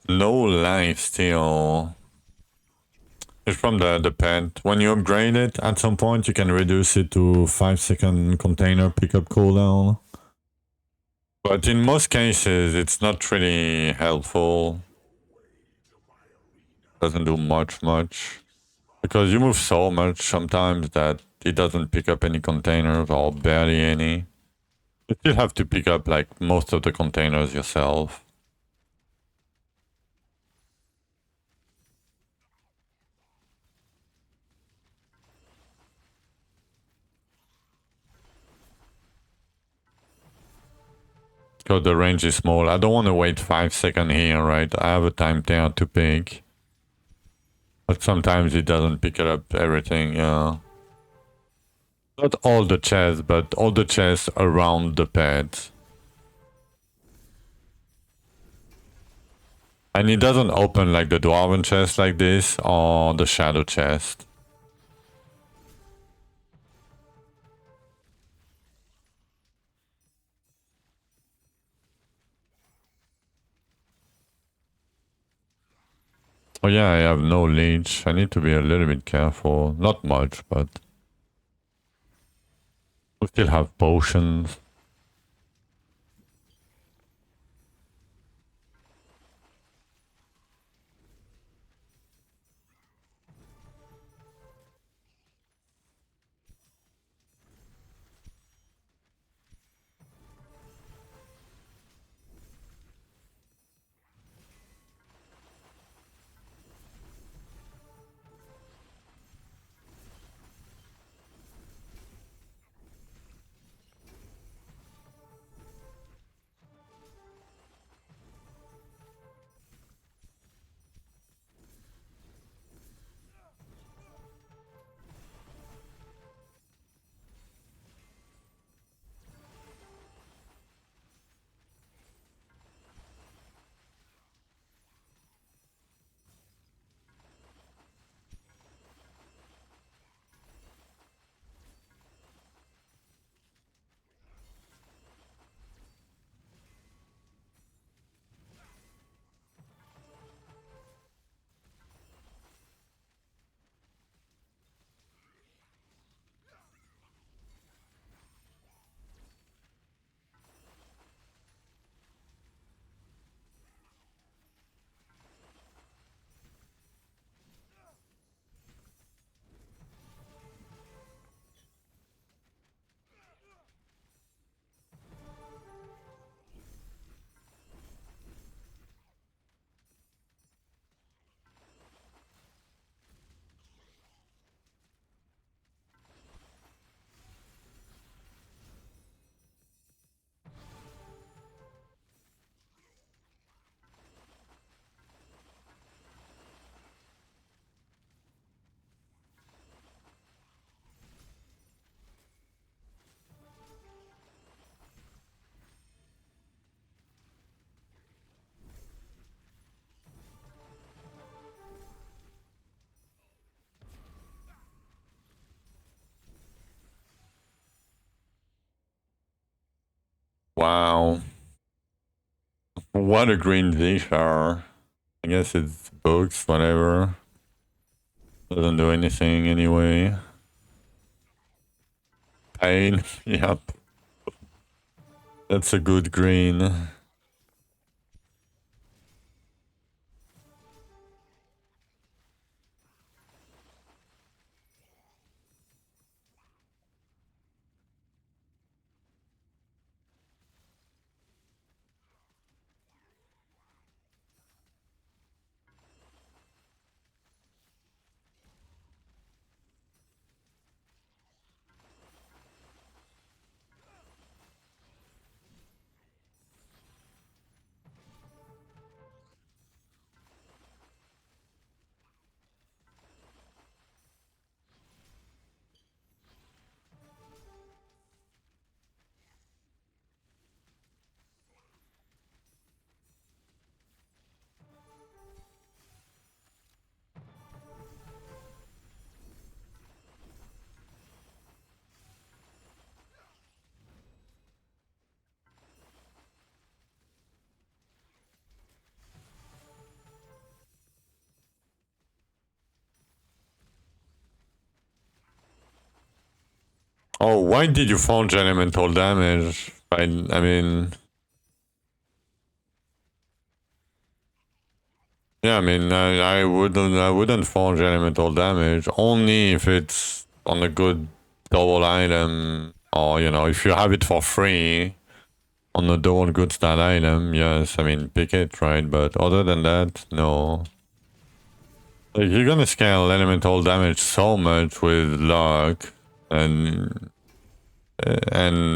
No life steal. It's from the pet. When you upgrade it, at some point you can reduce it to 5-second container pickup cooldown. But in most cases, it's not really helpful. Doesn't do much. Because you move so much sometimes that it doesn't pick up any containers or barely any. You still have to pick up like most of the containers yourself. Because the range is small. I don't want to wait 5 seconds here, right? I have a time there to pick. But sometimes it doesn't pick it up everything, yeah. Not all the chests, but all the chests around the pet. And it doesn't open like the Dwarven chest like this or the Shadow chest. Oh yeah, I have no leech. I need to be a little bit careful. Not much, but... we still have potions. Wow. What a green these are. I guess it's books, whatever. Doesn't do anything anyway. Pain, yep. That's a good green. Oh, why did you forge elemental damage? I mean... Yeah, I mean, I wouldn't forge elemental damage, only if it's on a good double item, or, you know, if you have it for free on a double good stat item, yes, I mean, pick it, right? But other than that, no. Like, you're gonna scale elemental damage so much with luck, and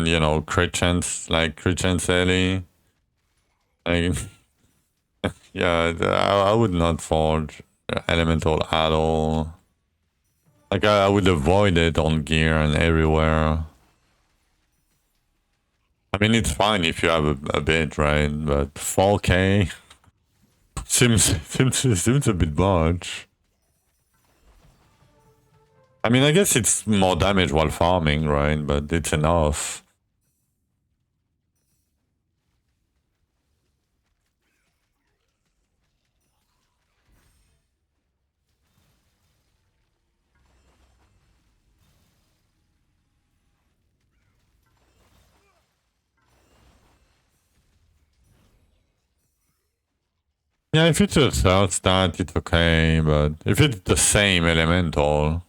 you know, crit chance, like crit chance early. Like, yeah, I would not forge elemental at all. Like, I would avoid it on gear and everywhere. I mean, it's fine if you have a bit, right? But 4K seems a bit much. I mean, I guess it's more damage while farming, right? But it's enough. Yeah, if it's a third stat, it's okay, but if it's the same elemental,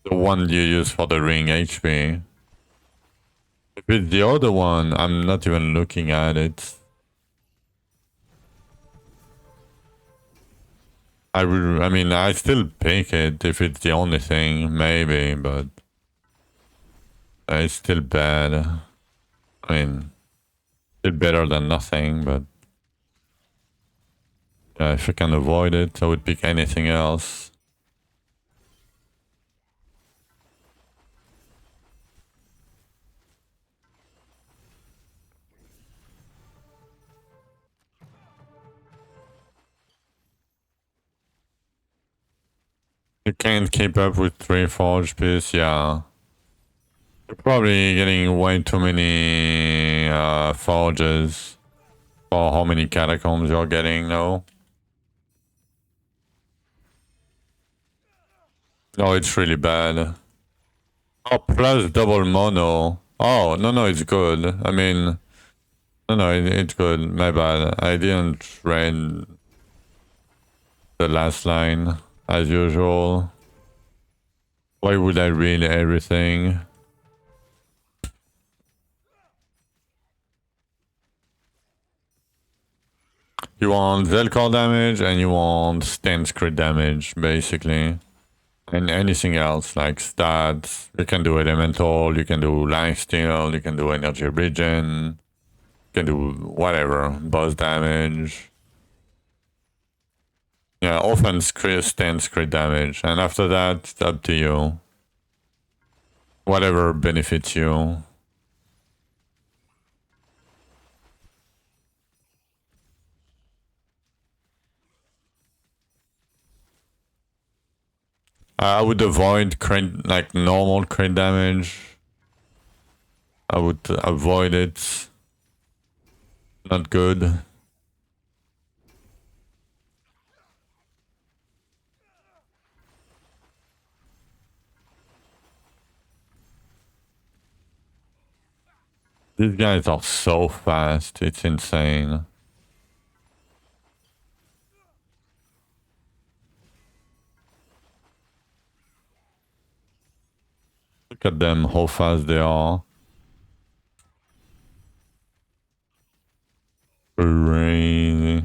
the one you use for the ring HP, if it's the other one, I'm not even looking at it. I mean, I still pick it if it's the only thing, maybe, but it's still bad. I mean, still better than nothing, but yeah, if I can avoid it, I would pick anything else. You can't keep up with 3 forge piece, yeah. You're probably getting way too many forges for how many catacombs you're getting, no? No, it's really bad. Oh, plus double mono. Oh, no, it's good. I mean, no, it's good. My bad. I didn't read the last line, as usual. Why would I read everything? You want Zelkor damage and you want stance crit damage, basically. And anything else, like stats. You can do elemental, you can do lifesteal, you can do energy regen, you can do whatever, boss damage. Yeah, offense crit, stance crit damage. And after that, it's up to you. Whatever benefits you. I would avoid like normal crit damage. I would avoid it. Not good. These guys are so fast, it's insane. Look at them, how fast they are. Crazy.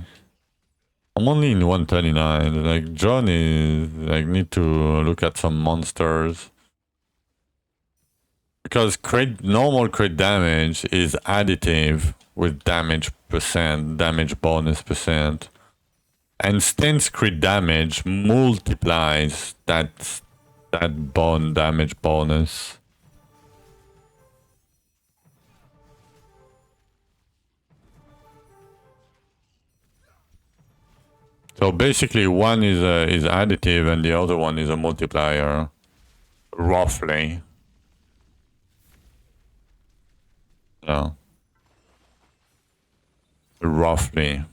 I'm only in 139. Like, John is... Like, need to look at some monsters. Because normal crit damage is additive with damage percent, damage bonus percent. And stance crit damage multiplies that damage bonus. So basically one is additive and the other one is a multiplier. Roughly. Yeah. Roughly.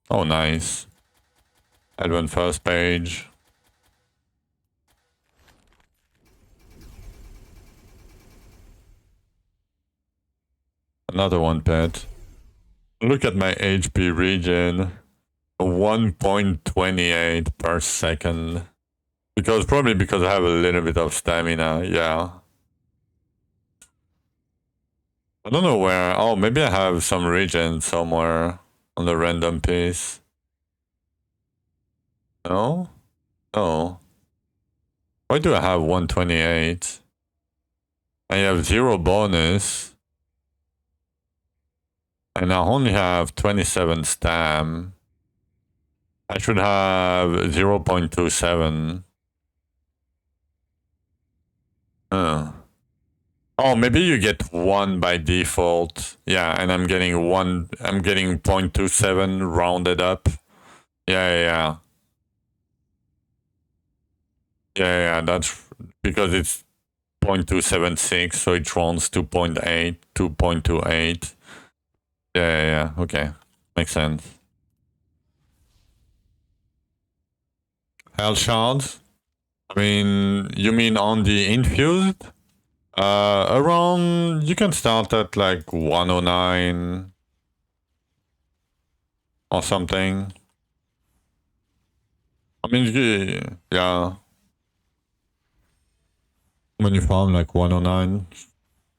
Oh, nice. Elven first page. Another one pet. Look at my HP regen. 1.28 per second. Probably because I have a little bit of stamina, yeah. I don't know where. Oh, maybe I have some regen somewhere on the random piece. No? No. Why do I have 128? I have 0 bonus. And I only have 27 stam. I should have 0.27. Oh, maybe you get 1 by default. Yeah, and I'm getting 1. I'm getting 0.27 rounded up. Yeah. Yeah, that's because it's 0.276, so it rounds to 0.8, 2.28. Yeah, okay. Makes sense. Hell shards? I mean, you mean on the infused? Around, you can start at like 109 or something. I mean, yeah. When you farm like 109,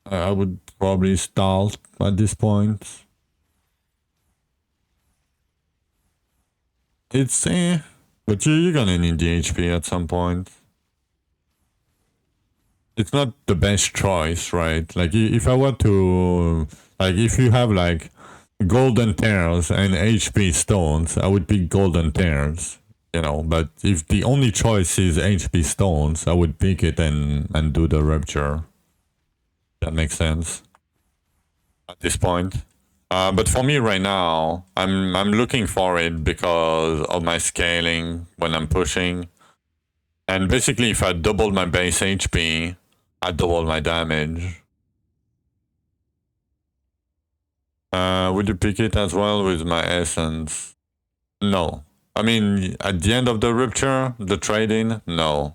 I would probably start at this point. It's but you're gonna need the HP at some point. It's not the best choice, right? Like if I were to, like if you have like golden tears and HP stones, I would pick golden tears, you know. But if the only choice is HP stones, I would pick it and do the rupture. That makes sense at this point. But for me right now, I'm looking for it because of my scaling when I'm pushing. And basically, if I double my base HP, I double my damage. Would you pick it as well with my essence? No. I mean, at the end of the rupture, the trade-in, no.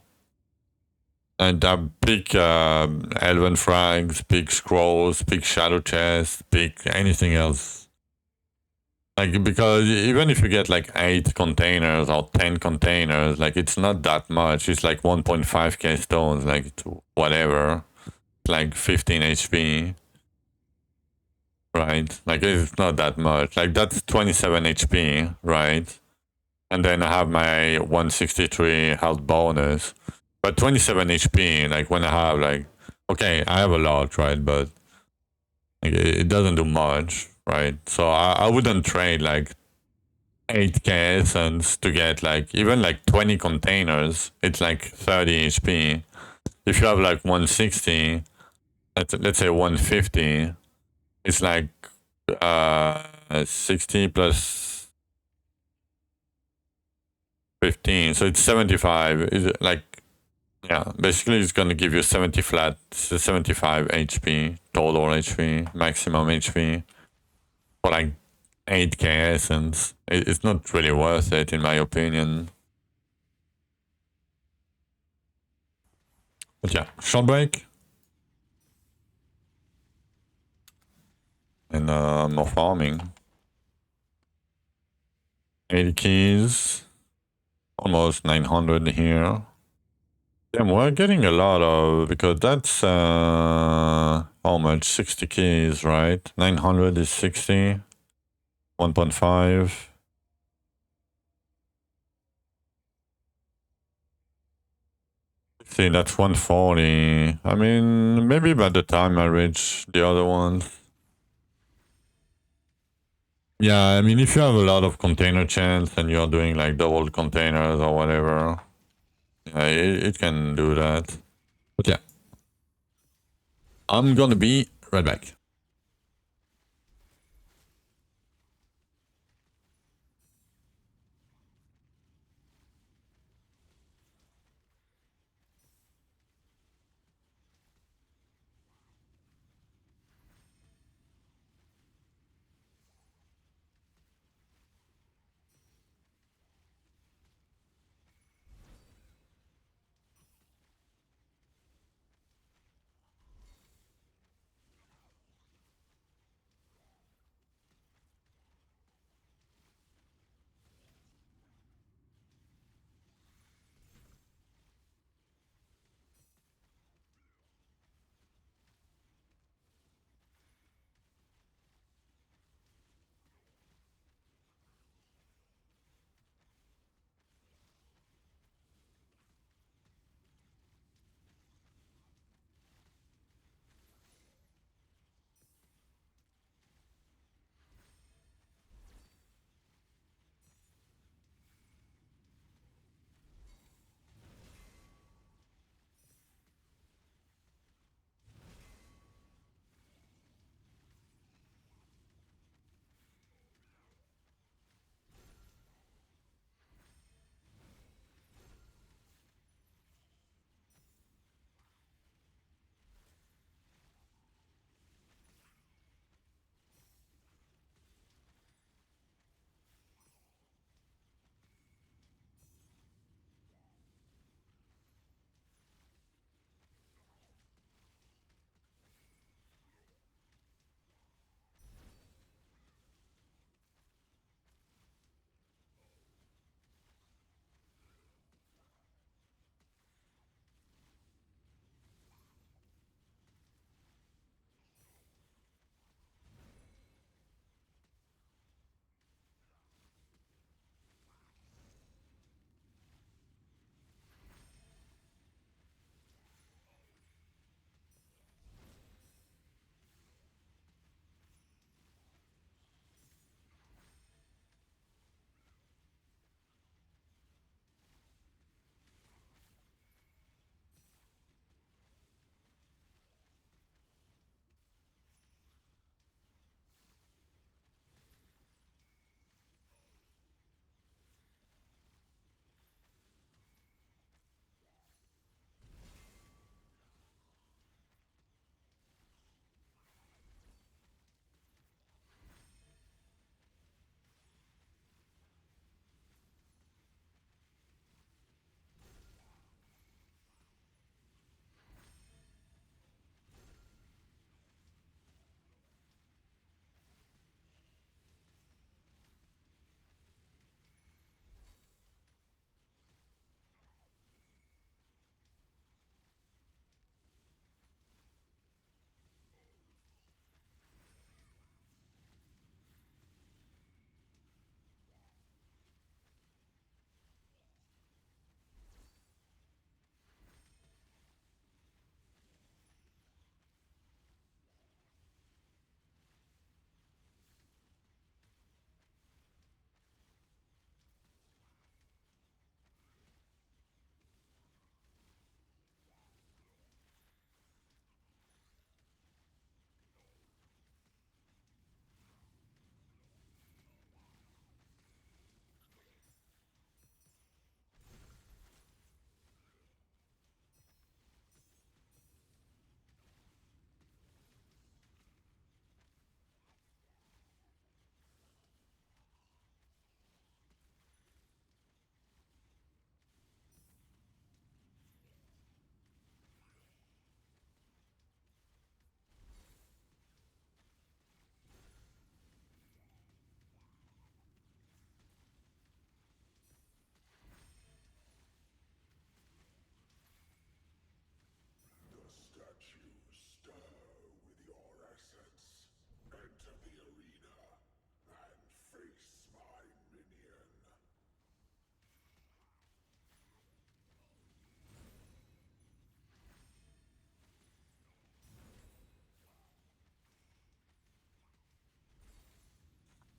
And I pick Elven frags, pick scrolls, pick shadow chest, pick anything else. Like, because even if you get like 8 containers or 10 containers, like it's not that much. It's like 1.5k stones, like whatever. Like 15 HP. Right? Like it's not that much. Like that's 27 HP, right? And then I have my 163 health bonus. But 27 HP, like when I have like, okay, I have a lot, right? But like, it doesn't do much, right? So I wouldn't trade like 8k essence to get like, even like 20 containers. It's like 30 HP. If you have like 160, let's say 150, it's like 60 plus 15, so it's 75. Is it like, yeah, basically it's gonna give you 70 flat, 75 HP, total HP, maximum HP, for like 8k essence. It's not really worth it, in my opinion. But yeah, short break. And more farming. 80 keys. Almost 900 here. Damn, we're getting a lot of, because that's, how much? 60 keys, right? 900 is 60. 1.5. See, that's 140. I mean, maybe by the time I reach the other ones. Yeah, I mean, if you have a lot of container chains and you're doing like double containers or whatever, yeah, it can do that. But yeah, I'm gonna be right back.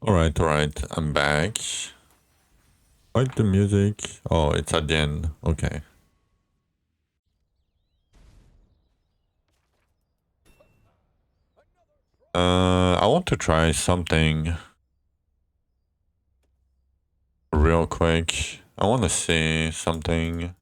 Alright, I'm back. Why the music? Oh, it's at the end. Okay. I want to try something real quick. I want to see something.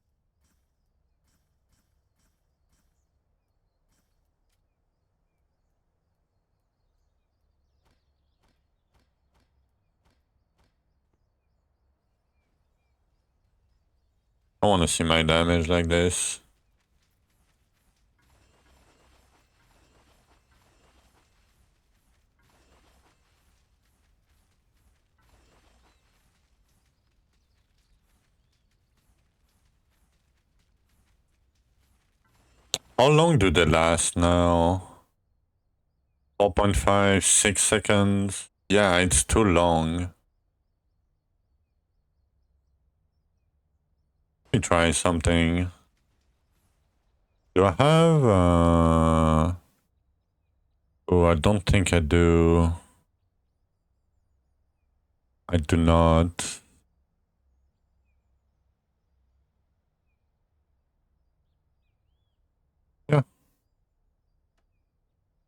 I want to see my damage like this. How long do they last now? 4.5, 6 seconds. Yeah, it's too long. Let me try something. Do I have Oh, I don't think I do. I do not. Yeah.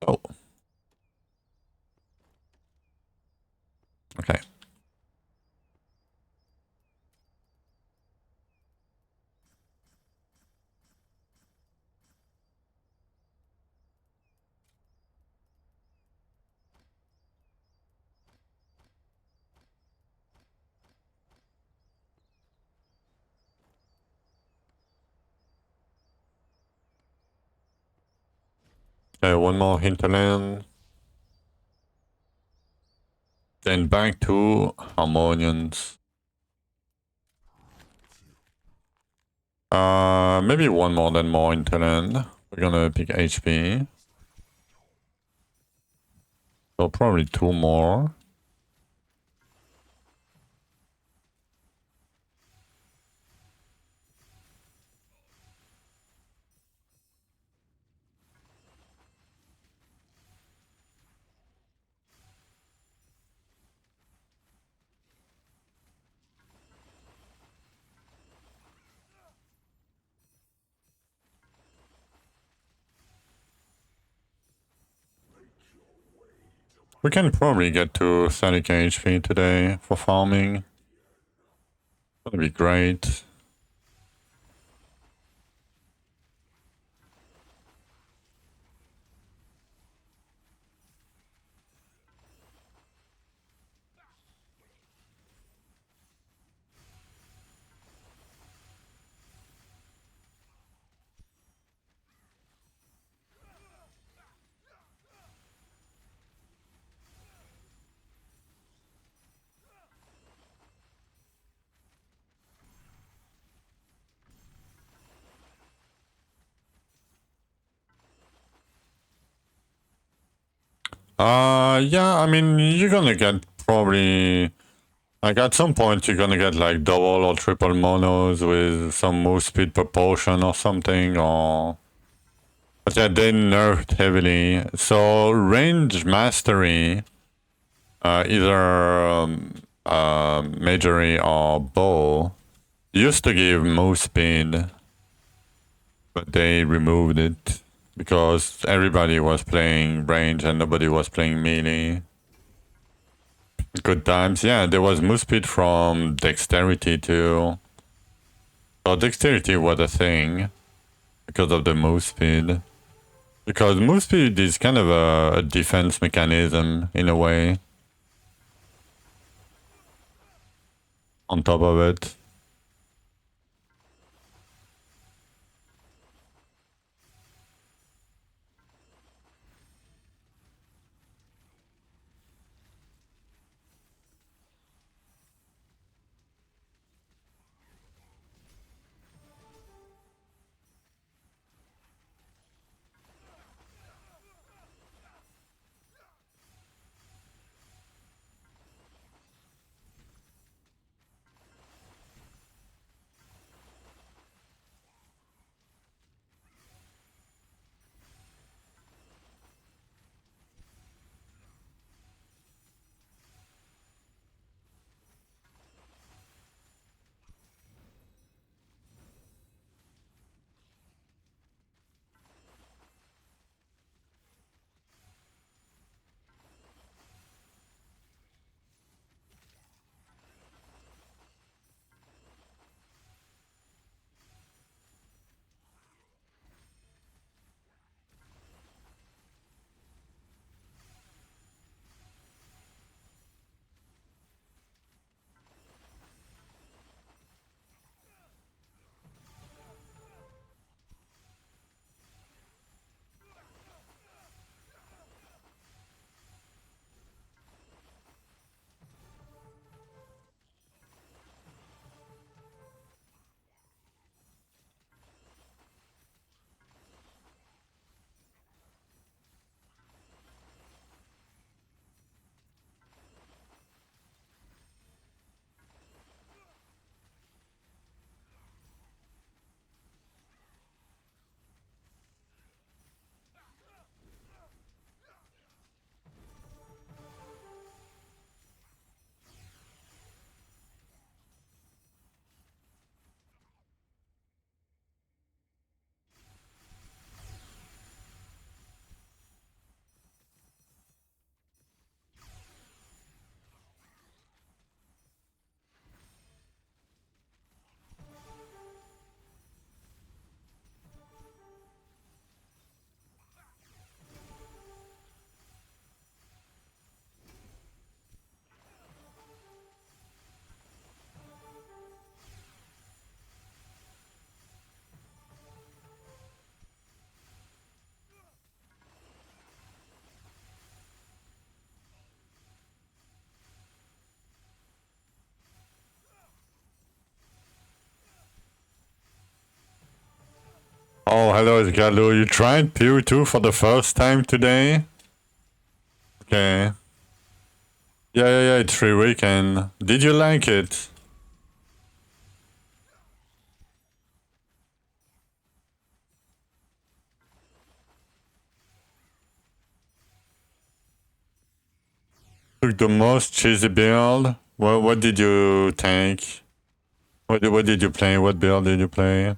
Oh. Okay. Okay, one more hinterland. Then back to Harmonians. Maybe one more, then more hinterland. We're gonna pick HP. So probably two more. We can probably get to 30k HP today for farming. That'd be great. Yeah, I mean, you're gonna get probably, like at some point you're gonna get like double or triple monos with some move speed proportion or something, or... But yeah, they nerfed heavily. So range mastery, either majory or bow, used to give move speed, but they removed it because everybody was playing range and nobody was playing melee. Good times, yeah. There was move speed from dexterity too. So dexterity was a thing because of the move speed. Because move speed is kind of a defense mechanism in a way. On top of it. hello, Galo. You tried POE2 for the first time today? Okay. Yeah, it's free weekend. Did you like it? Took the most cheesy build? What did you take? What did you play? What build did you play?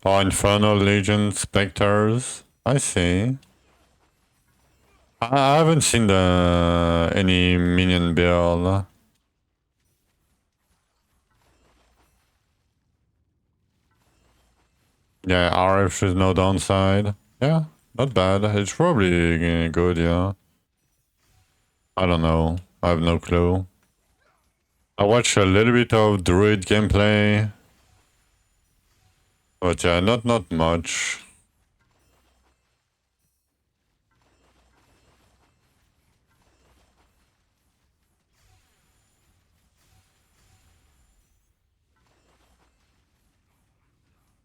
Oh, Infernal Legion Spectres. I see. I haven't seen any minion build. Yeah, RF is no downside. Yeah, not bad. It's probably good, yeah. I don't know. I have no clue. I watched a little bit of Druid gameplay. But yeah, not much.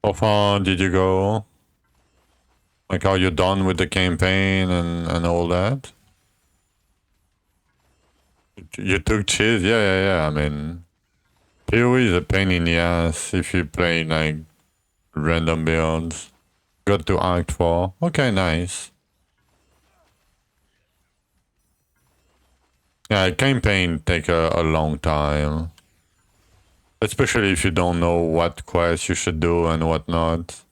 How far did you go? Like, are you done with the campaign and all that? You took cheese? Yeah. I mean, PoE is a pain in the ass if you play, like, random builds. Got to Act 4. Okay, nice. Yeah, campaign take a long time. Especially if you don't know what quests you should do and what not.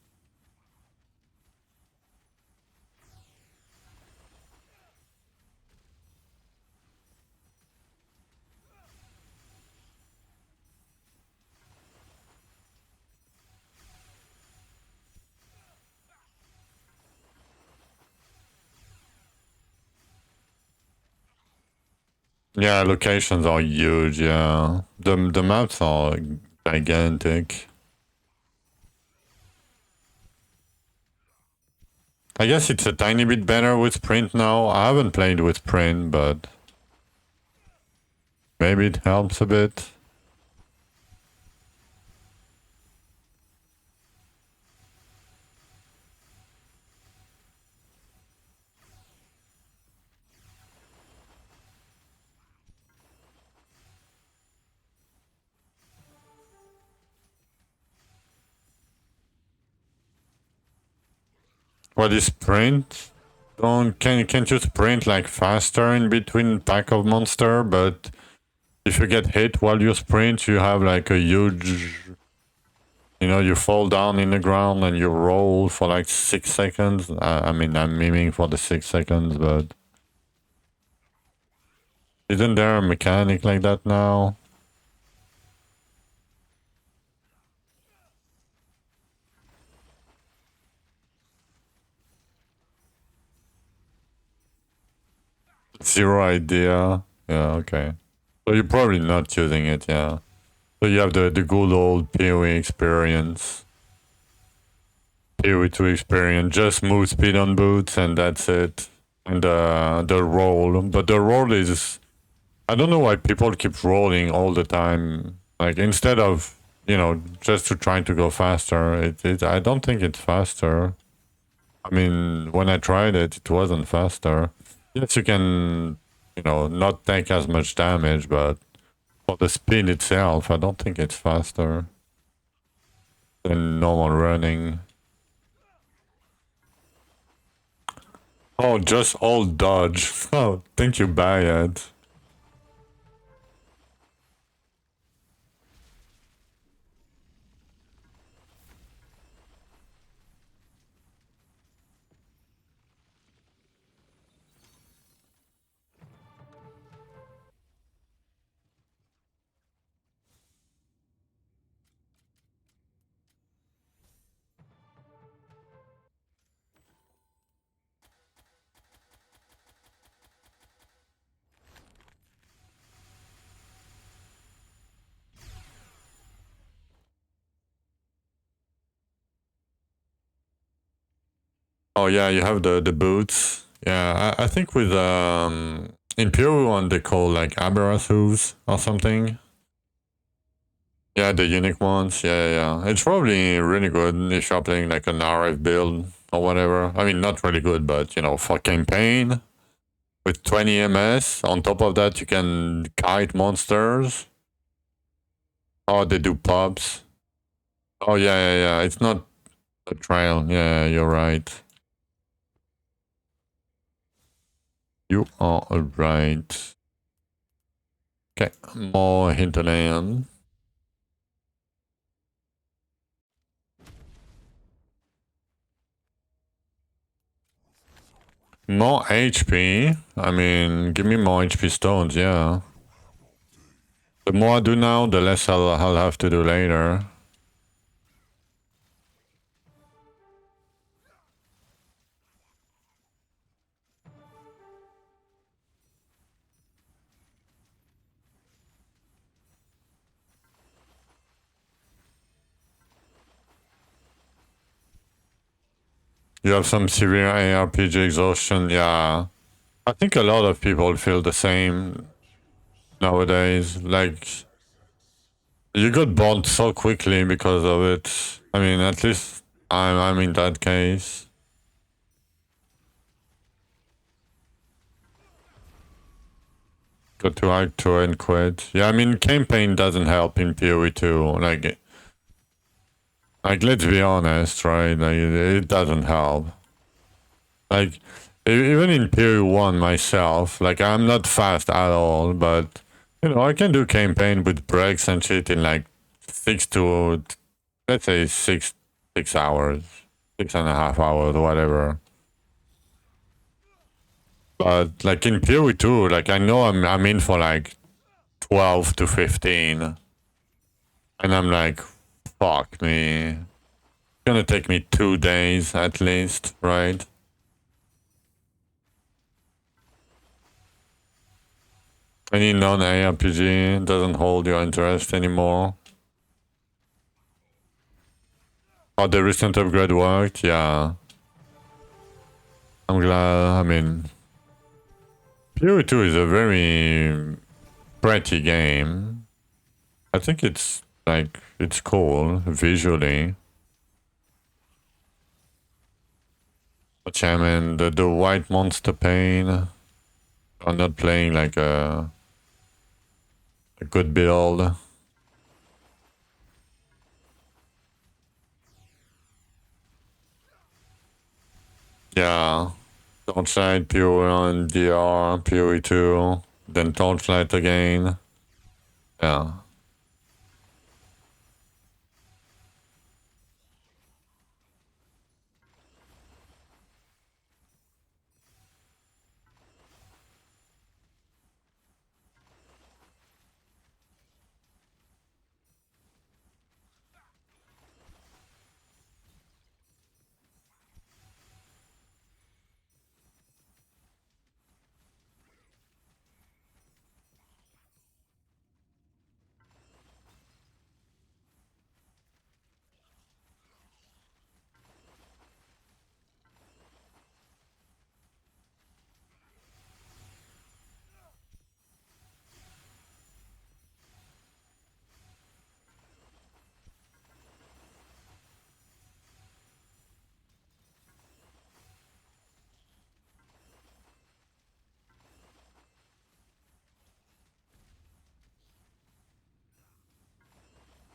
Yeah, locations are huge, yeah. The maps are gigantic. I guess it's a tiny bit better with print now. I haven't played with print, but maybe it helps a bit. What is print? Can't you sprint like faster in between pack of monster, but if you get hit while you sprint, you have like a huge, you fall down in the ground and you roll for like 6 seconds. I mean, I'm miming for the 6 seconds, but isn't there a mechanic like that now? Zero idea. Yeah, okay. So you're probably not using it, yeah. So you have the good old PoE experience. PoE2 experience, just move speed on boots and that's it. And the roll. But the roll is... I don't know why people keep rolling all the time. Like, instead of, just to try to go faster, I don't think it's faster. I mean, when I tried it, it wasn't faster. Yes, you can, not take as much damage, but for the speed itself, I don't think it's faster than normal running. Oh, just all dodge. Oh, thank you, Bayat. Oh yeah, you have the boots. Yeah, I think with in POE1 they call like Aberrath hooves or something. Yeah, the unique ones. Yeah. It's probably really good if you're playing like an RF build or whatever. I mean, not really good, but you know, for campaign with 20 MS. On top of that, you can kite monsters. Oh, they do pubs. Oh yeah. It's not a trail. Yeah, you're right. You are right. Okay, more hinterland. More HP. I mean, give me more HP stones, yeah. The more I do now, the less I'll have to do later. You have some severe ARPG exhaustion, yeah. I think a lot of people feel the same nowadays. Like, you got bored so quickly because of it. I mean, at least I'm in that case. Go to Act 2 and quit. Yeah, I mean, campaign doesn't help in POE2. Like, let's be honest, right? Like, it doesn't help. Like, even in POE1 myself, like, I'm not fast at all, but, you know, I can do campaign with breaks and shit in like 6 to, let's say, 6 hours, 6.5 hours, whatever. But, like, in POE2, like, I know I'm in for like 12 to 15. And I'm like, fuck me. It's gonna take me 2 days at least, right? Any non-ARPG doesn't hold your interest anymore. Oh, the recent upgrade worked? Yeah. I'm glad, I mean... POE2 is a very pretty game. I think it's, like, it's cool, visually. But yeah, man, the white monster pain... I'm not playing, like, a good build. Yeah. Torchlight, POE1, DR, POE2, then Torchlight again. Yeah.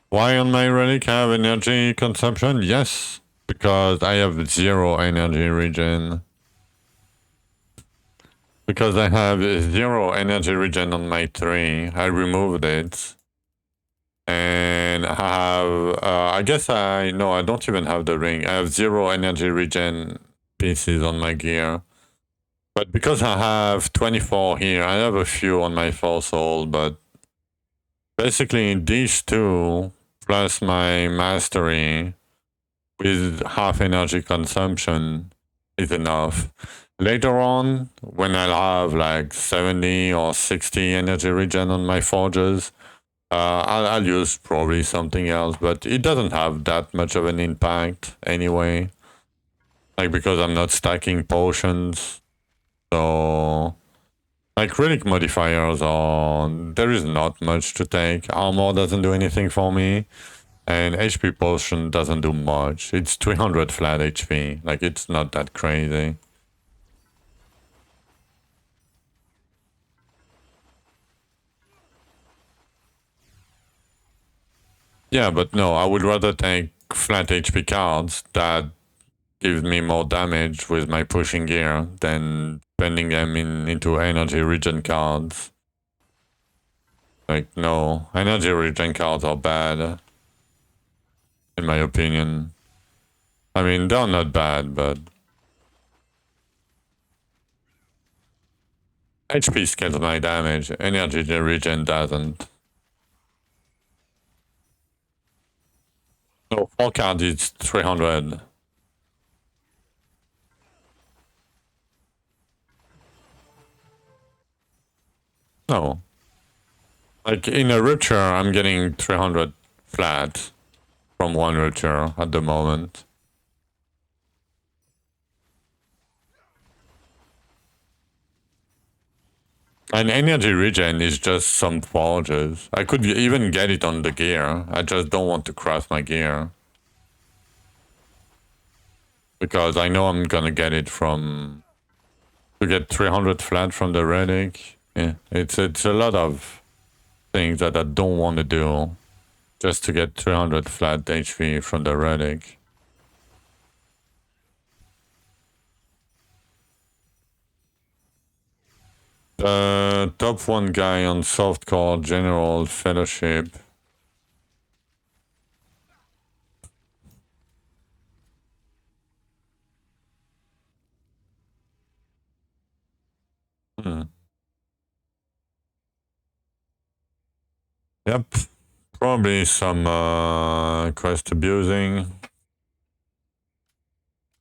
Why on my relic I have energy consumption? Yes, because I have 0 energy regen. Because I have 0 energy regen on my 3, I removed it. And I have, I guess I don't even have the ring. I have 0 energy regen pieces on my gear. But because I have 24 here, I have a few on my fossil, but basically these two plus my mastery with half energy consumption is enough. Later on, when I'll have like 70 or 60 energy regen on my forges, I'll use probably something else, but it doesn't have that much of an impact anyway. Like, because I'm not stacking potions. So, like, relic modifiers are... There is not much to take. Armor doesn't do anything for me. And HP potion doesn't do much. It's 300 flat HP. Like, it's not that crazy. Yeah, but no, I would rather take flat HP cards that give me more damage with my pushing gear than spending them into energy regen cards. Like, no, energy regen cards are bad, in my opinion. I mean, they're not bad, but HP scales my damage, energy regen doesn't. So 4 cards is 300. No. Like, in a rupture, I'm getting 300 flat from one rupture at the moment. And energy regen is just some forges. I could even get it on the gear. I just don't want to craft my gear. Because I know I'm gonna get it from... To get 300 flat from the relic. Yeah, it's a lot of things that I don't want to do. Just to get 300 flat HP from the relic. The top one guy on softcore general fellowship. Yep. Probably some quest abusing.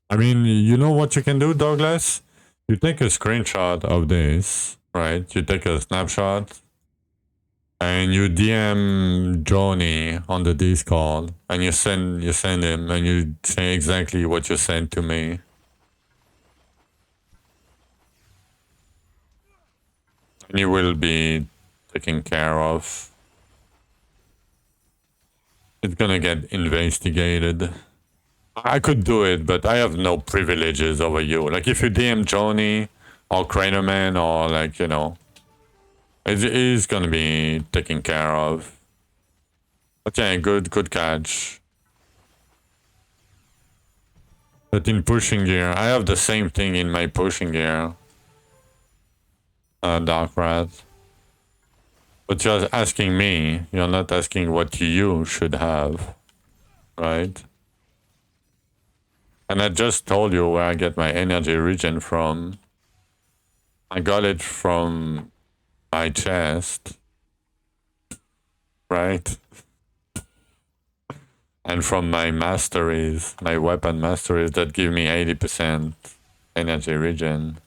I mean, you know what you can do, Douglas? You take a screenshot of this, right? You take a snapshot and you DM Johnny on the Discord and you send him and you say exactly what you sent to me. And you will be taken care of. It's gonna get investigated. I could do it, but I have no privileges over you. Like, if you DM Johnny or Craterman or, like, you know, it is gonna be taken care of. Okay, good catch. But in pushing gear, I have the same thing in my pushing gear. Dark Rat. But you're asking me, you're not asking what you should have, right? And I just told you where I get my energy regen from. I got it from my chest, right? And from my masteries, my weapon masteries that give me 80% energy regen.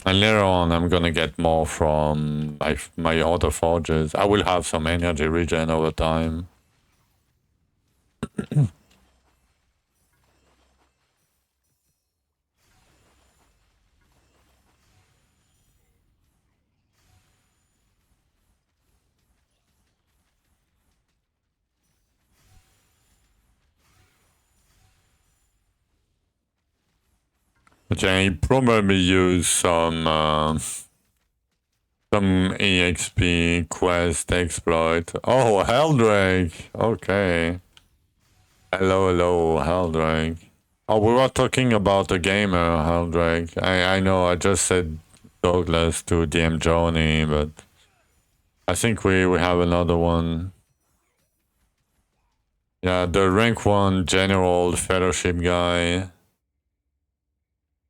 And later on, I'm gonna get more from my other forges. I will have some energy regen over time. Okay, probably use some EXP quest exploit. Oh, Helldrake. Okay. Hello, Helldrake. Oh, we were talking about a gamer, Helldrake. I know, I just said Douglas to DM Johnny, but I think we have another one. Yeah, the rank 1 general fellowship guy.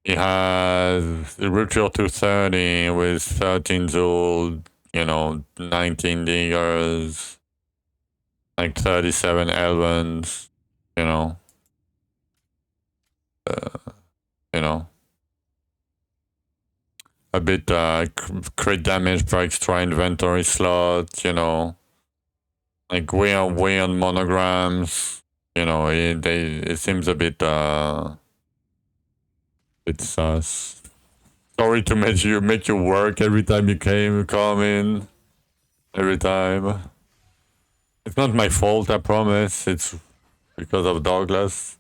He has Rupture 230 with 13 Zul, you know, 19 Diggers, like 37 Elvens, you know. You know. A bit crit damage per extra inventory slot, you know. Like weird monograms. You know, it seems a bit sus. Sorry to make you work every time you come in. Every time. It's not my fault, I promise. It's because of Douglas.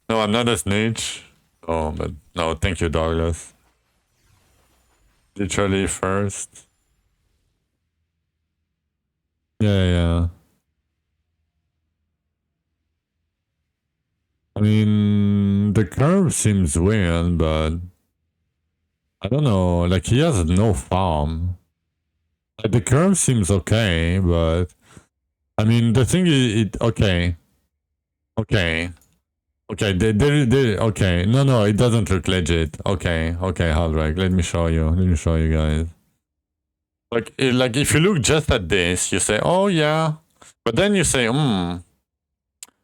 No, I'm not a snitch. Oh, but no, thank you, Douglas. Literally first. Yeah. I mean, the curve seems weird, but I don't know. Like, he has no farm. Like, the curve seems okay, but I mean, the thing is, okay. Okay, okay. No, it doesn't look legit. Okay, Haldrek, let me show you. Let me show you guys. Like, like if you look just at this, you say, oh yeah. But then you say,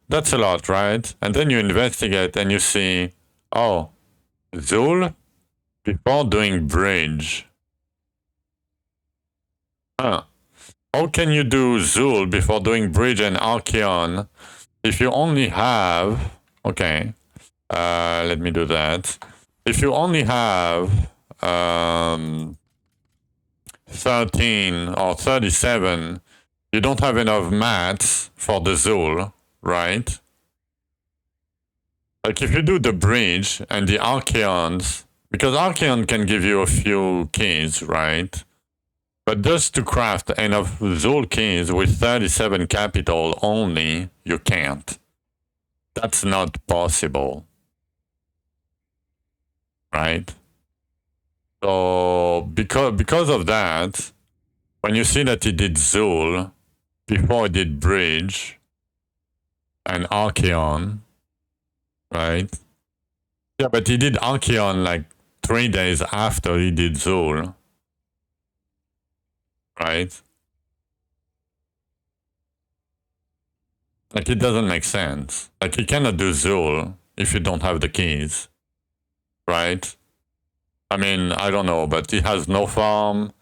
that's a lot, right? And then you investigate and you see, oh, Zul before doing bridge. Huh. How can you do Zul before doing bridge and Archeon if you only have... Okay, let me do that. If you only have 13 or 37, you don't have enough mats for the Zul, right? Like if you do the bridge and the Archeons, because Archeon can give you a few keys, right? But just to craft enough Zul keys with 37 capital only, you can't. That's not possible. Right? So because of that, when you see that he did Zul before he did Bridge and Archeon, right? Yeah, but he did Archeon like 3 days after he did Zul. Right? Like it doesn't make sense. Like you cannot do Zul if you don't have the keys. Right? I mean, I don't know, but he has no farm.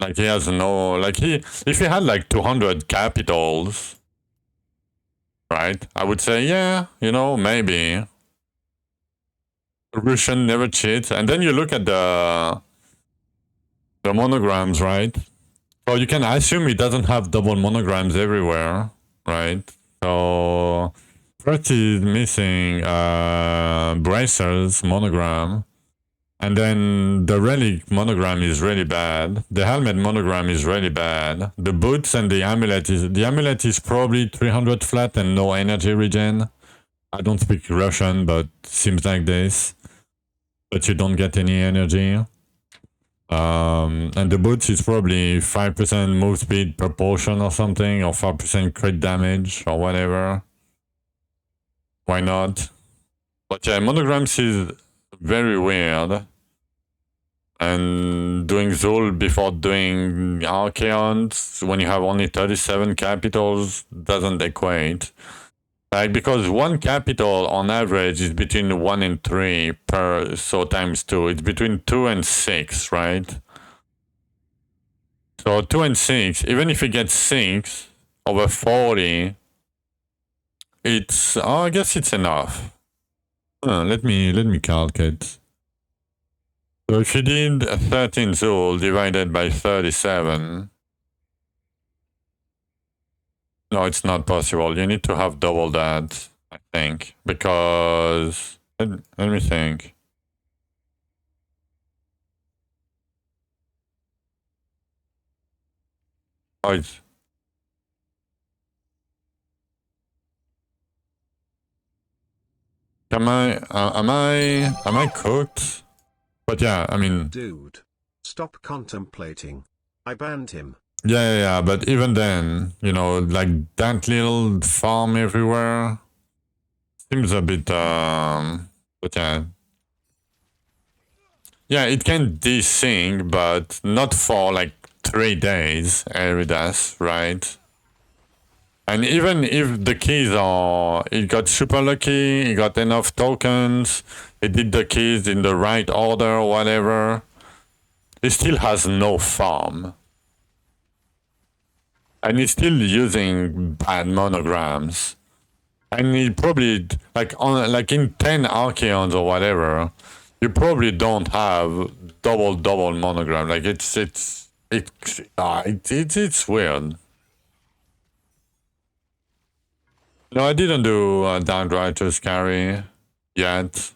Like he has no, like if he had like 200 capitals, right? I would say, yeah, you know, maybe. Russian never cheats. And then you look at the monograms, right? So you can assume he doesn't have double monograms everywhere, right? So first he's missing Bracer's monogram. And then the relic monogram is really bad. The helmet monogram is really bad. The boots and the amulet is probably 300 flat and no energy regen. I don't speak Russian, but seems like this. But you don't get any energy. And the boots is probably 5% move speed per potion or something, or 5% crit damage or whatever. Why not? But yeah, monograms is very weird. And doing Zul before doing Archeons when you have only 37 capitals doesn't equate. Like, because one capital on average is between 1 and 3 per, so times 2. It's between 2 and 6, right? So 2 and 6, even if you get 6 over 40, it's, oh, I guess it's enough. Let me calculate. So if you did 13 Zul divided by 37, no, it's not possible. You need to have double that, I think, because let me think. Oh, it's, am I cooked? But yeah, I mean, Dude, stop contemplating. I banned him. Yeah, but even then, you know, like that little farm everywhere seems a bit, but yeah. Yeah, it can desync, but not for like 3 days, Eridas, right? And even if the keys are, he got super lucky, he got enough tokens, he did the keys in the right order or whatever, he still has no farm. And he's still using bad monograms. And he probably, like in 10 Archeons or whatever, you probably don't have double monogram. Like it's weird. No, I didn't do Downrider's carry yet.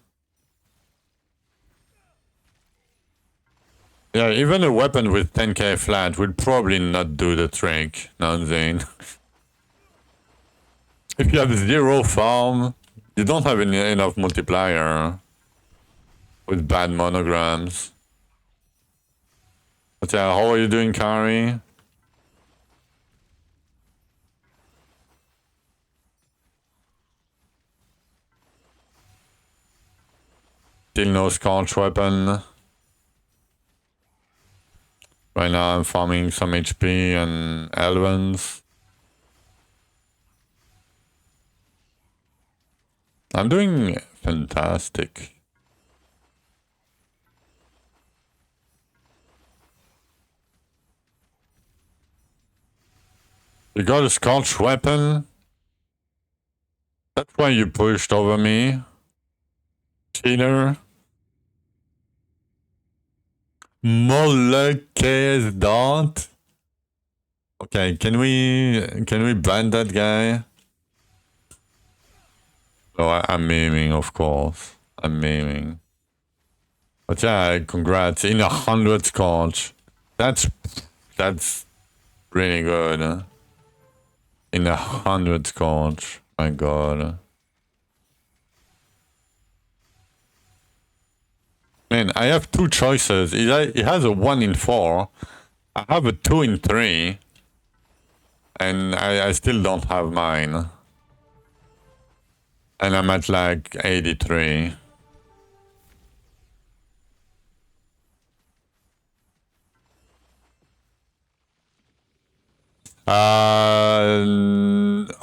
Yeah, even a weapon with 10k flat would probably not do the trick. No, Zane. If you have 0 farm, you don't have enough multiplier with bad monograms. But yeah, how are you doing, Kari? Still no scorch weapon. Right now I'm farming some HP and Elvens. I'm doing fantastic. You got a scorch weapon? That's why you pushed over me? Cheater? Molekes dot? Okay, can we ban that guy? Oh, I'm memeing, of course. I'm memeing. But yeah, congrats. In 100 scorch. That's really good. In 100 scorch. My god. Man, I have 2 choices. He has a 1 in 4. I have a 2 in 3. And I still don't have mine. And I'm at like 83.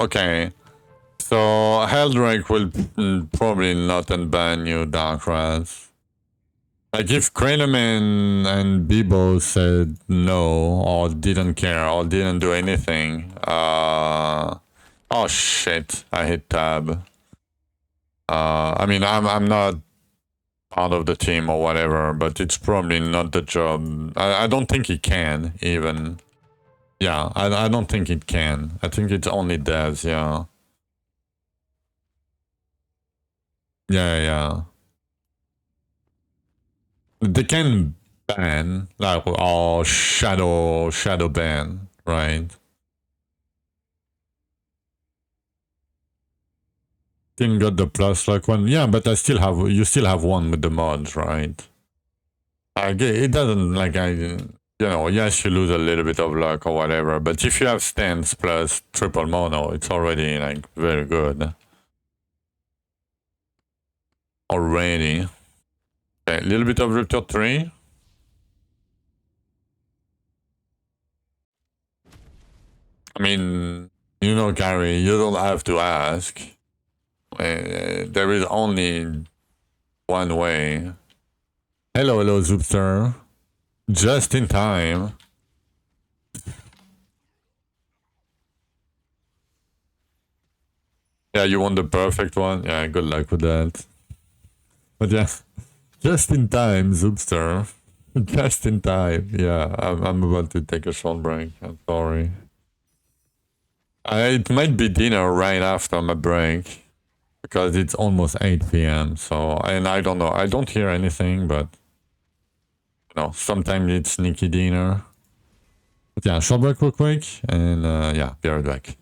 Okay. So Heldrake will probably not unban you, Darkraz. Like if Kralerman and Bibo said no, or didn't care, or didn't do anything, oh shit, I hit tab. I mean, I'm not part of the team or whatever, but it's probably not the job. I don't think he can, even. Yeah, I don't think it can. I think it's only devs, yeah. Yeah. They can ban, like, or shadow ban, right? Didn't got the plus like one. Yeah, but you still have one with the mods, right? It doesn't, like, yes, you lose a little bit of luck or whatever, but if you have stance plus triple mono, it's already, like, very good. Already. Okay, a little bit of Rupture 3. I mean, Gary, you don't have to ask. There is only one way. Hello, Zoopster. Just in time. Yeah, you want the perfect one? Yeah, good luck with that. But yeah, just in time, Zoopster. Just in time. Yeah, I'm about to take a short break. I'm sorry. It might be dinner right after my break. Because it's almost 8 p.m. So, and I don't know. I don't hear anything, but sometimes it's sneaky dinner. But yeah, short break real quick, and yeah, be right back.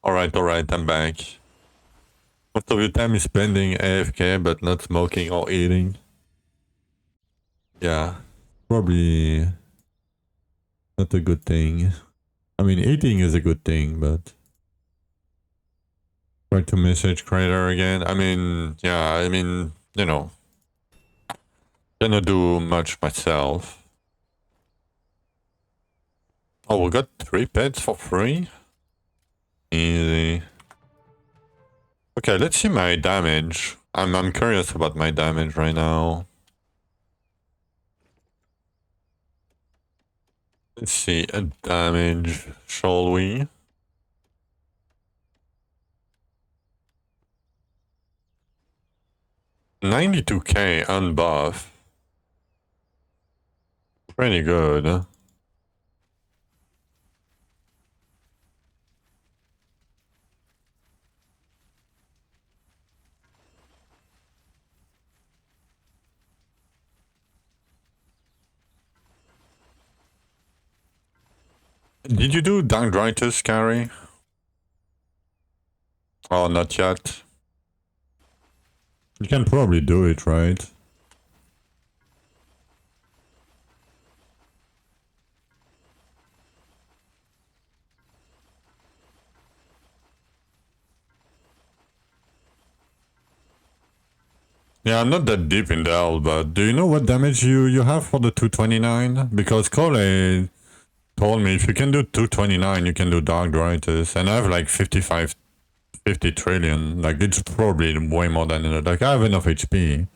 Alright, I'm back. Most of your time is spending AFK, but not smoking or eating. Yeah, probably not a good thing. I mean, eating is a good thing, but... Try to message creator again. I mean, yeah, I mean, you know... Cannot do much myself. Oh, we got 3 pets for free? Easy. Okay, let's see my damage. I'm curious about my damage right now. Let's see, a damage, shall we? $92K unbuff. Pretty good. Did you do Dendritus, Carrie? Oh, not yet. You can probably do it, right? Yeah, I'm not that deep in Dell, but do you know what damage you have for the 229? Because Cole told me if you can do 229, you can do Dendritus, and I have like 50 trillion. Like, it's probably way more than enough. Like, I have enough HP.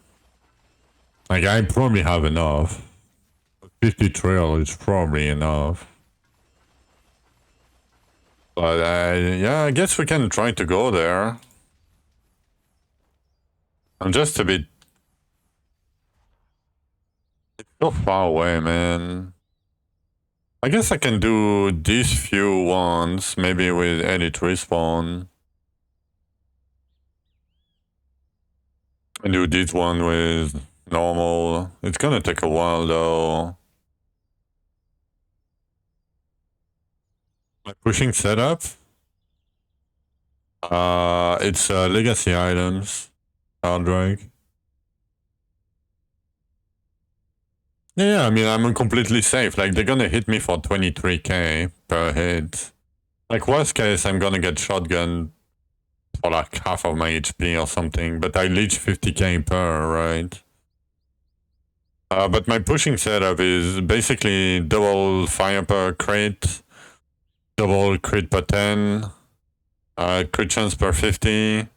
Like, I probably have enough. 50 trill is probably enough. But, yeah, I guess we can try to go there. I'm just a bit... It's so far away, man. I guess I can do these few ones, maybe with edit respawn. And do this one with normal. It's gonna take a while though. My pushing setup? It's legacy items. Hard drag. Yeah, I mean, I'm completely safe. Like, they're gonna hit me for 23k per hit. Like, worst case, I'm gonna get shotgun for like half of my HP or something, but I leech 50k per, right? But my pushing setup is basically double fire per crit, double crit per 10, crit chance per 50,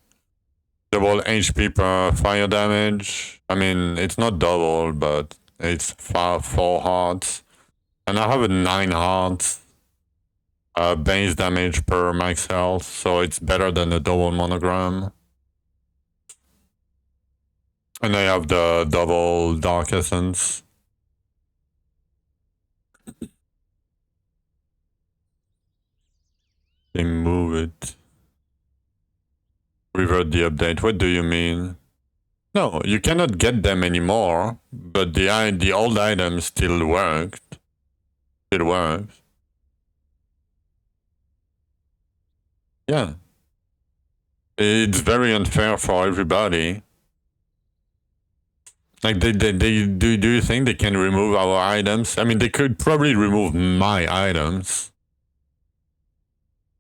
double HP per fire damage. I mean, it's not double, but it's 4 hearts. And I have a 9 hearts base damage per max health, so it's better than the double monogram. And I have the double dark essence. They move it. Revert the update. What do you mean? No, you cannot get them anymore, but the old item still worked. It works. Yeah. It's very unfair for everybody. Like, do you think they can remove our items? I mean, they could probably remove my items.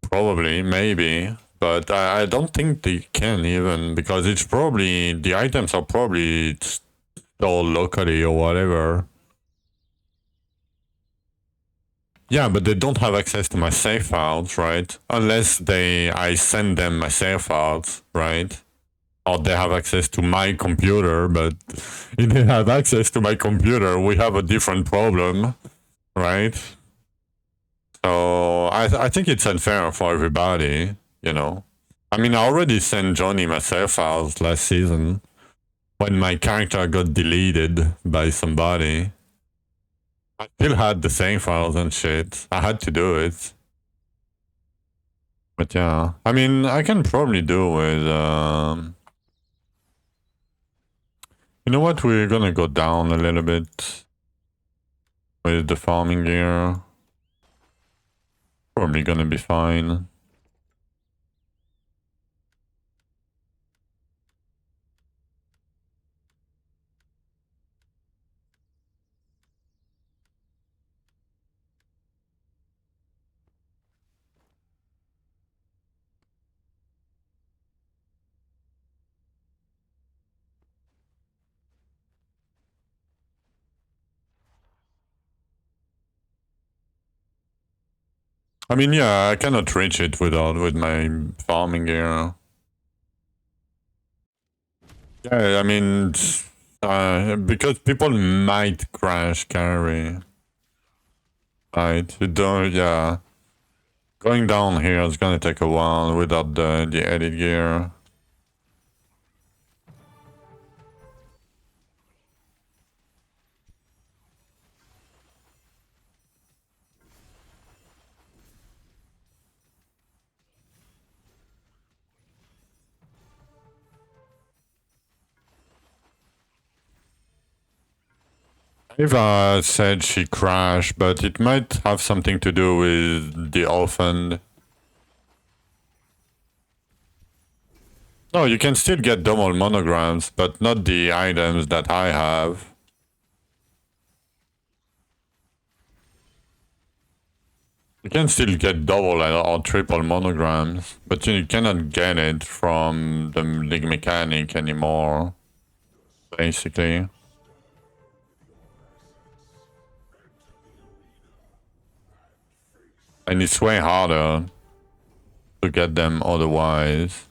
Probably, maybe. But I don't think they can even, because it's probably, the items are probably stored locally or whatever. Yeah, but they don't have access to my save files, right? Unless I send them my save files, right? Or they have access to my computer, but if they have access to my computer, we have a different problem, right? So I think it's unfair for everybody, you know. I mean, I already sent Johnny my save files last season when my character got deleted by somebody. I still had the same files and shit. I had to do it. But yeah, I mean, I can probably do with, you know what, we're gonna go down a little bit with the farming gear. Probably gonna be fine. I mean, yeah, I cannot reach it with my farming gear. Yeah, I mean, because people might crash carry. Right, you don't, yeah. Going down here is gonna take a while without the edit gear. Eva said she crashed, but it might have something to do with the orphan. No, you can still get double monograms, but not the items that I have. You can still get double or triple monograms, but you cannot get it from the league mechanic anymore, basically. And it's way harder to get them otherwise.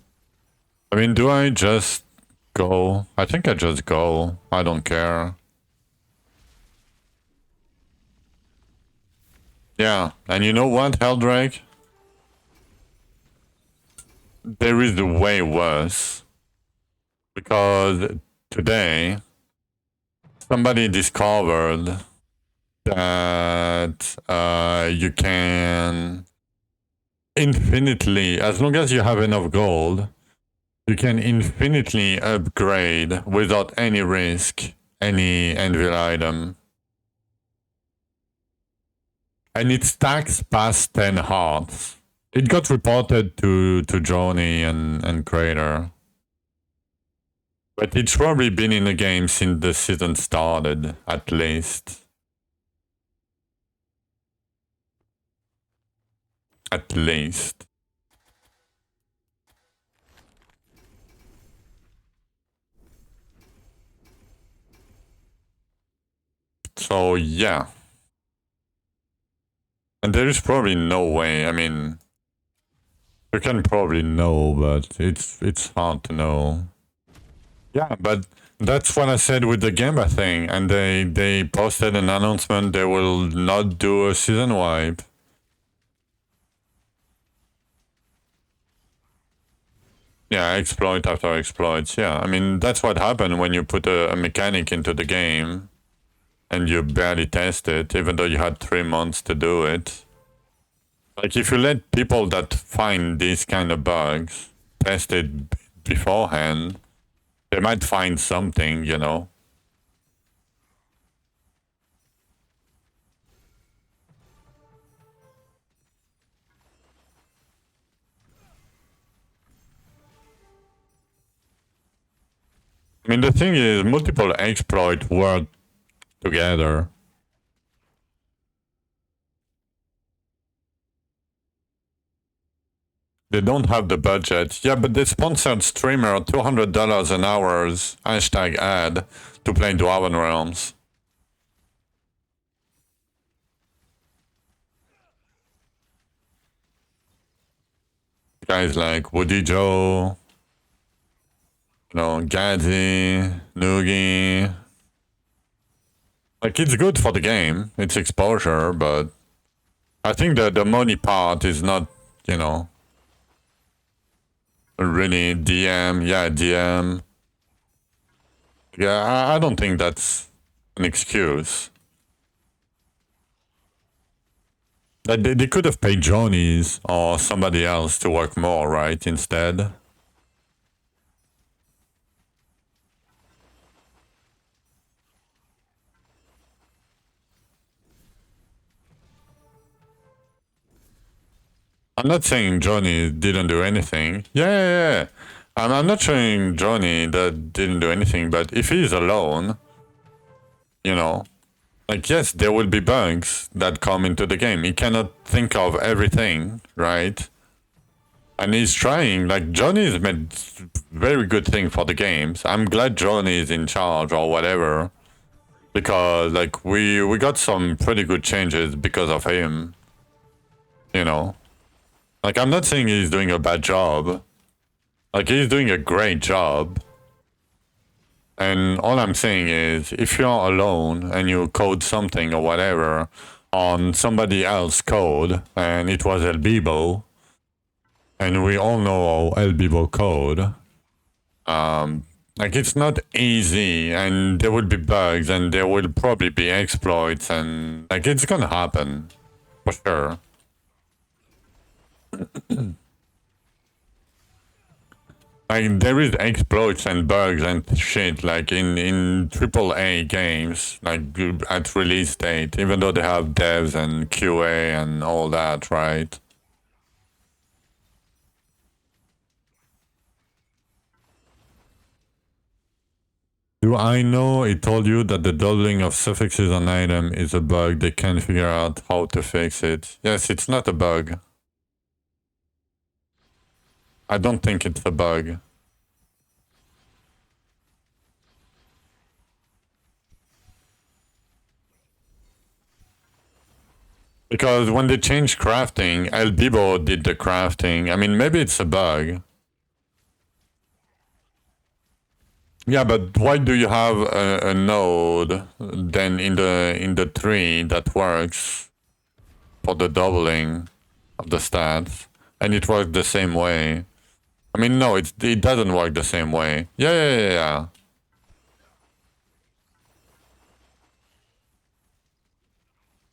I mean, do I just go? I think I just go. I don't care. Yeah, and you know what, Heldrake? There is a way worse. Because today, somebody discovered that you can infinitely, as long as you have enough gold, you can infinitely upgrade without any risk any anvil item. And it stacks past 10 hearts. It got reported to Johnny and Crater. But it's probably been in the game since the season started, at least. At least. So, yeah. And there is probably no way, I mean... You can probably know, but it's hard to know. Yeah, but that's what I said with the Gamba thing, and they posted an announcement they will not do a season wipe. Yeah, exploit after exploits, yeah. I mean, that's what happened when you put a mechanic into the game and you barely test it, even though you had 3 months to do it. Like, if you let people that find these kind of bugs test it beforehand, they might find something, you know. I mean, the thing is, multiple exploits work together. They don't have the budget. Yeah, but they sponsored streamer $200 an hour's hashtag ad to play Dwarven Realms. Guys like Woody Joe, you know, Gadzi, Noogie. Like, it's good for the game. It's exposure, but I think that the money part is not, you know, really DM. Yeah, DM. Yeah, I don't think that's an excuse. They could have paid Johnny's or somebody else to work more, right, instead. I'm not saying Johnny didn't do anything. Yeah. I'm not saying Johnny that didn't do anything, but if he's alone, you know, like, yes, there will be bugs that come into the game. He cannot think of everything, right? And he's trying, like, Johnny's made very good thing for the games. I'm glad Johnny is in charge or whatever. Because, like, we got some pretty good changes because of him. you know. Like, I'm not saying he's doing a bad job. Like, he's doing a great job. And all I'm saying is, if you're alone and you code something or whatever on somebody else's code, and it was El Bibo, and we all know El Bibo code, like, it's not easy, and there will be bugs, and there will probably be exploits, and, like, it's gonna happen, for sure. Like, there is exploits and bugs and shit, like, in AAA games, like, at release date, even though they have devs and QA and all that, right? Do I know it told you that the doubling of suffixes on item is a bug? They can't figure out how to fix it. Yes, it's not a bug. I don't think it's a bug. Because when they changed crafting, El Bibo did the crafting. I mean, maybe it's a bug. Yeah, but why do you have a node then in the tree that works for the doubling of the stats, and it works the same way? I mean, no, it doesn't work the same way. Yeah.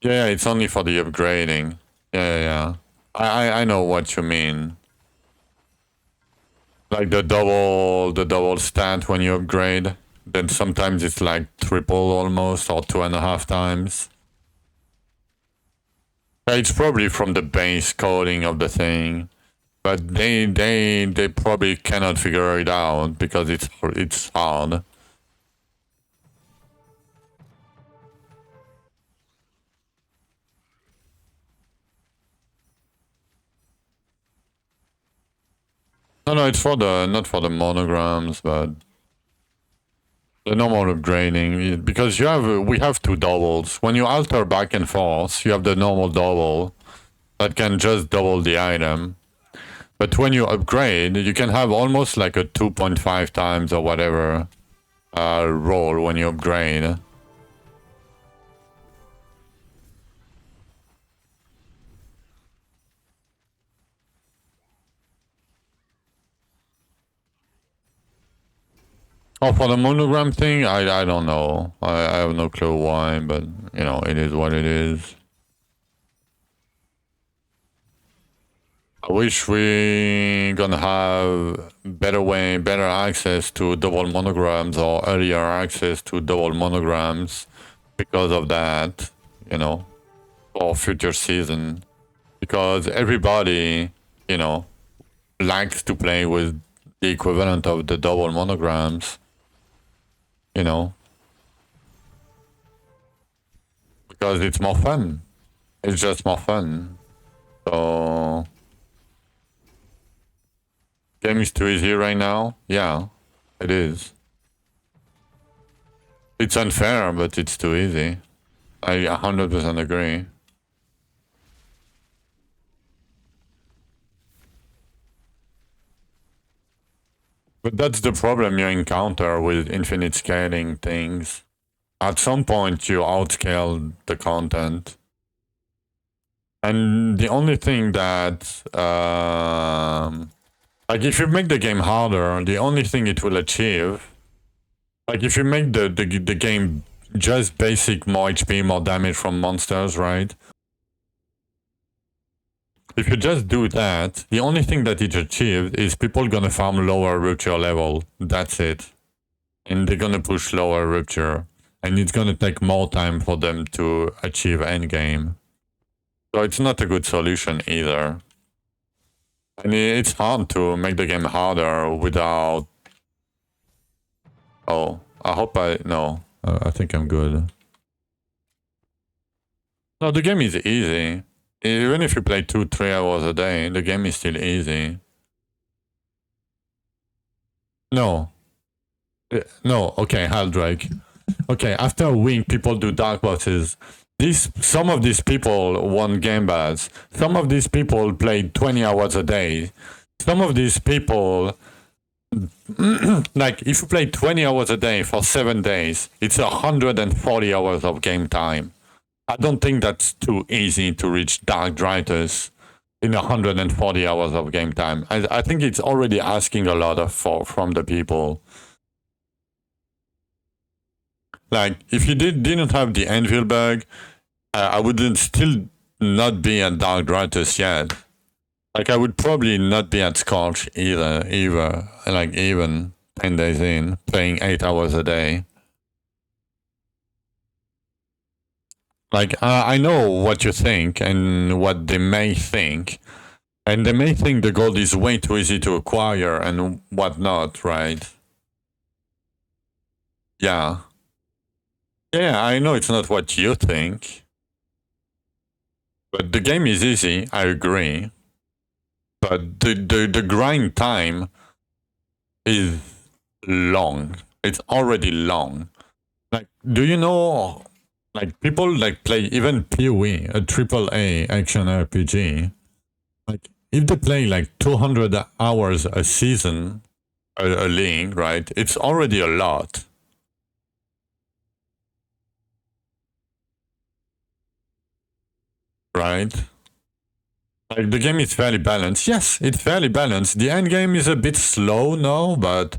Yeah, it's only for the upgrading. Yeah. I know what you mean. Like the double stat when you upgrade. Then sometimes it's like triple almost, or 2.5 times. It's probably from the base coding of the thing, but they probably cannot figure it out because it's hard. No, it's for the not for the monograms, but the normal upgrading, because we have two doubles. When you alter back and forth, you have the normal double that can just double the item. But when you upgrade, you can have almost like a 2.5 times or whatever roll when you upgrade. Oh, for the monogram thing, I don't know. I have no clue why, but, you know, it is what it is. I wish we gonna have better access to double monograms or earlier access to double monograms because of that, you know, for future season. Because everybody, you know, likes to play with the equivalent of the double monograms, you know, because it's more fun. It's just more fun. So, game is too easy right now? Yeah, it is. It's unfair, but it's too easy. I 100% agree. But that's the problem you encounter with infinite scaling things. At some point, you outscale the content. And the only thing that, like, if you make the game harder, the only thing it will achieve, like, if you make the game just basic, more HP, more damage from monsters, right? If you just do that, the only thing that it achieved is people gonna farm lower rupture level. That's it. And they're gonna push lower rupture. And it's gonna take more time for them to achieve endgame. So it's not a good solution either. And it's hard to make the game harder without... Oh, I hope no. I think I'm good. No, the game is easy. Even if you play 2-3 hours a day, the game is still easy. No. No, okay, Haldrake. Okay, after a week, people do dark bosses. some of these people won Game Pass. Some of these people played 20 hours a day. Some of these people, like, if you play 20 hours a day for 7 days, it's 140 hours of game time. I don't think that's too easy to reach Dark Drytus in 140 hours of game time. I think it's already asking a lot from the people. Like, if you didn't have the Anvil bug, I wouldn't still not be at Dark Drytus yet. Like, I would probably not be at Scorch either. Like, even 10 days in, playing 8 hours a day. Like, I know what you think and what they may think. And they may think the gold is way too easy to acquire and whatnot, right? Yeah. Yeah, I know it's not what you think. But the game is easy, I agree. But the grind time is long. It's already long. Like, do you know, like, people like play even POE, a AAA action RPG. Like, if they play like 200 hours a season, a league, right? It's already a lot. Right? Like, the game is fairly balanced. Yes, it's fairly balanced. The end game is a bit slow now, but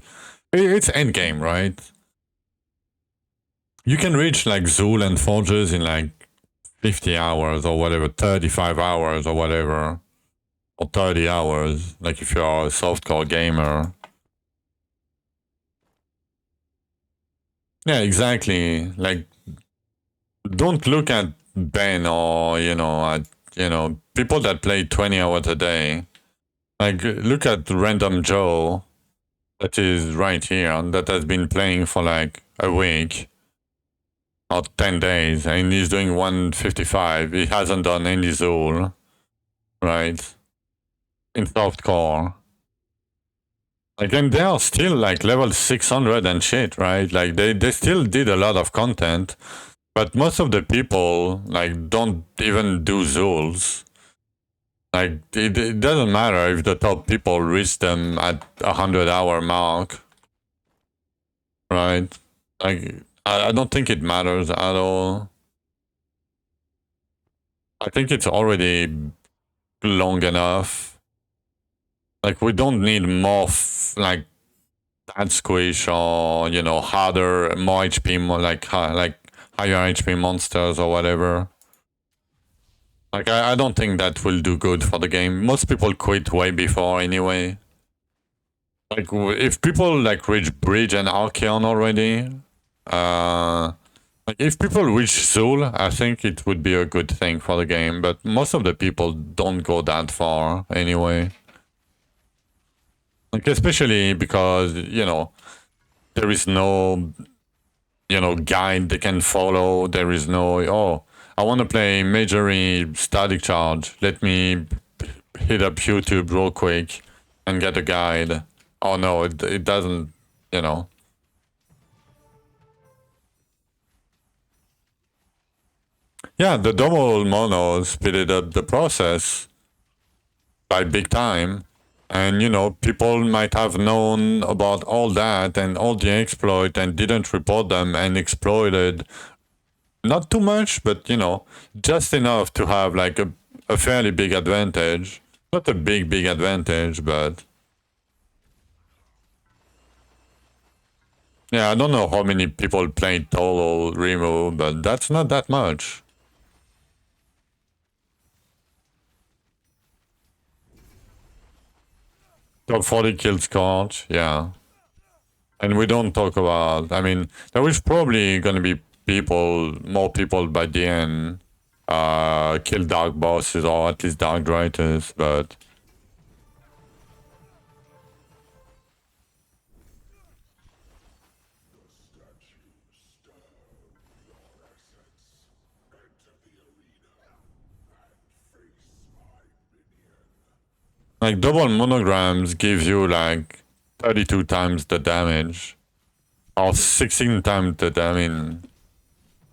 it's end game, right? You can reach like Zool and Forges in like 50 hours or whatever, 35 hours or whatever, or 30 hours, like if you're a softcore gamer. Yeah, exactly. Like, don't look at Ben or, people that play 20 hours a day. Like, look at Random Joe, that is right here, that has been playing for like a week or 10 days, and he's doing 155. He hasn't done any Zool, right? In softcore. Like, and they are still like level 600 and shit, right? Like, they still did a lot of content, but most of the people, like, don't even do Zools. Like, it doesn't matter if the top people reach them at 100-hour mark, right? Like, I don't think it matters at all. I think it's already long enough. Like, we don't need more, like, that squish or, harder, more HP, more like higher HP monsters or whatever. Like, I don't think that will do good for the game. Most people quit way before anyway. Like, if people, like, reach Bridge and Archeon already, like, if people reach Zool, I think it would be a good thing for the game, but most of the people don't go that far anyway. Like, especially because, there is no, guide they can follow. There is no, I want to play Majory Static Charge. Let me hit up YouTube real quick and get a guide. Oh no, it doesn't, Yeah, the double mono speeded up the process by big time. And, people might have known about all that and all the exploit and didn't report them and exploited not too much, but, just enough to have like a fairly big advantage. Not a big advantage, but... Yeah, I don't know how many people played total remove, but that's not that much. Top 40 kill Scorch, yeah. And we don't talk about, I mean, there is probably gonna be more people by the end, kill dark bosses or at least dark writers, but... Like, double monograms gives you like 32 times the damage. Or 16 times the damage.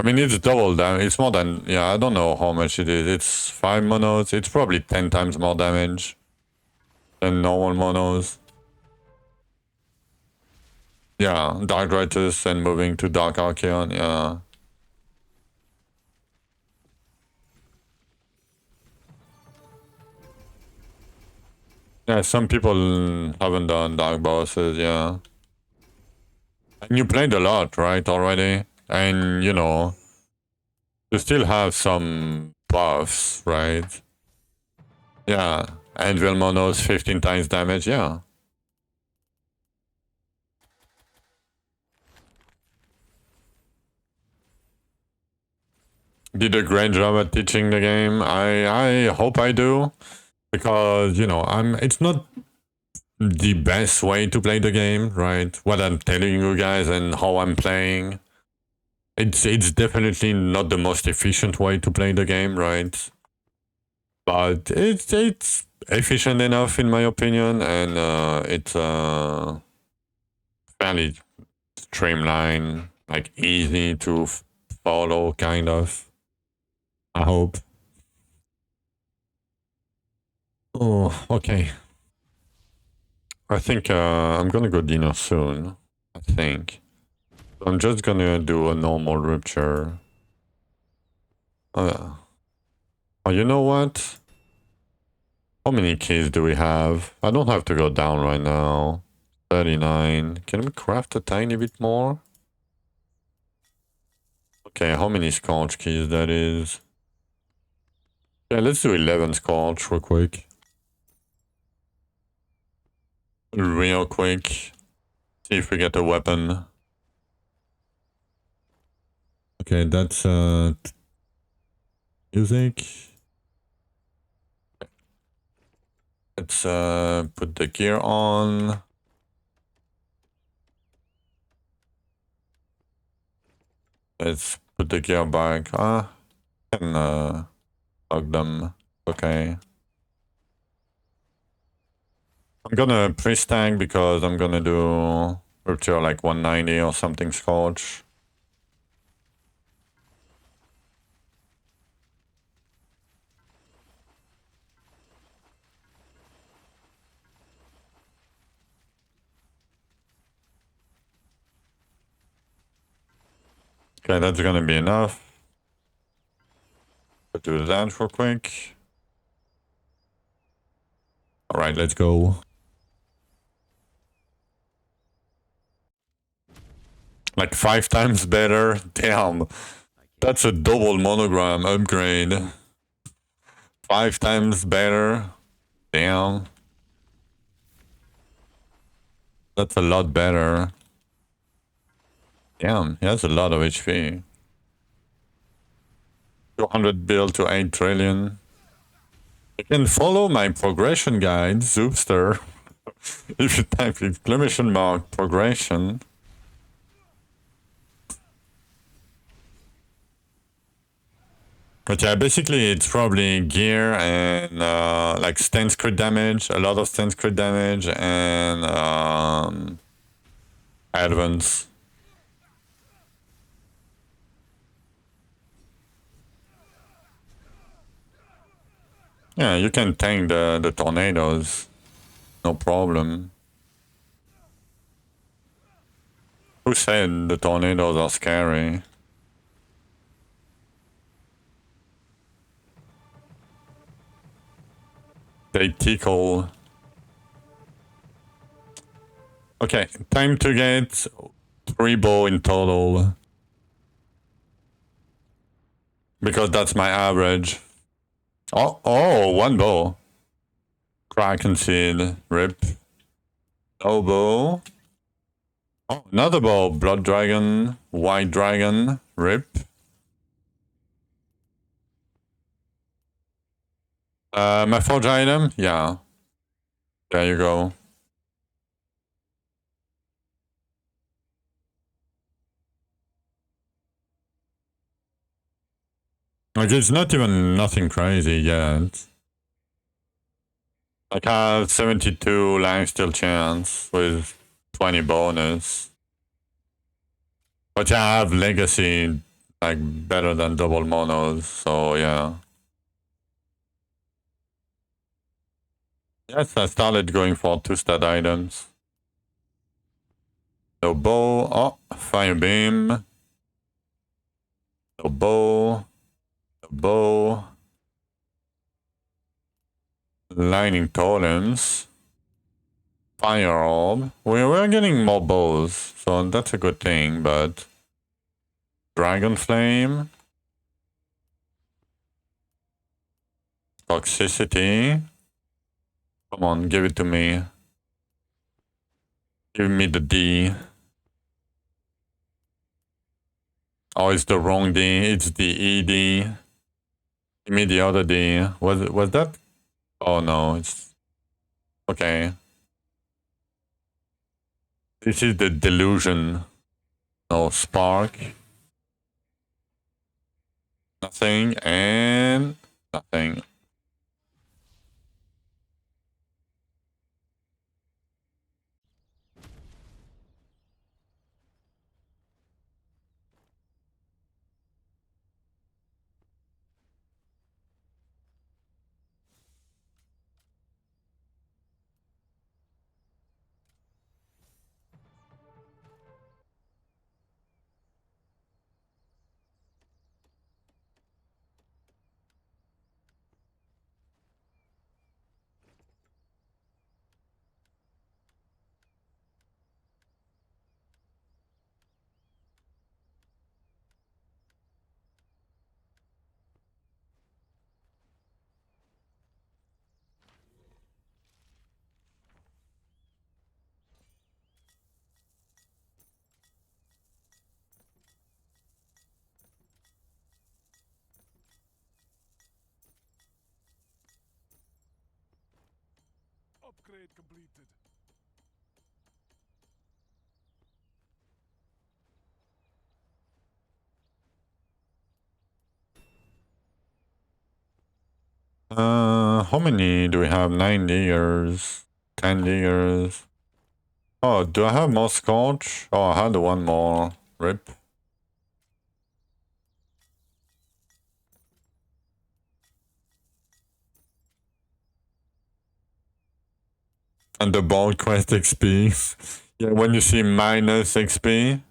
I mean, it's double damage. It's more than, yeah, I don't know how much it is. It's 5 monos. It's probably 10 times more damage than normal monos. Yeah, Dark Righteous and moving to Dark Archeon, yeah. Yeah, some people haven't done Dark Bosses, yeah. And you played a lot, right, already? And, you know, you still have some buffs, right? Yeah, Anvil Monos, 15 times damage, yeah. Did a great job at teaching the game. I hope I do. Because, you know, it's not the best way to play the game, right? What I'm telling you guys and how I'm playing. It's definitely not the most efficient way to play the game, right? But it's efficient enough in my opinion, and it's fairly streamlined, like easy to follow, kind of. I hope. Oh, okay. I think I'm gonna go dinner soon. I think. I'm just gonna do a normal rupture. Oh, you know what? How many keys do we have? I don't have to go down right now. 39. Can we craft a tiny bit more? Okay, how many scorch keys that is? Yeah, let's do 11 scorch real quick. Real quick. See if we get a weapon. Okay, that's music. Let's put the gear on. Let's put the gear back. Can log them. Okay. I'm gonna pre-stack because I'm gonna do rupture like 190 or something scorch. Okay, that's gonna be enough. Let's do that real quick. Alright, let's go. Like 5 times better. Damn. That's a double monogram upgrade. 5 times better. Damn. That's a lot better. Damn, he has a lot of HP. 200 build to 8 trillion. You can follow my progression guide, Zoopster. If you type exclamation mark progression. But yeah, basically it's probably gear and like stance crit damage, a lot of stance crit damage, and Elvens. Yeah, you can tank the tornadoes, no problem. Who said the tornadoes are scary? They tickle. Okay, time to get 3 bow in total. Because that's my average. Oh, 1 bow. Kraken seed, rip. No bow. Oh, another bow. Blood dragon, white dragon, rip. My forge item? Yeah. There you go. Like, it's not even nothing crazy yet. Like, I have 72 lifesteal chance with 20 bonus. But yeah, I have legacy like better than double monos, so yeah. Yes, I started going for 2-stat items. No bow. Oh, fire beam. No bow. No bow. Lightning totems. Fire orb. We're getting more bows, so that's a good thing, but Dragon Flame. Toxicity. Come on, give it to me. Give me the D. Oh, it's the wrong D. It's the ED. Give me the other D. Was that? Oh no, it's okay. This is the delusion. No spark. Nothing and nothing. Upgrade completed. How many do we have? 9 diggers, 10 diggers. Oh, do I have more scotch? Oh, I had one more. Rip. And the ball quest XP. Yeah, when you see minus XP.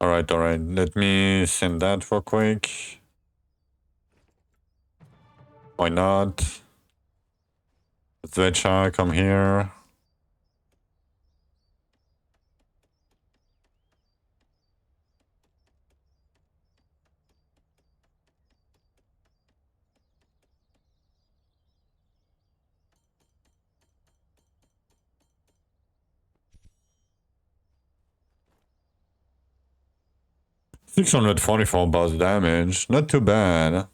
Alright. Let me send that for quick. Why not? Zvecha, come here. $644 boss damage. Not too bad.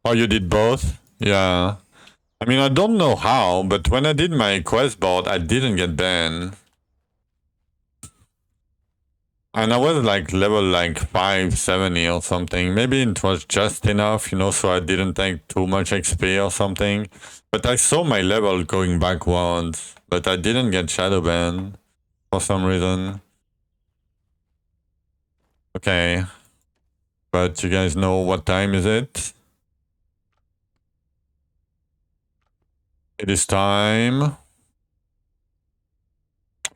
Oh, you did both? Yeah. I mean, I don't know how, but when I did my quest board, I didn't get banned. And I was like level like 570 or something. Maybe it was just enough, you know, so I didn't take too much XP or something. But I saw my level going backwards, but I didn't get shadow banned for some reason. Okay. But you guys know what time is it? It is time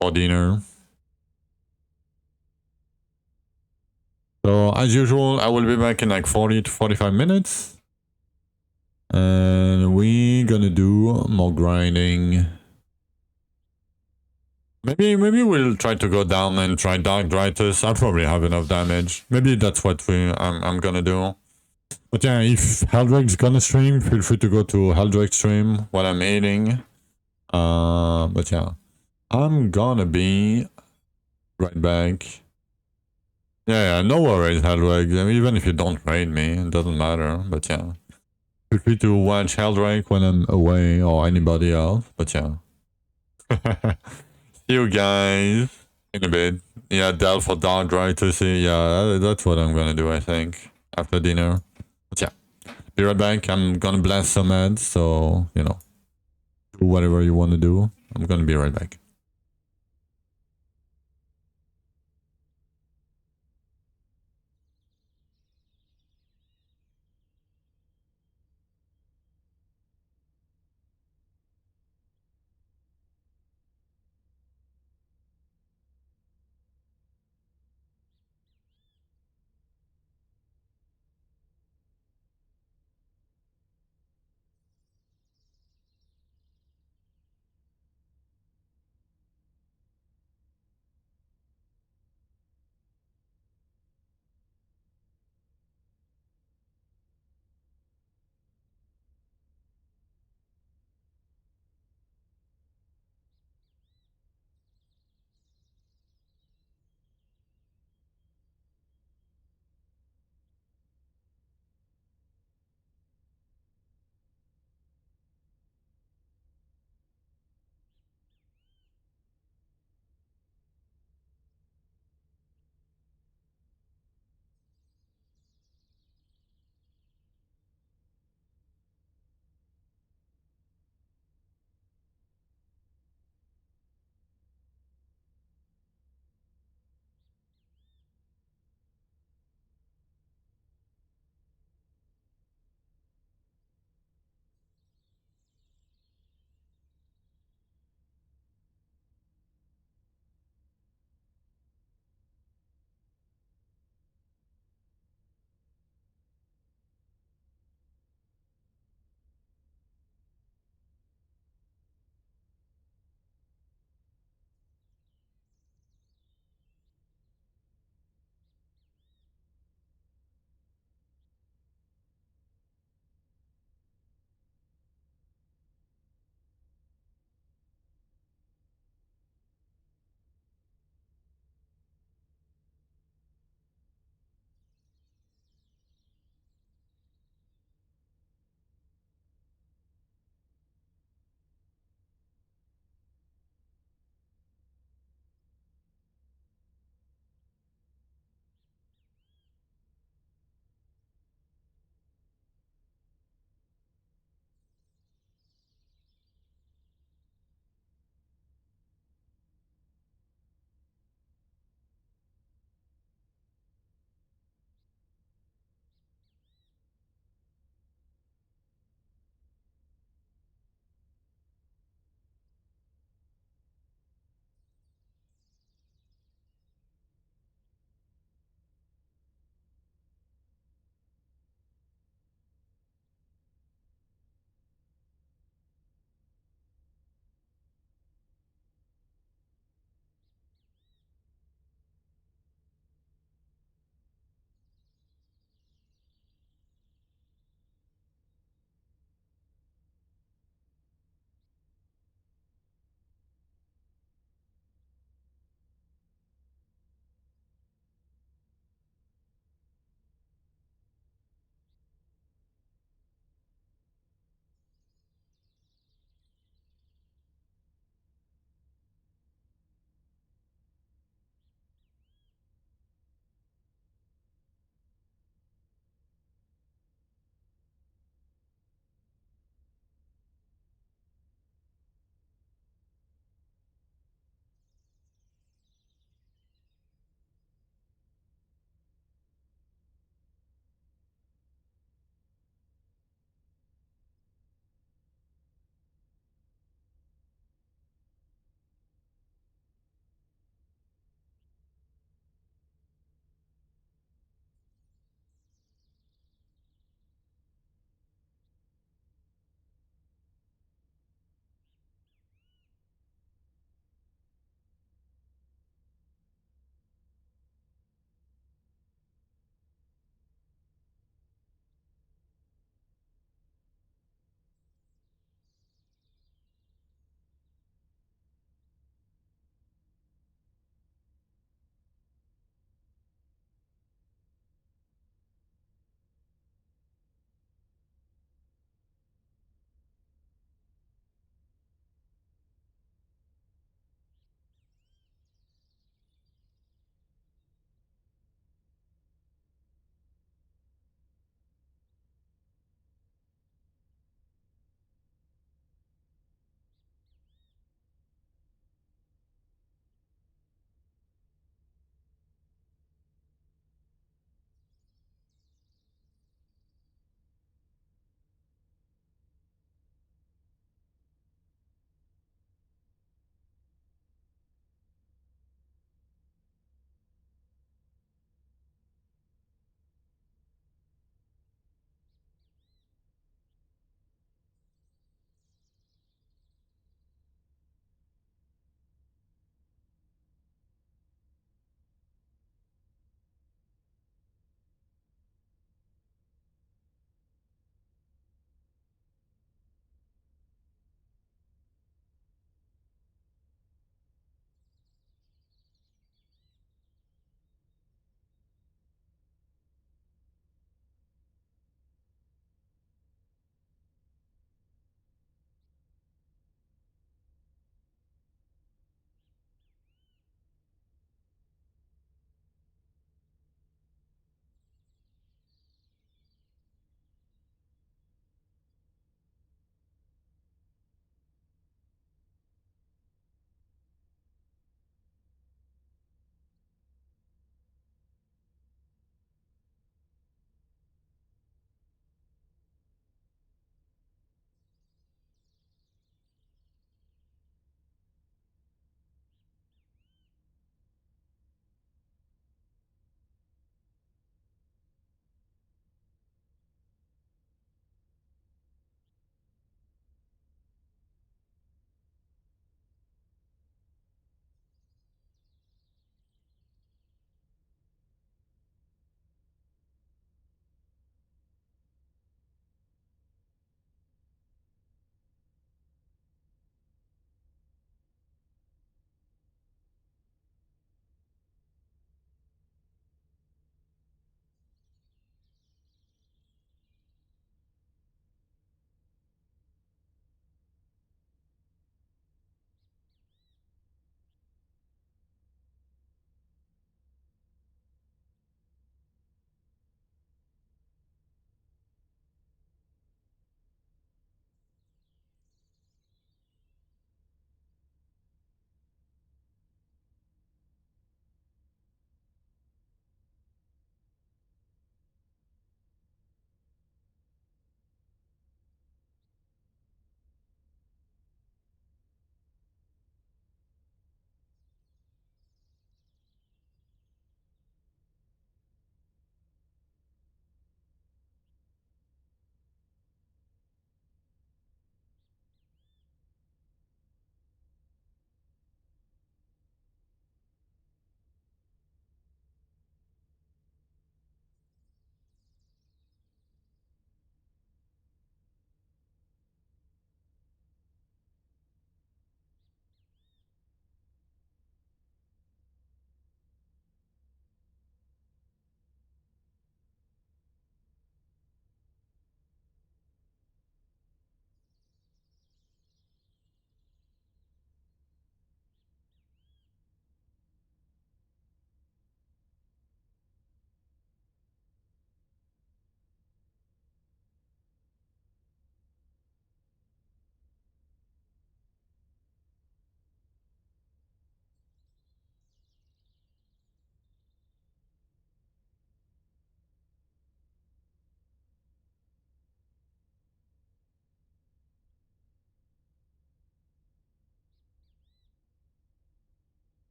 for dinner. So as usual, I will be back in like 40 to 45 minutes. And we're gonna do more grinding. Maybe we'll try to go down and try Dark Dritus. I'll probably have enough damage. Maybe that's what I'm gonna do. But yeah, if Heldreg's gonna stream, feel free to go to Heldreg's stream while I'm eating. But yeah, I'm gonna be right back. Yeah, no worries, Heldreg. I mean, even if you don't raid me, it doesn't matter. But yeah, feel free to watch Heldreg when I'm away or anybody else. But yeah. See you guys in a bit. Yeah, Del for Dark Dritus. Yeah, that's what I'm gonna do, I think, after dinner. But yeah. Be right back. I'm gonna blast some ads, so, you know, do whatever you want to do. I'm gonna be right back.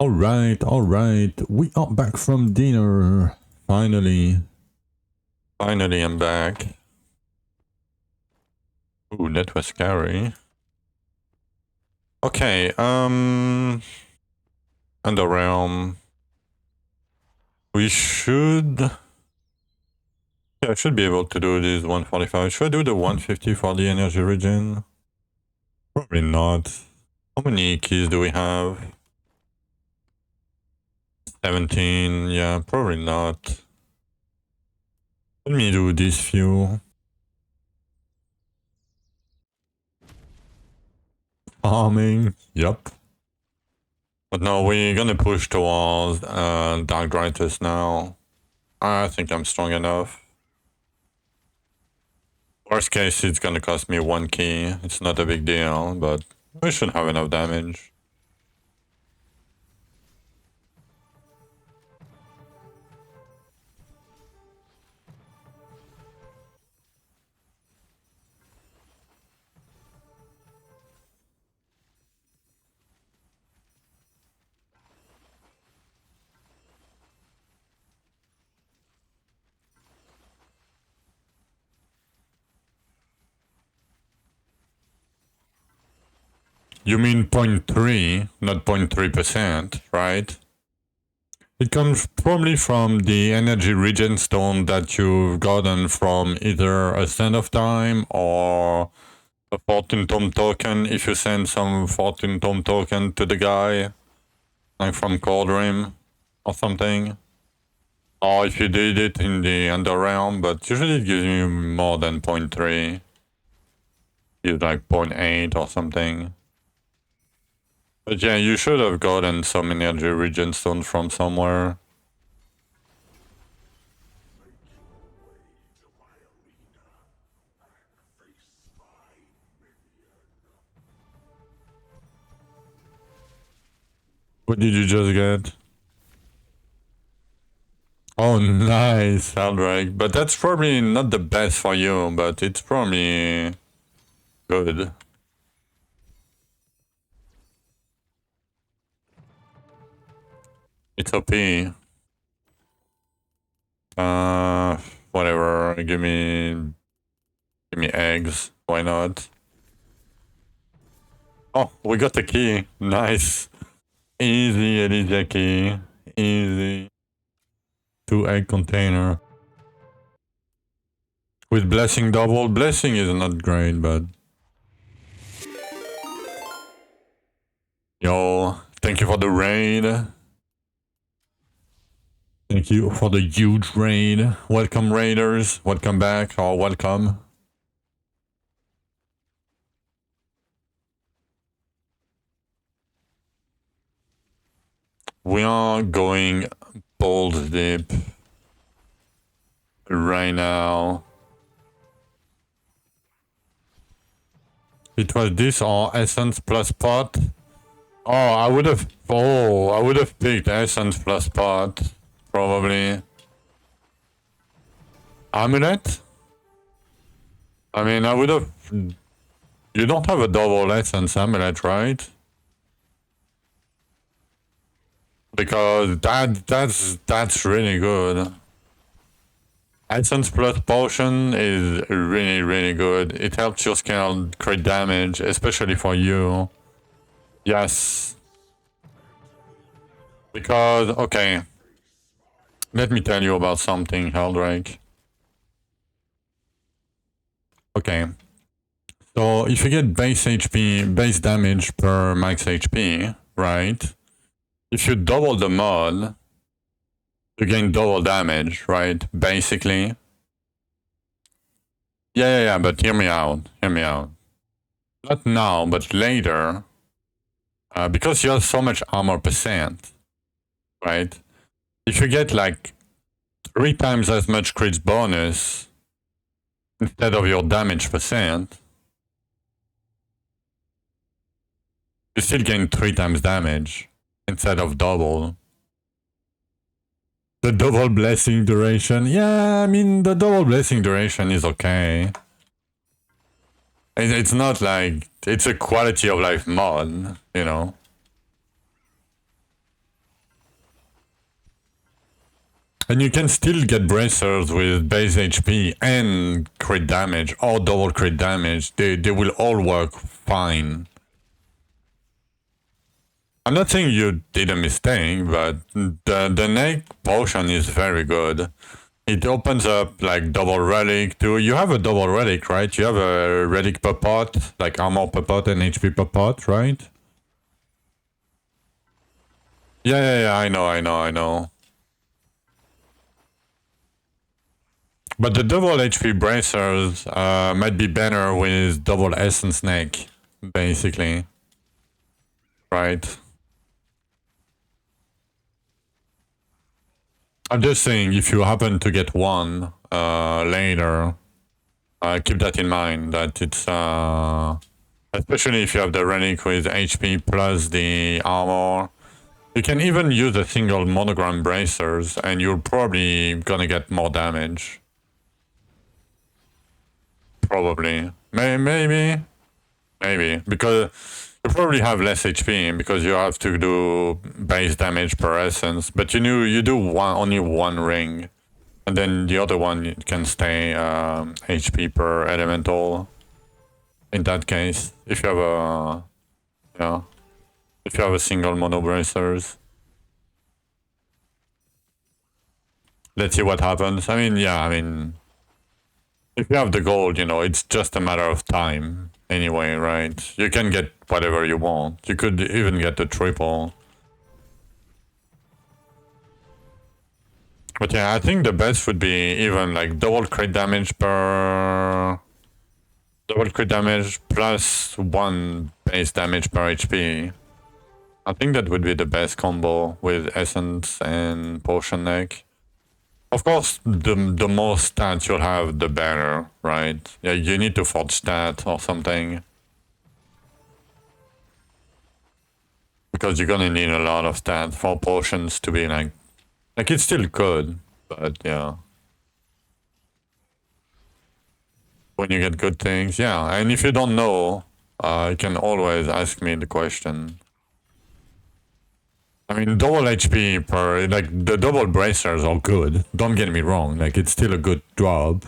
Alright. We are back from dinner. Finally, I'm back. Ooh, that was scary. Okay, Underrealm. We should... Yeah, I should be able to do this 145. Should I do the 150 for the energy regen? Probably not. How many keys do we have? 17, yeah, probably not. Let me do these few. Farming, yep. But no, we're gonna push towards Dark Writers now. I think I'm strong enough. Worst case, it's gonna cost me 1 key. It's not a big deal, but we should have enough damage. You mean 0.3, not 0.3%, right? It comes probably from the energy regen stone that you've gotten from either a Stand of Time or a Fortune Tome token. If you send some Fortune Tome token to the guy, like from Coldrim or something. Or if you did it in the Underrealm, but usually it gives you more than 0.3. It's like 0.8 or something. But yeah, you should have gotten some energy regen stone from somewhere. What did you just get? Oh, nice, Aldrake. But that's probably not the best for you, but it's probably good. It's OP. Whatever. Give me eggs. Why not? Oh, we got the key. Nice. Easy, Elysia key. Easy. 2 egg container. With blessing double. Blessing is not great, but... Yo, thank you for the raid. Thank you for the huge raid. Welcome, raiders. Welcome back, or welcome. We are going balls deep right now. It was this or essence plus pot. I would have picked essence plus pot, probably. Amulet? I mean, I would have... You don't have a double essence amulet, right? Because that's really good. Essence plus potion is really, really good. It helps your scale crit damage, especially for you. Yes. Because, okay. Let me tell you about something, Heldrake. Okay. So, if you get base HP, base damage per max HP, right? If you double the mod, you gain double damage, right? Basically. Yeah, but hear me out. Not now, but later. Because you have so much armor percent, right? If you get like 3 times as much crit bonus instead of your damage percent, you still gain 3 times damage instead of double. The double blessing duration, yeah, I mean the double blessing duration is okay. It's not like, it's a quality of life mod, you know. And you can still get bracers with base HP and crit damage or double crit damage. They will all work fine. I'm not saying you did a mistake, but the neck potion is very good. It opens up like double relic too. You have a double relic, right? You have a relic per pot, like armor per pot and HP per pot, right? Yeah, I know. But the double HP bracers might be better with double essence neck, basically. Right? I'm just saying, if you happen to get one later, keep that in mind, that it's... especially if you have the relic with HP plus the armor. You can even use a single monogram bracers and you're probably gonna get more damage. Probably. Maybe. Because you probably have less HP because you have to do base damage per essence. But you do only one ring. And then the other one can stay HP per elemental. In that case, if you have a... Yeah. If you have a single mono bracers. Let's see what happens. I mean... If you have the gold, it's just a matter of time. Anyway, right? You can get whatever you want. You could even get the triple. But yeah, I think the best would be even like double crit damage per... Double crit damage plus 1 base damage per HP. I think that would be the best combo with Essence and Potion Neck. Of course, the more stats you'll have, the better, right? Yeah, you need to forge stat or something. Because you're gonna need a lot of stats for potions to be like it's still good, but yeah. When you get good things, yeah. And if you don't know, you can always ask me the question. I mean, double HP per, like, the double bracers are good. Don't get me wrong, like, it's still a good drop.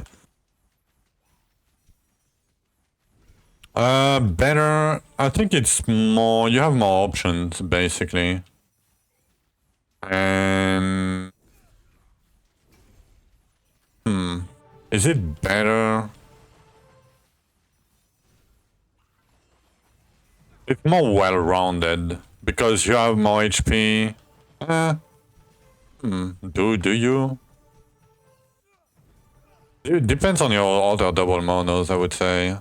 Better, I think it's more, you have more options, basically. And... Is it better? It's more well-rounded. Because you have more HP. Do you? It depends on your other double monos, I would say.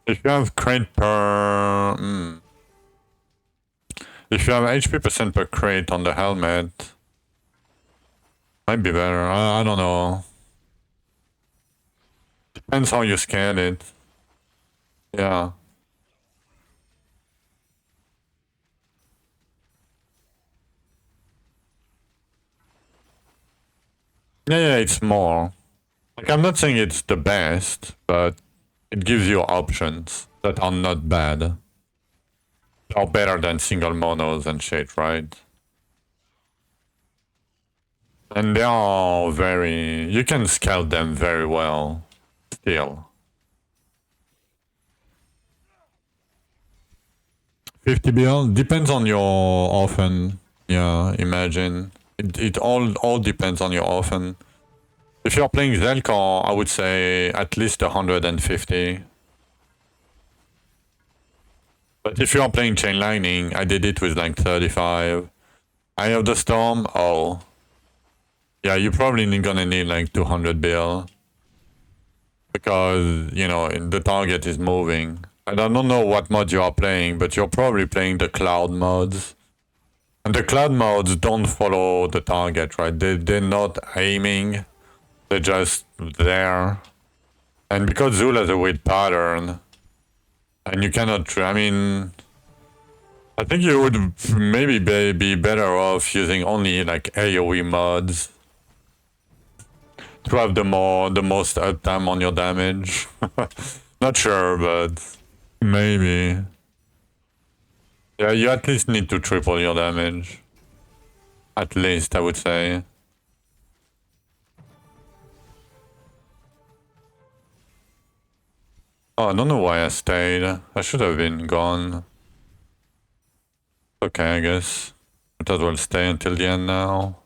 If you have crate per... If you have HP percent per crate on the helmet, might be better. I don't know. Depends how you scale it. Yeah. Yeah, it's more. Like, I'm not saying it's the best, but it gives you options that are not bad. Or better than single monos and shit, right? And they are very... You can scale them very well, still. 50 bill? Depends on your orphan. Yeah, imagine. It all depends on your orphan. If you're playing Zelkor, I would say at least 150. But if you're playing Chain Lightning, I did it with like 35. Eye of the Storm, oh. Yeah, you're probably gonna need like 200 bill. Because, the target is moving. And I don't know what mod you are playing, but you're probably playing the cloud mods. And the cloud mods don't follow the target, right? They're not aiming. They're just there. And because Zul has a weird pattern, and you cannot... I mean... I think you would maybe be better off using only like AoE mods. To have the most uptime on your damage. Not sure, but... Maybe. Yeah, you at least need to triple your damage. At least, I would say. Oh, I don't know why I stayed. I should have been gone. Okay, I guess. Might as well stay until the end now.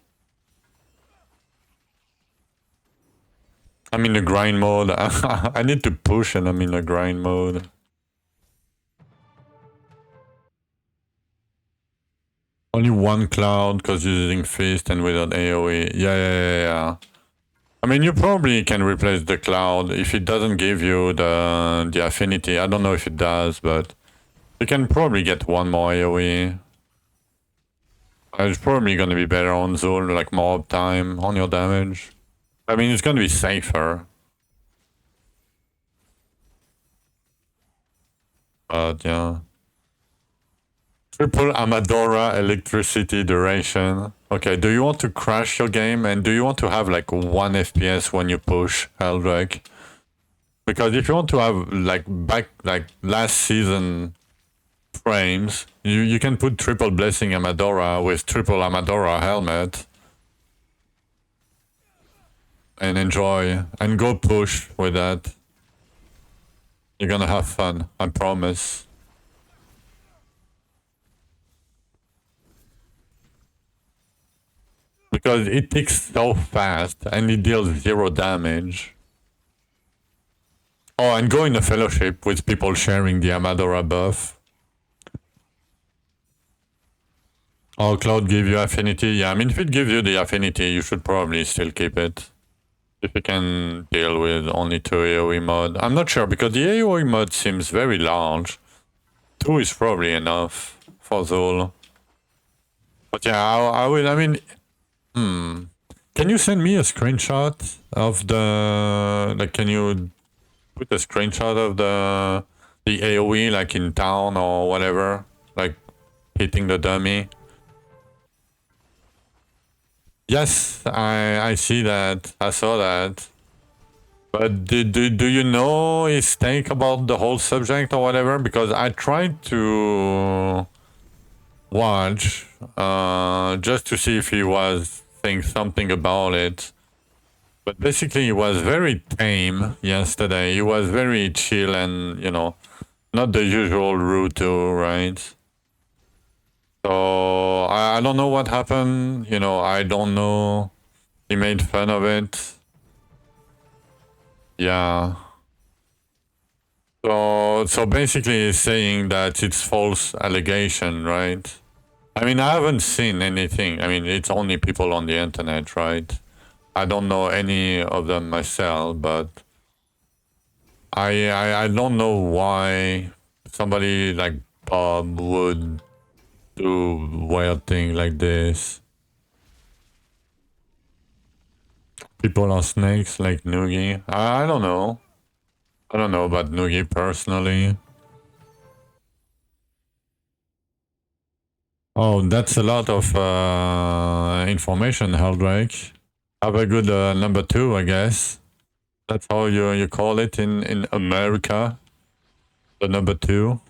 I'm in the grind mode. I need to push and I'm in the grind mode. Only one cloud because you're using Fist and without AoE. Yeah. I mean, you probably can replace the cloud if it doesn't give you the affinity. I don't know if it does, but you can probably get one more AoE. It's probably gonna be better on Zul, like more uptime on your damage. I mean, it's gonna be safer. But yeah. Triple Amadora electricity duration. Okay, do you want to crash your game and do you want to have like 1 FPS when you push Heldrake? Because if you want to have like last season frames, you can put triple blessing Amadora with triple Amadora helmet and enjoy and go push with that. You're gonna have fun, I promise. Because it ticks so fast and it deals 0 damage. Oh, and go in a fellowship with people sharing the Amadora buff. Oh, Cloud give you affinity? Yeah, I mean, if it gives you the affinity, you should probably still keep it. If you can deal with only 2 AoE mod. I'm not sure, because the AoE mod seems very large. 2 is probably enough for Zul. But yeah, I mean... Can you send me a screenshot of the... Like, can you put a screenshot of the AoE, like in town or whatever? Like, hitting the dummy? Yes, I see that. I saw that. But do you know his take about the whole subject or whatever? Because I tried to watch just to see if he was saying something about it. But basically he was very tame yesterday. He was very chill and, you know, not the usual Ruto, right? So I don't know what happened. You know, I don't know. He made fun of it. Yeah. So basically he's saying that it's false allegation, right? I mean, I haven't seen anything. I mean, it's only people on the internet, right? I don't know any of them myself, but I don't know why somebody like Bob would do weird thing like this. People are snakes like Noogie. I don't know. I don't know about Noogie personally. Oh, that's a lot of information, Heldrake. Have a good number 2, I guess. That's how you call it in America. The number 2.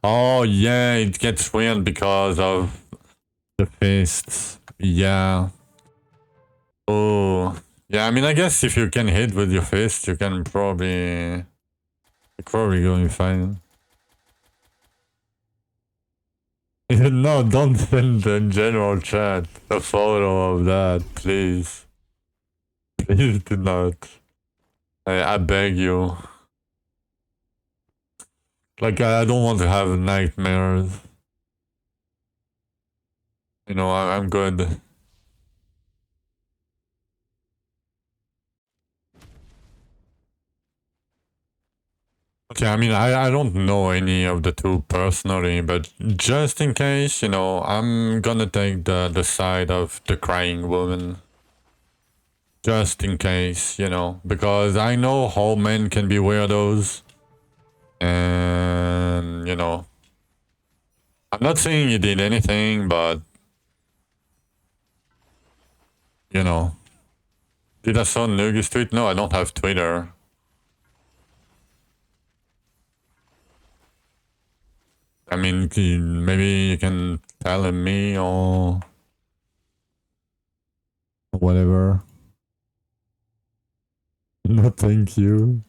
Oh yeah, it gets weird because of the fists. Yeah. Oh. Yeah, I mean, I guess if you can hit with your fist, you can probably... You're probably going fine. No, don't send the general chat a photo of that, please. Please do not. I beg you. Like, I don't want to have nightmares. You know, I'm good. Okay, I mean, I don't know any of the 2 personally, but just in case, you know, I'm gonna take the side of the crying woman. Just in case, you know, because I know how men can be weirdos. And, you know, I'm not saying you did anything, but, you know. Did I saw Nugi's tweet? No, I don't have Twitter. I mean, maybe you can tell me or whatever. No, thank you.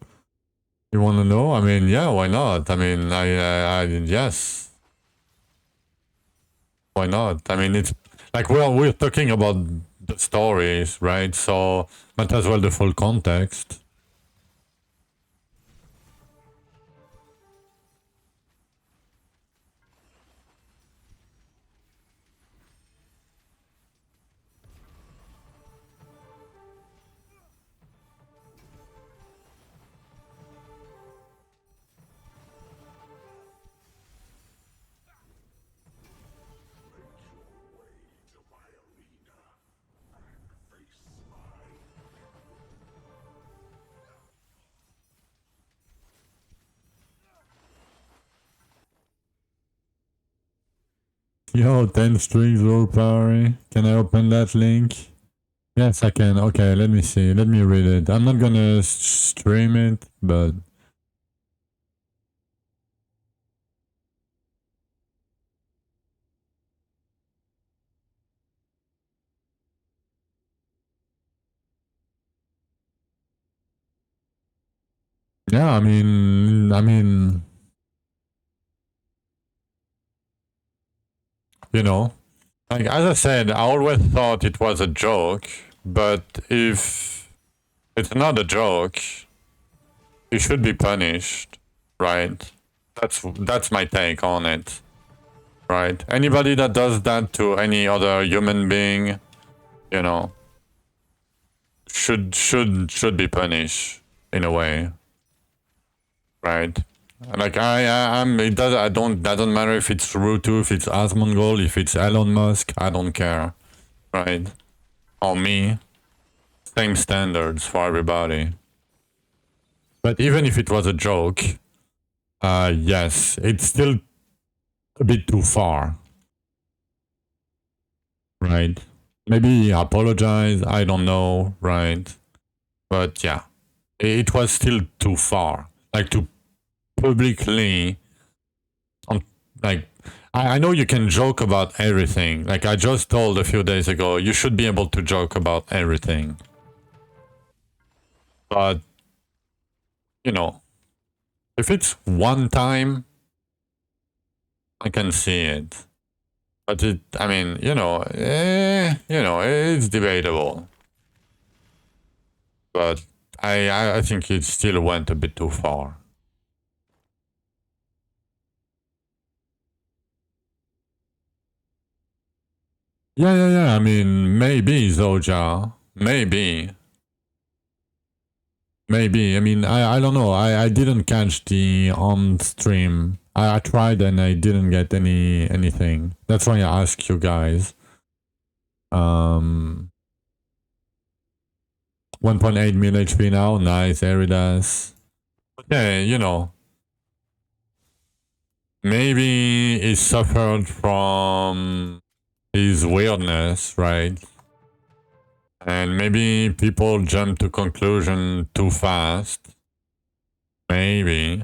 You want to know? I mean, yeah, why not? I mean, yes. Why not? I mean, it's like, well, we're talking about the stories, right? So, might as well the full context. Yo, 10 strings overpowering. Can I open that link? Yes, I can. Okay, let me see. Let me read it. I'm not gonna stream it, but... Yeah, I mean... You know, like, as I said, I always thought it was a joke, but if it's not a joke, he should be punished, right? That's my take on it, right? Anybody that does that to any other human being, you know, should be punished in a way, right? Like I'm it does I don't doesn't matter if it's Rutu, if it's Asmongold, if it's Elon Musk, I don't care, right? Or me, same standards for everybody. But even if it was a joke, yes, it's still a bit too far, right? Maybe apologize, I don't know, right? But yeah, it was still too far. Like to publicly, like, I know you can joke about everything. Like I just told a few days ago, you should be able to joke about everything. But, you know, if it's one time, I can see it. But I mean, it's debatable. But I think it still went a bit too far. Yeah. I mean, maybe Zoja. Maybe. Maybe. I mean, I don't know. I didn't catch the on stream. I tried and I didn't get anything. That's why I asked you guys. 1.8 mil HP now. Nice, Eridas. Okay, maybe he suffered from his weirdness, right? And maybe people jump to conclusion too fast. Maybe.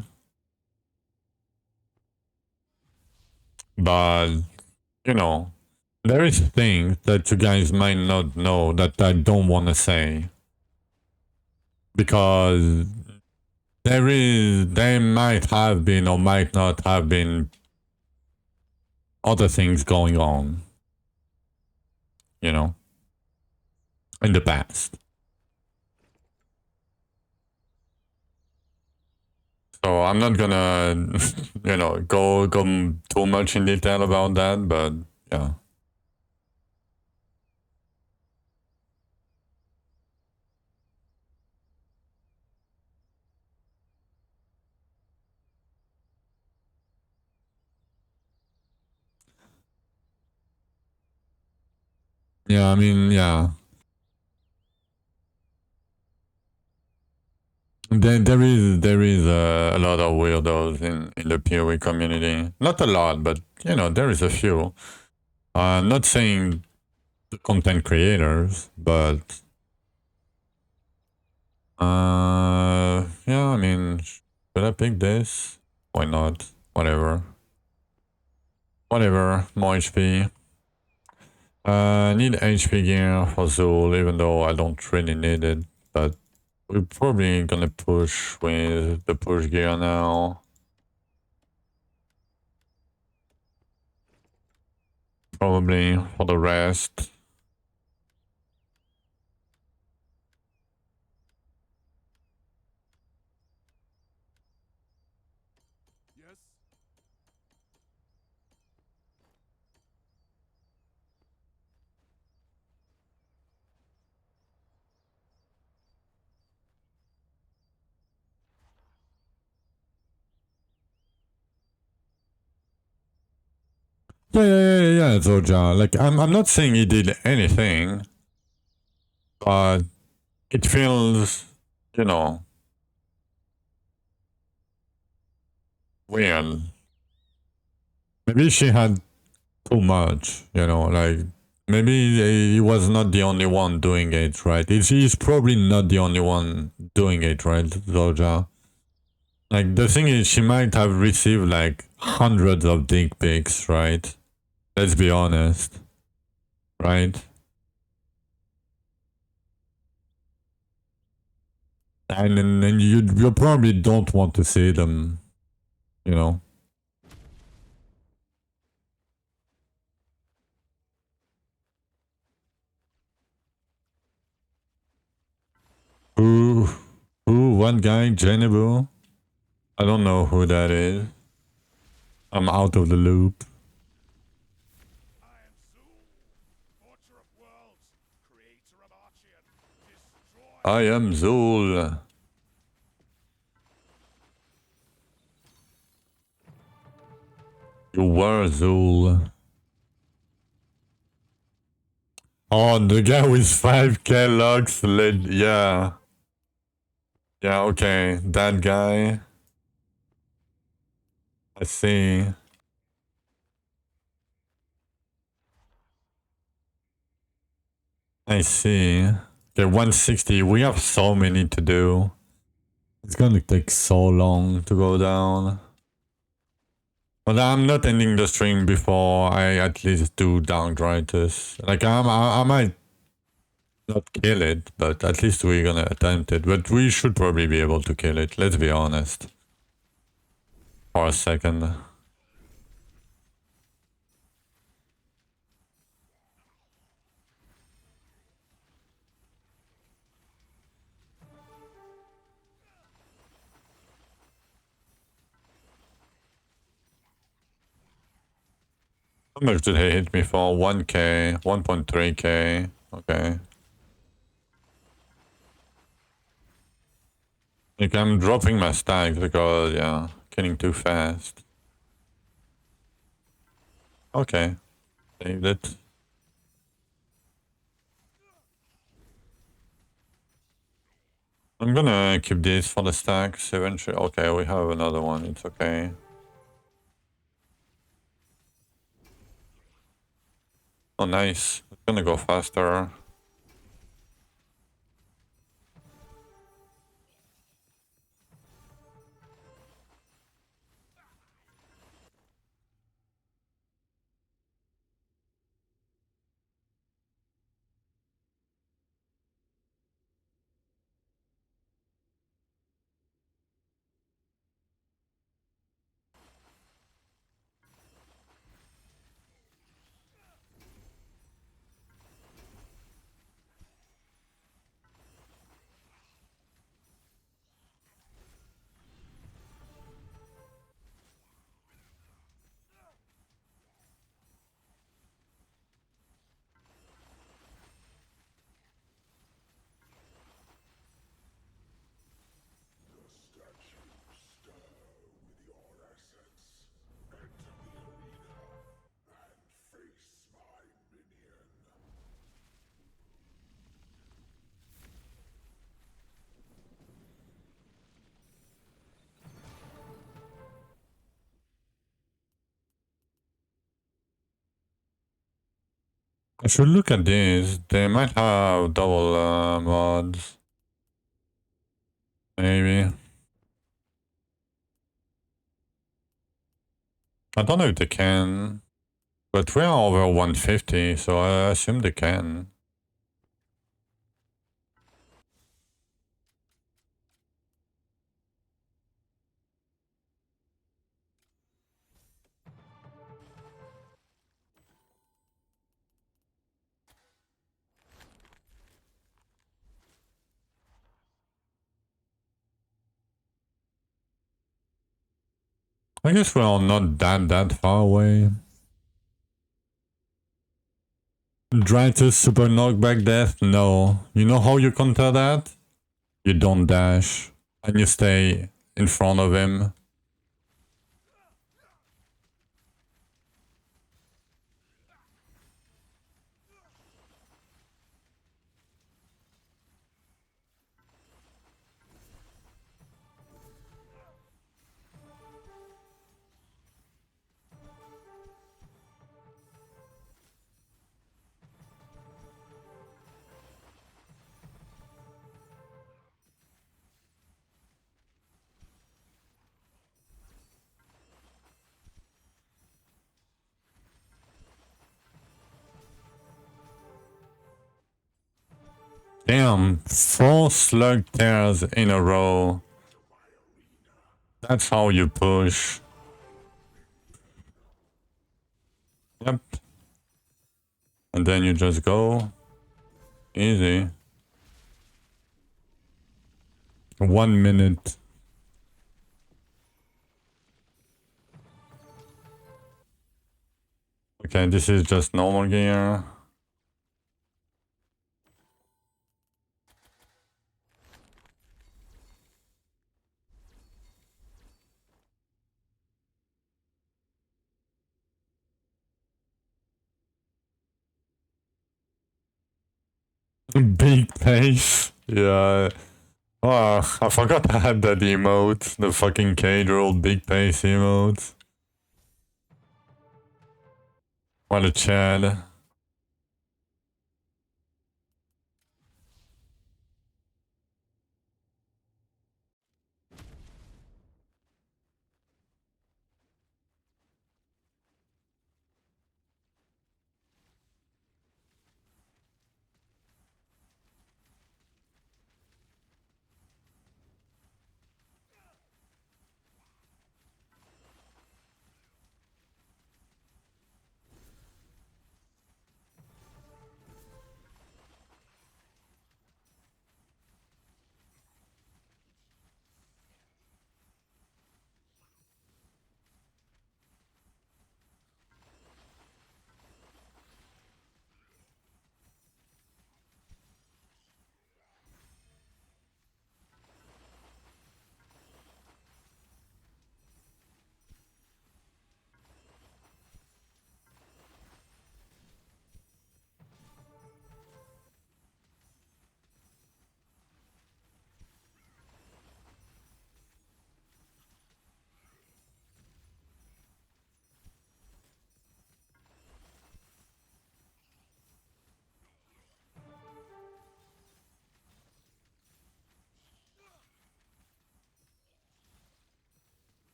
But, there is things that you guys might not know that I don't want to say. Because there might have been or might not have been other things going on, in the past. So I'm not gonna, go too much in detail about that, but yeah. Yeah, I mean, yeah. There is a lot of weirdos in the POE community. Not a lot, but there is a few. Not saying the content creators, but yeah. I mean, should I pick this? Why not? Whatever. Whatever, more HP. Need HP gear for Zul, even though I don't really need it, but we're probably gonna push with the push gear now. Probably for the rest. Yes? Yeah, Zoja. Like, I'm not saying he did anything, but it feels, you know, weird. Maybe she had too much, you know, like, maybe he was not the only one doing it, right? He's probably not the only one doing it, right, Zoja? Like, the thing is, she might have received, like, hundreds of dick pics, right? Let's be honest, right? And you probably don't want to see them, you know? Who, one guy, Jenibu? I don't know who that is. I'm out of the loop. I am Zul, Forger of Worlds, Creator of Archean, Destroyer. I am Zul. You were Zul. Oh, the guy with 5k locks led. Yeah. Yeah, okay. That guy. I see. I see. Okay, 160. We have so many to do. It's gonna take so long to go down. But I'm not ending the stream before I at least do Downgritis. Like, I might not kill it, but at least we're gonna attempt it. But we should probably be able to kill it, let's be honest. For a second. How much did he hit me for? 1k, 1.3k. Okay. Like, I'm dropping my stacks because, yeah, killing too fast. Okay. Saved it. I'm gonna keep this for the stacks eventually. Okay, we have another one. It's okay. Oh, nice. It's gonna go faster. I should look at this. They might have double mods. Maybe. I don't know if they can. But we're over 150, so I assume they can. I guess we're not that far away. Dritus super knockback death? No. You know how you counter that? You don't dash. And you stay in front of him. Damn, 4 slug tears in a row. That's how you push. Yep. And then you just go. Easy. 1 minute. Okay, this is just normal gear. Big pace. Yeah. Oh, I forgot I had that emote. The fucking cage roll big pace emote. What a Chad.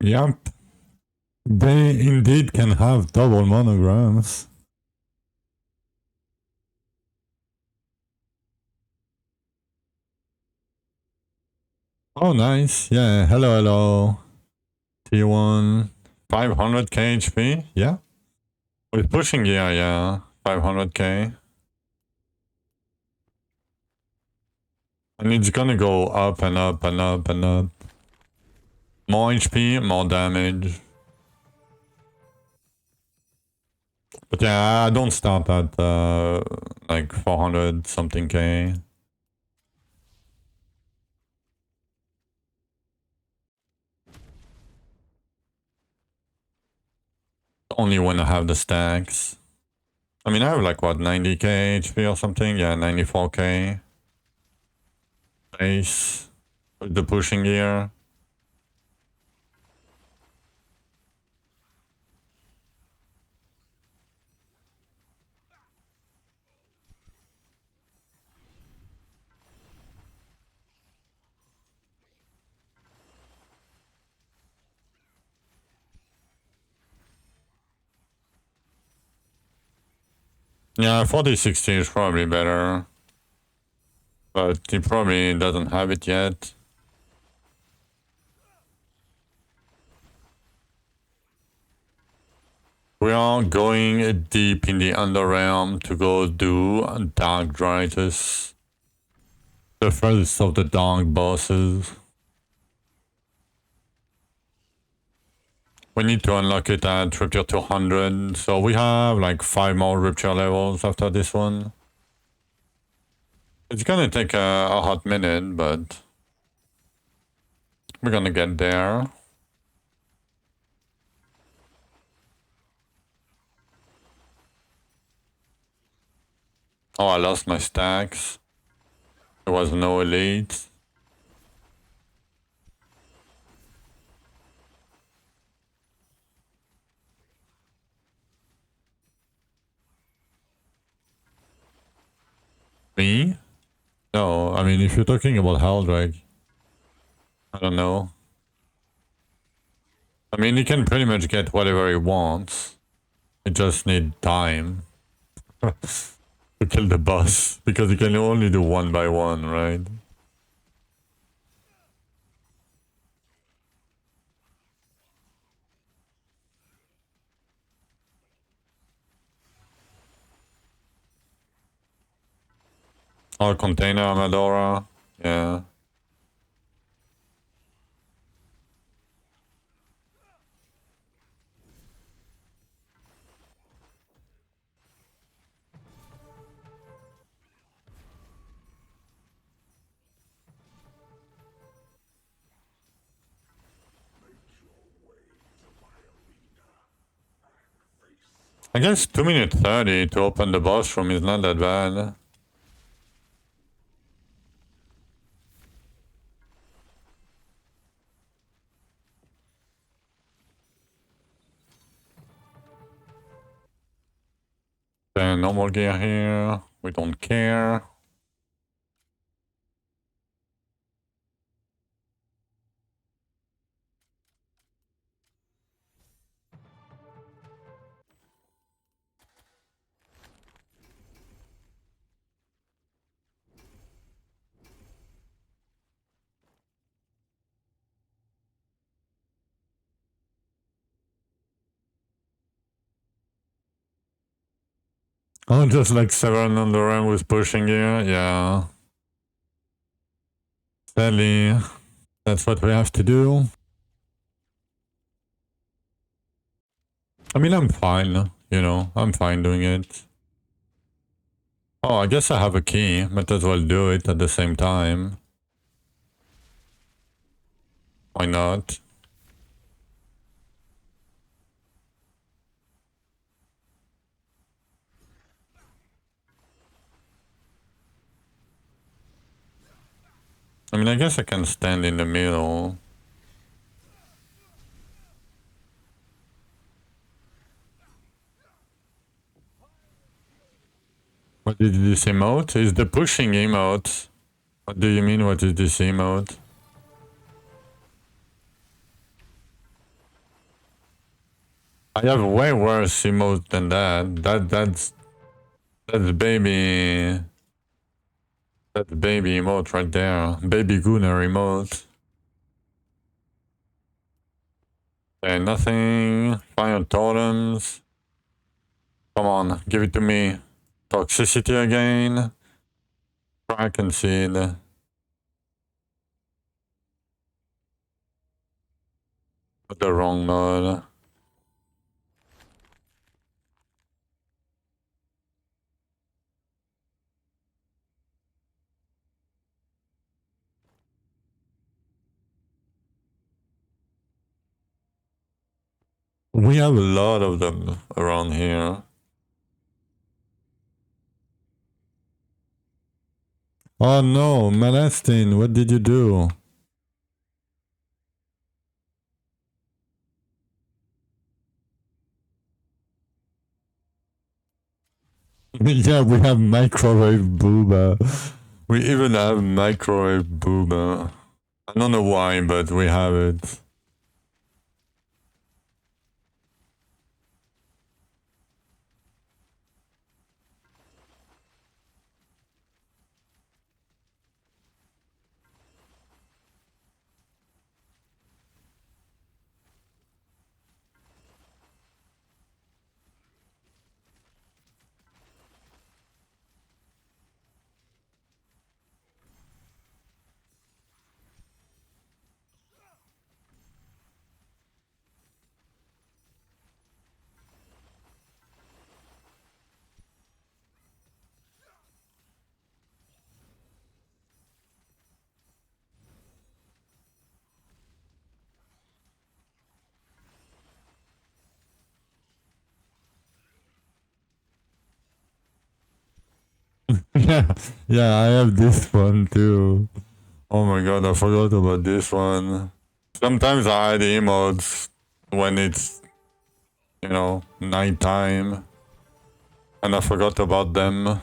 Yep. They indeed can have double monograms. Oh, nice. Yeah, hello. T1. 500k HP? Yeah. With pushing gear, yeah. 500k. And it's gonna go up and up and up and up. More HP, more damage. But yeah, I don't start at like 400 something K. Only when I have the stacks. I mean, I have like what, 90k HP or something? Yeah, 94k. Base. With the pushing gear. Yeah, 4060 is probably better. But he probably doesn't have it yet. We are going deep in the Underrealm to go do Dark Dritus. The first of the Dark bosses. We need to unlock it at Rupture 200, so we have like 5 more Rupture levels after this one. It's gonna take a hot minute, but we're gonna get there. Oh, I lost my stacks. There was no elite. Me? No, I mean, if you're talking about Heldrake, I don't know. I mean, he can pretty much get whatever he wants. He just need time to kill the boss, because he can only do one by one, right? Or container Amadora, yeah. I guess 2 minutes 30 to open the boss room is not that bad. Then normal gear here, we don't care. Oh, just like 7 on the run with pushing gear, yeah. Sadly, that's what we have to do. I mean, I'm fine, you know, I'm fine doing it. Oh, I guess I have a key, might as well do it at the same time. Why not? I mean, I guess I can stand in the middle. What is this emote? Is the pushing emote? What do you mean, what is this emote? I have way worse emote than that. That's baby. That's baby emote right there. Baby Gunner emote. Okay, nothing. Fire totems. Come on, give it to me. Toxicity again. Kraken seed. Put the wrong mode. We have a lot of them around here. Oh no, Malestin, what did you do? Yeah, we have microwave booba. We even have microwave booba. I don't know why, but we have it. Yeah, yeah, I have this one too. Oh my god, I forgot about this one. Sometimes I add emotes when it's, you know, nighttime. And I forgot about them.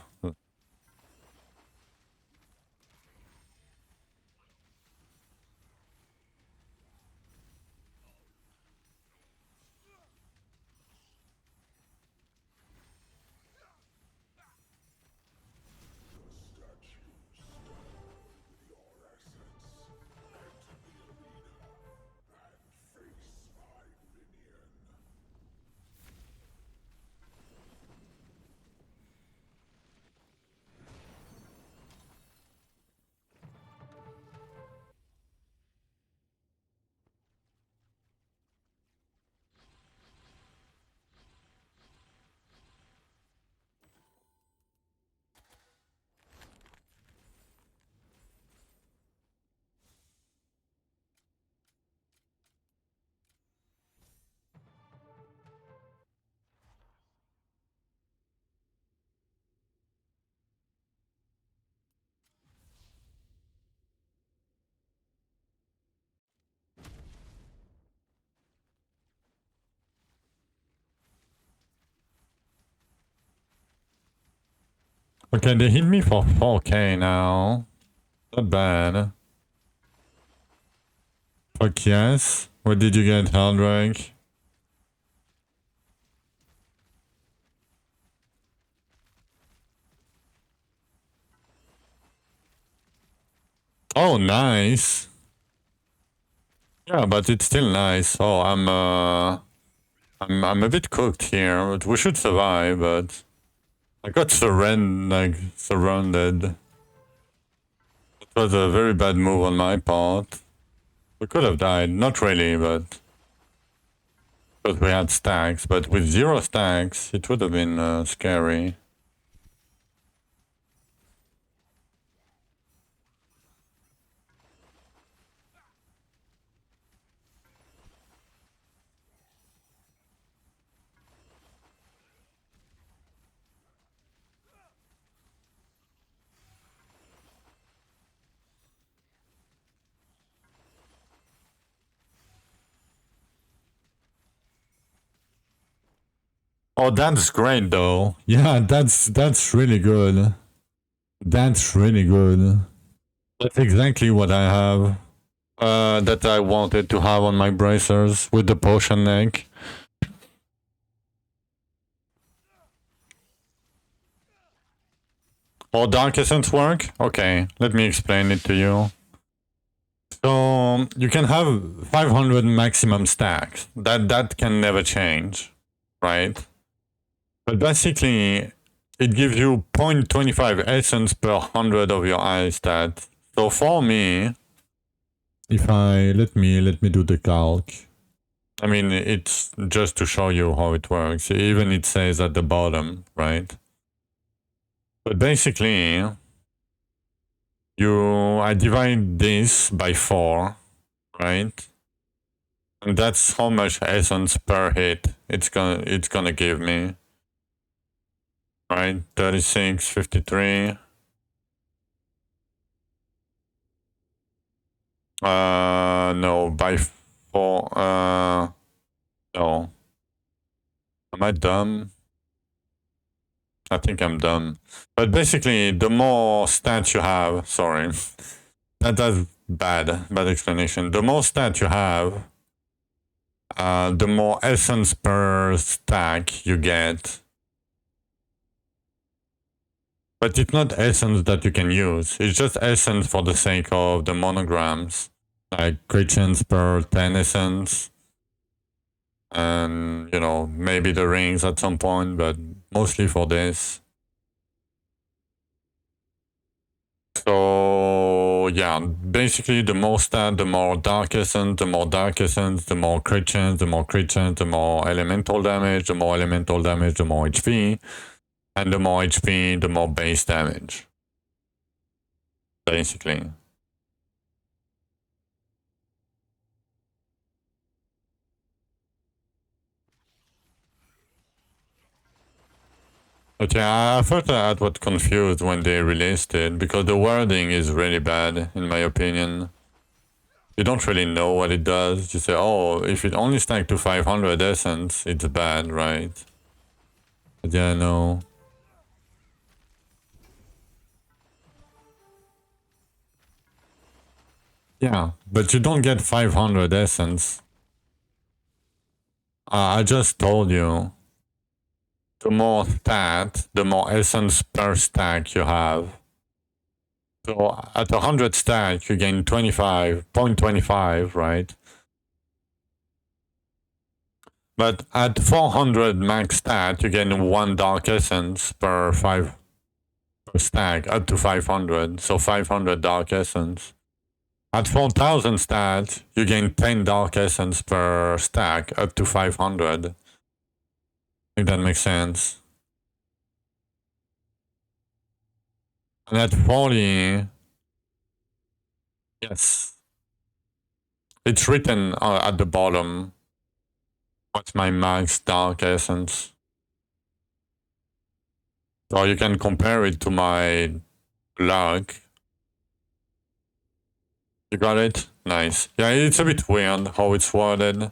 Okay, they hit me for 4k now. Not bad. Fuck yes. What did you get, Heldrake? Oh, nice. Yeah, but it's still nice. Oh, I'm a bit cooked here. But we should survive, but I got surrounded. It was a very bad move on my part. We could have died. Not really, but because we had stacks. But with 0 stacks, it would have been scary. Oh, that's great though. Yeah, that's really good. That's really good. That's exactly what I have. That I wanted to have on my bracers with the potion neck. Oh, Dark Essence work? Okay, let me explain it to you. So you can have 500 maximum stacks. That can never change, right? But basically, it gives you 0.25 essence per 100 of your eye stat. So for me, if I let me do the calc. I mean, it's just to show you how it works. Even it says at the bottom, right? But basically, I divide this by 4, right? And that's how much essence per hit it's gonna give me. Right, 36, 53. No, by 4. No. Am I dumb? I think I'm dumb. But basically, the more stats you have, sorry, that's bad explanation. The more stats you have, the more essence per stack you get. But it's not essence that you can use. It's just essence for the sake of the monograms. Like crit chance per 10 essence. And, you know, maybe the rings at some point, but mostly for this. So, yeah, basically the more stat, the more dark essence, the more dark essence, the more crit chance, the more crit chance, the more elemental damage, the more elemental damage, the more HP. And the more HP, the more base damage. Basically. But yeah, I thought I got confused when they released it because the wording is really bad, in my opinion. You don't really know what it does. You say, oh, if it only stacks to 500 essence, it's bad, right? But yeah, no. Yeah, but you don't get 500 essence. I just told you. The more stat, the more essence per stack you have. So at 100 stack, you gain 25.25, right? But at 400 max stat, you gain 1 dark essence per stack, up to 500. So 500 dark essence. At 4000 stat, you gain 10 dark essence per stack, up to 500. If that makes sense. And at 40, yes. It's written at the bottom. What's my max dark essence? So you can compare it to my luck. You got it? Nice. Yeah, it's a bit weird how it's worded.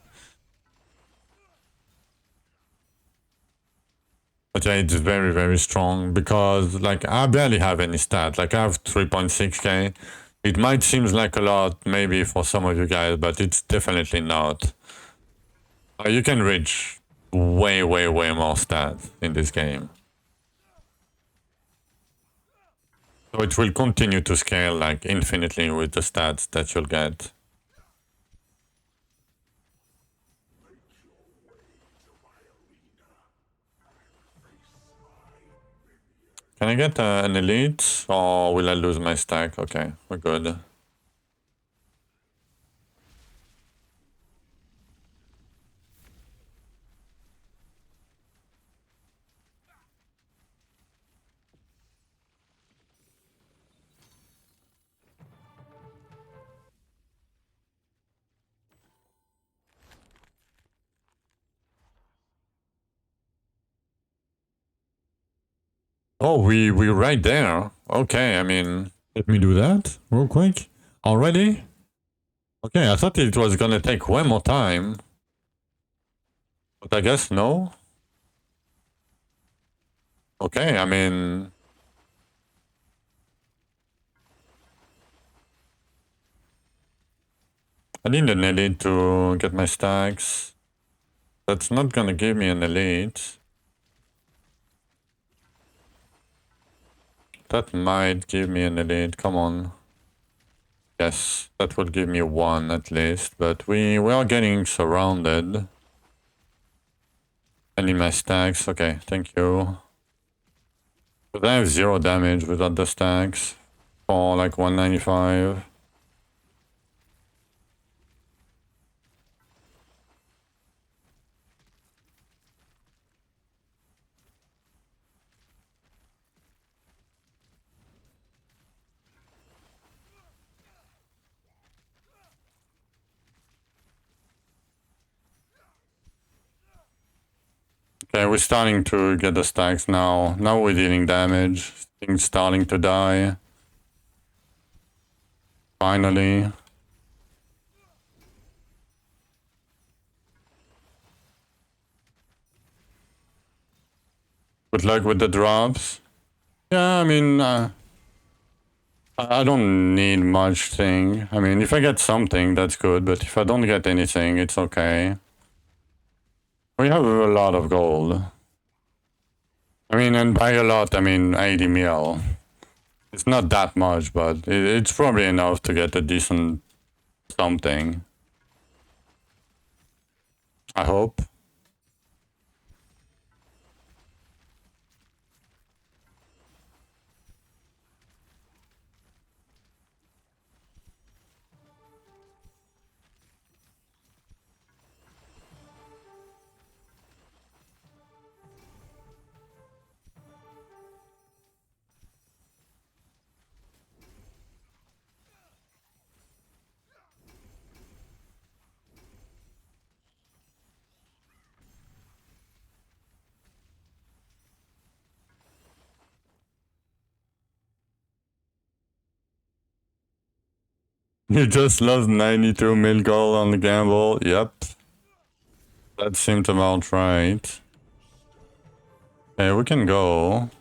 But yeah, it's very, very strong because, like, I barely have any stat. Like, I have 3.6k. It might seem like a lot, maybe, for some of you guys, but it's definitely not. You can reach way, way, way more stats in this game. So it will continue to scale, like, infinitely with the stats that you'll get. Can I get an elite, or will I lose my stack? Okay, we're good. Oh, we're right there. Okay, I mean, let me do that real quick. Already? Okay, I thought it was gonna take way more time. But I guess no. Okay, I mean... I need an elite to get my stacks. That's not gonna give me an elite. That might give me an elite, come on. Yes, that will give me one at least, but we are getting surrounded. I need my stacks, okay, thank you. But I have 0 damage without the stacks for like 195. Okay, we're starting to get the stacks now. Now we're dealing damage. Things starting to die. Finally. Good luck with the drops. Yeah, I mean, I don't need much thing. I mean, if I get something, that's good. But if I don't get anything, it's okay. We have a lot of gold. I mean, and by a lot, I mean 80 mil. It's not that much, but it's probably enough to get a decent something. I hope. You just lost 92 mil gold on the gamble. Yep. That seemed about right. Okay, we can go.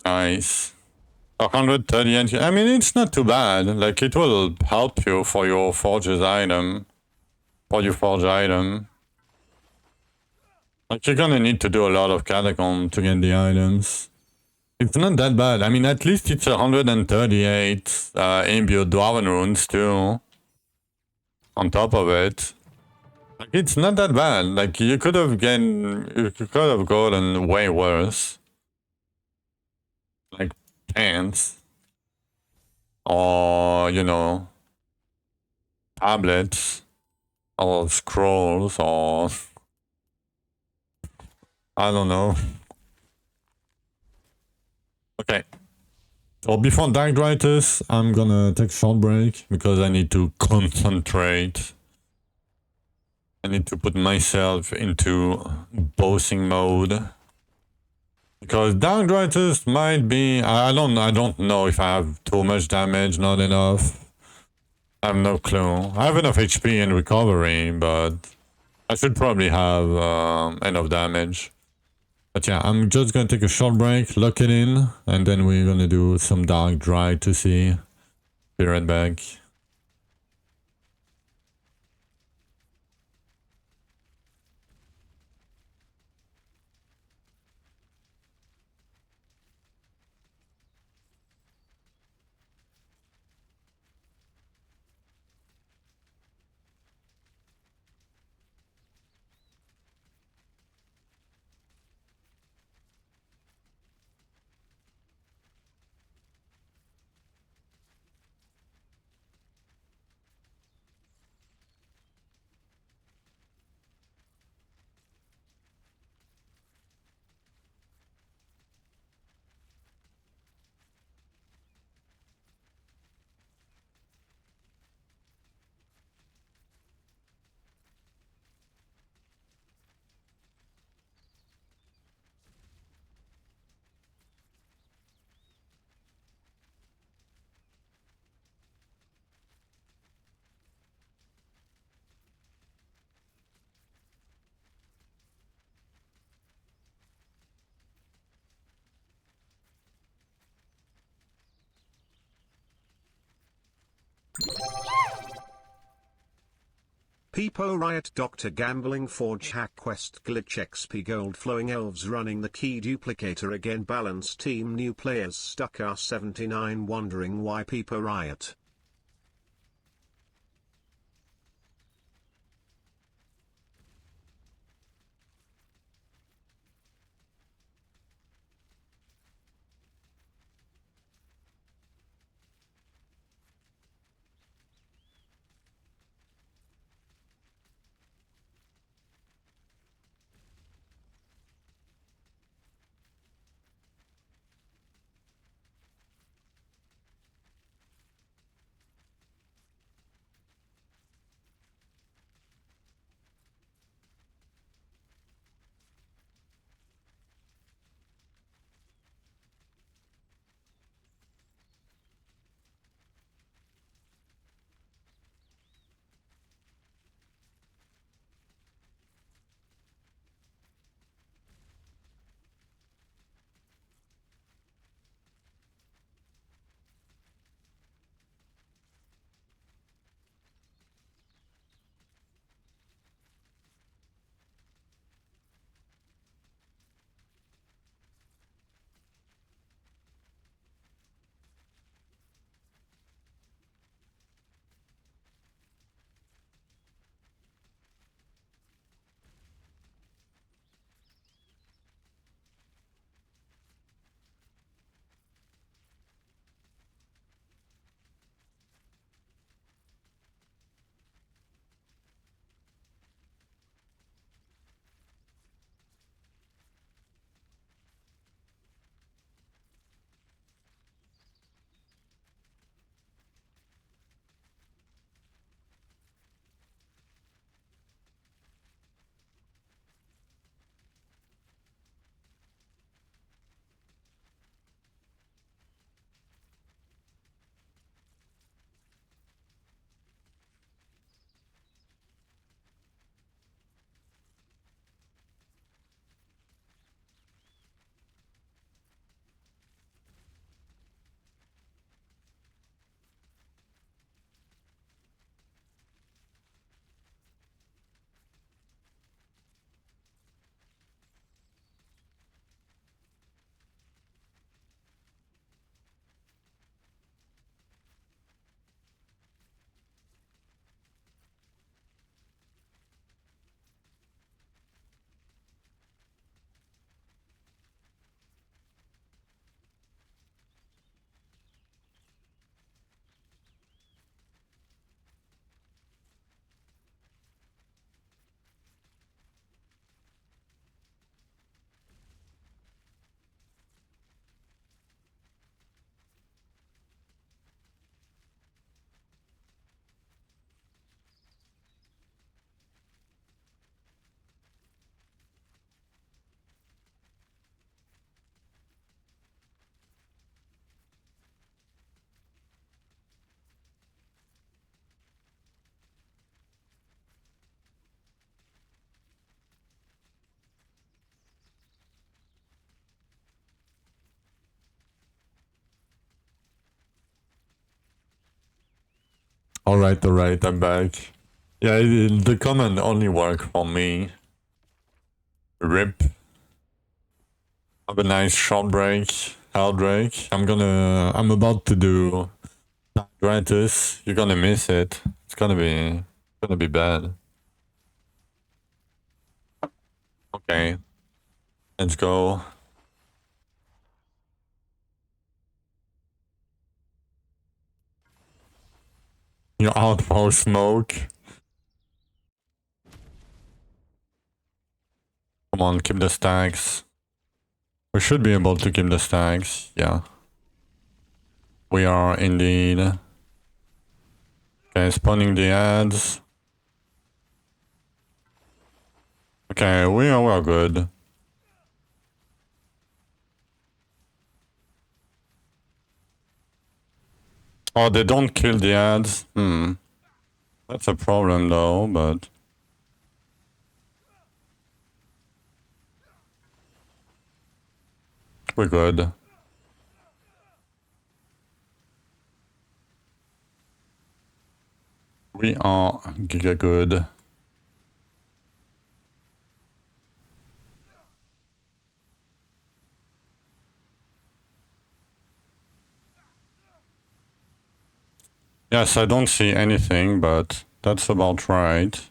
Nice. 130 NG. I mean, it's not too bad. Like, it will help you for your forge's item. For your forge item. Like, you're gonna need to do a lot of catacomb to get the items. It's not that bad. I mean, at least it's 138 imbued Dwarven runes too. On top of it. Like, it's not that bad. Like, you could have gotten way worse. Like, pants. Or, you know, tablets. Or scrolls, or... I don't know. Okay. So before Darkritis, I'm gonna take a short break because I need to concentrate. I need to put myself into bossing mode. Because Darkritis might be... I don't know if I have too much damage, not enough. I have no clue. I have enough HP and recovery, but I should probably have enough damage. But yeah, I'm just gonna take a short break, lock it in, and then we're gonna do some Dark Dry to see. Be right back. Peepo Riot Dr. Gambling Forge Hack Quest Glitch XP Gold Flowing Elves running the key duplicator again balance team new players stuck R79 wondering why Peepo Riot. Alright, I'm back. Yeah, the command only work for me. RIP. Have a nice short break, health break. I'm about to do gratis. You're gonna miss it. It's gonna be bad. Okay. Let's go. You're out for smoke. Come on, keep the stacks. We should be able to keep the stacks, yeah. We are indeed. Okay, spawning the ads. Okay, we are good. Oh, they don't kill the ads? That's a problem though, but... we're good. We are giga good. Yes, I don't see anything, but that's about right.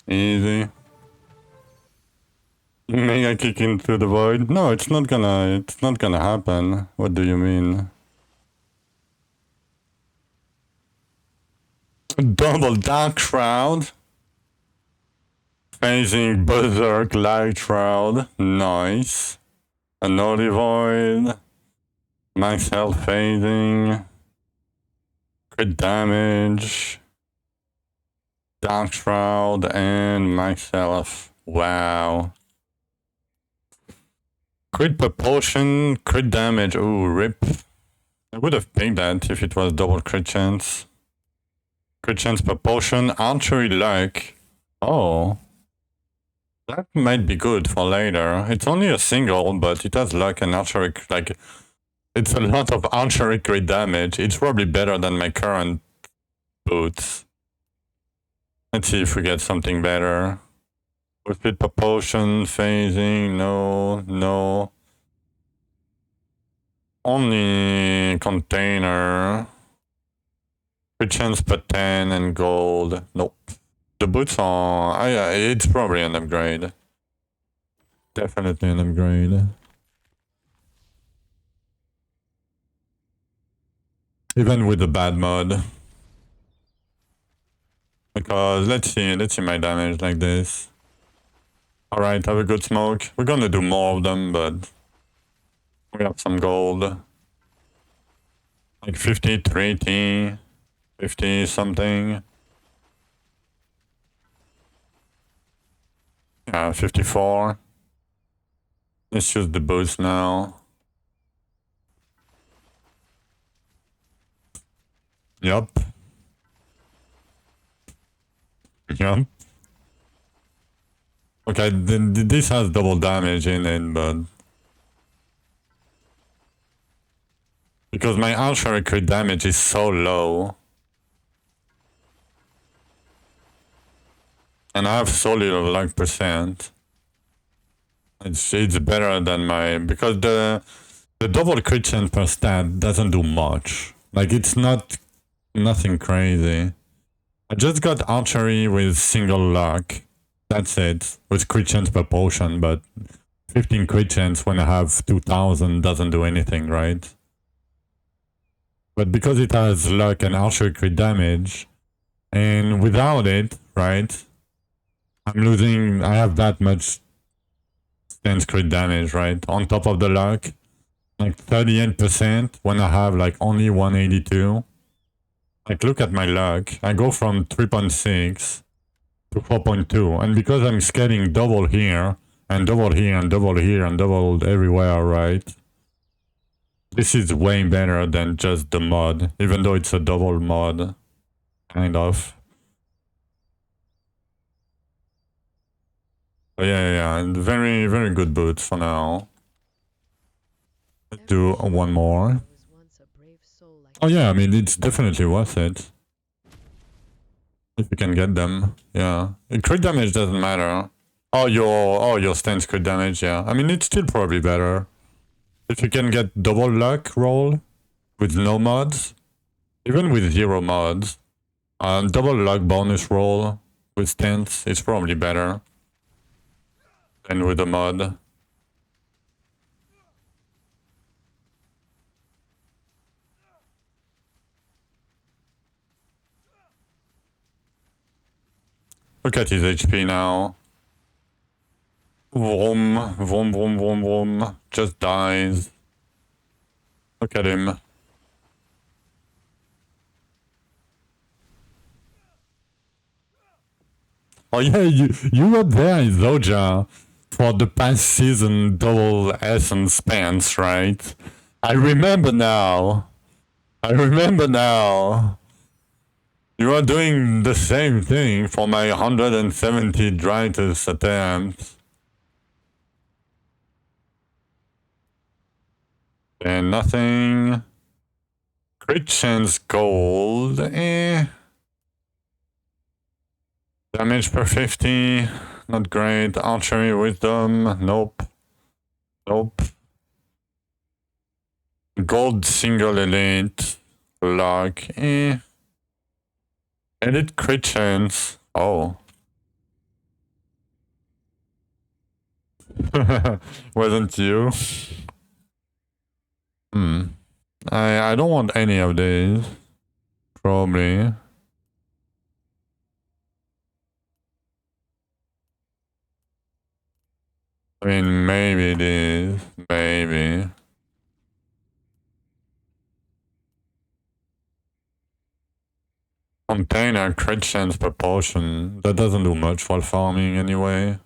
Easy. Mega kick into the void? No, it's not gonna happen. What do you mean? Double Dark Shroud. Phasing Berserk Light Shroud. Nice. An Holy Void. Max health phasing. Crit damage. Dark Shroud and max health. Wow. Crit propulsion, crit damage. Ooh, rip. I would have picked that if it was double crit chance. Crit chance propulsion, archery luck. Oh. That might be good for later. It's only a single, but it has luck and archery, like... it's a lot of archery crit damage. It's probably better than my current boots. Let's see if we get something better. With propulsion, phasing, no. Only container. Crit chance per 10 and gold. Nope. The boots are... it's probably an upgrade. Definitely an upgrade. Even with the bad mod. Because let's see my damage like this. Alright, have a good smoke. We're gonna do more of them, but we have some gold. Like 53 T, 50 something. Yeah, 54. Let's use the boost now. Yup. Yup. Okay, this has double damage in it, but... because my archery crit damage is so low. And I have so little luck percent. It's better than my... because the double crit chance per stat doesn't do much. Like, it's nothing crazy. I just got archery with single luck. That's it. With crit chance per potion, but 15 crit chance when I have 2000 doesn't do anything, right? But because it has luck and archery crit damage, and without it, right? I'm losing... I have that much stance crit damage, right? On top of the luck. Like 38% when I have like only 182. Like, look at my luck. I go from 3.6 to 4.2. And because I'm scaling double here, and double here, and double here, and double everywhere, right? This is way better than just the mod, even though it's a double mod, kind of. But yeah, and very, very good boots for now. Let's do one more. Oh yeah, I mean, it's definitely worth it. If you can get them, yeah. Crit damage doesn't matter. Your stance crit damage, yeah. I mean, it's still probably better. If you can get double luck roll with no mods, even with 0 mods, double luck bonus roll with stance is probably better than with a mod. Look at his HP now. Vroom, vroom, vroom, vroom, vroom. Just dies. Look at him. Oh yeah, you were there in Zoja for the past season double essence pants, right? I remember now. I remember now. You are doing the same thing for my 170 Dritus attempts. And nothing. Crit chance gold. Damage per 50. Not great. Archery wisdom. Nope. Nope. Gold single elite. Luck. Elite crit chance. Oh. Wasn't you? I don't want any of these. Probably. I mean, maybe these. Maybe. Container crit chance per potion. That doesn't do much while farming anyway.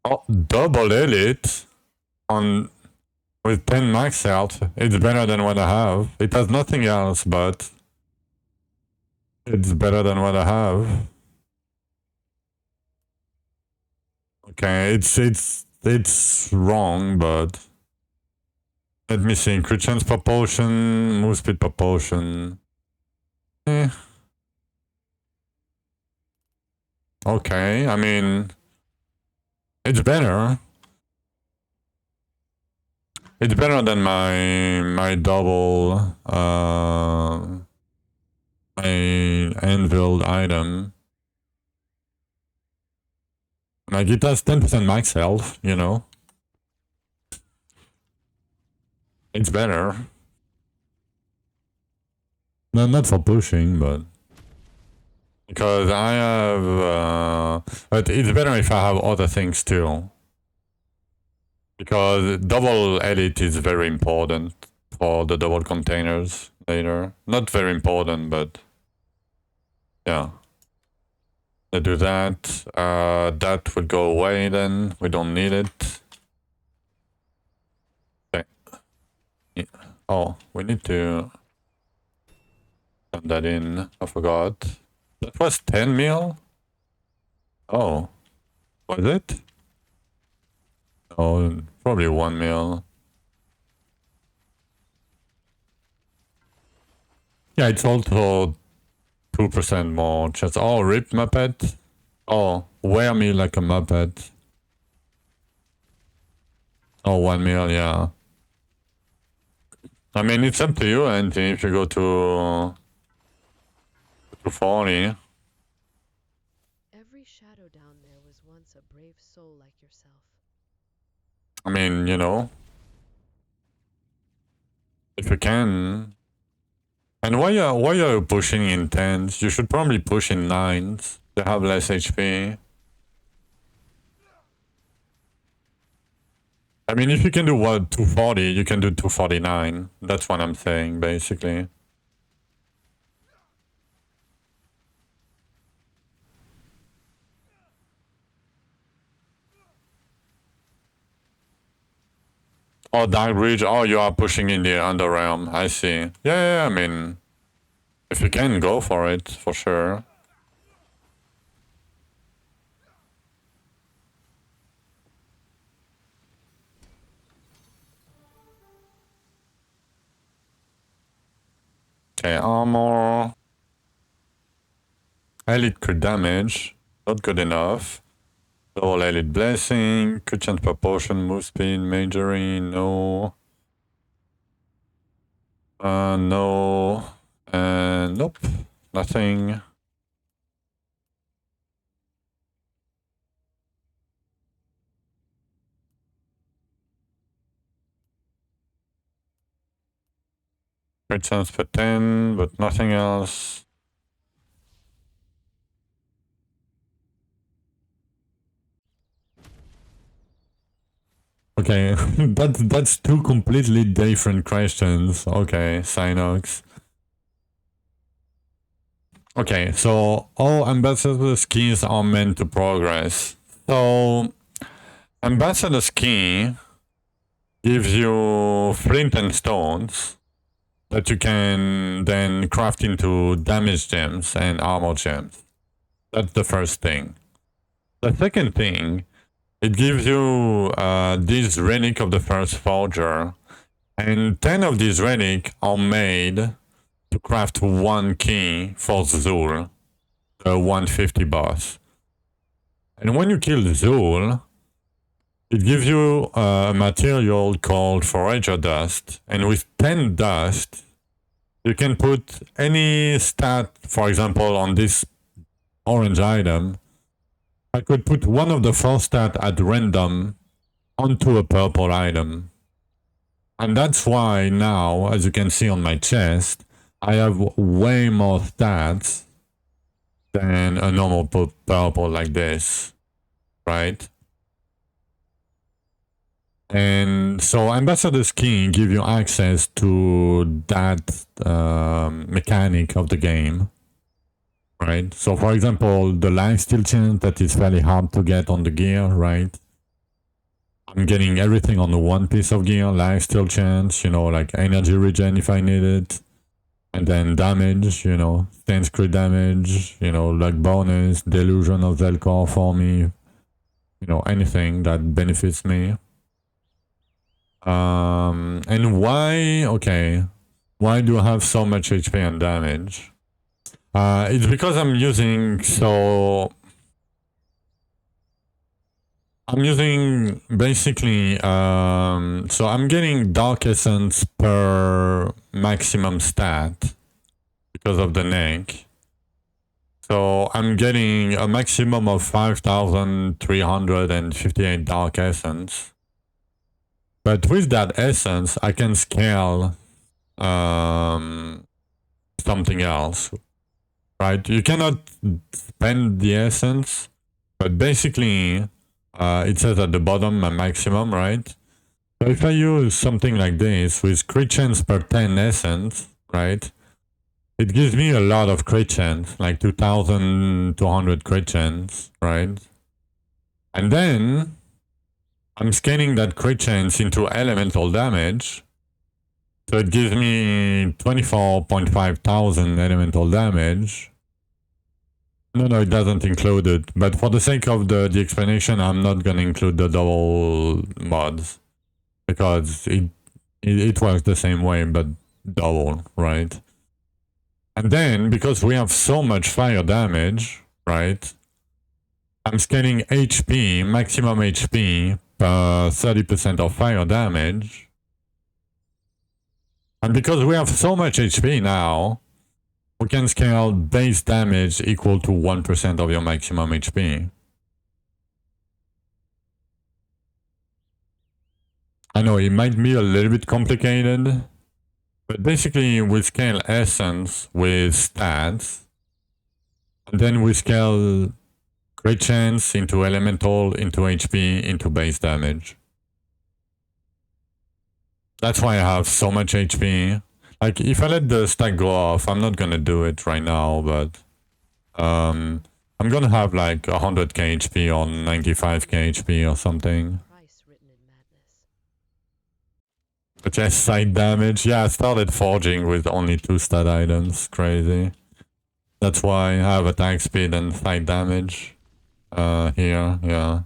Oh, double elite on with 10 max health. It's better than what I have. It has nothing else, but it's better than what I have. Okay, it's wrong, but let me see. Crit chance per potion, move speed per potion. Okay, I mean, it's better. It's better than my double my anvil item. Like it has 10% max health, you know. It's better. No, not for pushing, but because I have but it's better if I have other things too. Because double elite is very important for the double containers later. Not very important, but yeah. Let's do that. That would go away then. We don't need it. Okay. Yeah. Oh, we need to turn that in. I forgot. That was 10 mil? Oh. Was it? Oh, probably 1 mil. Yeah, it's also 2% more chance. Oh, rip Muppet. Oh, wear me like a Muppet. Oh, 1 mil, yeah. I mean, it's up to you, Anthony, if you go to 40. Every shadow down there was once a brave soul like yourself. I mean, you know, if you can. And why are you pushing in 10s? You should probably push in 9s. They have less HP. I mean, if you can do what 240, you can do 249. That's what I'm saying, basically. Oh, Dark Bridge. Oh, you are pushing in the Underrealm. I see. Yeah, I mean, if you can, go for it, for sure. Okay, armor. Elite crit damage. Not good enough. Double Elite Blessing. Crit chance per potion. Move speed. Majoring. No. No. And nope. Nothing. Crit chance per 10, but nothing else. Okay, that's two completely different questions. Okay, Synox. Okay, so all ambassador skis are meant to progress. So ambassador ski gives you flint and stones that you can then craft into damage gems and armor gems. That's the first thing. The second thing, it gives you this relic of the first forger, and 10 of these relic are made to craft one key for Zul, the 150 boss. And when you kill Zul, it gives you a material called Forager Dust, and with 10 dust, you can put any stat, for example, on this orange item. I could put one of the 4 stats at random onto a purple item. And that's why now, as you can see on my chest, I have way more stats than a normal purple like this, right? And so Ambassador's Key give you access to that mechanic of the game, right? So for example, the lifesteal chance that is fairly hard to get on the gear, right? I'm getting everything on the one piece of gear, lifesteal chance, you know, like energy regen if I need it. And then damage, you know, stance crit damage, you know, like bonus, delusion of Zelkor for me, you know, anything that benefits me. And why, okay, why do I have so much HP and damage? It's because I'm using, I'm using basically, so I'm getting Dark Essence per maximum stat because of the neck. So I'm getting a maximum of 5,358 Dark Essence. But with that essence, I can scale something else, right? You cannot spend the essence, but basically it says at the bottom a maximum, right? So if I use something like this with crit chance per 10 essence, right? It gives me a lot of crit chance, like 2,200 crit chance, right? And then I'm scaling that crit chance into elemental damage. So it gives me 24.5 thousand elemental damage. No, it doesn't include it. But for the sake of the explanation, I'm not going to include the double mods. Because it works the same way, but double, right? And then, because we have so much fire damage, right? I'm scaling HP, maximum HP, per 30% of fire damage. And because we have so much HP now, we can scale base damage equal to 1% of your maximum HP. I know it might be a little bit complicated, but basically we scale essence with stats, and then we scale crit chance into elemental, into HP, into base damage. That's why I have so much HP. Like, if I let the stack go off, I'm not gonna do it right now, but I'm gonna have like 100k HP or 95k HP or something. But yes, side damage. Yeah, I started forging with only 2 stat items. Crazy. That's why I have attack speed and side damage. Here, yeah.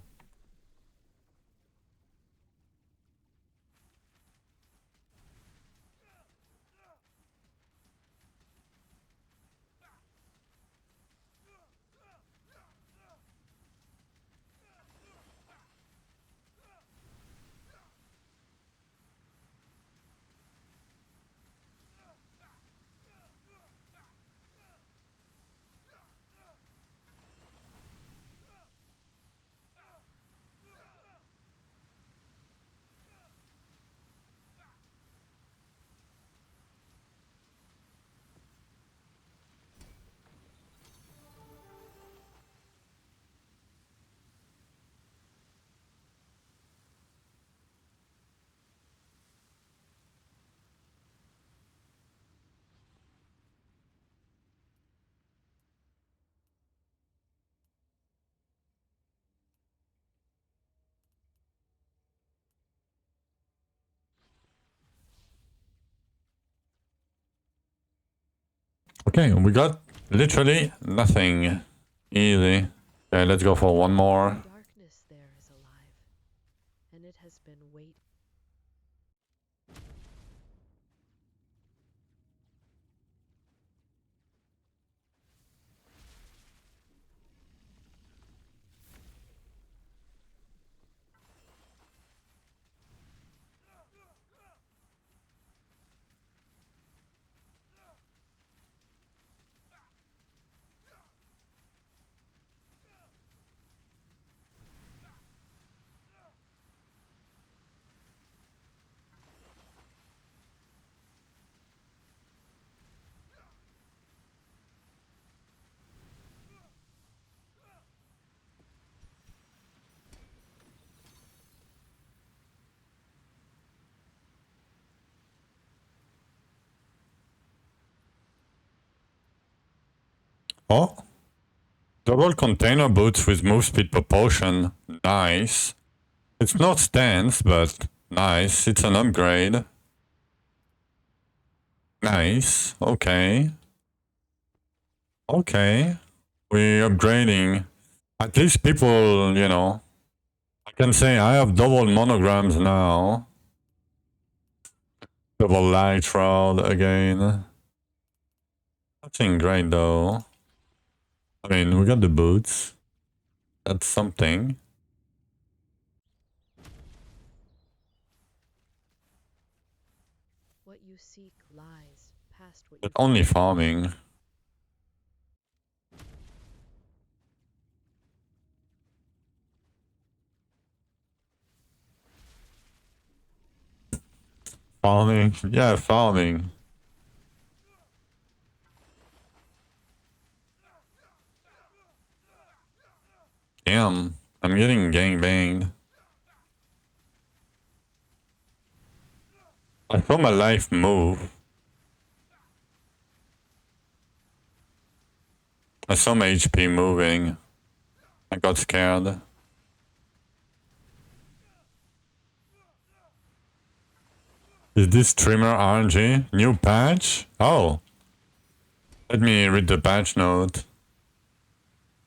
Okay, we got literally nothing. Easy. Okay, let's go for one more. Darkness there is alive, and it has been waiting. Oh. Double container boots with move speed propulsion. Nice. It's not stance, but nice. It's an upgrade. Nice. Okay. Okay. We're upgrading. At least people, you know. I can say I have double monograms now. Double light shroud again. Nothing great though. I mean, we got the boots. That's something. What you seek lies past what But you only farming. Farming. Yeah, farming. Damn. I'm getting gangbanged. I saw my life move. I saw my HP moving. I got scared. Is this trimmer RNG? New patch? Oh. Let me read the patch note.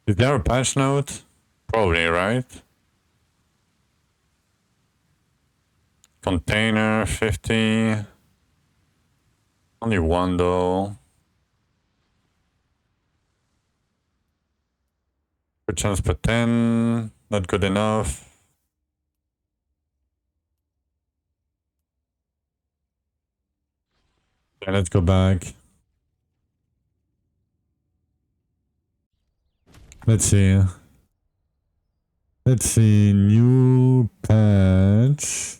Is there a patch note? Probably, right? Container 50. Only one though. Per chance per 10. Not good enough. Okay, let's go back. Let's see. Let's see. New patch.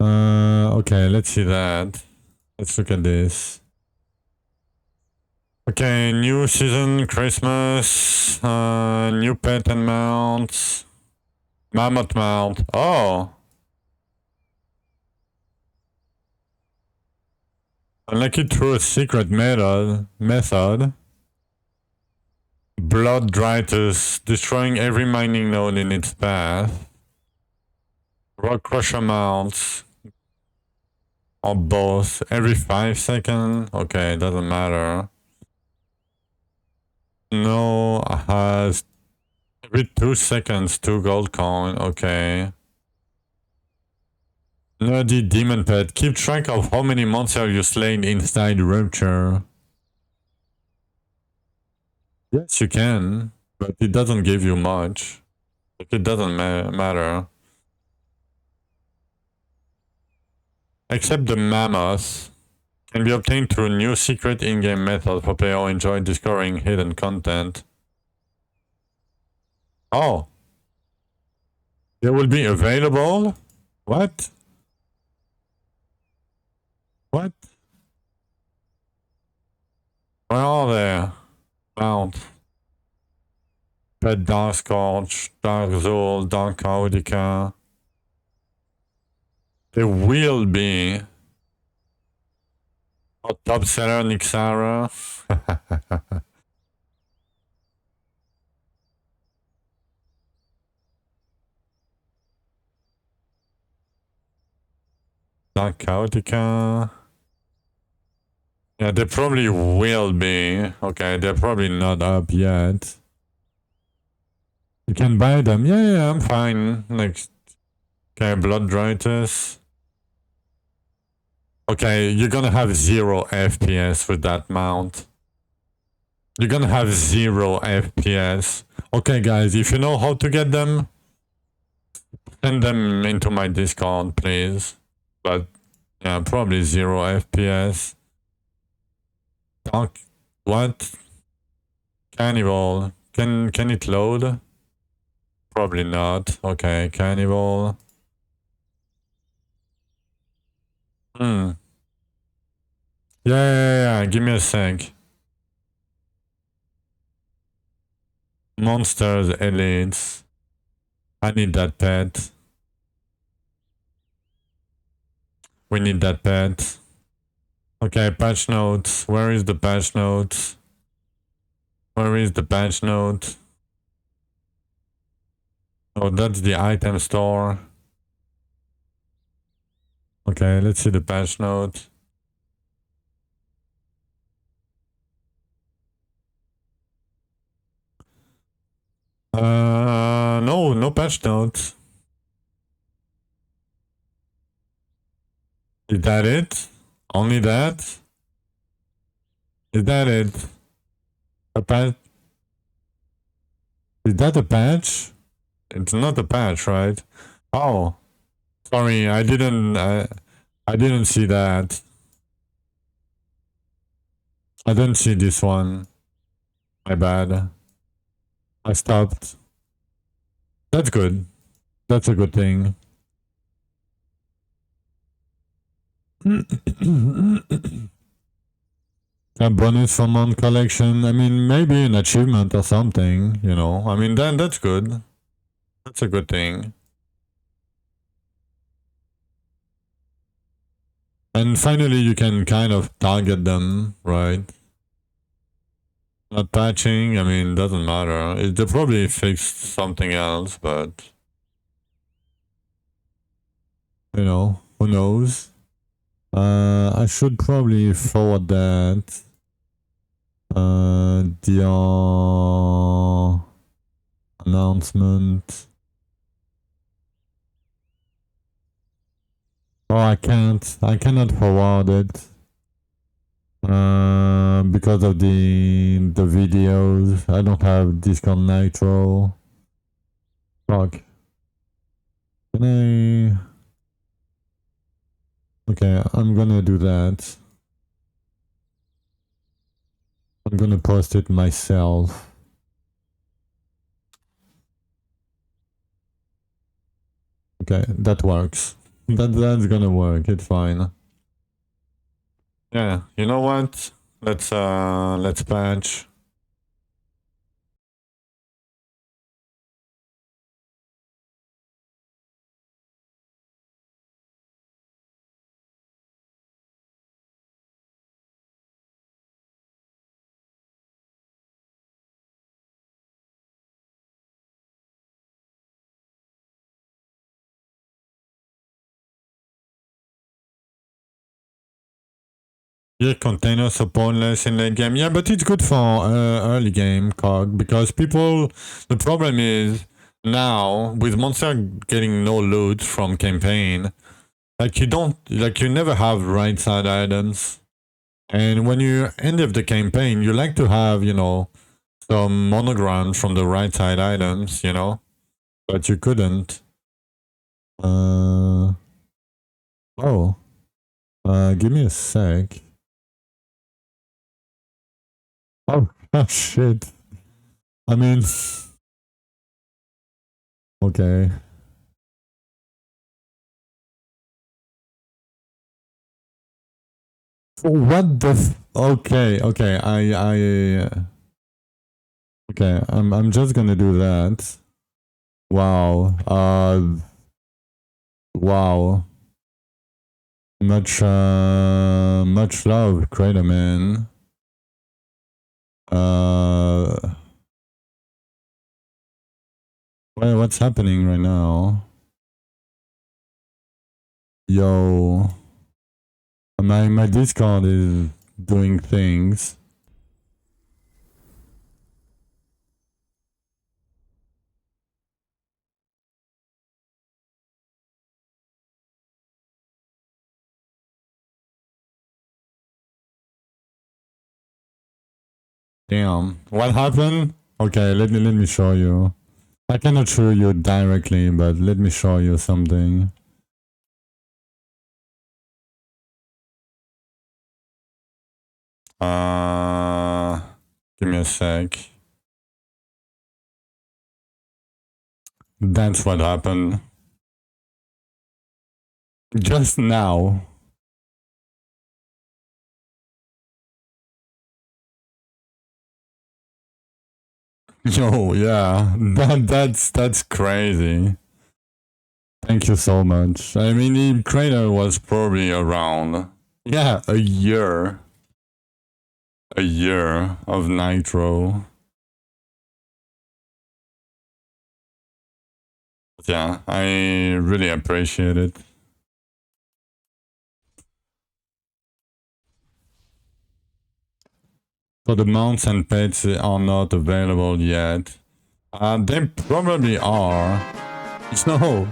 Okay, let's see that. Let's look at this. Okay, new season, Christmas, new pet and mounts. Mammoth mount. Oh! Unlock it through a secret method. Blood Dritus, destroying every mining node in its path. Rock crusher mounts. Or both. Every 5 seconds? Okay, doesn't matter. No, has every 2 seconds 2 gold coin. Okay. Nerdy demon pet. Keep track of how many monsters you slain inside Rupture. Yes, you can, but it doesn't give you much. Like, it doesn't matter. Except the mammoth can be obtained through new secret in-game method for players who enjoy discovering hidden content. Oh. They will be available? What? What? Where are they? Mount. Pet Dark Scorch, Dark Zul, Dark Caudica. They will be. Oh, top seller Nixara. Dark Caudica. Yeah, they probably will be. Okay, they're probably not up yet. You can buy them. Yeah, I'm fine. Next. Okay, Blood Dritus. Okay, you're gonna have 0 FPS with that mount. You're gonna have 0 FPS. Okay, guys, if you know how to get them, send them into my Discord, please. But yeah, probably 0 FPS. Dark. What? Cannibal. Can it load? Probably not. Okay, Cannibal. Hmm. Yeah. Give me a sec. Monsters, elites. I need that pet. We need that pet. Okay, patch notes. Where is the patch notes? Where is the patch note? Oh, that's the item store. Okay, let's see the patch note. No patch notes. Is that it? Only that? Is that it? A patch? Is that a patch? It's not a patch, right? Oh, sorry, I didn't see that. I didn't see this one. My bad. I stopped. That's good. That's a good thing. A bonus from on collection. I mean, maybe an achievement or something, you know. I mean, then that's good. That's a good thing. And finally, you can kind of target them, right? Not patching, I mean, doesn't matter. They probably fixed something else, but... You know, who knows? I should probably forward that. The announcement. Oh, I can't. I cannot forward it. Because of the videos. I don't have Discord Nitro. Fuck. Can I? Okay, I'm gonna do that. I'm gonna post it myself. Okay, that works. That's gonna work. It's fine. Yeah, you know what? Let's patch. Yeah, containers are pointless in late game. Yeah, but it's good for early game COG because people. The problem is now with monster getting no loot from campaign, like you never have right side items, and when you end of the campaign, you like to have some monograms from the right side items, but you couldn't. Oh, give me a sec. Oh, oh shit. I mean, okay. What the? Okay, okay. Okay. I'm just gonna do that. Wow. Wow. Much love, Crater Man. Well, what's happening right now? Yo, my Discord is doing things. Damn, what happened? Okay, let me show you. I cannot show you directly, but let me show you something. Give me a sec. That's what happened. Just now. Yo, yeah, that's crazy. Thank you so much. I mean, the crater was probably around, yeah, a year of Nitro. Yeah, I really appreciate it. So the mounts and pets are not available yet. They probably are. No.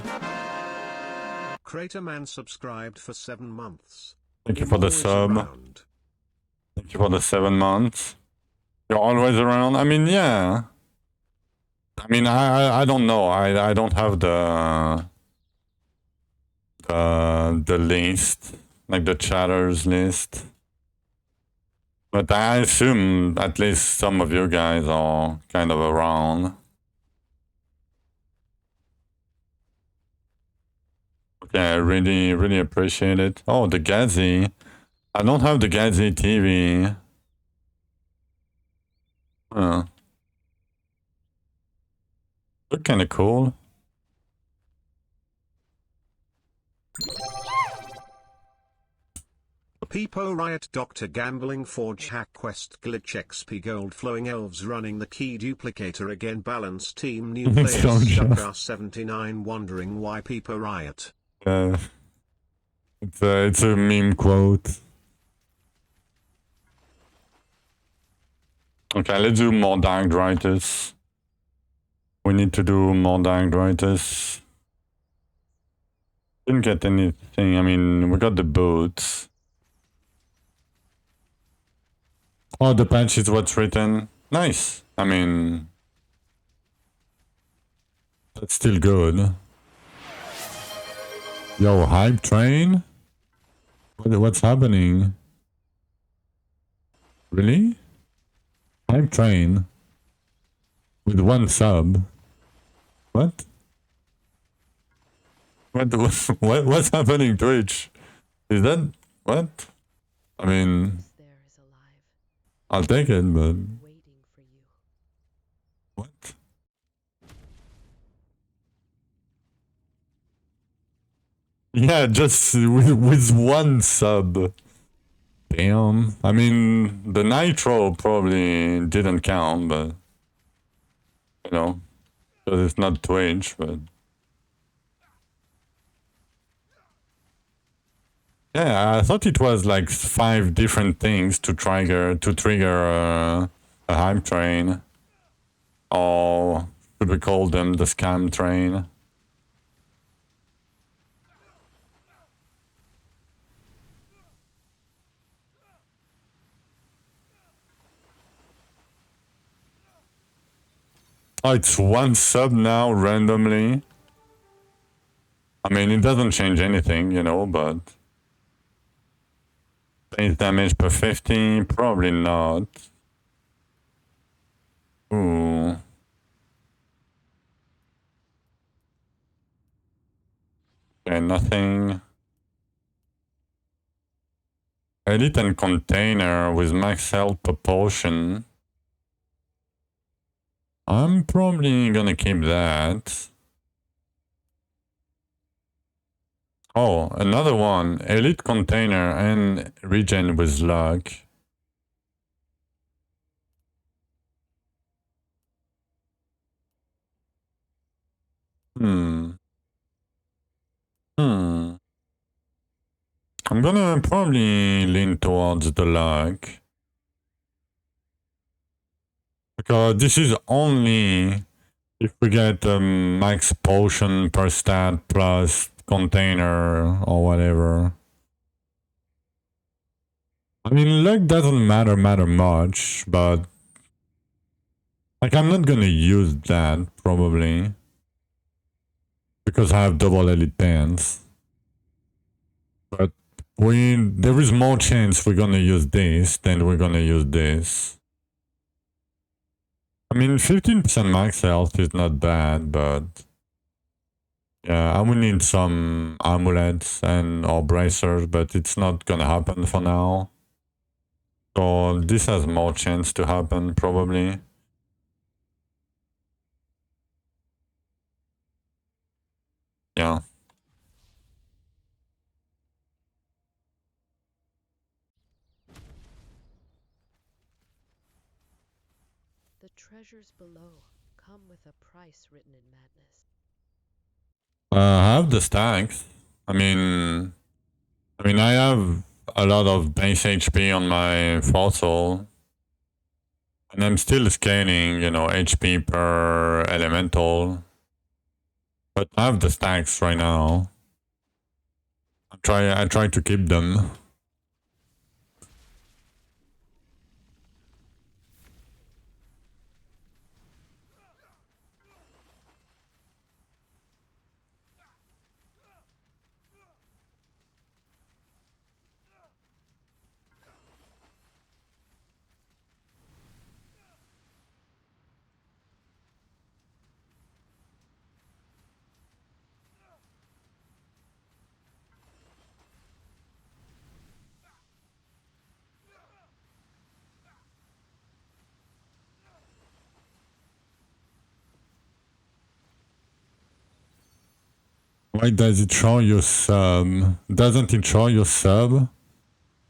Craterman subscribed for 7 months. Thank you for the Always sub. around. Thank you for the 7 months. You're always around. I mean, yeah. I mean, I don't know. I don't have the list, like the chatters list. But I assume at least some of you guys are kind of around. Okay, I really appreciate it. Oh, the Gazi. I don't have the Gazi TV. Huh. Look kind of cool. Peepo Riot Dr. Gambling Forge Hack Quest Glitch XP Gold Flowing Elves Running the Key Duplicator Again Balance Team New Players Stuckar 79 Wondering why Peepo Riot. It's a meme quote. Okay, let's do more Dark Writers. We need to do more Dark Writers. Didn't get anything. I mean, we got the boots. Oh, the patch is what's written. Nice. I mean, that's still good. Yo, hype train? What's happening? Really? Hype train? With 1 sub? What? What's happening, Twitch? Is that... what? I mean... There is alive, I'll take it, but... waiting for you. what? Yeah, just with 1 sub. Damn. I mean, the Nitro probably didn't count, but... because it's not Twitch, but... Yeah, I thought it was like 5 different things to trigger a hype train, or should we call them the scam train? Oh, it's 1 sub now randomly. I mean, it doesn't change anything, you know, but base damage per 50, probably not. Ooh. Okay, nothing. Elite and container with max health per potion. I'm probably gonna keep that. Oh, another one. Elite container and regen with luck. Hmm. I'm gonna probably lean towards the luck. Because this is only if we get max potion per stat plus container or whatever. I mean, luck doesn't matter much, but like I'm not gonna use that probably because I have double elite pants. But there is more chance we're gonna use this than we're gonna use this. I mean, 15% max health is not bad, but yeah, I will need some amulets and or bracers, but it's not gonna happen for now. So this has more chance to happen, probably. Yeah. The treasures below come with a price written in madness. I have the stacks. I mean, I have a lot of base HP on my fossil. And I'm still scaling, you know, HP per elemental. But I have the stacks right now. I try to keep them. Why does it show you sub? Doesn't it show you sub?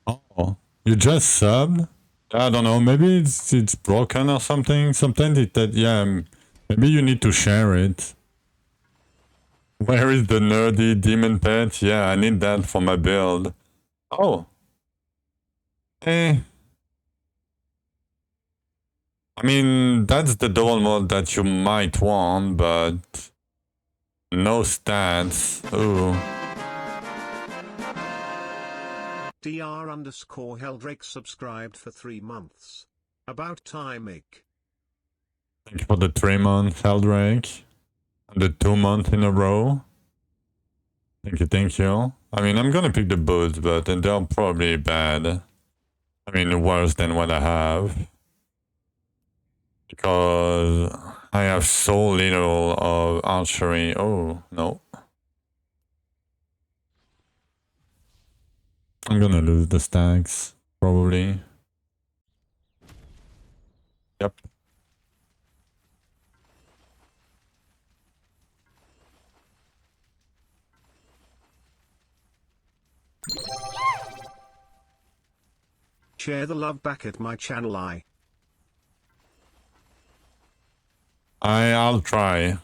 Oh, you just subbed? I don't know, maybe it's broken or something. Sometimes maybe you need to share it. Where is the nerdy demon pet? Yeah, I need that for my build. Oh. Eh. I mean, that's the dual mode that you might want, but no stats. Ooh. Dr_Heldrake subscribed for 3 months. About time, Ick. Thank you for the 3 months, Heldrake. And the 2 months in a row. Thank you. I mean, I'm gonna pick the boots, but they're probably bad. I mean, worse than what I have. Because I have so little of archery. Oh, no. I'm gonna lose the stacks, probably. Yep. Share the love back at my channel. I'll try.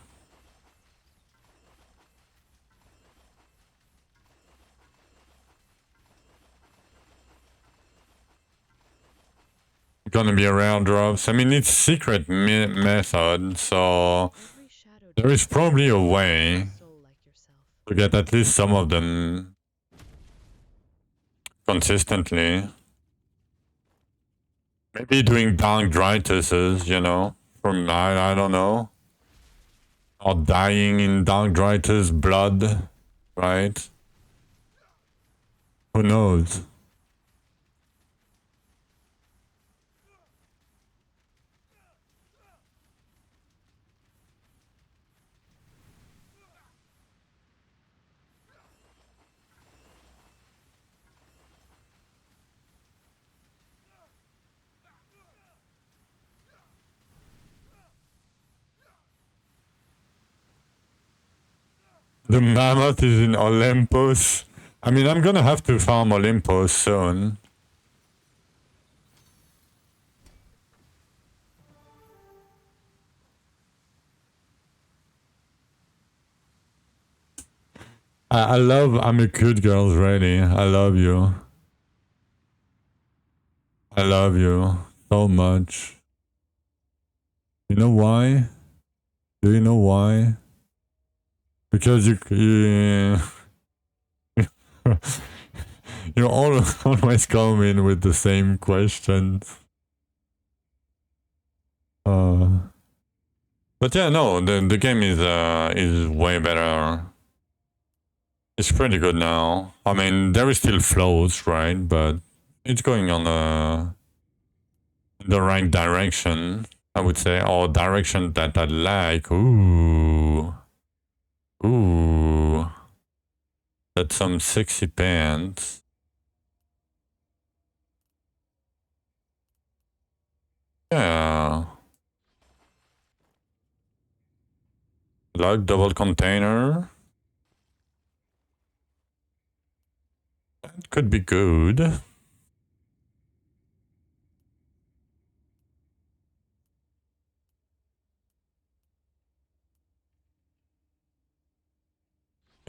gonna be rare drops. I mean, it's secret method, so Every shadow there is probably a dances way a soul like yourself. to get at least some of them consistently. Maybe doing dark drituses, you know, from I don't know. Or dying in dark dritus blood, right? Who knows? The mammoth is in Olympus. I mean, I'm gonna have to farm Olympus soon. I love I'm a cute girl's ready. I love you. I love you so much. You know why? Do you know why? Because you you always come in with the same questions. But yeah, no, the game is way better. It's pretty good now. I mean, there is still flaws, right? But it's going on the right direction, I would say, or direction that I like. Ooh, ooh, that's some sexy pants. Yeah, like double container. That could be good.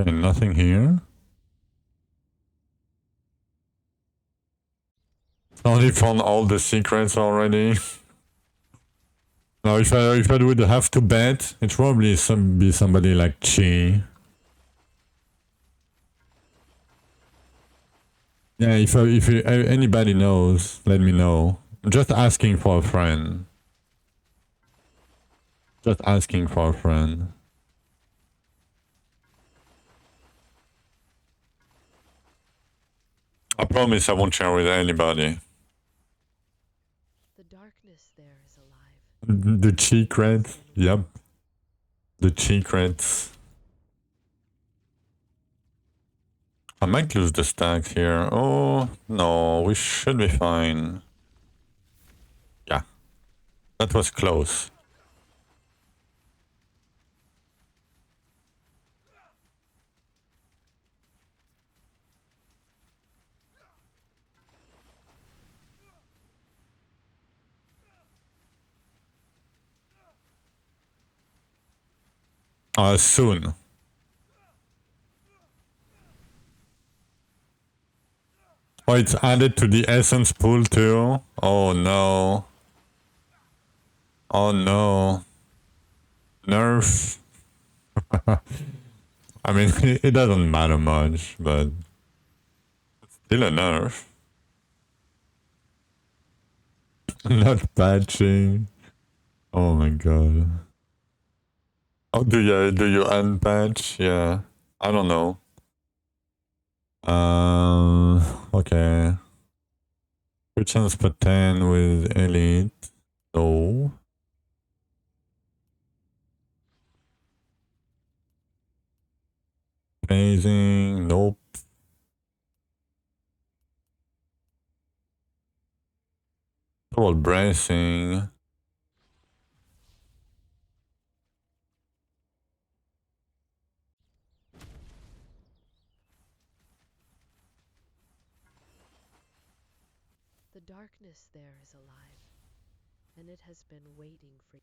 Okay, nothing here. Only found all the secrets already. Now, if I would have to bet, it's probably be somebody like Chi. Yeah, if anybody knows, let me know. I'm just asking for a friend. Just asking for a friend. I promise I won't share with anybody. The darkness there is alive. The secrets. Yep. The secrets. I might lose the stacks here. Oh, no, we should be fine. Yeah. That was close. Soon. Oh, it's added to the essence pool too? Oh no. Oh no. Nerf. I mean, it doesn't matter much, but still a nerf. Not patching. Oh my god. Oh, do you unpatch? Yeah. I don't know. Okay. 2 chance per 10 with elite. No. Phasing. Nope. Double bracing. The darkness there is alive, and it has been waiting for you.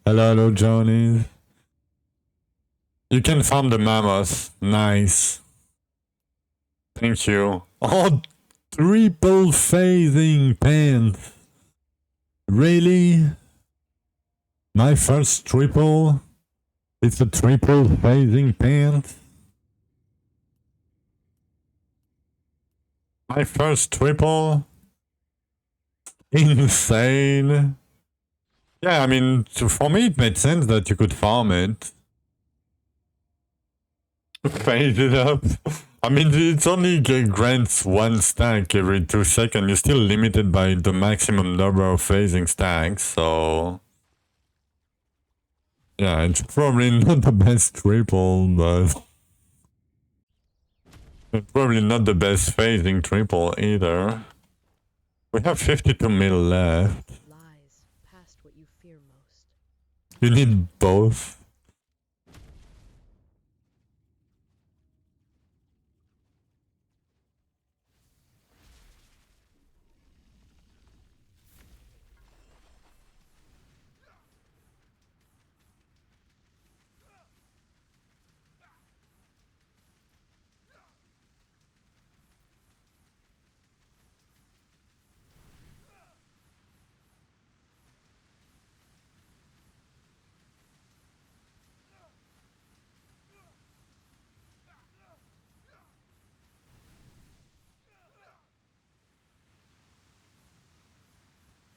Hello, Johnny. You can farm the mammoth. Nice. Thank you. Oh, triple phasing pants. Really? My first triple? It's a triple phasing pant? My first triple? Insane. Yeah, I mean, for me it made sense that you could farm it. Phase it up. I mean, it's only grants one stack every 2 seconds. You're still limited by the maximum number of phasing stacks, so... Yeah, it's probably not the best triple, but... It's probably not the best phasing triple either. We have 52 mil left. Lies past what you fear most. You need both.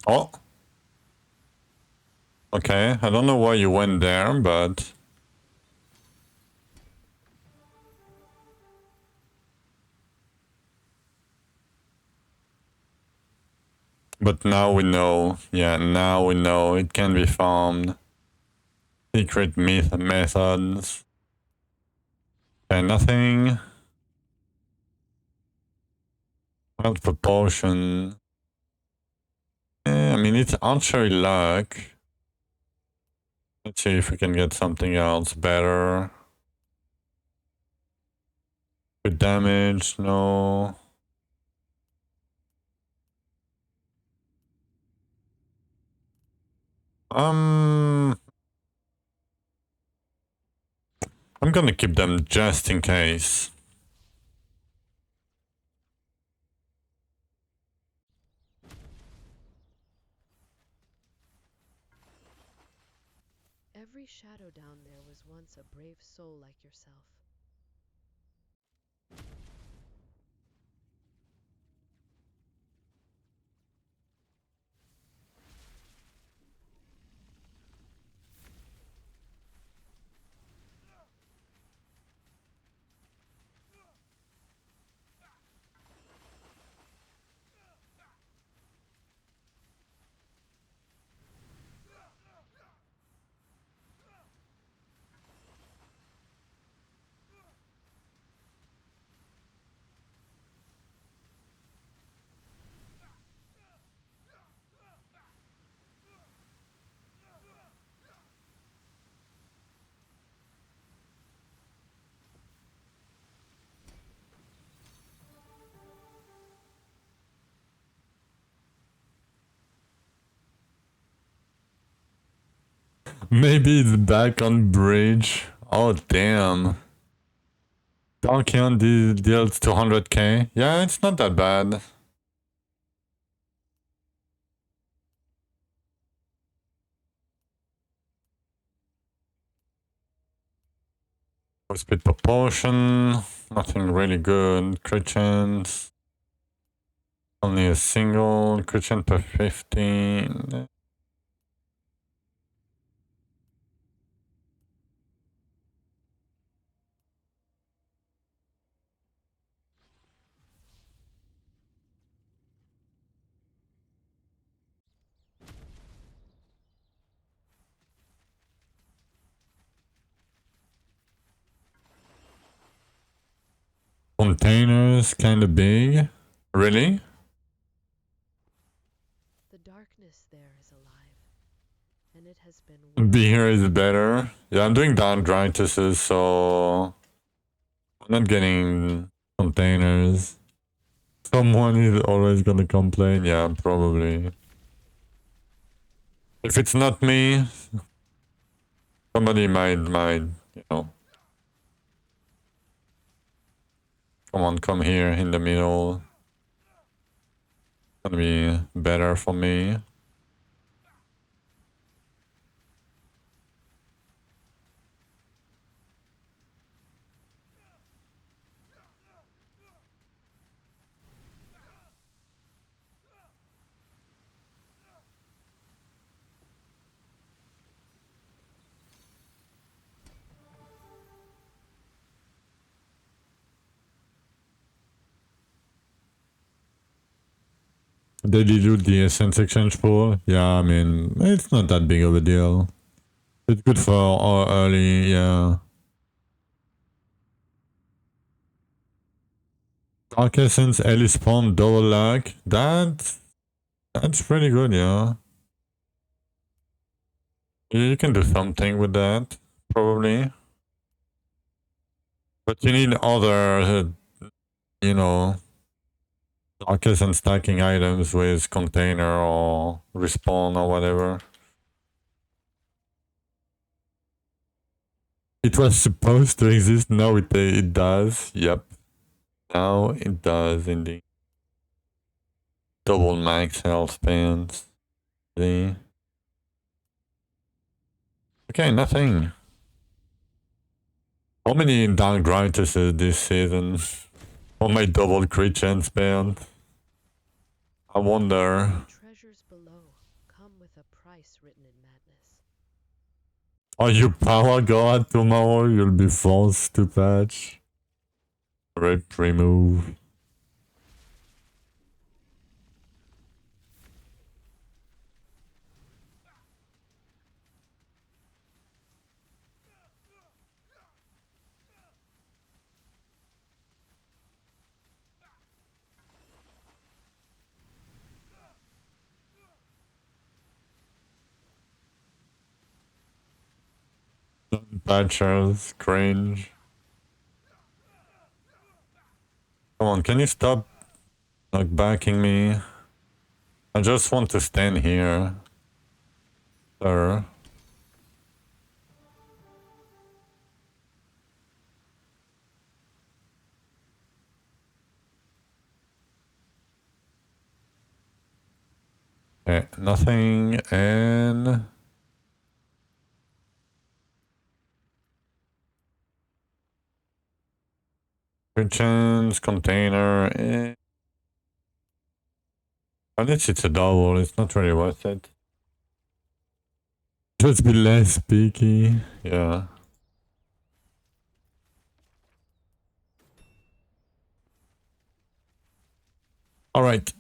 Oh. Okay, I don't know why you went there, but... But now we know. Yeah, now we know it can be farmed. Secret methods. Okay, nothing. Wild proportion. I mean, it's archery luck. Let's see if we can get something else better. Good damage, no. I'm gonna keep them just in case. Every shadow down there was once a brave soul like yourself. Maybe it's back on bridge. Oh, damn. Darkion deals 200k. Yeah, it's not that bad. Speed proportion. Nothing really good. Crit chance. Only a single. Crit chance per 15. Containers kinda big. Really? The darkness there is alive, and it has been Beer is better. Yeah, I'm doing dendritises, so I'm not getting containers. Someone is always gonna complain. Yeah, probably. If it's not me, Somebody might, you know. Come on, come here in the middle. Gonna be better for me. Daily loot the essence exchange pool. Yeah, I mean, it's not that big of a deal. It's good for early, yeah. Dark Essence, Ellie Spawn, Double Luck. That's pretty good, yeah. You can do something with that, probably. But you need other, you know, Dark Essence stacking items with container or respawn or whatever. It was supposed to exist, now it does, yep. Now it does indeed. Double max health spans. See? Okay, nothing. How many Dark Righteouses this season? On my double crit chance band? I wonder. The treasures below come with a price written in madness. Are you power god tomorrow? You'll be forced to patch. Red remove. Patchers, cringe. Come on, can you stop like backing me? I just want to stand here. Sir. Okay, nothing and chance, container, at least it's a double, it's not really worth it. Just be less picky, yeah. Alright.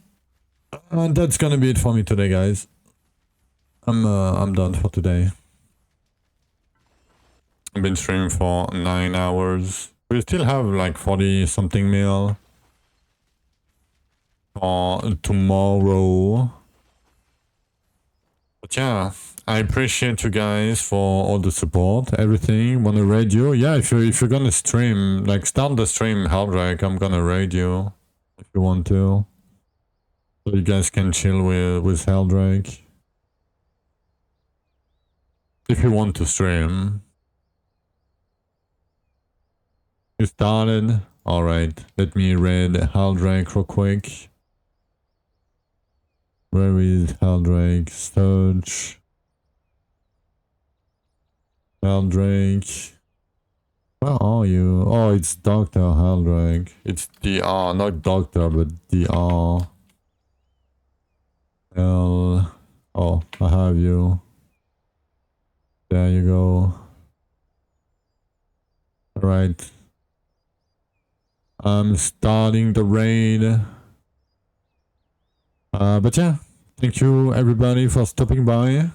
That's gonna be it for me today, guys. I'm done for today. I've been streaming for 9 hours. We still have like 40 something mil for tomorrow. But yeah, I appreciate you guys for all the support, everything. Wanna raid you? Yeah, if you're gonna stream, like start the stream, Heldrake, I'm gonna raid you if you want to. So you guys can chill with Heldrake. If you want to stream. You started? Alright, let me read Heldrake real quick. Where is Heldrake? Search. Heldrake. Where are you? Oh, it's Dr. Heldrake. It's DR, not Doctor, but DR. L. Oh, I have you. There you go. Alright. I'm starting the raid. But yeah, thank you everybody for stopping by.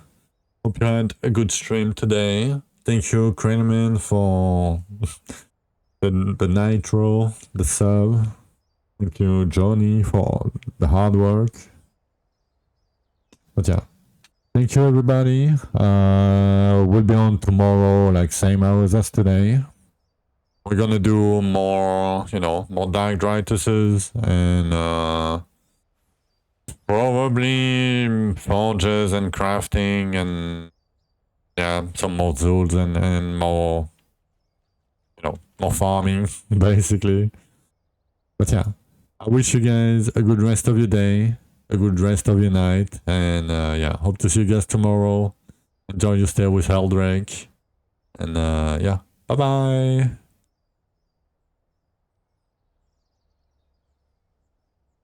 Hope you had a good stream today. Thank you, Craneman, for the nitro, the sub. Thank you, Johnny, for the hard work. But yeah, thank you everybody. We'll be on tomorrow, like same hours as today. We're gonna do more, you know, more Dark Righteouses and probably forges and crafting and yeah, some more tools and more, more farming, basically. But yeah, I wish you guys a good rest of your day, a good rest of your night, and yeah, hope to see you guys tomorrow. Enjoy your stay with Heldrake, and yeah, bye bye.